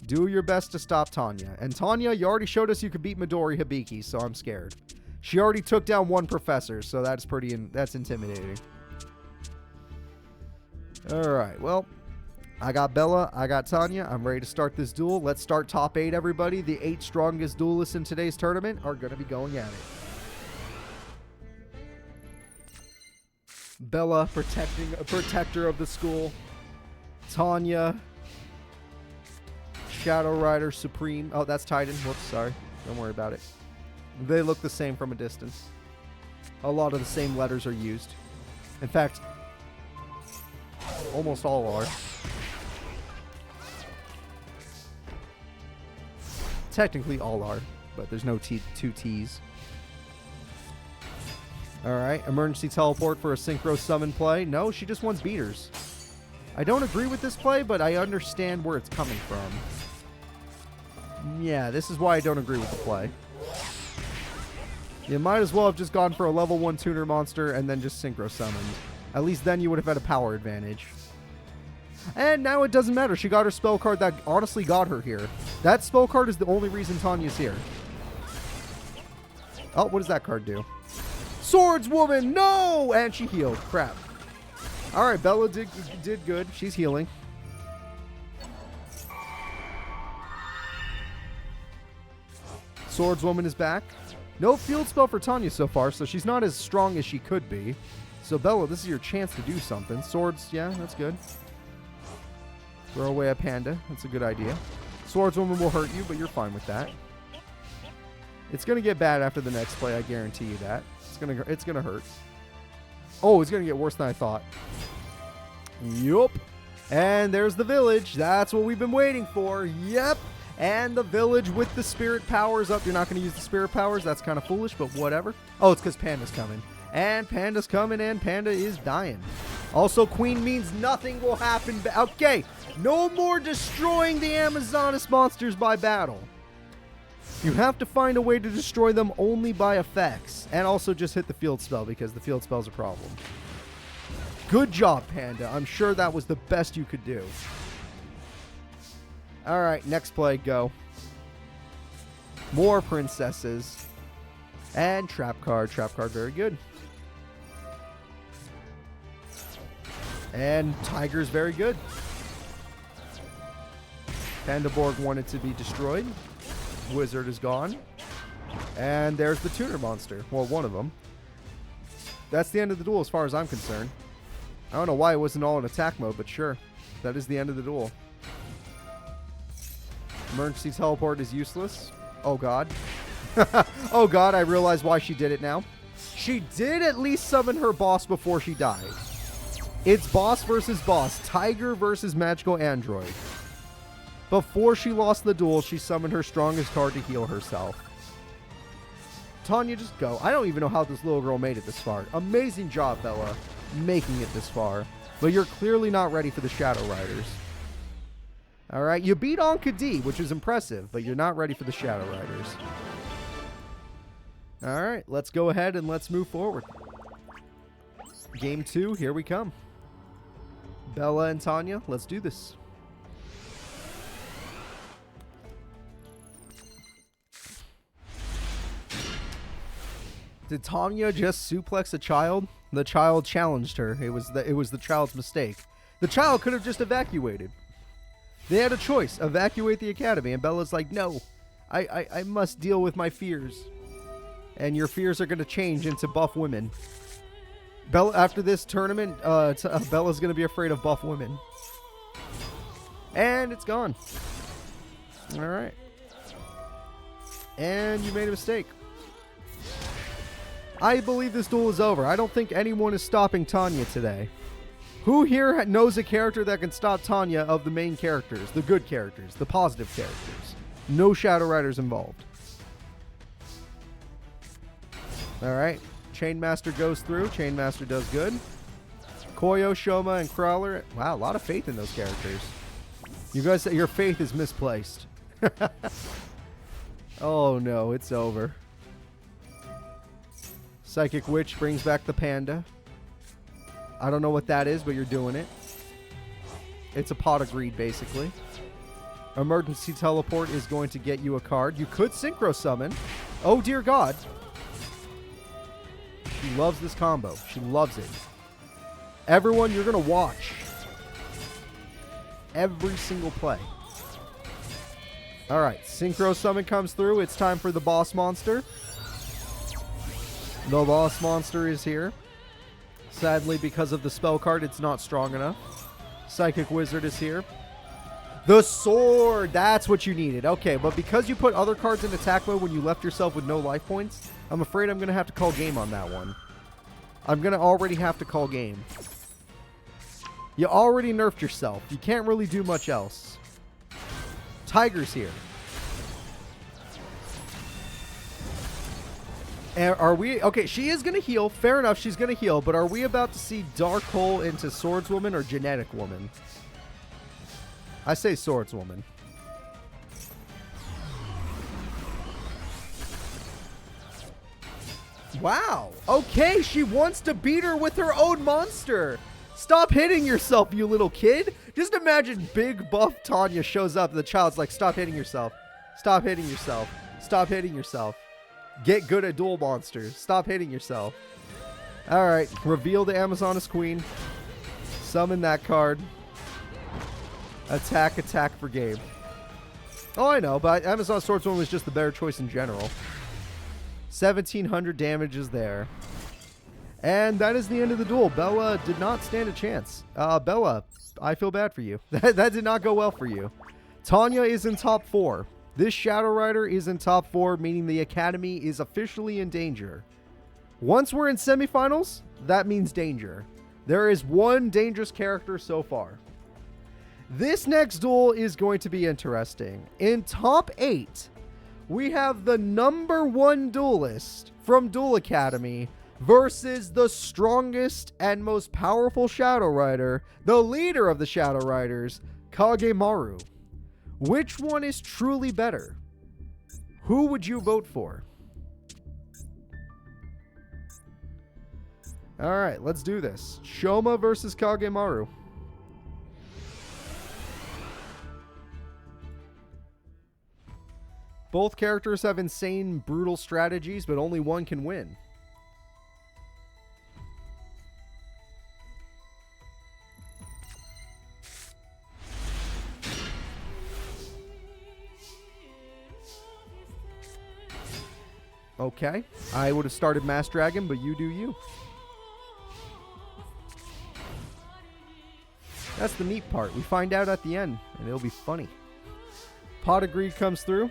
Do your best to stop Tanya. And Tanya, you already showed us you could beat Midori Hiiki, so I'm scared. She already took down 1 professor, so that's that's intimidating. Alright, well, I got Bella, I got Tanya. I'm ready to start this duel. Let's start top 8, everybody. The 8 strongest duelists in today's tournament are going to be going at it. Bella, a protector of the school. Tanya, Shadow Rider Supreme. Oh, that's Titan. Whoops, sorry. Don't worry about it. They look the same from a distance. A lot of the same letters are used. In fact, almost all are. Technically all are, but there's no 2 T's. Alright, emergency teleport for a synchro summon play. No, she just wants beaters. I don't agree with this play, but I understand where it's coming from. Yeah, this is why I don't agree with the play. You might as well have just gone for a level 1 tuner monster and then just synchro summoned. At least then you would have had a power advantage. And now it doesn't matter. She got her spell card that honestly got her here. That spell card is the only reason Tanya's here. Oh, what does that card do? Swordswoman, no! And she healed. Crap. Alright, Bella did good. She's healing. Swordswoman is back. No field spell for Tanya so far, so she's not as strong as she could be. So Bella, this is your chance to do something. Swords, yeah, that's good. Throw away a panda. That's a good idea. Swordswoman will hurt you, but you're fine with that. It's going to get bad after the next play, I guarantee you that. It's gonna hurt. Oh, it's gonna get worse than I thought. Yup. And there's the village. That's what we've been waiting for. Yep. And the village with the spirit powers up. You're not gonna use the spirit powers. That's kind of foolish, but whatever. Oh, it's because Panda's coming. And Panda's coming, and Panda is dying. Also, Queen means nothing will happen. Okay. No more destroying the Amazonas monsters by battle. You have to find a way to destroy them only by effects. And also just hit the field spell because the field spell's a problem. Good job, Panda. I'm sure that was the best you could do. Alright, next play, go. More princesses. And trap card. Trap card, very good. And Tiger's very good. Pandaborg wanted to be destroyed. Wizard is gone. And there's the tuner monster. Well, one of them. That's the end of the duel as far as I'm concerned. I don't know why it wasn't all in attack mode, but sure. That is the end of the duel. Emergency teleport is useless. Oh, God. Oh, God, I realize why she did it now. She did at least summon her boss before she died. It's boss versus boss. Tiger versus magical android. Before she lost the duel, she summoned her strongest card to heal herself. Tanya, just go. I don't even know how this little girl made it this far. Amazing job, Bella, making it this far. But you're clearly not ready for the Shadow Riders. Alright, you beat Anka D, which is impressive, but you're not ready for the Shadow Riders. Alright, let's go ahead and let's move forward. Game 2, here we come. Bella and Tanya, let's do this. Did Tanya just suplex a child? The child challenged her. It was the child's mistake. The child could have just evacuated. They had a choice. Evacuate the academy. And Bella's like, no. I must deal with my fears. And your fears are going to change into buff women. Bella, after this tournament, Bella's going to be afraid of buff women. And it's gone. Alright. And you made a mistake. I believe this duel is over. I don't think anyone is stopping Tanya today. Who here knows a character that can stop Tanya of the main characters, the good characters, the positive characters? No Shadow Riders involved. Alright. Chainmaster goes through. Chainmaster does good. Coyo, Shoma, and Crowler. Wow, a lot of faith in those characters. You guys, your faith is misplaced. Oh no, it's over. Psychic Witch brings back the panda. I don't know what that is, but you're doing it. It's a pot of greed, basically. Emergency Teleport is going to get you a card. You could Synchro Summon. Oh dear God. She loves this combo. She loves it. Everyone, you're going to watch every single play. Alright, Synchro Summon comes through. It's time for the boss monster. The boss monster is here. Sadly, because of the spell card, it's not strong enough. Psychic Wizard is here. The sword! That's what you needed. Okay, but because you put other cards in attack mode when you left yourself with no life points, I'm afraid I'm going to have to call game on that one. I'm going to already have to call game. You already nerfed yourself. You can't really do much else. Tiger's here. And are we... Okay, she is going to heal. Fair enough, she's going to heal. But are we about to see Dark Hole into Swordswoman or Genetic Woman? I say Swordswoman. Wow. Okay, she wants to beat her with her own monster. Stop hitting yourself, you little kid. Just imagine big buff Tanya shows up and the child's like, stop hitting yourself. Stop hitting yourself. Stop hitting yourself. Get good at duel monsters. Stop hitting yourself. Alright, reveal the Amazoness Queen. Summon that card. Attack for game. Oh, I know, but Amazon Swordswoman was just the better choice in general. 1700 damage is there. And that is the end of the duel. Bella did not stand a chance. Bella, I feel bad for you. That did not go well for you. Tanya is in top 4. This Shadow Rider is in top 4, meaning the Academy is officially in danger. Once we're in semifinals, that means danger. There is one dangerous character so far. This next duel is going to be interesting. In top 8, we have the #1 duelist from Duel Academy versus the strongest and most powerful Shadow Rider, the leader of the Shadow Riders, Kag Maru. Which one is truly better? Who would you vote for? Alright, let's do this. Shoma versus Kag Maru. Both characters have insane, brutal strategies, but only one can win. Okay, I would have started Mass Dragon, but you do you. That's the neat part. We find out at the end, and it'll be funny. Pot of Greed comes through.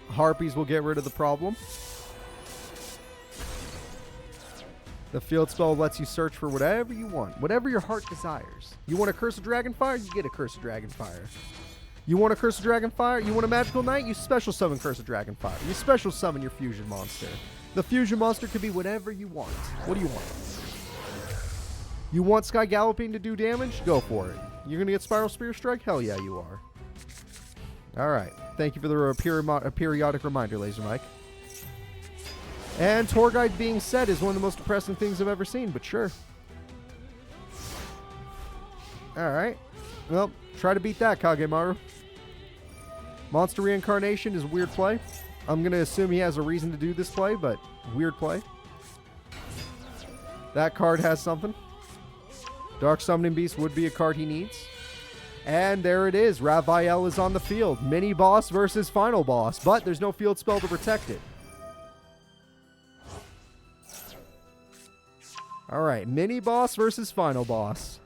Harpies will get rid of the problem. The field spell lets you search for whatever you want, whatever your heart desires. You want a Curse of Dragonfire? You get a Curse of Dragonfire. You want a Curse of Dragonfire? You want a Magical Knight? You special summon Curse of Dragonfire. You special summon your fusion monster. The fusion monster could be whatever you want. What do you want? You want Sky Galloping to do damage? Go for it. You're going to get Spiral Spear Strike? Hell yeah, you are. Alright. Thank you for the periodic reminder, Laser Mike. And Tour Guide being said is one of the most depressing things I've ever seen, but sure. Alright. Well, try to beat that, Kag Maru. Monster Reincarnation is a weird play. I'm going to assume he has a reason to do this play, but weird play. That card has something. Dark Summoning Beast would be a card he needs. And there it is. Raphael is on the field. Mini boss versus final boss, but there's no field spell to protect it. Alright, mini boss versus final boss.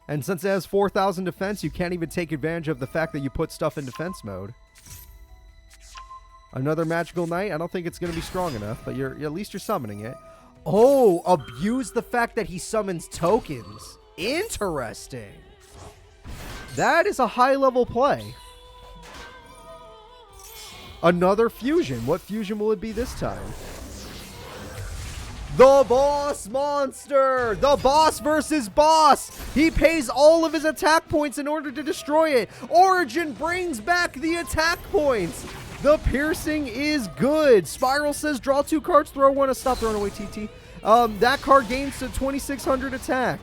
And since it has 4,000 defense, you can't even take advantage of the fact that you put stuff in defense mode. Another Magical Knight. I don't think it's going to be strong enough, but at least you're summoning it. Oh, abuse the fact that he summons tokens. Interesting. That is a high-level play. Another fusion. What fusion will it be this time? The boss monster! The boss versus boss! He pays all of his attack points in order to destroy it. Origin brings back the attack points. The piercing is good. Spiral says draw 2 cards, throw 1. Stop throwing away TT. That card gains to 2600 attack.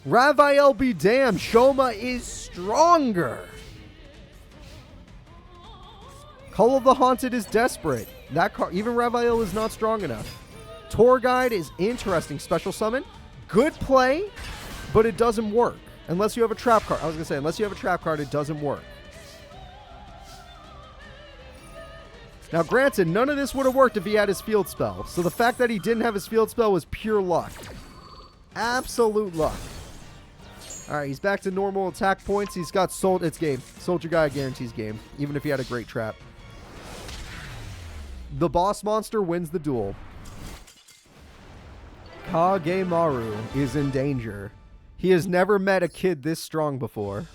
Raphael be damned. Shoma is stronger. Call of the Haunted is desperate. That card, even Raphael is not strong enough. Tour Guide is interesting. Special summon. Good play, but it doesn't work. Unless you have a trap card. I was going to say, unless you have a trap card, it doesn't work. Now, granted, none of this would have worked if he had his field spell. So the fact that he didn't have his field spell was pure luck. Absolute luck. All right, he's back to normal attack points. He's got it's game. Soldier Guy guarantees game, even if he had a great trap. The boss monster wins the duel. Kag Maru is in danger. He has never met a kid this strong before.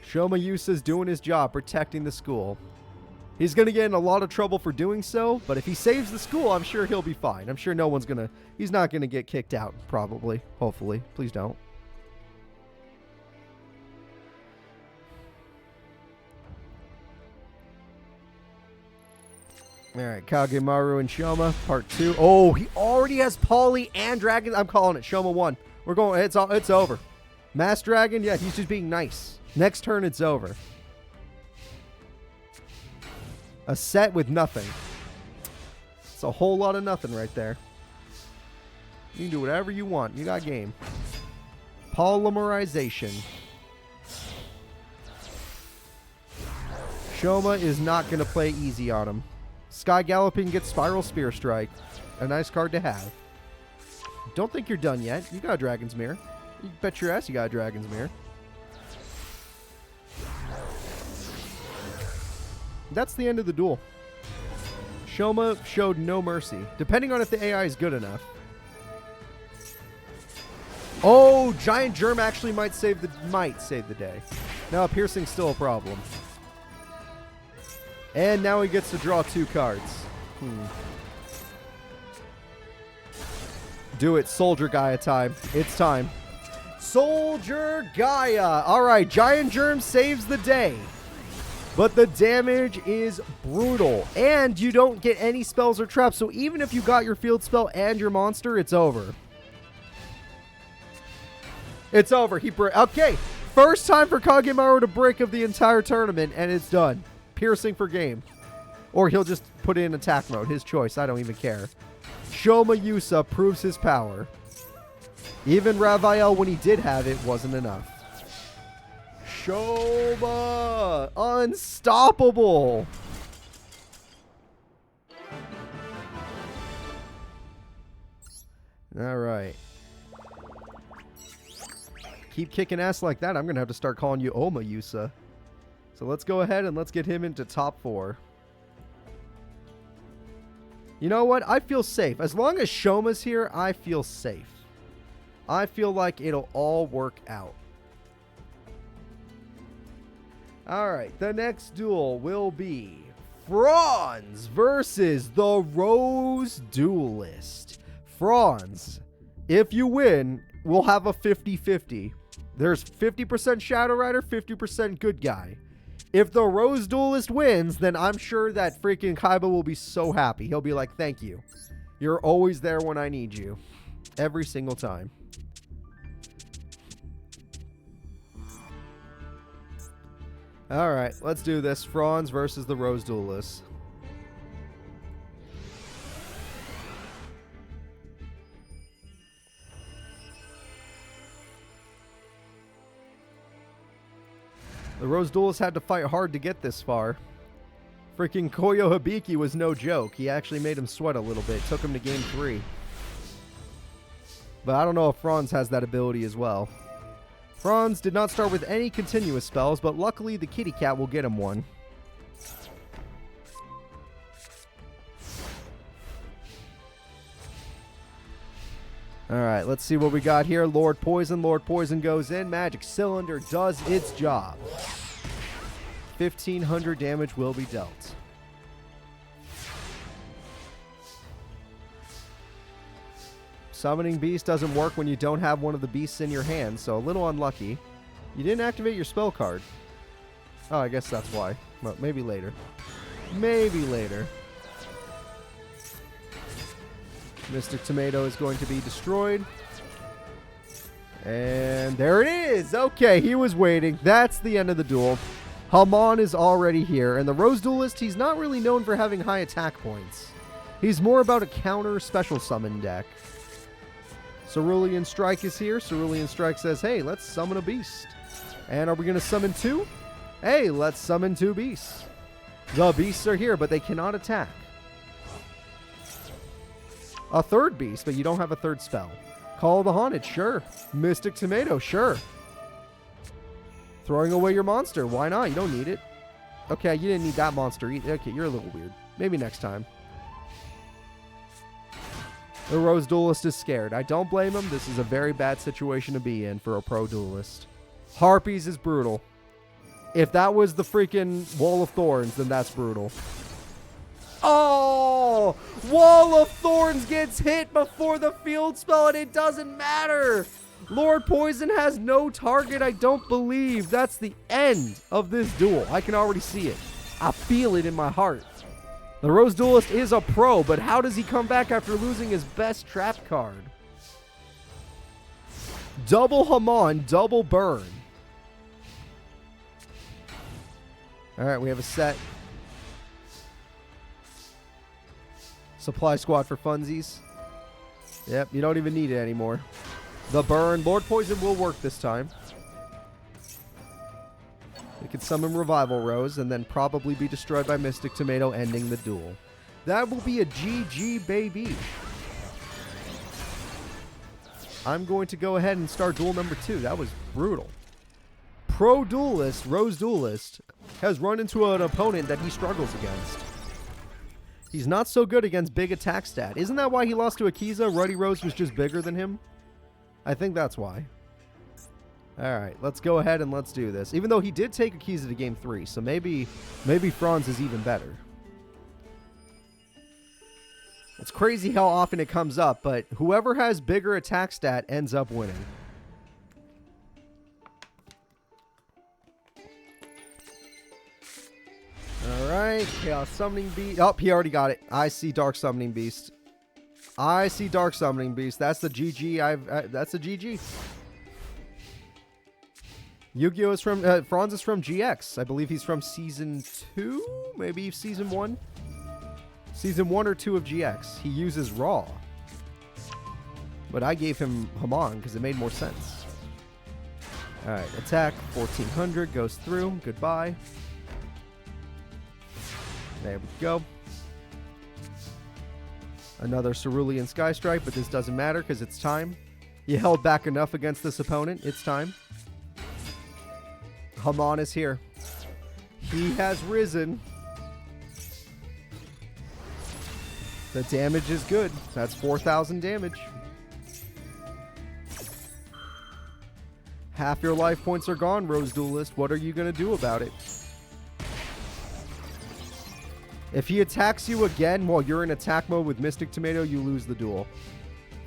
Shayusa's doing his job, protecting the school. He's going to get in a lot of trouble for doing so, but if he saves the school, I'm sure he'll be fine. I'm sure he's not going to get kicked out, probably. Hopefully. Please don't. Alright, Kag Maru and Shoma, part 2. Oh, he already has Polly and Dragon. I'm calling it. Shoma 1. We're going, it's over. Mass Dragon, yeah, he's just being nice. Next turn, it's over. A set with nothing. It's a whole lot of nothing right there. You can do whatever you want. You got game. Polymerization. Shoma is not going to play easy on him. Sky Galloping gets Spiral Spear Strike. A nice card to have. Don't think you're done yet. You got a Dragon's Mirror. You bet your ass you got a Dragon's Mirror. That's the end of the duel. Shoma showed no mercy, depending on if the AI is good enough. Oh, Giant Germ actually might save the day. Now, piercing's still a problem. And now he gets to draw 2 cards. Do it, Soldier Gaia time. It's time. Soldier Gaia. All right, Giant Germ saves the day. But the damage is brutal. And you don't get any spells or traps. So even if you got your field spell and your monster, it's over. It's over. Okay. First time for Kag Maru to break of the entire tournament, and it's done. Piercing for game. Or he'll just put in attack mode. His choice. I don't even care. Shayusa proves his power. Even Raphael, when he did have it, wasn't enough. Shoma! Unstoppable! Alright. Keep kicking ass like that, I'm going to have to start calling you Omayusa. So let's go ahead and let's get him into top 4. You know what? I feel safe. As long as Shoma's here, I feel safe. I feel like it'll all work out. Alright, the next duel will be Fronze versus the Rose Duelist. Fronze, if you win, we'll have a 50-50. There's 50% Shadow Rider, 50% good guy. If the Rose Duelist wins, then I'm sure that freaking Kaiba will be so happy. He'll be like, thank you. You're always there when I need you. Every single time. Alright, let's do this. Fronze versus the Rose Duelist. The Rose Duelist had to fight hard to get this far. Freaking Coyo Habi was no joke. He actually made him sweat a little bit. Took him to game 3. But I don't know if Fronze has that ability as well. Fronze did not start with any continuous spells, but luckily the kitty cat will get him one. Alright, let's see what we got here. Lord Poison. Lord Poison goes in. Magic Cylinder does its job. 1,500 damage will be dealt. Summoning Beast doesn't work when you don't have one of the beasts in your hand, so a little unlucky. You didn't activate your spell card. Oh, I guess that's why. Well, maybe later. Maybe later. Mystic Tomato is going to be destroyed. And there it is! Okay, he was waiting. That's the end of the duel. Hamon is already here, and the Rose Duelist, he's not really known for having high attack points. He's more about a counter special summon deck. Cerulean Strike is here. Cerulean Strike says, hey, let's summon a beast. And are we going to summon 2? Hey, let's summon 2 beasts. The beasts are here, but they cannot attack. A 3rd beast, but you don't have a 3rd spell. Call of the Haunted, sure. Mystic Tomato, sure. Throwing away your monster, why not? You don't need it. Okay, you didn't need that monster either. Okay, you're a little weird. Maybe next time. The Rose Duelist is scared. I don't blame him. This is a very bad situation to be in for a pro duelist. Harpies is brutal. If that was the freaking Wall of Thorns, then that's brutal. Oh! Wall of Thorns gets hit before the field spell, and it doesn't matter. Lord Poison has no target, I don't believe. That's the end of this duel. I can already see it. I feel it in my heart. The Rose Duelist is a pro, but how does he come back after losing his best trap card? Double Hamon, double burn. Alright, we have a set. Supply squad for funsies. Yep, you don't even need it anymore. The burn. Lord Poison will work this time. We could summon Revival Rose and then probably be destroyed by Mystic Tomato, ending the duel. That will be a GG, baby. I'm going to go ahead and start duel number 2. That was brutal. Pro Duelist, Rose Duelist, has run into an opponent that he struggles against. He's not so good against big attack stat. Isn't that why he lost to Akiza? Ruddy Rose was just bigger than him? I think that's why. Alright, let's go ahead and let's do this. Even though he did take Akiza to game 3, so maybe Fronze is even better. It's crazy how often it comes up, but whoever has bigger attack stat ends up winning. Alright, Chaos Summoning Beast. Oh, he already got it. I see Dark Summoning Beast. I see Dark Summoning Beast. That's the GG. That's a GG. Yu-Gi-Oh! Is from... Fronze is from GX. I believe he's from Season 2? Maybe Season 1? Season 1 or 2 of GX. He uses Raw. But I gave him Hamon because it made more sense. Alright, attack. 1400. Goes through. Goodbye. There we go. Another Cerulean Sky Strike, but this doesn't matter because it's time. You held back enough against this opponent. It's time. Hamon is here. He has risen. The damage is good. That's 4,000 damage. Half your life points are gone, Rose Duelist. What are you going to do about it? If he attacks you again while you're in attack mode with Mystic Tomato, you lose the duel.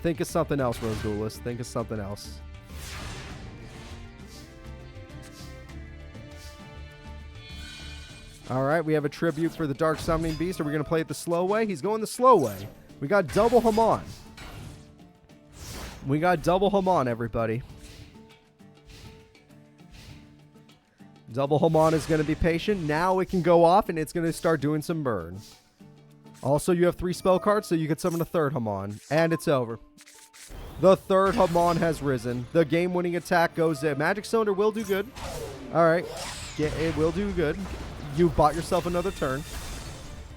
Think of something else, Rose Duelist. Think of something else. Alright, we have a tribute for the Dark Summoning Beast. Are we going to play it the slow way? He's going the slow way. We got double Hamon. We got double Hamon, everybody. Double Hamon is going to be patient. Now it can go off, and it's going to start doing some burn. Also, you have 3 spell cards, so you can summon a 3rd Hamon. And it's over. The 3rd Hamon has risen. The game-winning attack goes in. Magic Cylinder will do good. Alright. Yeah, it will do good. You bought yourself another turn.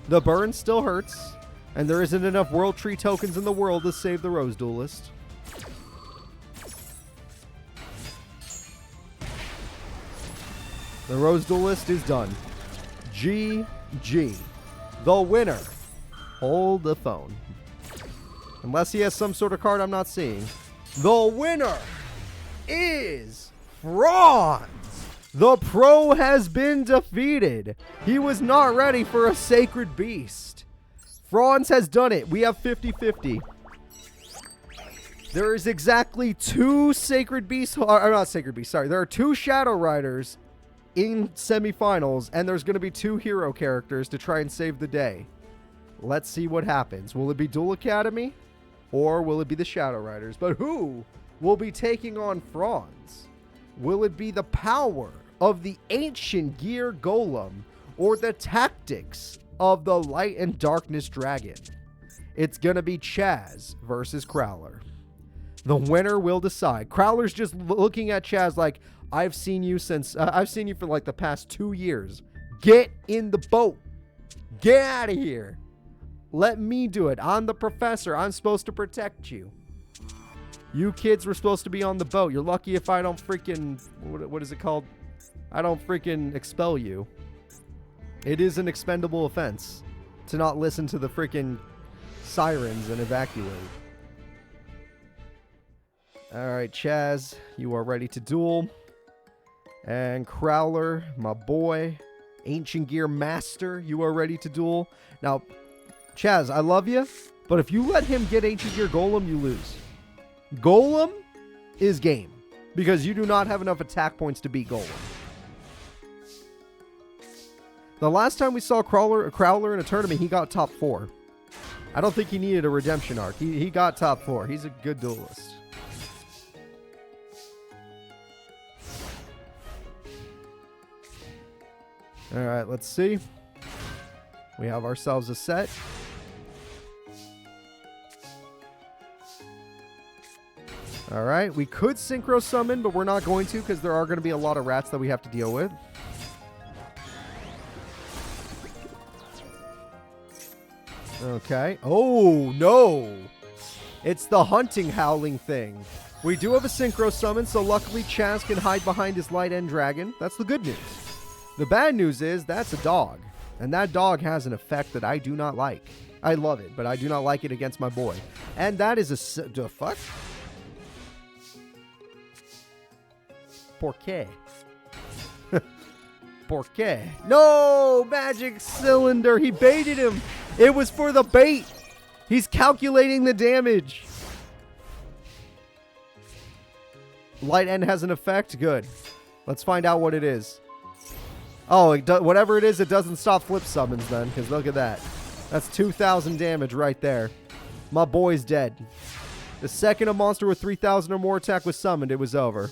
The burn still hurts. And there isn't enough World Tree tokens in the world to save the Rose Duelist. The Rose Duelist is done. GG. The winner. Hold the phone. Unless he has some sort of card I'm not seeing. The winner is Fronze. The pro has been defeated. He was not ready for a Sacred Beast. Fronze has done it. We have 50-50. There is exactly 2 Sacred Beasts, or not Sacred Beasts, sorry. There are 2 Shadow Riders in semifinals, and there's going to be 2 hero characters to try and save the day. Let's see what happens. Will it be Duel Academy, or will it be the Shadow Riders? But who will be taking on Fronze? Will it be the power of the Ancient Gear Golem, or the tactics of the Light and Darkness Dragon? It's going to be Chazz versus Crowler. The winner will decide. Crowler's just looking at Chazz like, I've seen you for like the past 2 years. Get in the boat. Get out of here. Let me do it. I'm the professor. I'm supposed to protect you. You kids were supposed to be on the boat. You're lucky if I don't freaking, what is it called? I don't freaking expel you. It is an expendable offense to not listen to the freaking sirens and evacuate. Alright, Chazz, you are ready to duel. And Crowler, my boy, Ancient Gear Master, you are ready to duel. Now, Chazz, I love you, but if you let him get Ancient Gear Golem, you lose. Golem is game, because you do not have enough attack points to beat Golem. The last time we saw Crowler in a tournament, he got top 4. I don't think he needed a redemption arc. He got top 4. He's a good duelist. Alright, let's see. We have ourselves a set. Alright, we could synchro summon, but we're not going to because there are going to be a lot of rats that we have to deal with. Okay. Oh, no. It's the hunting howling thing. We do have a synchro summon, so luckily Chazz can hide behind his light end dragon. That's the good news. The bad news is that's a dog. And that dog has an effect that I do not like. I love it, but I do not like it against my boy. And that is the fuck? Por qué? Por qué? No! Magic Cylinder! He baited him! It was for the bait! He's calculating the damage! Light end has an effect? Good. Let's find out what it is. Oh, whatever it is, it doesn't stop flip summons then, because look at that. That's 2,000 damage right there. My boy's dead. The second a monster with 3,000 or more attack was summoned, it was over.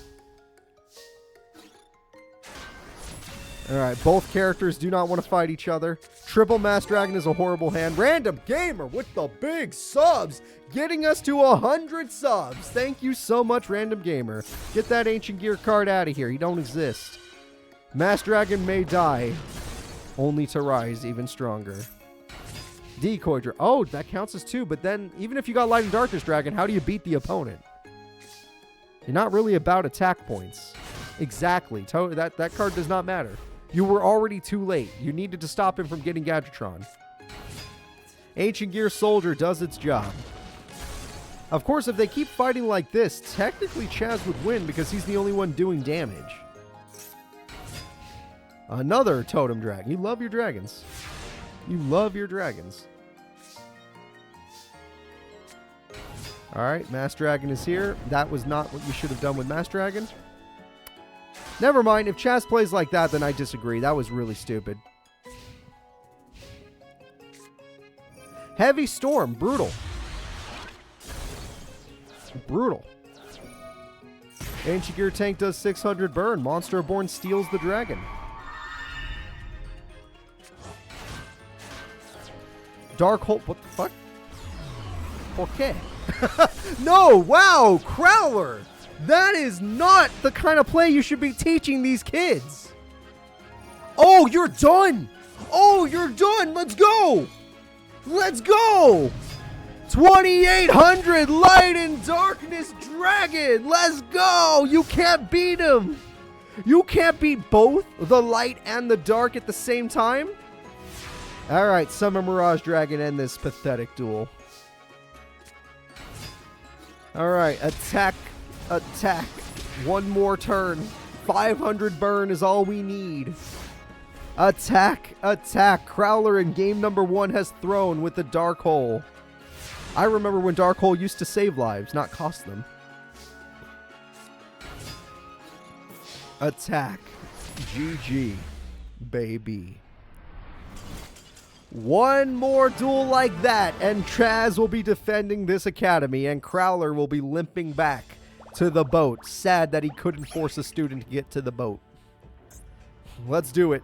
Alright, both characters do not want to fight each other. Triple Mass Dragon is a horrible hand. Random Gamer with the big subs, getting us to 100 subs. Thank you so much, Random Gamer. Get that Ancient Gear card out of here. He don't exist. Mass Dragon may die, only to rise even stronger. Decoy Dragon. Oh, that counts as 2, but then even if you got Light and Darkness Dragon, how do you beat the opponent? You're not really about attack points. Exactly. That card does not matter. You were already too late. You needed to stop him from getting Gadgetron. Ancient Gear Soldier does its job. Of course, if they keep fighting like this, technically Chazz would win because he's the only one doing damage. Another Totem Dragon. You love your dragons. You love your dragons. Alright, Mass Dragon is here. That was not what you should have done with Mass Dragon. Never mind. If Chazz plays like that, then I disagree. That was really stupid. Heavy Storm. Brutal. Brutal. Ancient Gear Tank does 600 burn. Monster Reborn steals the dragon. Dark Hole. What the fuck? Okay. No! Wow! Crowler! That is not the kind of play you should be teaching these kids. Oh, you're done! Oh, you're done! Let's go! Let's go! 2,800 Light and Darkness Dragon! Let's go! You can't beat him! You can't beat both the light and the dark at the same time? Alright, Summer Mirage Dragon, end this pathetic duel. Alright, attack, attack. One more turn. 500 burn is all we need. Attack, attack. Crowler in game number 1 has thrown with the Dark Hole. I remember when Dark Hole used to save lives, not cost them. Attack. GG, baby. One more duel like that, and Chazz will be defending this academy, and Crowler will be limping back to the boat. Sad that he couldn't force a student to get to the boat. Let's do it.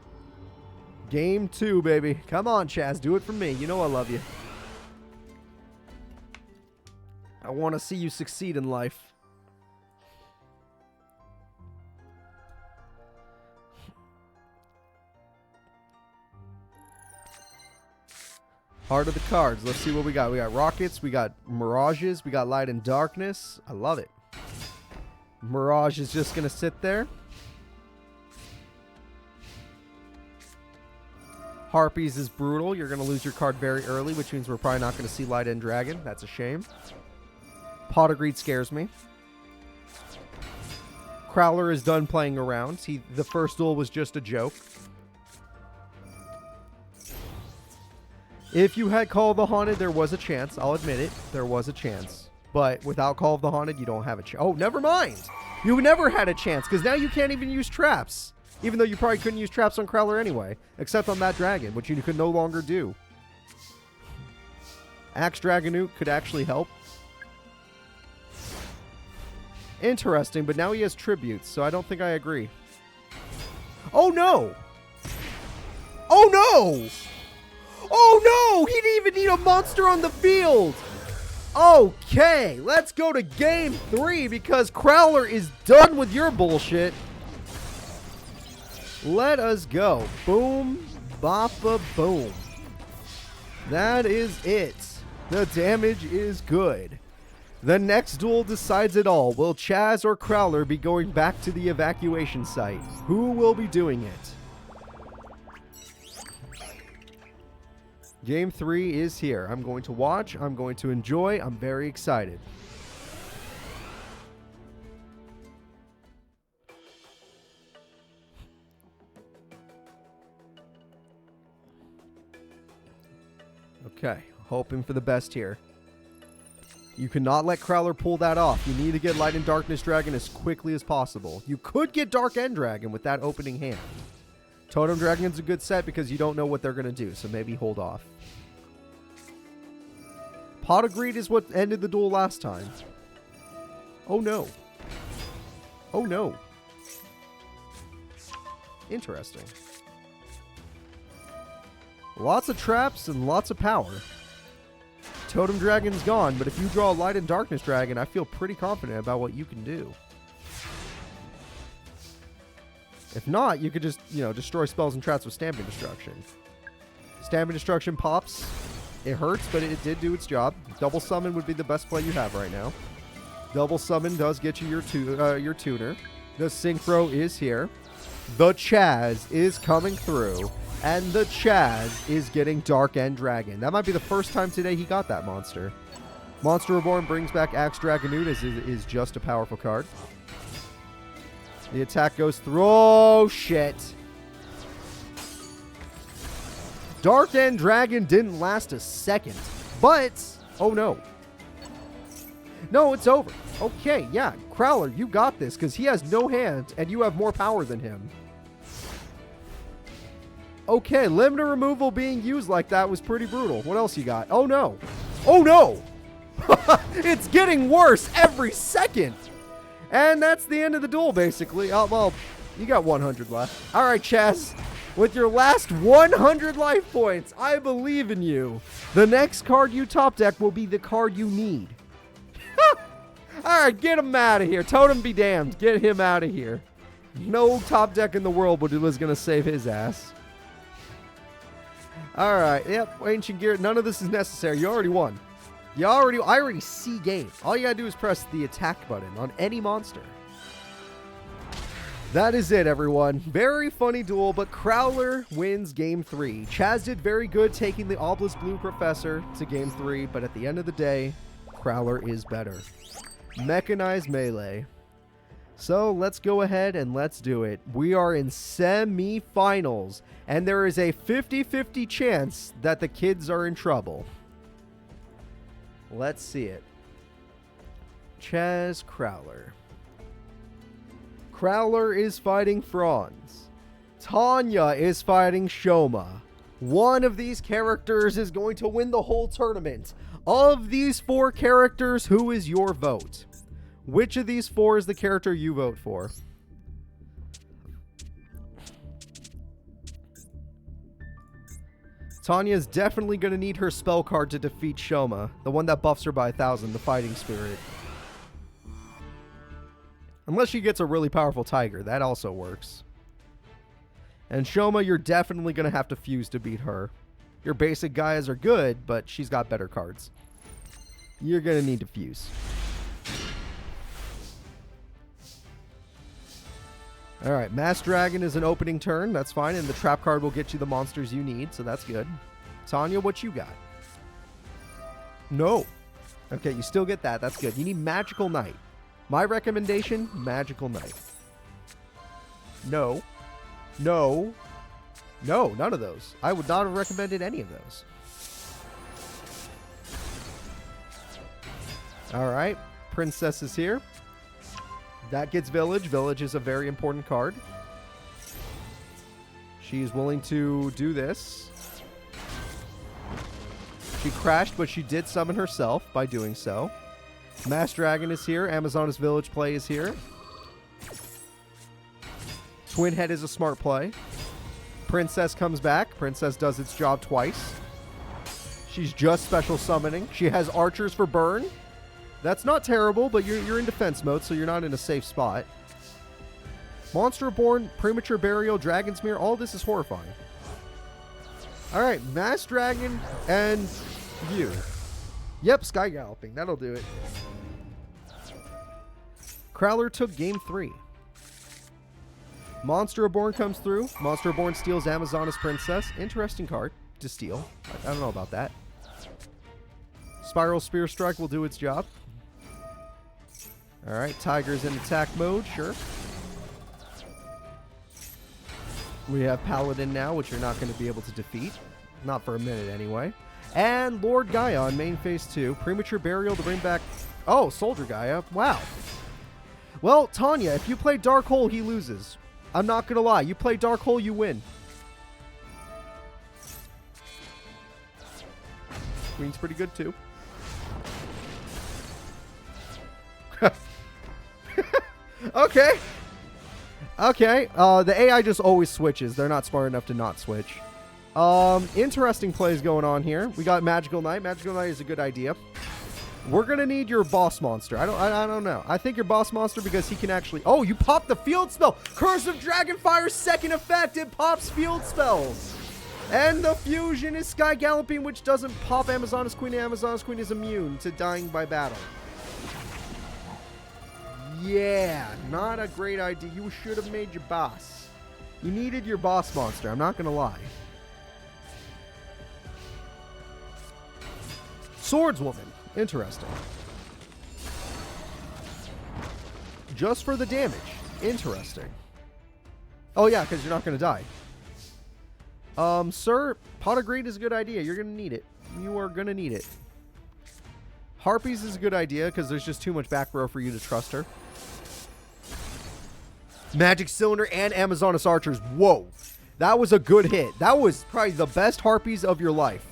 Game 2, baby. Come on, Chazz. Do it for me. You know I love you. I want to see you succeed in life. Heart of the cards. Let's see what we got. We got rockets. We got mirages. We got light and darkness. I love it. Mirage is just going to sit there. Harpies is brutal. You're going to lose your card very early, which means we're probably not going to see light and dragon. That's a shame. Pot of Greed scares me. Crowler is done playing around. The first duel was just a joke. If you had Call of the Haunted, there was a chance. I'll admit it. There was a chance. But without Call of the Haunted, you don't have a chance. Oh, never mind. You never had a chance, because now you can't even use traps. Even though you probably couldn't use traps on Crowler anyway. Except on that dragon, which you could no longer do. Axe Dragonoot could actually help. Interesting, but now he has tributes, so I don't think I agree. Oh, no! Oh, no! Oh, no! He didn't even need a monster on the field! Okay, let's go to game 3 because Crowler is done with your bullshit. Let us go. Boom, boppa, boom. That is it. The damage is good. The next duel decides it all. Will Chazz or Crowler be going back to the evacuation site? Who will be doing it? Game 3 is here. I'm going to watch. I'm going to enjoy. I'm very excited. Okay. Hoping for the best here. You cannot let Crowler pull that off. You need to get Light and Darkness Dragon as quickly as possible. You could get Dark End Dragon with that opening hand. Totem Dragon's a good set because you don't know what they're going to do, so maybe hold off. Pot of Greed is what ended the duel last time. Oh no. Oh no. Interesting. Lots of traps and lots of power. Totem Dragon's gone, but if you draw a Light and Darkness Dragon, I feel pretty confident about what you can do. If not, you could just, destroy spells and traps with Stamping Destruction. Stamping Destruction pops. It hurts, but it did do its job. Double Summon would be the best play you have right now. Double Summon does get you your tuner. The Synchro is here. The Chazz is coming through. And the Chazz is getting Dark End Dragon. That might be the first time today he got that monster. Monster Reborn brings back Axe Dragonoot as it is just a powerful card. The attack goes through. Oh, shit. Dark End Dragon didn't last a second. But, oh no. No, it's over. Okay, yeah. Crowler, you got this because he has no hand and you have more power than him. Okay, limiter removal being used like that was pretty brutal. What else you got? Oh no. Oh no. It's getting worse every second. And that's the end of the duel, basically. Oh, well, you got 100 left. All right, Chazz. With your last 100 life points, I believe in you. The next card you top deck will be the card you need. All right, get him out of here. Totem be damned. Get him out of here. No top deck in the world was going to save his ass. All right, yep, Ancient Gear. None of this is necessary. You already won. I already see game. All you gotta do is press the attack button on any monster. That is it, everyone. Very funny duel, but Crowler wins game 3. Chazz did very good taking the Obelisk Blue Professor to game 3, but at the end of the day, Crowler is better. Mechanized melee. So let's go ahead and let's do it. We are in semi-finals, and there is a 50-50 chance that the kids are in trouble. Let's see it. Chazz Crowler. Crowler is fighting Fronze. Tanya is fighting Shoma. One of these characters is going to win the whole tournament. Of these 4 characters, who is your vote? Which of these 4 is the character you vote for? Tanya's definitely going to need her spell card to defeat Shoma, the one that buffs her by 1,000, the fighting spirit. Unless she gets a really powerful tiger, that also works. And Shoma, you're definitely going to have to fuse to beat her. Your basic guys are good, but she's got better cards. You're going to need to fuse. Alright, Mass Dragon is an opening turn. That's fine, and the trap card will get you the monsters you need, so that's good. Tanya, what you got? No. Okay, you still get that. That's good. You need Magical Knight. My recommendation, Magical Knight. No. No. No, none of those. I would not have recommended any of those. Alright, Princess is here. That gets Village. Village is a very important card. She's willing to do this. She crashed, but she did summon herself by doing so. Mass Dragon is here. Amazonas Village play is here. Twin Head is a smart play. Princess comes back. Princess does its job twice. She's just special summoning. She has archers for burn. That's not terrible, but you're in defense mode, so you're not in a safe spot. Monster Born, Premature Burial, Dragon's Mirror, all this is horrifying. Alright, Mass Dragon and you. Yep, Sky Galloping. That'll do it. Crowler took game 3. Monster Reborn comes through. Monster Reborn steals Amazonas Princess. Interesting card to steal. I don't know about that. Spiral Spear Strike will do its job. Alright, Tiger's in attack mode, sure. We have Paladin now, which you're not going to be able to defeat. Not for a minute, anyway. And Lord Gaia on main phase 2. Premature Burial to bring back... Oh, Soldier Gaia. Wow. Well, Tanya, if you play Dark Hole, he loses. I'm not going to lie. You play Dark Hole, you win. Queen's pretty good, too. Okay. Okay. The AI just always switches. They're not smart enough to not switch. Interesting plays going on here. We got Magical Knight. Magical Knight is a good idea. We're gonna need your boss monster. I don't know. I think your boss monster, because he can actually... Oh, you popped the field spell! Curse of Dragonfire's second effect! It pops field spells! And the fusion is Sky Galloping, which doesn't pop Amazonas Queen, and Amazonas Queen is immune to dying by battle. Yeah, not a great idea. You should have made your boss. You needed your boss monster, I'm not gonna lie. Swordswoman. Interesting. Just for the damage. Interesting. Oh yeah, because you're not going to die. Sir, Pot of Greed is a good idea. You're going to need it. You are going to need it. Harpies is a good idea because there's just too much back row for you to trust her. Magic Cylinder and Amazonas Archers. Whoa. That was a good hit. That was probably the best Harpies of your life.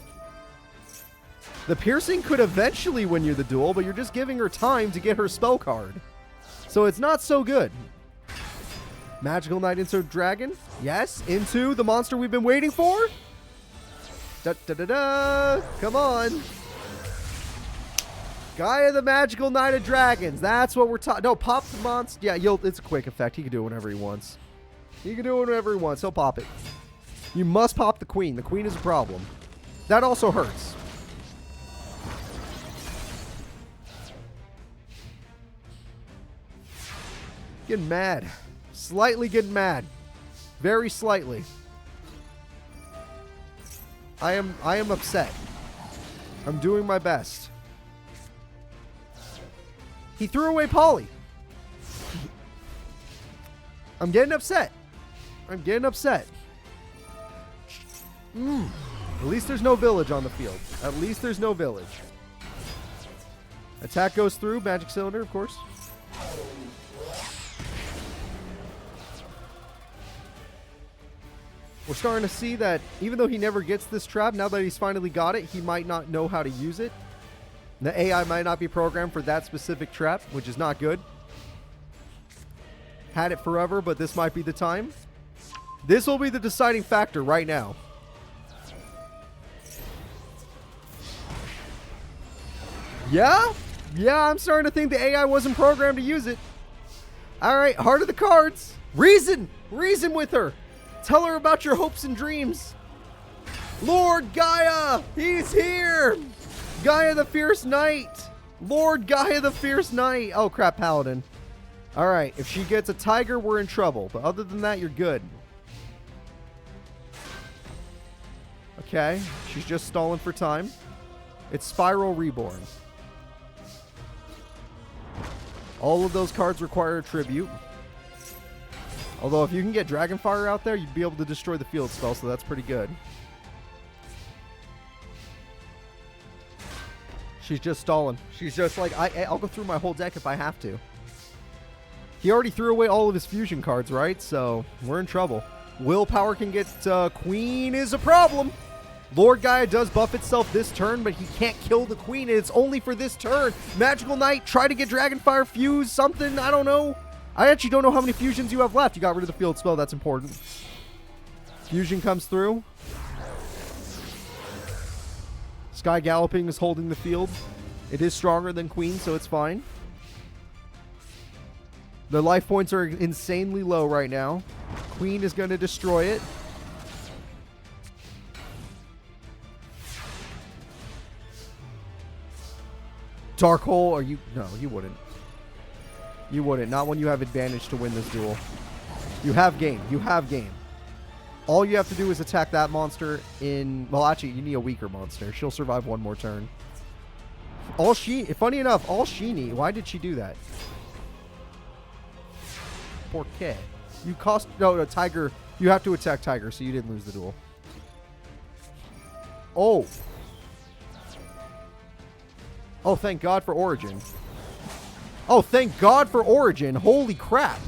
The Piercing could eventually win you the duel, but you're just giving her time to get her spell card. So it's not so good. Magical Knight into Dragon. Yes, into the monster we've been waiting for. Da-da-da-da. Come on. Gaia the Magical Knight of Dragons. That's what we're talking. No, pop the monster. Yeah, it's a quick effect. He can do it whenever he wants. He can do it whenever he wants. He'll pop it. You must pop the Queen. The Queen is a problem. That also hurts. Getting mad. Slightly getting mad. Very slightly. I am upset. I'm doing my best. He threw away Polly. I'm getting upset. I'm getting upset. At least there's no village on the field. At least there's no village. Attack goes through. Magic Cylinder, of course. We're starting to see that even though he never gets this trap, now that he's finally got it, he might not know how to use it. The AI might not be programmed for that specific trap, which is not good. Had it forever, but this might be the time. This will be the deciding factor right now. Yeah? Yeah, I'm starting to think the AI wasn't programmed to use it. Alright, heart of the cards. Reason! Reason with her! Tell her about your hopes and dreams. Lord Gaia! He's here! Gaia the Fierce Knight! Lord Gaia the Fierce Knight! Oh crap, Paladin. Alright, if she gets a tiger, we're in trouble. But other than that, you're good. Okay, she's just stalling for time. It's Spiral Reborn. All of those cards require a tribute. Although if you can get Dragonfire out there, you'd be able to destroy the field spell, so that's pretty good. She's just stalling. She's just like, I'll go through my whole deck if I have to. He already threw away all of his fusion cards, right? So we're in trouble. Willpower can get Queen is a problem. Lord Gaia does buff itself this turn, but he can't kill the Queen, and it's only for this turn. Magical Knight, try to get Dragonfire, fuse something, I don't know. I actually don't know how many fusions you have left. You got rid of the field spell, that's important. Fusion comes through. Sky Galloping is holding the field. It is stronger than Queen, so it's fine. The life points are insanely low right now. Queen is going to destroy it. Dark Hole, are you... No, you wouldn't. You wouldn't. Not when you have advantage to win this duel. You have game. You have game. All you have to do is attack that monster in... Well, actually, you need a weaker monster. She'll survive one more turn. Funny enough, all she need... Why did she do that? Por qué? You cost... No, Tiger... You have to attack Tiger, so you didn't lose the duel. Oh. Oh, thank God for Origin. Oh, thank God for Origin. Holy crap.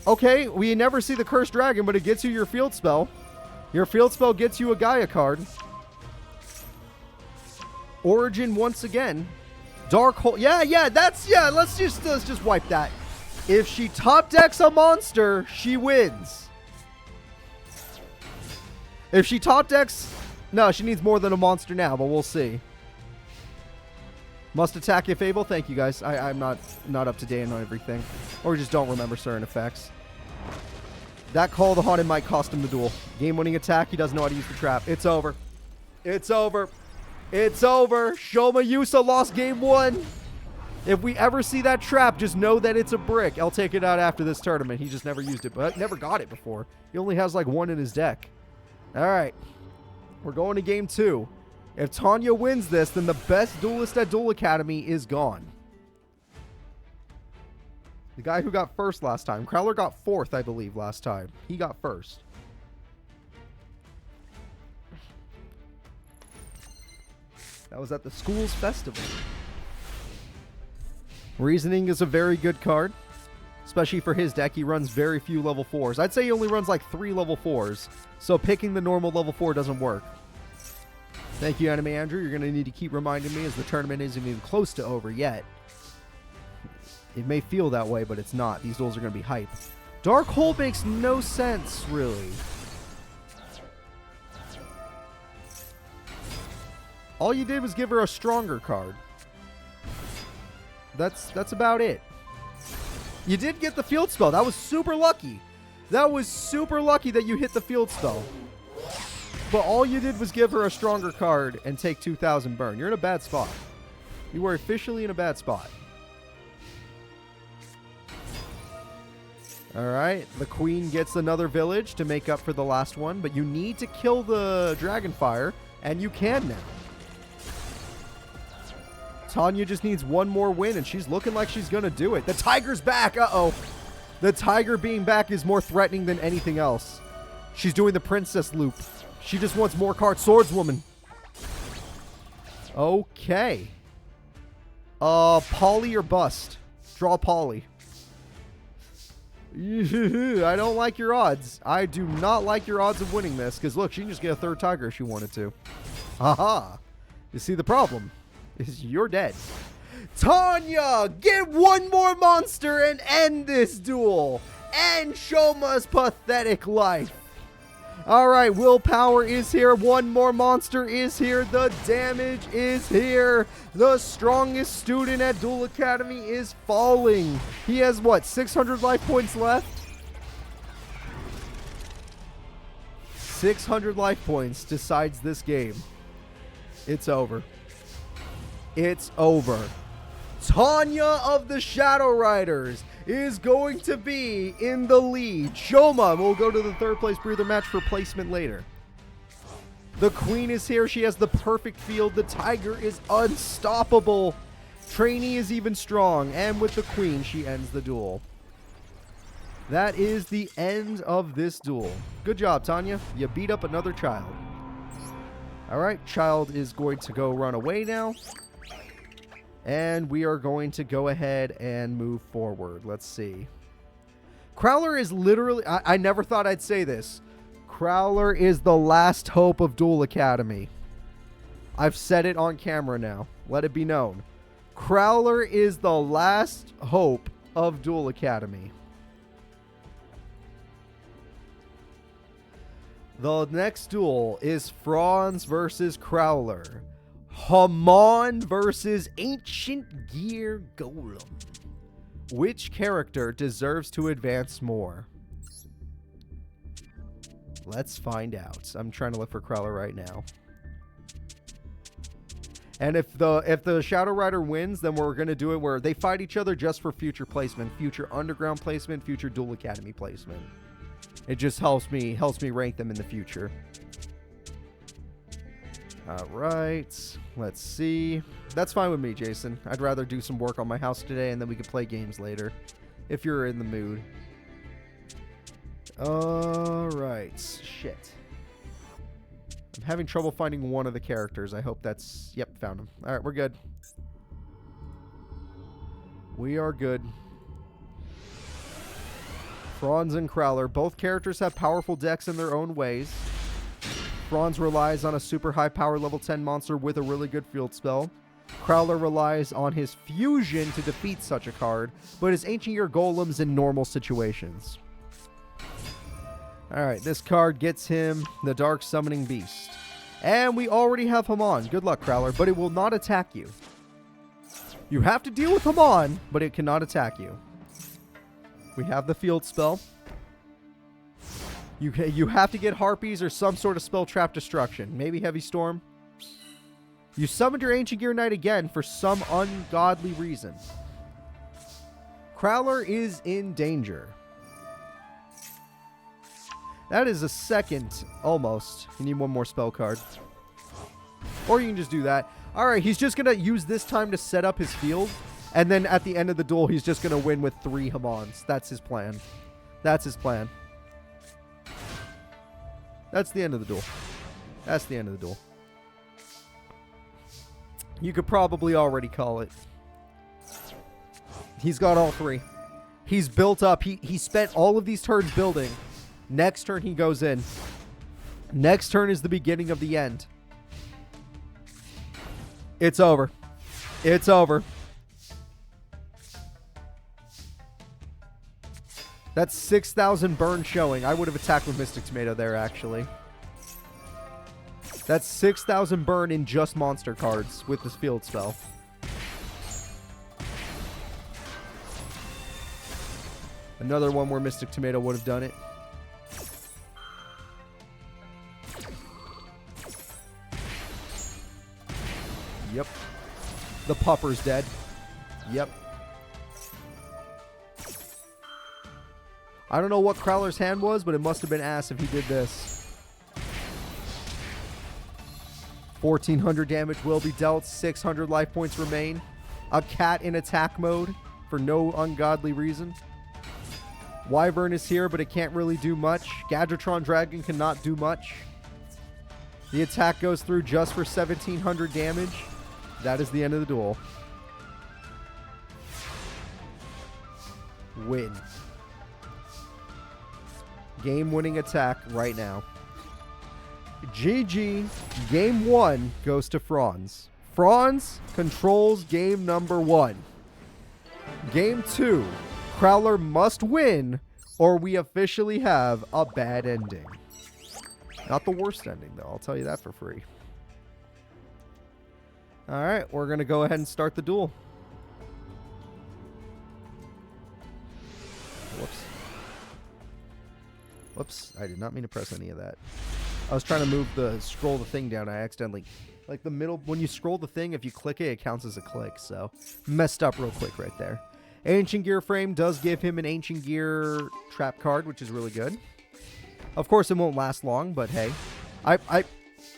Okay, we never see the Cursed Dragon, but it gets you your field spell. Your field spell gets you a Gaia card. Origin once again. Dark Hole. Yeah, that's... Yeah, let's just wipe that. If she top decks a monster, she wins. If she top decks... No, she needs more than a monster now, but we'll see. Must attack if able. Thank you, guys. I'm not up to date on everything. Or just don't remember certain effects. That Call of the Haunted might cost him the duel. Game-winning attack. He doesn't know how to use the trap. It's over. It's over. It's over. Shoma Yusa lost game one. If we ever see that trap, just know that it's a brick. I'll take it out after this tournament. He just never used it, but never got it before. He only has like one in his deck. All right. We're going to game two. If Tanya wins this, then the best duelist at Duel Academy is gone. The guy who got first last time. Crowler got fourth, I believe, last time. He got first. That was at the school's festival. Reasoning is a very good card. Especially for his deck, he runs very few level 4s. I'd say he only runs like 3 level 4s. So picking the normal level 4 doesn't work. Thank you, Anime Andrew. You're going to need to keep reminding me as the tournament isn't even close to over yet. It may feel that way, but it's not. These duels are going to be hype. Dark Hole makes no sense, really. All you did was give her a stronger card. That's about it. You did get the field spell. That was super lucky. That was super lucky that you hit the field spell. But all you did was give her a stronger card and take 2,000 burn. You're in a bad spot. You were officially in a bad spot. Alright, the Queen gets another village to make up for the last one, but you need to kill the Dragonfire, and you can now. Tanya just needs one more win, and she's looking like she's going to do it. The tiger's back. Uh-oh. The tiger being back is more threatening than anything else. She's doing the princess loop. She just wants more cards. Swordswoman. Okay. Polly or bust? Draw Polly. I don't like your odds. I do not like your odds of winning this. Because look, she can just get a third tiger if she wanted to. Haha. You see the problem? Is you're dead. Tanya! Get one more monster and end this duel. End Shoma's pathetic life. Alright, willpower is here. One more monster is here. The damage is here. The strongest student at Duel Academy is falling. He has, what, 600 life points left? 600 life points decides this game. It's over. It's over. Tanya of the Shadow Riders is going to be in the lead. Shoma will go to the third place breather match for placement later. The queen is here. She has the perfect field. The tiger is unstoppable. Trainee is even strong. And with the queen, she ends the duel. That is the end of this duel. Good job, Tanya. You beat up another child. All right, child is going to go run away now. And we are going to go ahead and move forward. Let's see. Crowler is literally... I never thought I'd say this. Crowler is the last hope of Duel Academy. I've said it on camera now. Let it be known. Crowler is the last hope of Duel Academy. The next duel is Fronze versus Crowler. Hamon versus Ancient Gear Golem. Which character deserves to advance more? Let's find out. I'm trying to look for Crowler right now. And if the Shadow Rider wins, then we're going to do it where they fight each other just for future placement, future underground placement, future Duel Academy placement. It just helps me rank them in the future. All right, let's see. That's fine with me, Jason. I'd rather do some work on my house today, and then we can play games later, if you're in the mood. All right, shit. I'm having trouble finding one of the characters. I hope that's... Yep, found him. All right, we're good. We are good. Fronze and Crowler. Both characters have powerful decks in their own ways. Fronze relies on a super high power level 10 monster with a really good field spell. Crowler relies on his fusion to defeat such a card, but his Ancient Gear Golems in normal situations. Alright, this card gets him the Dark Summoning Beast. And we already have Hamon. Good luck, Crowler, but it will not attack you. You have to deal with Hamon, but it cannot attack you. We have the field spell. You have to get Harpies or some sort of spell trap destruction. Maybe Heavy Storm. You summoned your Ancient Gear Knight again for some ungodly reason. Crowler is in danger. That is a second, almost. You need one more spell card. Or you can just do that. Alright, he's just going to use this time to set up his field. And then at the end of the duel, he's just going to win with 3 Hamons. That's his plan. That's his plan. That's the end of the duel. That's the end of the duel. You could probably already call it. He's got all 3. He's built up. He spent all of these turns building. Next turn, he goes in. Next turn is the beginning of the end. It's over. It's over. That's 6,000 burn showing. I would have attacked with Mystic Tomato there, actually. That's 6,000 burn in just monster cards with this field spell. Another one where Mystic Tomato would have done it. Yep. The pupper's dead. Yep. I don't know what Crowler's hand was, but it must have been ass if he did this. 1,400 damage will be dealt. 600 life points remain. A cat in attack mode for no ungodly reason. Wyvern is here, but it can't really do much. Gadgetron Dragon cannot do much. The attack goes through just for 1,700 damage. That is the end of the duel. Win. Game-winning attack right now. GG. Game 1 goes to Fronze. Fronze controls game number 1. Game 2. Crowler must win, or we officially have a bad ending. Not the worst ending, though. I'll tell you that for free. Alright, we're going to go ahead and start the duel. Whoops. Whoops. I did not mean to press any of that. I was trying to scroll the thing down. I accidentally, like the middle, when you scroll the thing, if you click it, it counts as a click. So, messed up real quick right there. Ancient Gear Frame does give him an Ancient Gear trap card, which is really good. Of course, it won't last long, but hey. I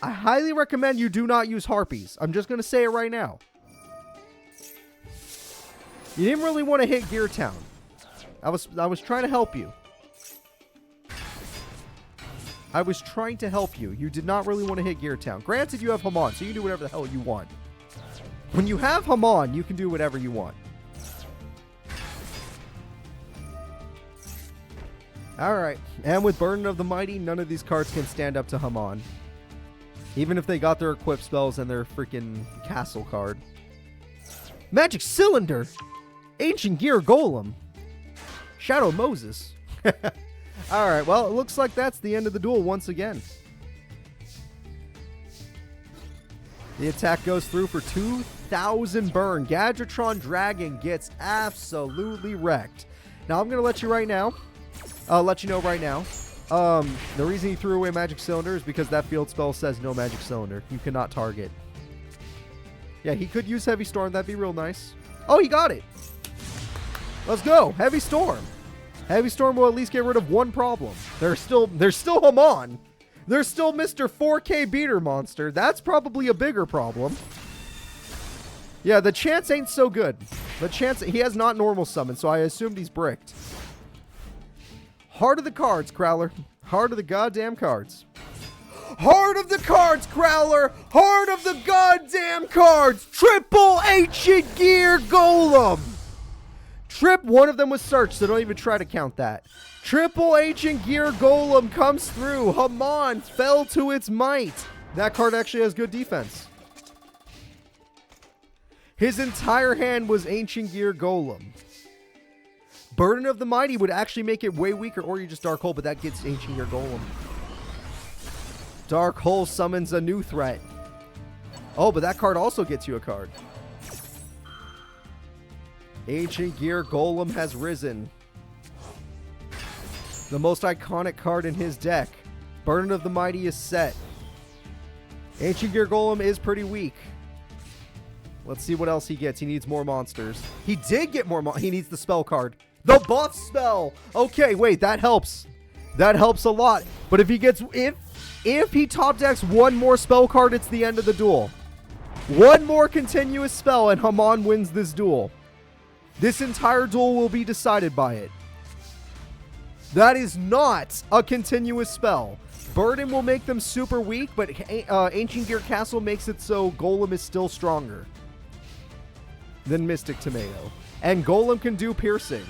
highly recommend you do not use Harpies. I'm just going to say it right now. You didn't really want to hit Gear Town. I was trying to help you. I was trying to help you. You did not really want to hit Gear Town. Granted, you have Hamon, so you can do whatever the hell you want. When you have Hamon, you can do whatever you want. Alright, and with Burden of the Mighty, none of these cards can stand up to Hamon. Even if they got their equip spells and their freaking castle card. Magic Cylinder! Ancient Gear Golem! Shadow Moses! Alright, well, it looks like that's the end of the duel once again. The attack goes through for 2,000 burn. Gadgetron Dragon gets absolutely wrecked. Now, I'm going to let you know right now. The reason he threw away Magic Cylinder is because that field spell says no Magic Cylinder. You cannot target. Yeah, he could use Heavy Storm. That'd be real nice. Oh, he got it. Let's go. Heavy Storm. Heavy Storm will at least get rid of one problem. There's still Hamon. There's still Mr. 4K Beater Monster. That's probably a bigger problem. Yeah, the chance ain't so good. The chance, he has not normal summon, so I assumed he's bricked. Heart of the cards, Crowler. Heart of the goddamn cards. Heart of the cards, Crowler. Heart of the goddamn cards. Triple Ancient Gear Golem. One of them was searched, so don't even try to count that. Triple Ancient Gear Golem comes through. Hamon fell to its might. That card actually has good defense. His entire hand was Ancient Gear Golem. Burden of the Mighty would actually make it way weaker, or you just Dark Hole, but that gets Ancient Gear Golem. Dark Hole summons a new threat. Oh, but that card also gets you a card. Ancient Gear Golem has risen. The most iconic card in his deck. Burden of the Mighty is set. Ancient Gear Golem is pretty weak. Let's see what else he gets. He needs more monsters. He did get more he needs the spell card. The buff spell! Okay, wait, that helps. That helps a lot. But if he gets... If he top decks one more spell card, it's the end of the duel. One more continuous spell and Hamon wins this duel. This entire duel will be decided by it. That is not a continuous spell. Burden will make them super weak, but Ancient Gear Castle makes it so Golem is still stronger than Mystic Tomato. And Golem can do piercing.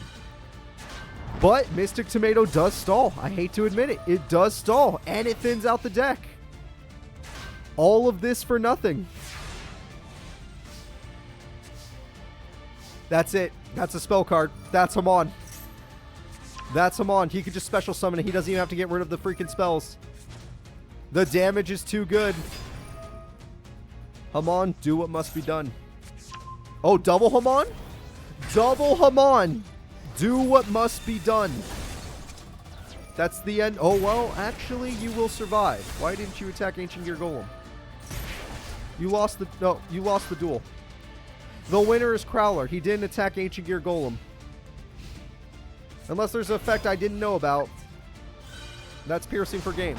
But Mystic Tomato does stall. I hate to admit it. It does stall. And it thins out the deck. All of this for nothing. That's it. That's a spell card. That's Hamon. That's Hamon. He could just special summon it. He doesn't even have to get rid of the freaking spells. The damage is too good. Hamon, do what must be done. Oh, double Hamon? Double Hamon. Do what must be done. That's the end. Oh, well, actually, you will survive. Why didn't you attack Ancient Gear Golem? You lost the... No, you lost the duel. The winner is Crowler. He didn't attack Ancient Gear Golem. Unless there's an effect I didn't know about. That's piercing for game.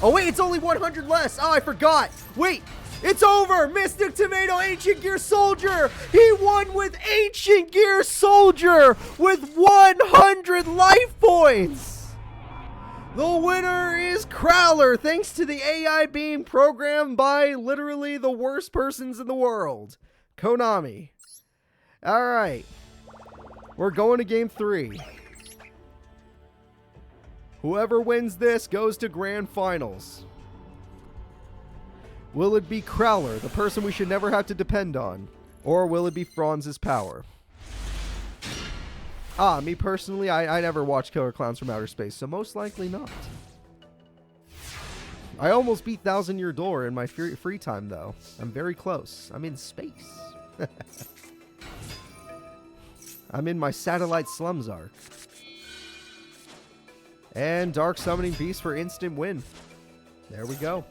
Oh, wait, it's only 100 less. Oh, I forgot. Wait, it's over. Mystic Tomato, Ancient Gear Soldier. He won with Ancient Gear Soldier with 100 life points. The winner is Crowler, thanks to the AI being programmed by literally the worst persons in the world. Konami. All right. We're going to game 3. Whoever wins this goes to grand finals. Will it be Crowler, the person we should never have to depend on? Or will it be Fronze's power? Me personally, I never watched Killer Clowns from Outer Space, so most likely not. I almost beat Thousand Year Door in my free time, though. I'm very close. I'm in space. I'm in my satellite slums arc. And Dark Summoning Beast for instant win. There we go.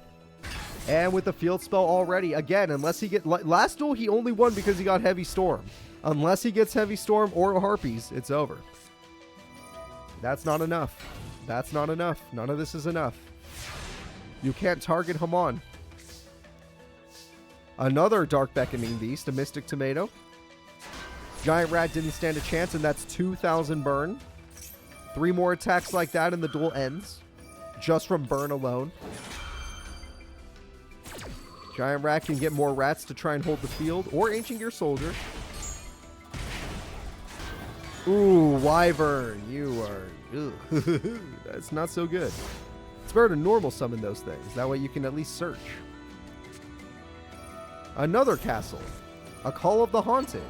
And with the field spell already, again, unless he get... Last duel, he only won because he got Heavy Storm. Unless he gets Heavy Storm or Harpies, it's over. That's not enough. That's not enough. None of this is enough. You can't target Hamon. Another Dark Beckoning Beast, a Mystic Tomato. Giant Rat didn't stand a chance, and that's 2,000 burn. 3 more attacks like that and the duel ends. Just from burn alone. Giant Rat can get more rats to try and hold the field. Or Ancient Gear Soldier. Ooh, Wyvern. You are... That's not so good. It's better to normal summon those things. That way you can at least search. Another castle. A Call of the Haunted.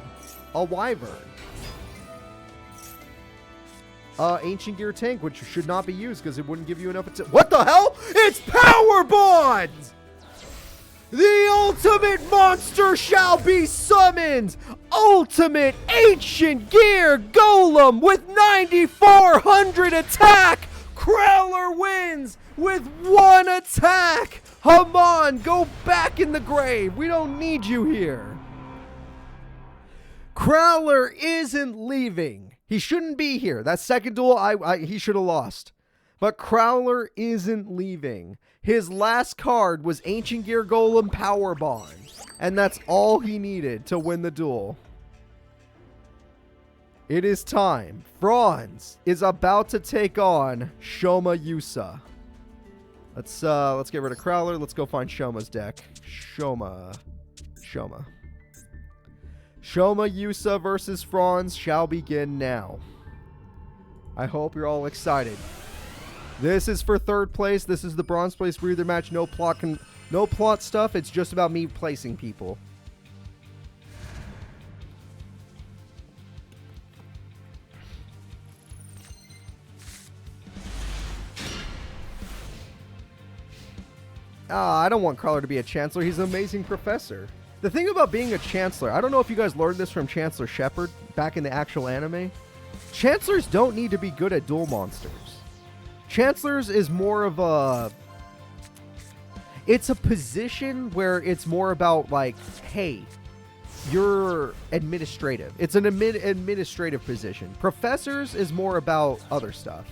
A Wyvern. Ancient Gear Tank, which should not be used because it wouldn't give you enough... What the hell? It's Power Bond! The ultimate monster shall be summoned! Ultimate Ancient Gear Golem with 9,400 attack! Crowler wins with 1 attack! Hamon, go back in the grave! We don't need you here! Crowler isn't leaving. He shouldn't be here. That second duel, he should have lost. But Crowler isn't leaving. His last card was Ancient Gear Golem Power Bond. And that's all he needed to win the duel. It is time. Fronze is about to take on Shayusa. Let's get rid of Crowler. Let's go find Shoma's deck. Shoma Yusa versus Fronze shall begin now. I hope you're all excited. This is for 3rd place. This is the bronze place breather match. No plot stuff. It's just about me placing people. I don't want Crowler to be a Chancellor. He's an amazing professor. The thing about being a Chancellor, I don't know if you guys learned this from Chancellor Shepard back in the actual anime. Chancellors don't need to be good at duel monsters. Chancellors is more of a... It's a position where it's more about like, hey, you're administrative. It's an administrative position. Professors is more about other stuff.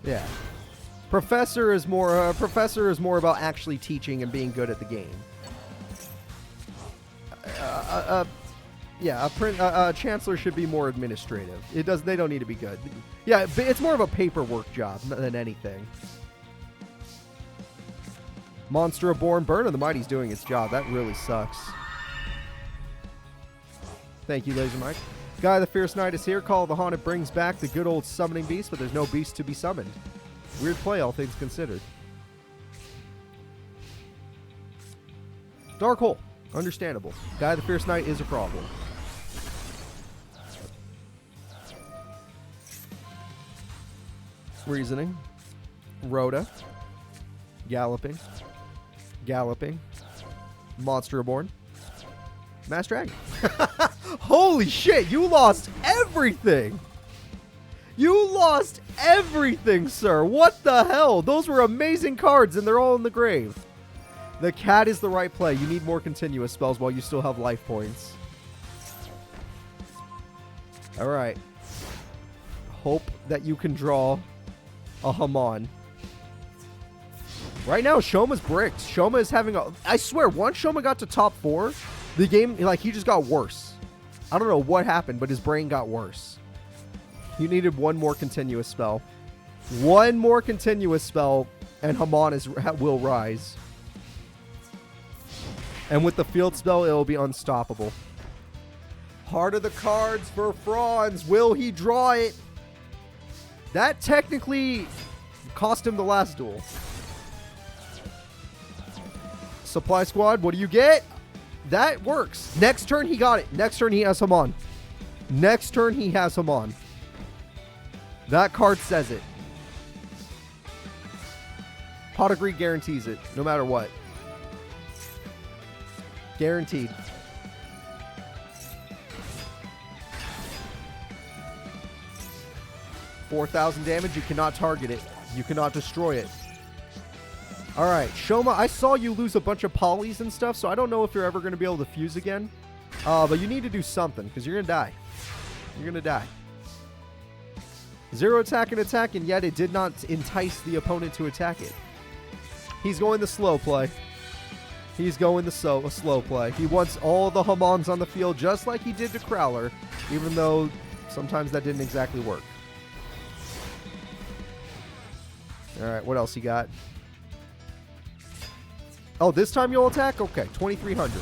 Yeah. Professor is more about actually teaching and being good at the game. A Chancellor should be more administrative. They don't need to be good. Yeah, it's more of a paperwork job than anything. Monster Reborn, Burn of the Mighty's doing its job. That really sucks. Thank you, Laser Mike. Guy the Fierce Knight is here. Call of the Haunted brings back the good old summoning beast, but there's no beast to be summoned. Weird play, all things considered. Dark Hole. Understandable. Guy the Fierce Knight is a problem. Reasoning. Rhoda. Galloping. Monster Reborn. Mass Dragon. Holy shit, you lost everything! You lost everything, sir! What the hell? Those were amazing cards and they're all in the grave. The cat is the right play. You need more continuous spells while you still have life points. Alright. Hope that you can draw a Hamon. Right now, Shoma's bricked. Shoma is having a... I swear, once Shoma got to top 4, the game, like, he just got worse. I don't know what happened, but his brain got worse. You needed one more continuous spell. One more continuous spell, and Hamon will rise. And with the field spell, it will be unstoppable. Heart of the cards for Fronze. Will he draw it? That technically cost him the last duel. Supply squad, what do you get? That works. Next turn, he got it. Next turn, he has Hamon. Next turn, he has Hamon. That card says it. Pot of Greed guarantees it, no matter what. Guaranteed. $4,000 damage. You cannot target it. You cannot destroy it. Alright, Shoma, I saw you lose a bunch of polys and stuff, so I don't know if you're ever going to be able to fuse again. But you need to do something, because you're going to die. You're going to die. 0 attack and yet it did not entice the opponent to attack it. He's going the slow play. He's going the slow play. He wants all the Hamons on the field, just like he did to Crowler, even though sometimes that didn't exactly work. Alright, what else you got? Oh, this time you'll attack? Okay, 2,300.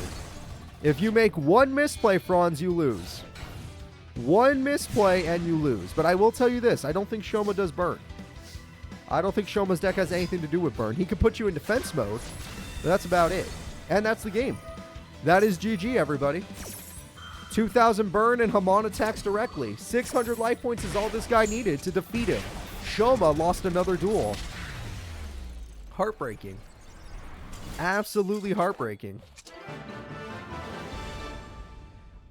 If you make one misplay, Fronze, you lose. One misplay and you lose. But I will tell you this. I don't think Shoma does burn. I don't think Shoma's deck has anything to do with burn. He could put you in defense mode, but that's about it. And that's the game. That is GG, everybody. 2,000 burn and Hamon attacks directly. 600 life points is all this guy needed to defeat him. Shoma lost another duel. Heartbreaking. Absolutely heartbreaking.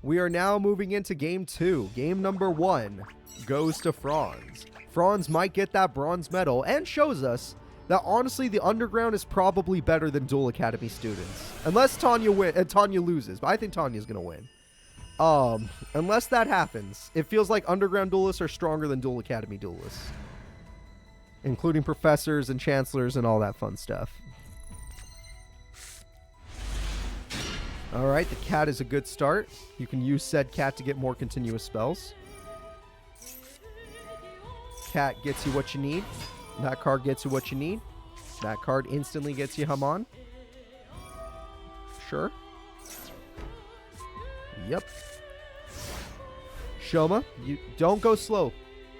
We are now moving into game 2. Game number 1 goes to Fronze. Fronze might get that bronze medal and shows us that honestly the underground is probably better than Duel Academy students. Unless Tanya loses, but I think Tanya's going to win. Unless that happens, it feels like underground duelists are stronger than Duel Academy duelists. Including professors and chancellors and all that fun stuff. Alright, the cat is a good start. You can use said cat to get more continuous spells. Cat gets you what you need. That card gets you what you need. That card instantly gets you Hamon. Sure. Yep. Shoma, you don't go slow.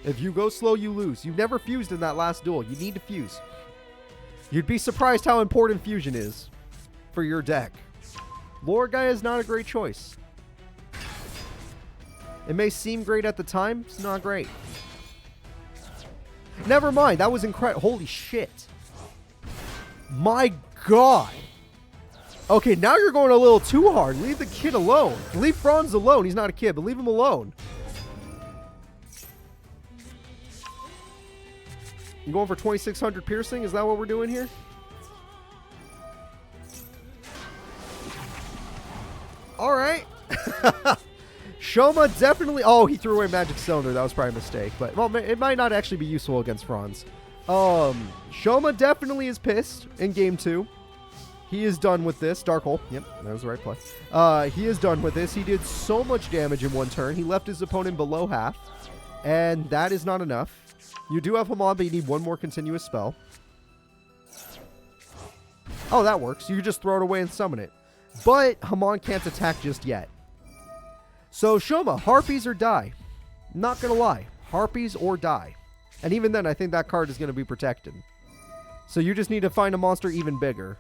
If you go slow, you lose. You never fused in that last duel. You need to fuse. You'd be surprised how important fusion is for your deck. Lore Guy is not a great choice. It may seem great at the time. It's not great. Never mind. That was incredible. Holy shit. My God. Okay, now you're going a little too hard. Leave the kid alone. Leave Fronze alone. He's not a kid, but leave him alone. You going for 2,600 piercing? Is that what we're doing here? All right. Shoma definitely... Oh, he threw away Magic Cylinder. That was probably a mistake. But, well, it might not actually be useful against Fronze. Shoma definitely is pissed in Game 2. He is done with this. Dark Hole. Yep, that was the right play. He is done with this. He did so much damage in one turn. He left his opponent below half. And that is not enough. You do have Hamon, but you need one more continuous spell. Oh, that works. You just throw it away and summon it. But Hamon can't attack just yet. So, Shoma, Harpies or die. Not going to lie. Harpies or die. And even then, I think that card is going to be protected. So you just need to find a monster even bigger.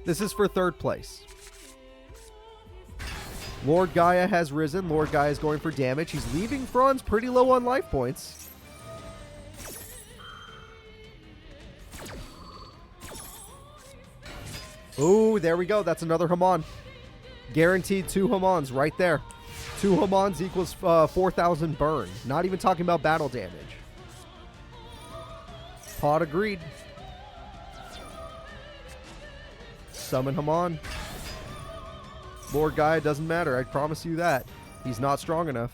This is for third place. Lord Gaia has risen. Lord Gaia is going for damage. He's leaving Fronze pretty low on life points. Ooh, there we go. That's another Hamon. Guaranteed 2 Hamons right there. 2 Hamons equals 4,000 burn. Not even talking about battle damage. Pot of Greed. Summon Hamon. Lord Gaia doesn't matter. I promise you that. He's not strong enough.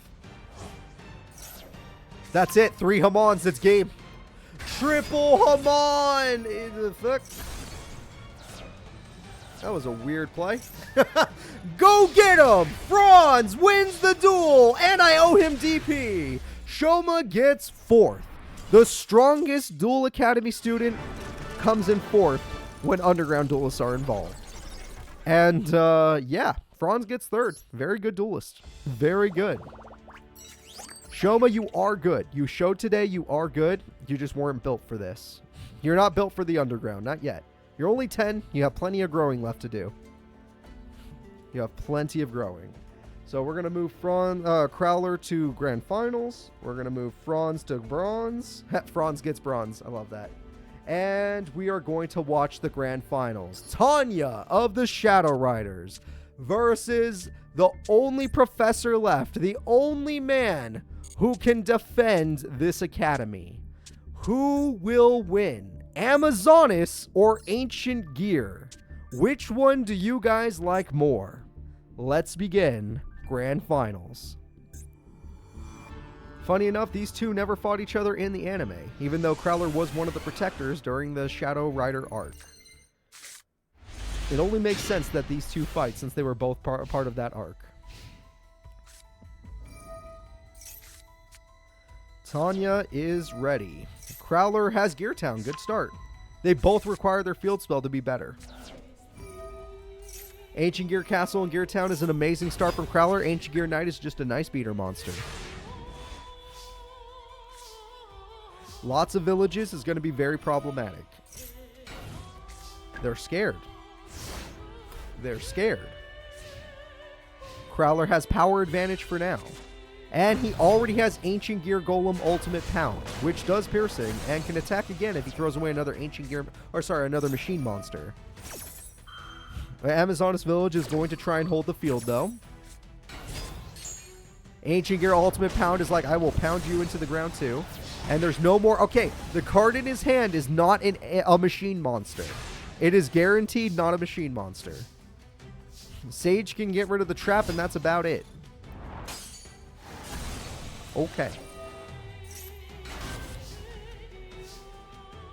That's it. 3 Hamons. It's game. Triple Hamon! The fuck? That was a weird play. Go get him! Fronze wins the duel, and I owe him DP. Shoma gets 4th. The strongest Duel Academy student comes in 4th when underground duelists are involved. And, yeah, Fronze gets 3rd. Very good duelist. Very good. Shoma, you are good. You showed today you are good. You just weren't built for this. You're not built for the underground. Not yet. You're only 10. You have plenty of growing left to do. You have plenty of growing. So we're going to move Crowler to Grand Finals. We're going to move Fronze to Bronze. Fronze gets Bronze. I love that. And we are going to watch the Grand Finals. Tanya of the Shadow Riders versus the only professor left. The only man who can defend this academy. Who will win? Amazonas or Ancient Gear? Which one do you guys like more? Let's begin Grand Finals. Funny enough, these two never fought each other in the anime, even though Crowler was one of the protectors during the Shadow Rider arc. It only makes sense that these two fight since they were both part of that arc. Tanya is ready. Crowler has Gear Town. Good start. They both require their field spell to be better. Ancient Gear Castle and Gear Town is an amazing start from Crowler. Ancient Gear Knight is just a nice beater monster. Lots of villages is going to be very problematic. They're scared. They're scared. Crowler has power advantage for now. And he already has Ancient Gear Golem Ultimate Pound, which does piercing and can attack again if he throws away another another machine monster. Amazonas Village is going to try and hold the field, though. Ancient Gear Ultimate Pound is like, I will pound you into the ground, too. And there's no more... Okay, the card in his hand is not a machine monster. It is guaranteed not a machine monster. Sage can get rid of the trap, and that's about it. Okay.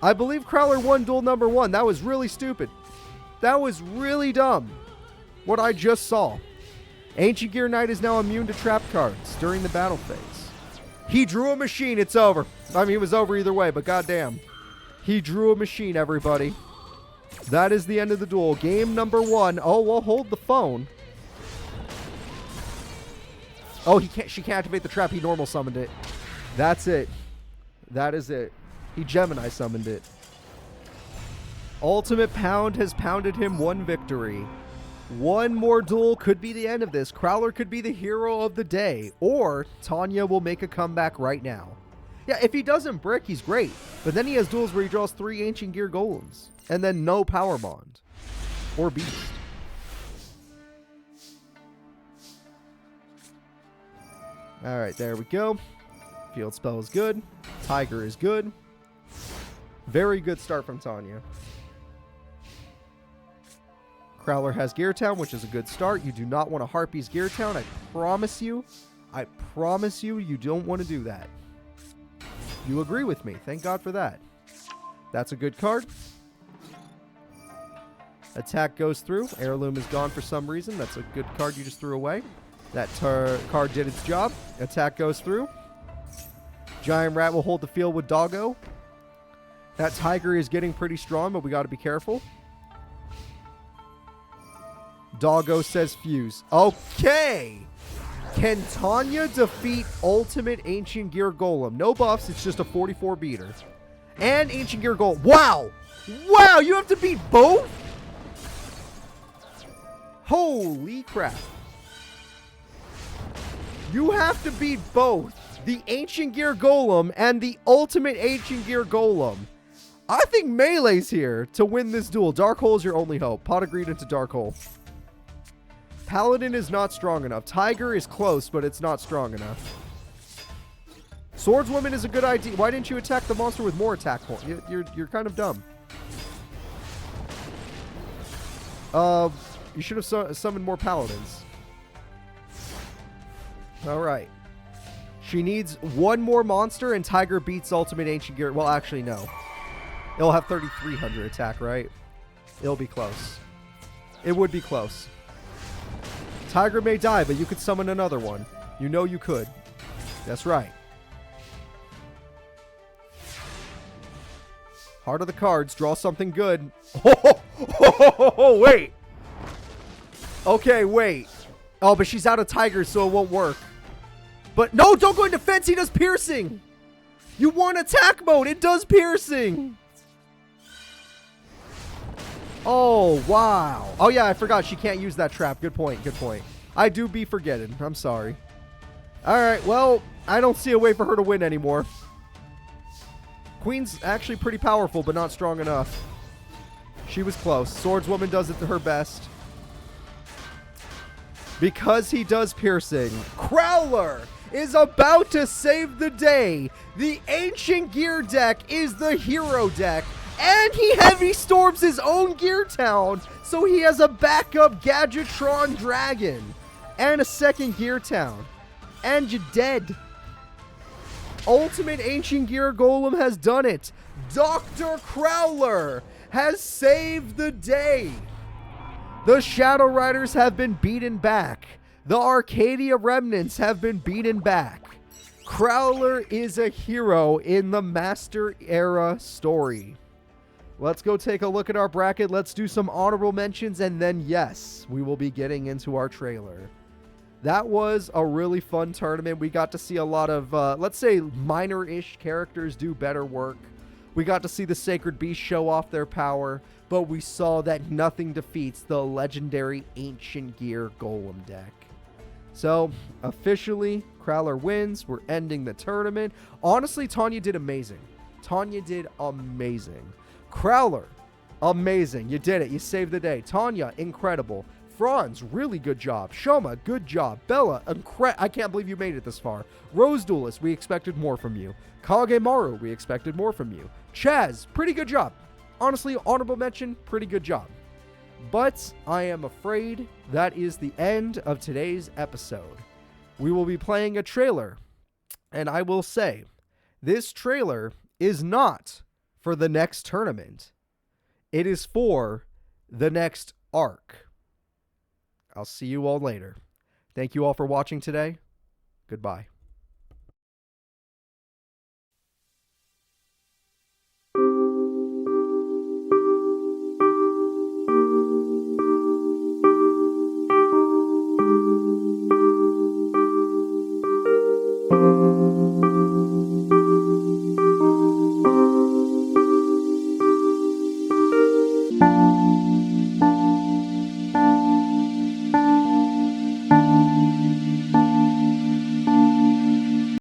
I believe Crowler won duel number 1. That was really stupid. That was really dumb. What I just saw. Ancient Gear Knight is now immune to trap cards during the battle phase. He drew a machine. It's over. I mean, it was over either way, but goddamn. He drew a machine, everybody. That is the end of the duel. Game number 1. Oh, we'll hold the phone. Oh, she can't activate the trap. He normal summoned it. That's it. That is it. He Gemini summoned it. Ultimate Pound has pounded him 1 victory. One more duel could be the end of this. Crowler could be the hero of the day. Or Tanya will make a comeback right now. Yeah, if he doesn't brick, he's great. But then he has duels where he draws 3 Ancient Gear Golems. And then no Power Bond. Or Beast. Alright, there we go. Field spell is good. Tiger is good. Very good start from Tanya. Crowler has Gear Town, which is a good start. You do not want to Harpy's Gear Town. I promise you. I promise you, you don't want to do that. You agree with me. Thank God for that. That's a good card. Attack goes through. Heirloom is gone for some reason. That's a good card you just threw away. That card did its job. Attack goes through. Giant Rat will hold the field with Doggo. That Tiger is getting pretty strong, but we got to be careful. Doggo says fuse. Okay. Can Tanya defeat Ultimate Ancient Gear Golem? No buffs. It's just a 44 beater. And Ancient Gear Golem. Wow. Wow. You have to beat both? Holy crap. You have to beat both the Ancient Gear Golem and the Ultimate Ancient Gear Golem. I think Melee's here to win this duel. Dark Hole is your only hope. Pot of Greed into Dark Hole. Paladin is not strong enough. Tiger is close, but it's not strong enough. Swordswoman is a good idea. Why didn't you attack the monster with more attack points? You're kind of dumb. You should have summoned more paladins. All right. She needs one more monster and Tiger beats Ultimate Ancient Gear. Well, actually, no. It'll have 3,300 attack, right? It'll be close. It would be close. Tiger may die, but you could summon another one. You know you could. That's right. Heart of the cards. Draw something good. Oh, wait. Okay, wait. Oh, but she's out of Tigers, so it won't work. But no, don't go into defense. He does piercing. You want attack mode. It does piercing. Oh, wow. Oh, yeah, I forgot. She can't use that trap. Good point. Good point. I do be forgetting. I'm sorry. All right, well, I don't see a way for her to win anymore. Queen's actually pretty powerful, but not strong enough. She was close. Swordswoman does it to her best. Because he does piercing, Crowler is about to save the day. The Ancient Gear deck is the hero deck. And he heavy storms his own Gear Town, so he has a backup Gadgetron Dragon. And a second Gear Town. And you're dead. Ultimate Ancient Gear Golem has done it. Dr. Crowler has saved the day. The Shadow Riders have been beaten back. The Arcadia Remnants have been beaten back. Crowler is a hero in the Master Era story. Let's go take a look at our bracket. Let's do some honorable mentions, and then, yes, we will be getting into our trailer. That was a really fun tournament. We got to see a lot of, let's say, minor-ish characters do better work. We got to see the Sacred Beast show off their power, but we saw that nothing defeats the legendary Ancient Gear Golem deck. So, officially, Crowler wins. We're ending the tournament. Honestly, Tanya did amazing. Tanya did amazing. Crowler, amazing. You did it. You saved the day. Tanya, incredible. Fronze, really good job. Shoma, good job. Bella, I can't believe you made it this far. Rose Duelist, we expected more from you. Kag Maru, we expected more from you. Chazz, pretty good job. Honestly, honorable mention, pretty good job. But I am afraid that is the end of today's episode. We will be playing a trailer, and I will say, this trailer is not for the next tournament. It is for the next arc. I'll see you all later. Thank you all for watching today. Goodbye.